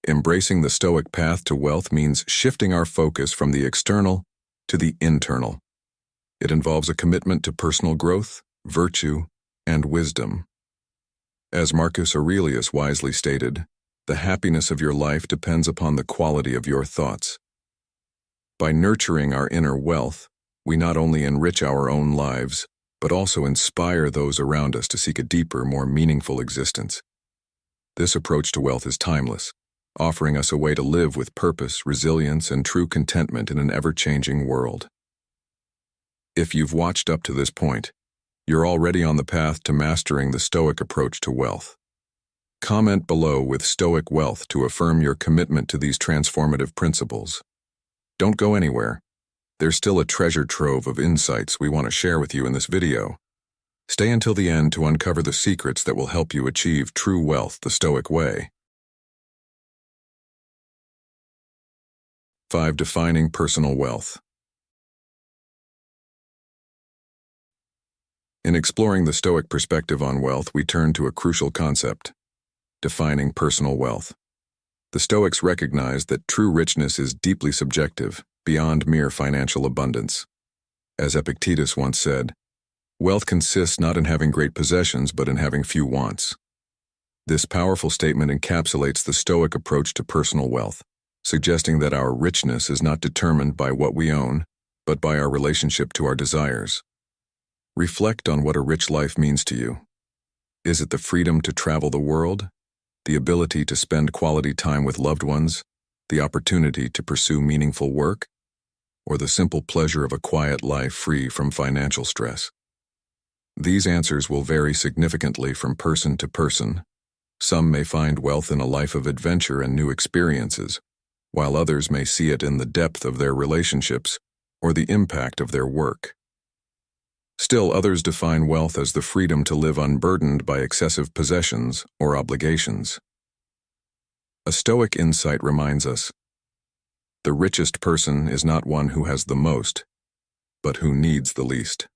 Speaker 1: embracing the Stoic path to wealth means shifting our focus from the external to the internal. It involves a commitment to personal growth, virtue, and wisdom. As Marcus Aurelius wisely stated, the happiness of your life depends upon the quality of your thoughts. By nurturing our inner wealth, we not only enrich our own lives, but also inspire those around us to seek a deeper, more meaningful existence. This approach to wealth is timeless, offering us a way to live with purpose, resilience, and true contentment in an ever-changing world. If you've watched up to this point, you're already on the path to mastering the Stoic approach to wealth. Comment below with Stoic wealth to affirm your commitment to these transformative principles. Don't go anywhere. there's still a treasure trove of insights we want to share with you in this video. Stay until the end to uncover the secrets that will help you achieve true wealth the Stoic way. 5. Defining personal wealth. In exploring the Stoic perspective on wealth, we turn to a crucial concept: defining personal wealth. The Stoics recognize that true richness is deeply subjective, beyond mere financial abundance. As Epictetus once said, wealth consists not in having great possessions, but in having few wants. This powerful statement encapsulates the Stoic approach to personal wealth, suggesting that our richness is not determined by what we own, but by our relationship to our desires. Reflect on what a rich life means to you. Is it the freedom to travel the world, the ability to spend quality time with loved ones, the opportunity to pursue meaningful work, or the simple pleasure of a quiet life free from financial stress? These answers will vary significantly from person to person. Some may find wealth in a life of adventure and new experiences, while others may see it in the depth of their relationships or the impact of their work. Still, others define wealth as the freedom to live unburdened by excessive possessions or obligations. A Stoic insight reminds us, the richest person is not one who has the most, but who needs the least.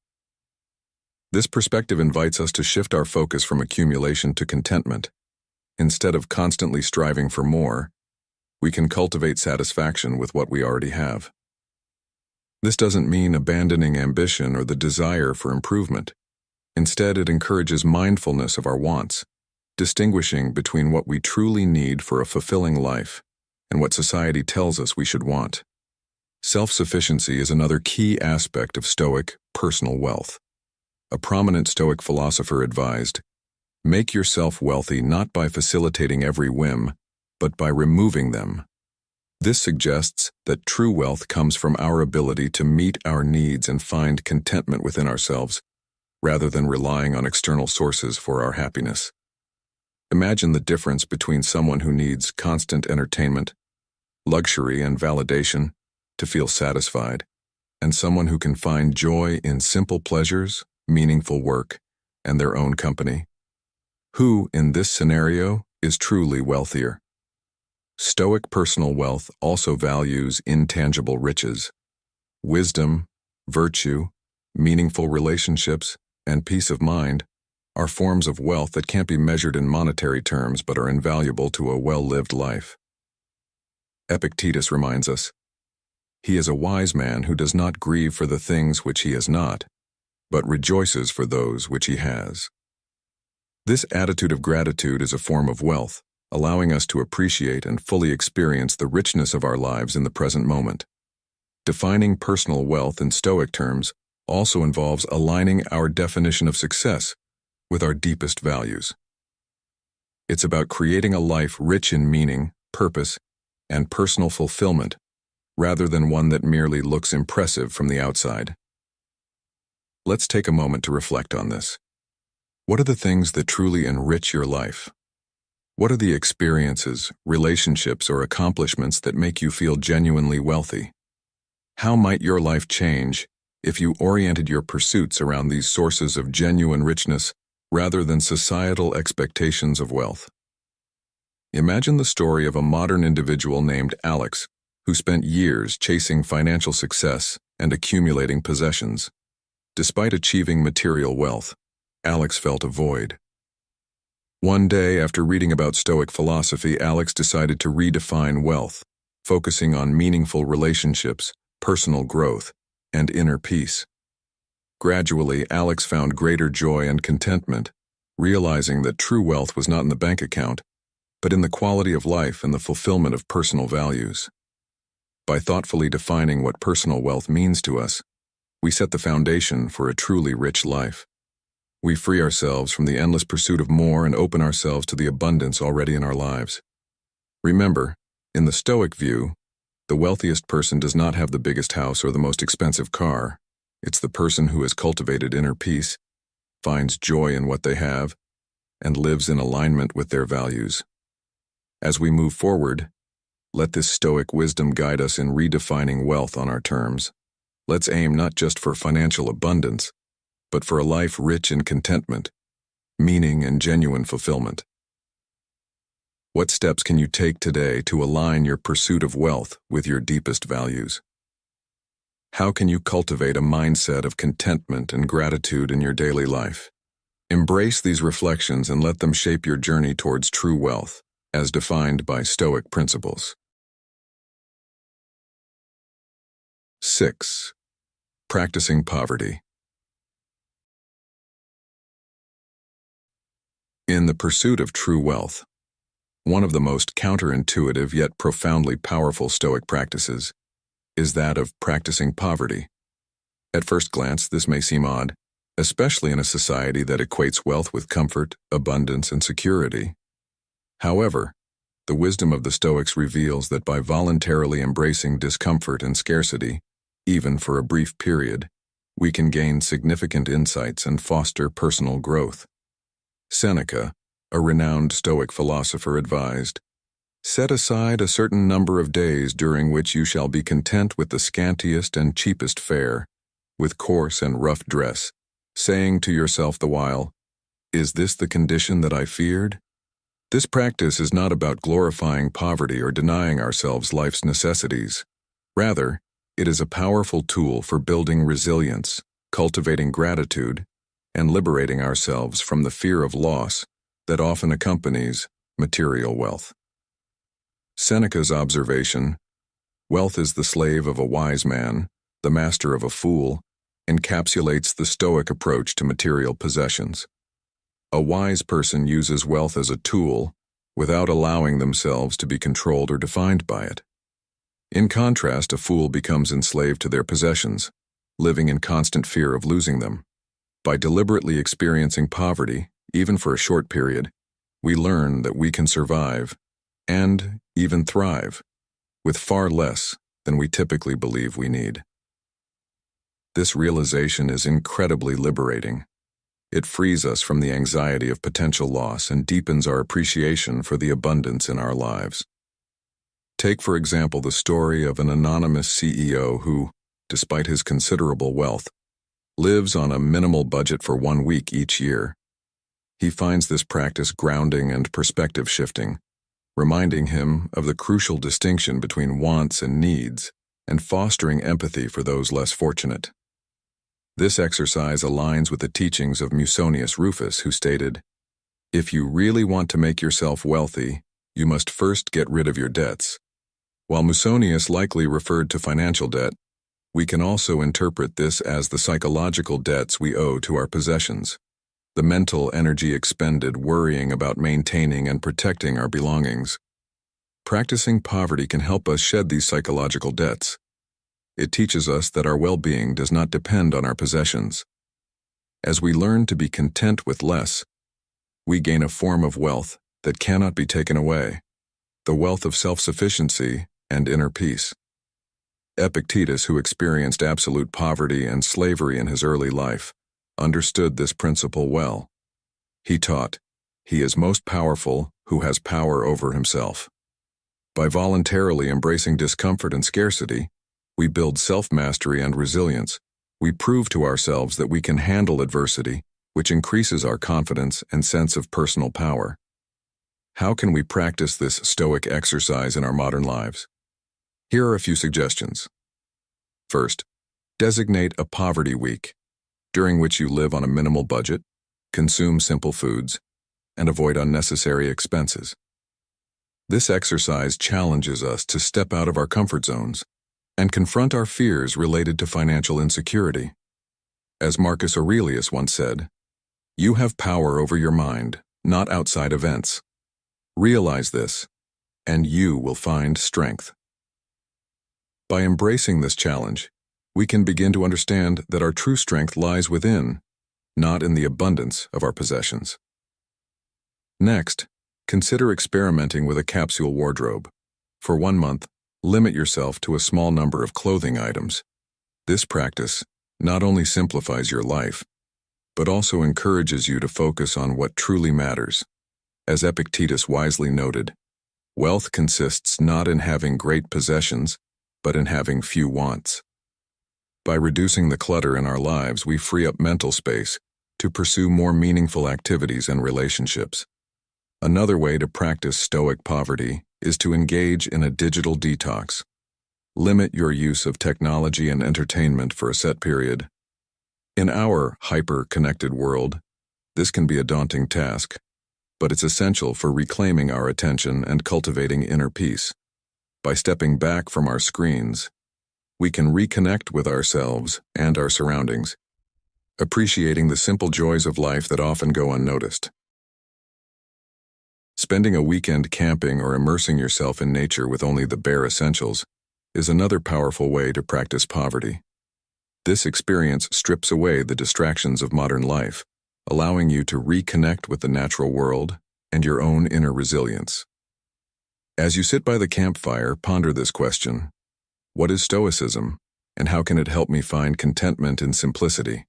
Speaker 1: This perspective invites us to shift our focus from accumulation to contentment. Instead of constantly striving for more, we can cultivate satisfaction with what we already have. This doesn't mean abandoning ambition or the desire for improvement. Instead, it encourages mindfulness of our wants, distinguishing between what we truly need for a fulfilling life and what society tells us we should want. Self-sufficiency is another key aspect of Stoic personal wealth. A prominent Stoic philosopher advised, "Make yourself wealthy not by facilitating every whim, but by removing them." This suggests that true wealth comes from our ability to meet our needs and find contentment within ourselves, rather than relying on external sources for our happiness. Imagine the difference between someone who needs constant entertainment, luxury, and validation to feel satisfied, and someone who can find joy in simple pleasures, meaningful work, and their own company. Who, in this scenario, is truly wealthier? Stoic personal wealth also values intangible riches. Wisdom, virtue, meaningful relationships, and peace of mind are forms of wealth that can't be measured in monetary terms but are invaluable to a well-lived life. Epictetus reminds us, "He is a wise man who does not grieve for the things which he has not, but rejoices for those which he has." This attitude of gratitude is a form of wealth, allowing us to appreciate and fully experience the richness of our lives in the present moment. Defining personal wealth in Stoic terms also involves aligning our definition of success with our deepest values. It's about creating a life rich in meaning, purpose, and personal fulfillment, rather than one that merely looks impressive from the outside. Let's take a moment to reflect on this. What are the things that truly enrich your life? What are the experiences, relationships, or accomplishments that make you feel genuinely wealthy? How might your life change if you oriented your pursuits around these sources of genuine richness rather than societal expectations of wealth? Imagine the story of a modern individual named Alex, who spent years chasing financial success and accumulating possessions. Despite achieving material wealth, Alex felt a void. One day, after reading about Stoic philosophy, Alex decided to redefine wealth, focusing on meaningful relationships, personal growth, and inner peace. Gradually, Alex found greater joy and contentment, realizing that true wealth was not in the bank account, but in the quality of life and the fulfillment of personal values. By thoughtfully defining what personal wealth means to us, we set the foundation for a truly rich life. We free ourselves from the endless pursuit of more and open ourselves to the abundance already in our lives. Remember, in the Stoic view, the wealthiest person does not have the biggest house or the most expensive car. It's the person who has cultivated inner peace, finds joy in what they have, and lives in alignment with their values. As we move forward, let this Stoic wisdom guide us in redefining wealth on our terms. Let's aim not just for financial abundance, but for a life rich in contentment, meaning, and genuine fulfillment. What steps can you take today to align your pursuit of wealth with your deepest values? How can you cultivate a mindset of contentment and gratitude in your daily life? Embrace these reflections and let them shape your journey towards true wealth, as defined by Stoic principles. 6. Practicing poverty. In the pursuit of true wealth, one of the most counterintuitive yet profoundly powerful Stoic practices is that of practicing poverty. At first glance, this may seem odd, especially in a society that equates wealth with comfort, abundance, and security. However, the wisdom of the Stoics reveals that by voluntarily embracing discomfort and scarcity, even for a brief period, we can gain significant insights and foster personal growth. Seneca, a renowned Stoic philosopher, advised, "Set aside a certain number of days during which you shall be content with the scantiest and cheapest fare, with coarse and rough dress, saying to yourself the while, 'Is this the condition that I feared?'" This practice is not about glorifying poverty or denying ourselves life's necessities. Rather, it is a powerful tool for building resilience, cultivating gratitude, and liberating ourselves from the fear of loss that often accompanies material wealth. Seneca's observation, "Wealth is the slave of a wise man, the master of a fool," encapsulates the Stoic approach to material possessions. A wise person uses wealth as a tool without allowing themselves to be controlled or defined by it. In contrast, a fool becomes enslaved to their possessions, living in constant fear of losing them. By deliberately experiencing poverty, even for a short period, we learn that we can survive, and even thrive, with far less than we typically believe we need. This realization is incredibly liberating. It frees us from the anxiety of potential loss and deepens our appreciation for the abundance in our lives. Take, for example, the story of an anonymous CEO who, despite his considerable wealth, lives on a minimal budget for 1 week each year. He finds this practice grounding and perspective-shifting, reminding him of the crucial distinction between wants and needs, and fostering empathy for those less fortunate. This exercise aligns with the teachings of Musonius Rufus, who stated, "If you really want to make yourself wealthy, you must first get rid of your debts." While Musonius likely referred to financial debt, we can also interpret this as the psychological debts we owe to our possessions, the mental energy expended worrying about maintaining and protecting our belongings. Practicing poverty can help us shed these psychological debts. It teaches us that our well-being does not depend on our possessions. As we learn to be content with less, we gain a form of wealth that cannot be taken away, the wealth of self-sufficiency and inner peace. Epictetus, who experienced absolute poverty and slavery in his early life, understood this principle well. He taught, "He is most powerful who has power over himself." By voluntarily embracing discomfort and scarcity, we build self-mastery and resilience. We prove to ourselves that we can handle adversity, which increases our confidence and sense of personal power. How can we practice this Stoic exercise in our modern lives? Here are a few suggestions. First, designate a poverty week, during which you live on a minimal budget, consume simple foods, and avoid unnecessary expenses. This exercise challenges us to step out of our comfort zones and confront our fears related to financial insecurity. As Marcus Aurelius once said, "You have power over your mind, not outside events. Realize this, and you will find strength." By embracing this challenge, we can begin to understand that our true strength lies within, not in the abundance of our possessions. Next, consider experimenting with a capsule wardrobe. For 1 month, limit yourself to a small number of clothing items. This practice not only simplifies your life, but also encourages you to focus on what truly matters. As Epictetus wisely noted, wealth consists not in having great possessions, but in having few wants. By reducing the clutter in our lives, we free up mental space to pursue more meaningful activities and relationships. Another way to practice Stoic poverty is to engage in a digital detox. Limit your use of technology and entertainment for a set period. In our hyper-connected world, this can be a daunting task, but it's essential for reclaiming our attention and cultivating inner peace. By stepping back from our screens, we can reconnect with ourselves and our surroundings, appreciating the simple joys of life that often go unnoticed. Spending a weekend camping or immersing yourself in nature with only the bare essentials is another powerful way to practice poverty. This experience strips away the distractions of modern life, allowing you to reconnect with the natural world and your own inner resilience. As you sit by the campfire, ponder this question: what is Stoicism, and how can it help me find contentment in simplicity?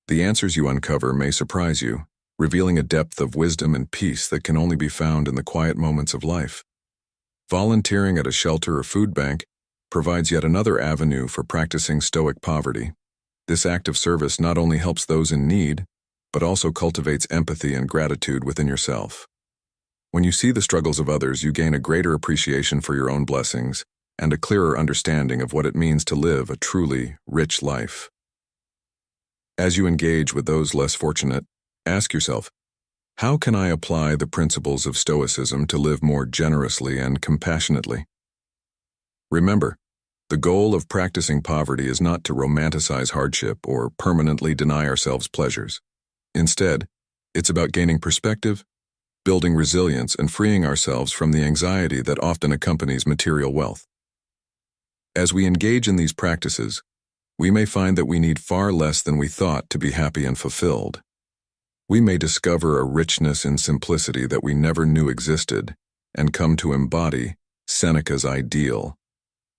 Speaker 1: The answers you uncover may surprise you, revealing a depth of wisdom and peace that can only be found in the quiet moments of life. Volunteering at a shelter or food bank provides yet another avenue for practicing Stoic poverty. This act of service not only helps those in need, but also cultivates empathy and gratitude within yourself. When you see the struggles of others, you gain a greater appreciation for your own blessings and a clearer understanding of what it means to live a truly rich life. As you engage with those less fortunate, ask yourself, how can I apply the principles of Stoicism to live more generously and compassionately? Remember, the goal of practicing poverty is not to romanticize hardship or permanently deny ourselves pleasures. Instead, it's about gaining perspective, building resilience, and freeing ourselves from the anxiety that often accompanies material wealth. As we engage in these practices, we may find that we need far less than we thought to be happy and fulfilled. We may discover a richness in simplicity that we never knew existed and come to embody Seneca's ideal,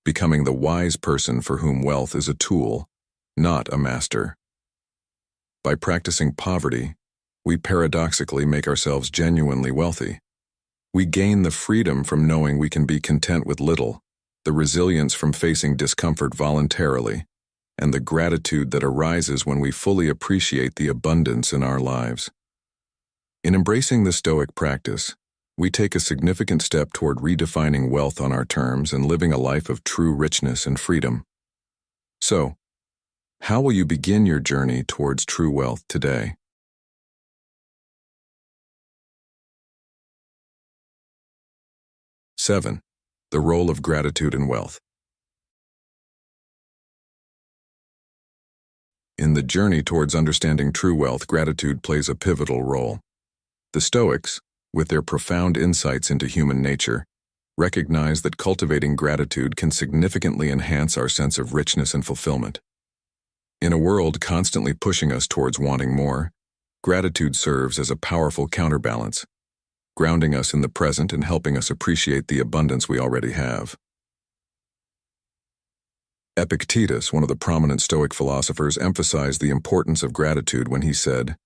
Speaker 1: becoming the wise person for whom wealth is a tool, not a master. By practicing poverty, we paradoxically make ourselves genuinely wealthy. We gain the freedom from knowing we can be content with little, the resilience from facing discomfort voluntarily, and the gratitude that arises when we fully appreciate the abundance in our lives. In embracing the Stoic practice, we take a significant step toward redefining wealth on our terms and living a life of true richness and freedom. So, how will you begin your journey towards true wealth today? Seven, the role of gratitude in wealth. In the journey towards understanding true wealth, gratitude plays a pivotal role. The Stoics, with their profound insights into human nature, recognize that cultivating gratitude can significantly enhance our sense of richness and fulfillment. In a world constantly pushing us towards wanting more, gratitude serves as a powerful counterbalance, grounding us in the present and helping us appreciate the abundance we already have. Epictetus, one of the prominent Stoic philosophers, emphasized the importance of gratitude when he said,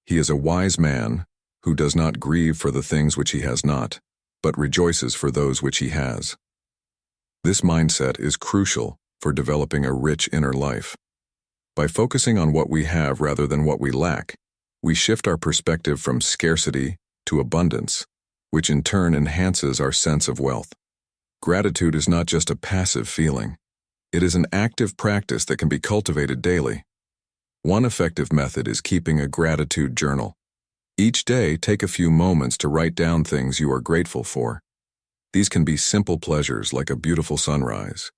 Speaker 1: "He is a wise man who does not grieve for the things which he has not, but rejoices for those which he has." This mindset is crucial for developing a rich inner life. By focusing on what we have rather than what we lack, we shift our perspective from scarcity to abundance, which in turn enhances our sense of wealth. Gratitude is not just a passive feeling. It is an active practice that can be cultivated daily. One effective method is keeping a gratitude journal. Each day, take a few moments to write down things you are grateful for. These can be simple pleasures like a beautiful sunrise,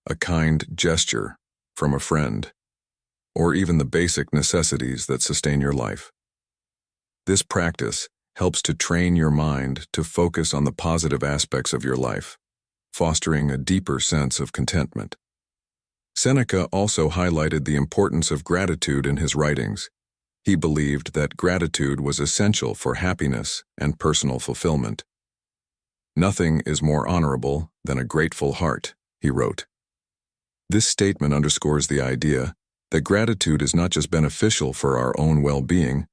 Speaker 1: a kind gesture from a friend, or even the basic necessities that sustain your life. This practice helps to train your mind to focus on the positive aspects of your life, fostering a deeper sense of contentment. Seneca also highlighted the importance of gratitude in his writings. He believed that gratitude was essential for happiness and personal fulfillment. "Nothing is more honorable than a grateful heart," he wrote. This statement underscores the idea that gratitude is not just beneficial for our own well-being,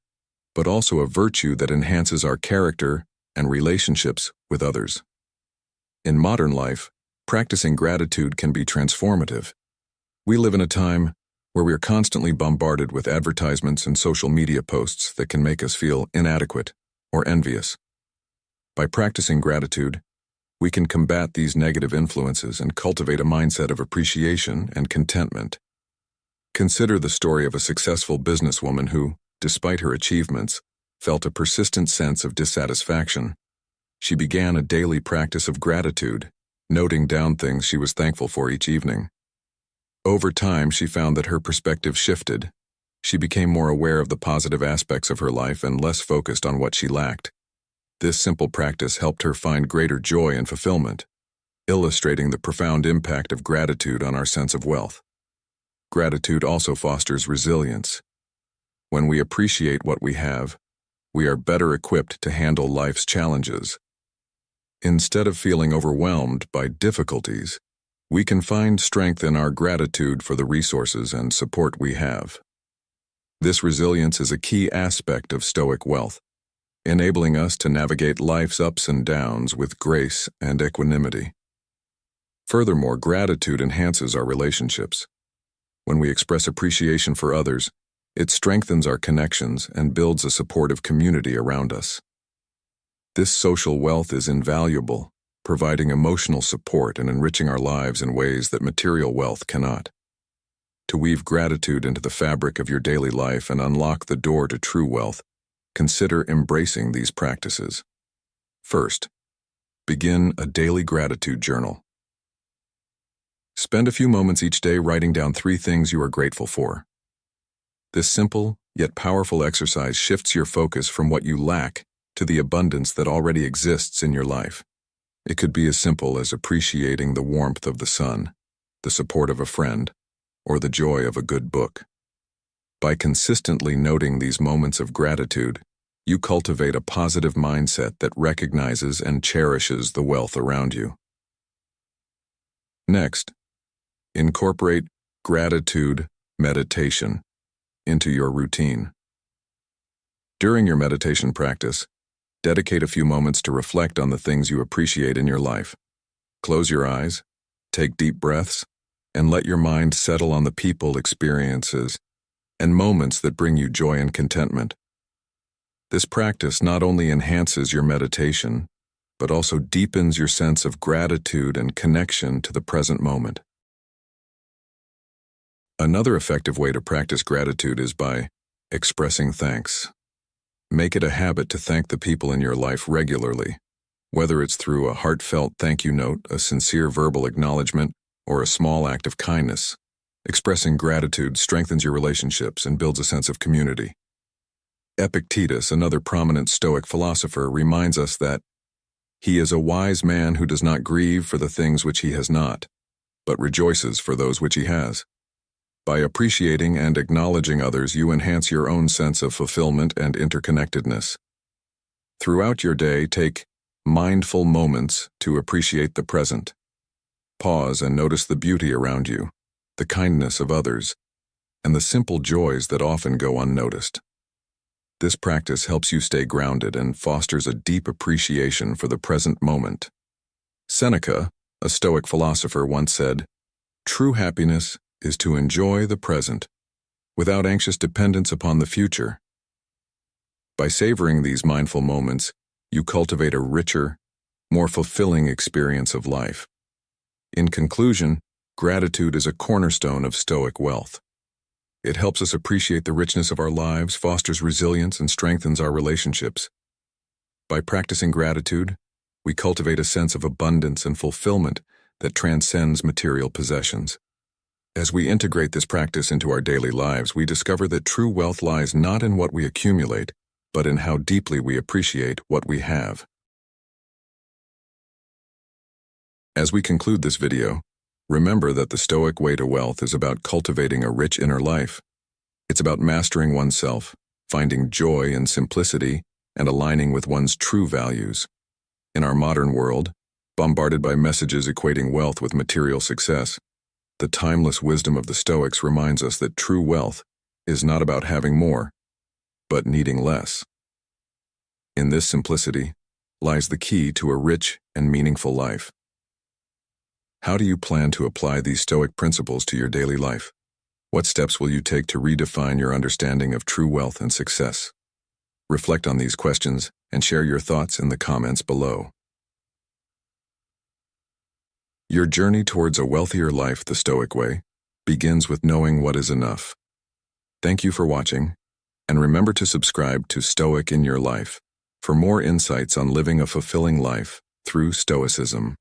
Speaker 1: but also a virtue that enhances our character and relationships with others. In modern life, practicing gratitude can be transformative. We live in a time where we are constantly bombarded with advertisements and social media posts that can make us feel inadequate or envious. By practicing gratitude, we can combat these negative influences and cultivate a mindset of appreciation and contentment. Consider the story of a successful businesswoman who, despite her achievements, felt a persistent sense of dissatisfaction. She began a daily practice of gratitude, noting down things she was thankful for each evening. Over time, she found that her perspective shifted. She became more aware of the positive aspects of her life and less focused on what she lacked. This simple practice helped her find greater joy and fulfillment, illustrating the profound impact of gratitude on our sense of wealth. Gratitude also fosters resilience. When we appreciate what we have, we are better equipped to handle life's challenges. Instead of feeling overwhelmed by difficulties, we can find strength in our gratitude for the resources and support we have. This resilience is a key aspect of Stoic wealth, enabling us to navigate life's ups and downs with grace and equanimity. Furthermore, gratitude enhances our relationships. When we express appreciation for others, it strengthens our connections and builds a supportive community around us. This social wealth is invaluable, providing emotional support and enriching our lives in ways that material wealth cannot. To weave gratitude into the fabric of your daily life and unlock the door to true wealth, consider embracing these practices. First, begin a daily gratitude journal. Spend a few moments each day writing down 3 things you are grateful for. This simple, yet powerful exercise shifts your focus from what you lack to the abundance that already exists in your life. It could be as simple as appreciating the warmth of the sun, the support of a friend, or the joy of a good book. By consistently noting these moments of gratitude, you cultivate a positive mindset that recognizes and cherishes the wealth around you. Next, incorporate gratitude meditation into your routine. During your meditation practice, dedicate a few moments to reflect on the things you appreciate in your life. Close your eyes, take deep breaths, and let your mind settle on the people, experiences, and moments that bring you joy and contentment. This practice not only enhances your meditation, but also deepens your sense of gratitude and connection to the present moment. Another effective way to practice gratitude is by expressing thanks. Make it a habit to thank the people in your life regularly, whether it's through a heartfelt thank you note, a sincere verbal acknowledgement, or a small act of kindness. Expressing gratitude strengthens your relationships and builds a sense of community. Epictetus, another prominent Stoic philosopher, reminds us that he is a wise man who does not grieve for the things which he has not, but rejoices for those which he has. By appreciating and acknowledging others, you enhance your own sense of fulfillment and interconnectedness. Throughout your day, take mindful moments to appreciate the present. Pause and notice the beauty around you, the kindness of others, and the simple joys that often go unnoticed. This practice helps you stay grounded and fosters a deep appreciation for the present moment. Seneca, a Stoic philosopher, once said, "True happiness is to enjoy the present, without anxious dependence upon the future." By savoring these mindful moments, you cultivate a richer, more fulfilling experience of life. In conclusion, gratitude is a cornerstone of Stoic wealth. It helps us appreciate the richness of our lives, fosters resilience, and strengthens our relationships. By practicing gratitude, we cultivate a sense of abundance and fulfillment that transcends material possessions. As we integrate this practice into our daily lives, we discover that true wealth lies not in what we accumulate, but in how deeply we appreciate what we have. As we conclude this video, remember that the Stoic way to wealth is about cultivating a rich inner life. It's about mastering oneself, finding joy in simplicity, and aligning with one's true values. In our modern world, bombarded by messages equating wealth with material success, the timeless wisdom of the Stoics reminds us that true wealth is not about having more, but needing less. In this simplicity lies the key to a rich and meaningful life. How do you plan to apply these Stoic principles to your daily life? What steps will you take to redefine your understanding of true wealth and success? Reflect on these questions and share your thoughts in the comments below. Your journey towards a wealthier life the Stoic way begins with knowing what is enough. Thank you for watching, and remember to subscribe to Stoic in Your Life for more insights on living a fulfilling life through Stoicism.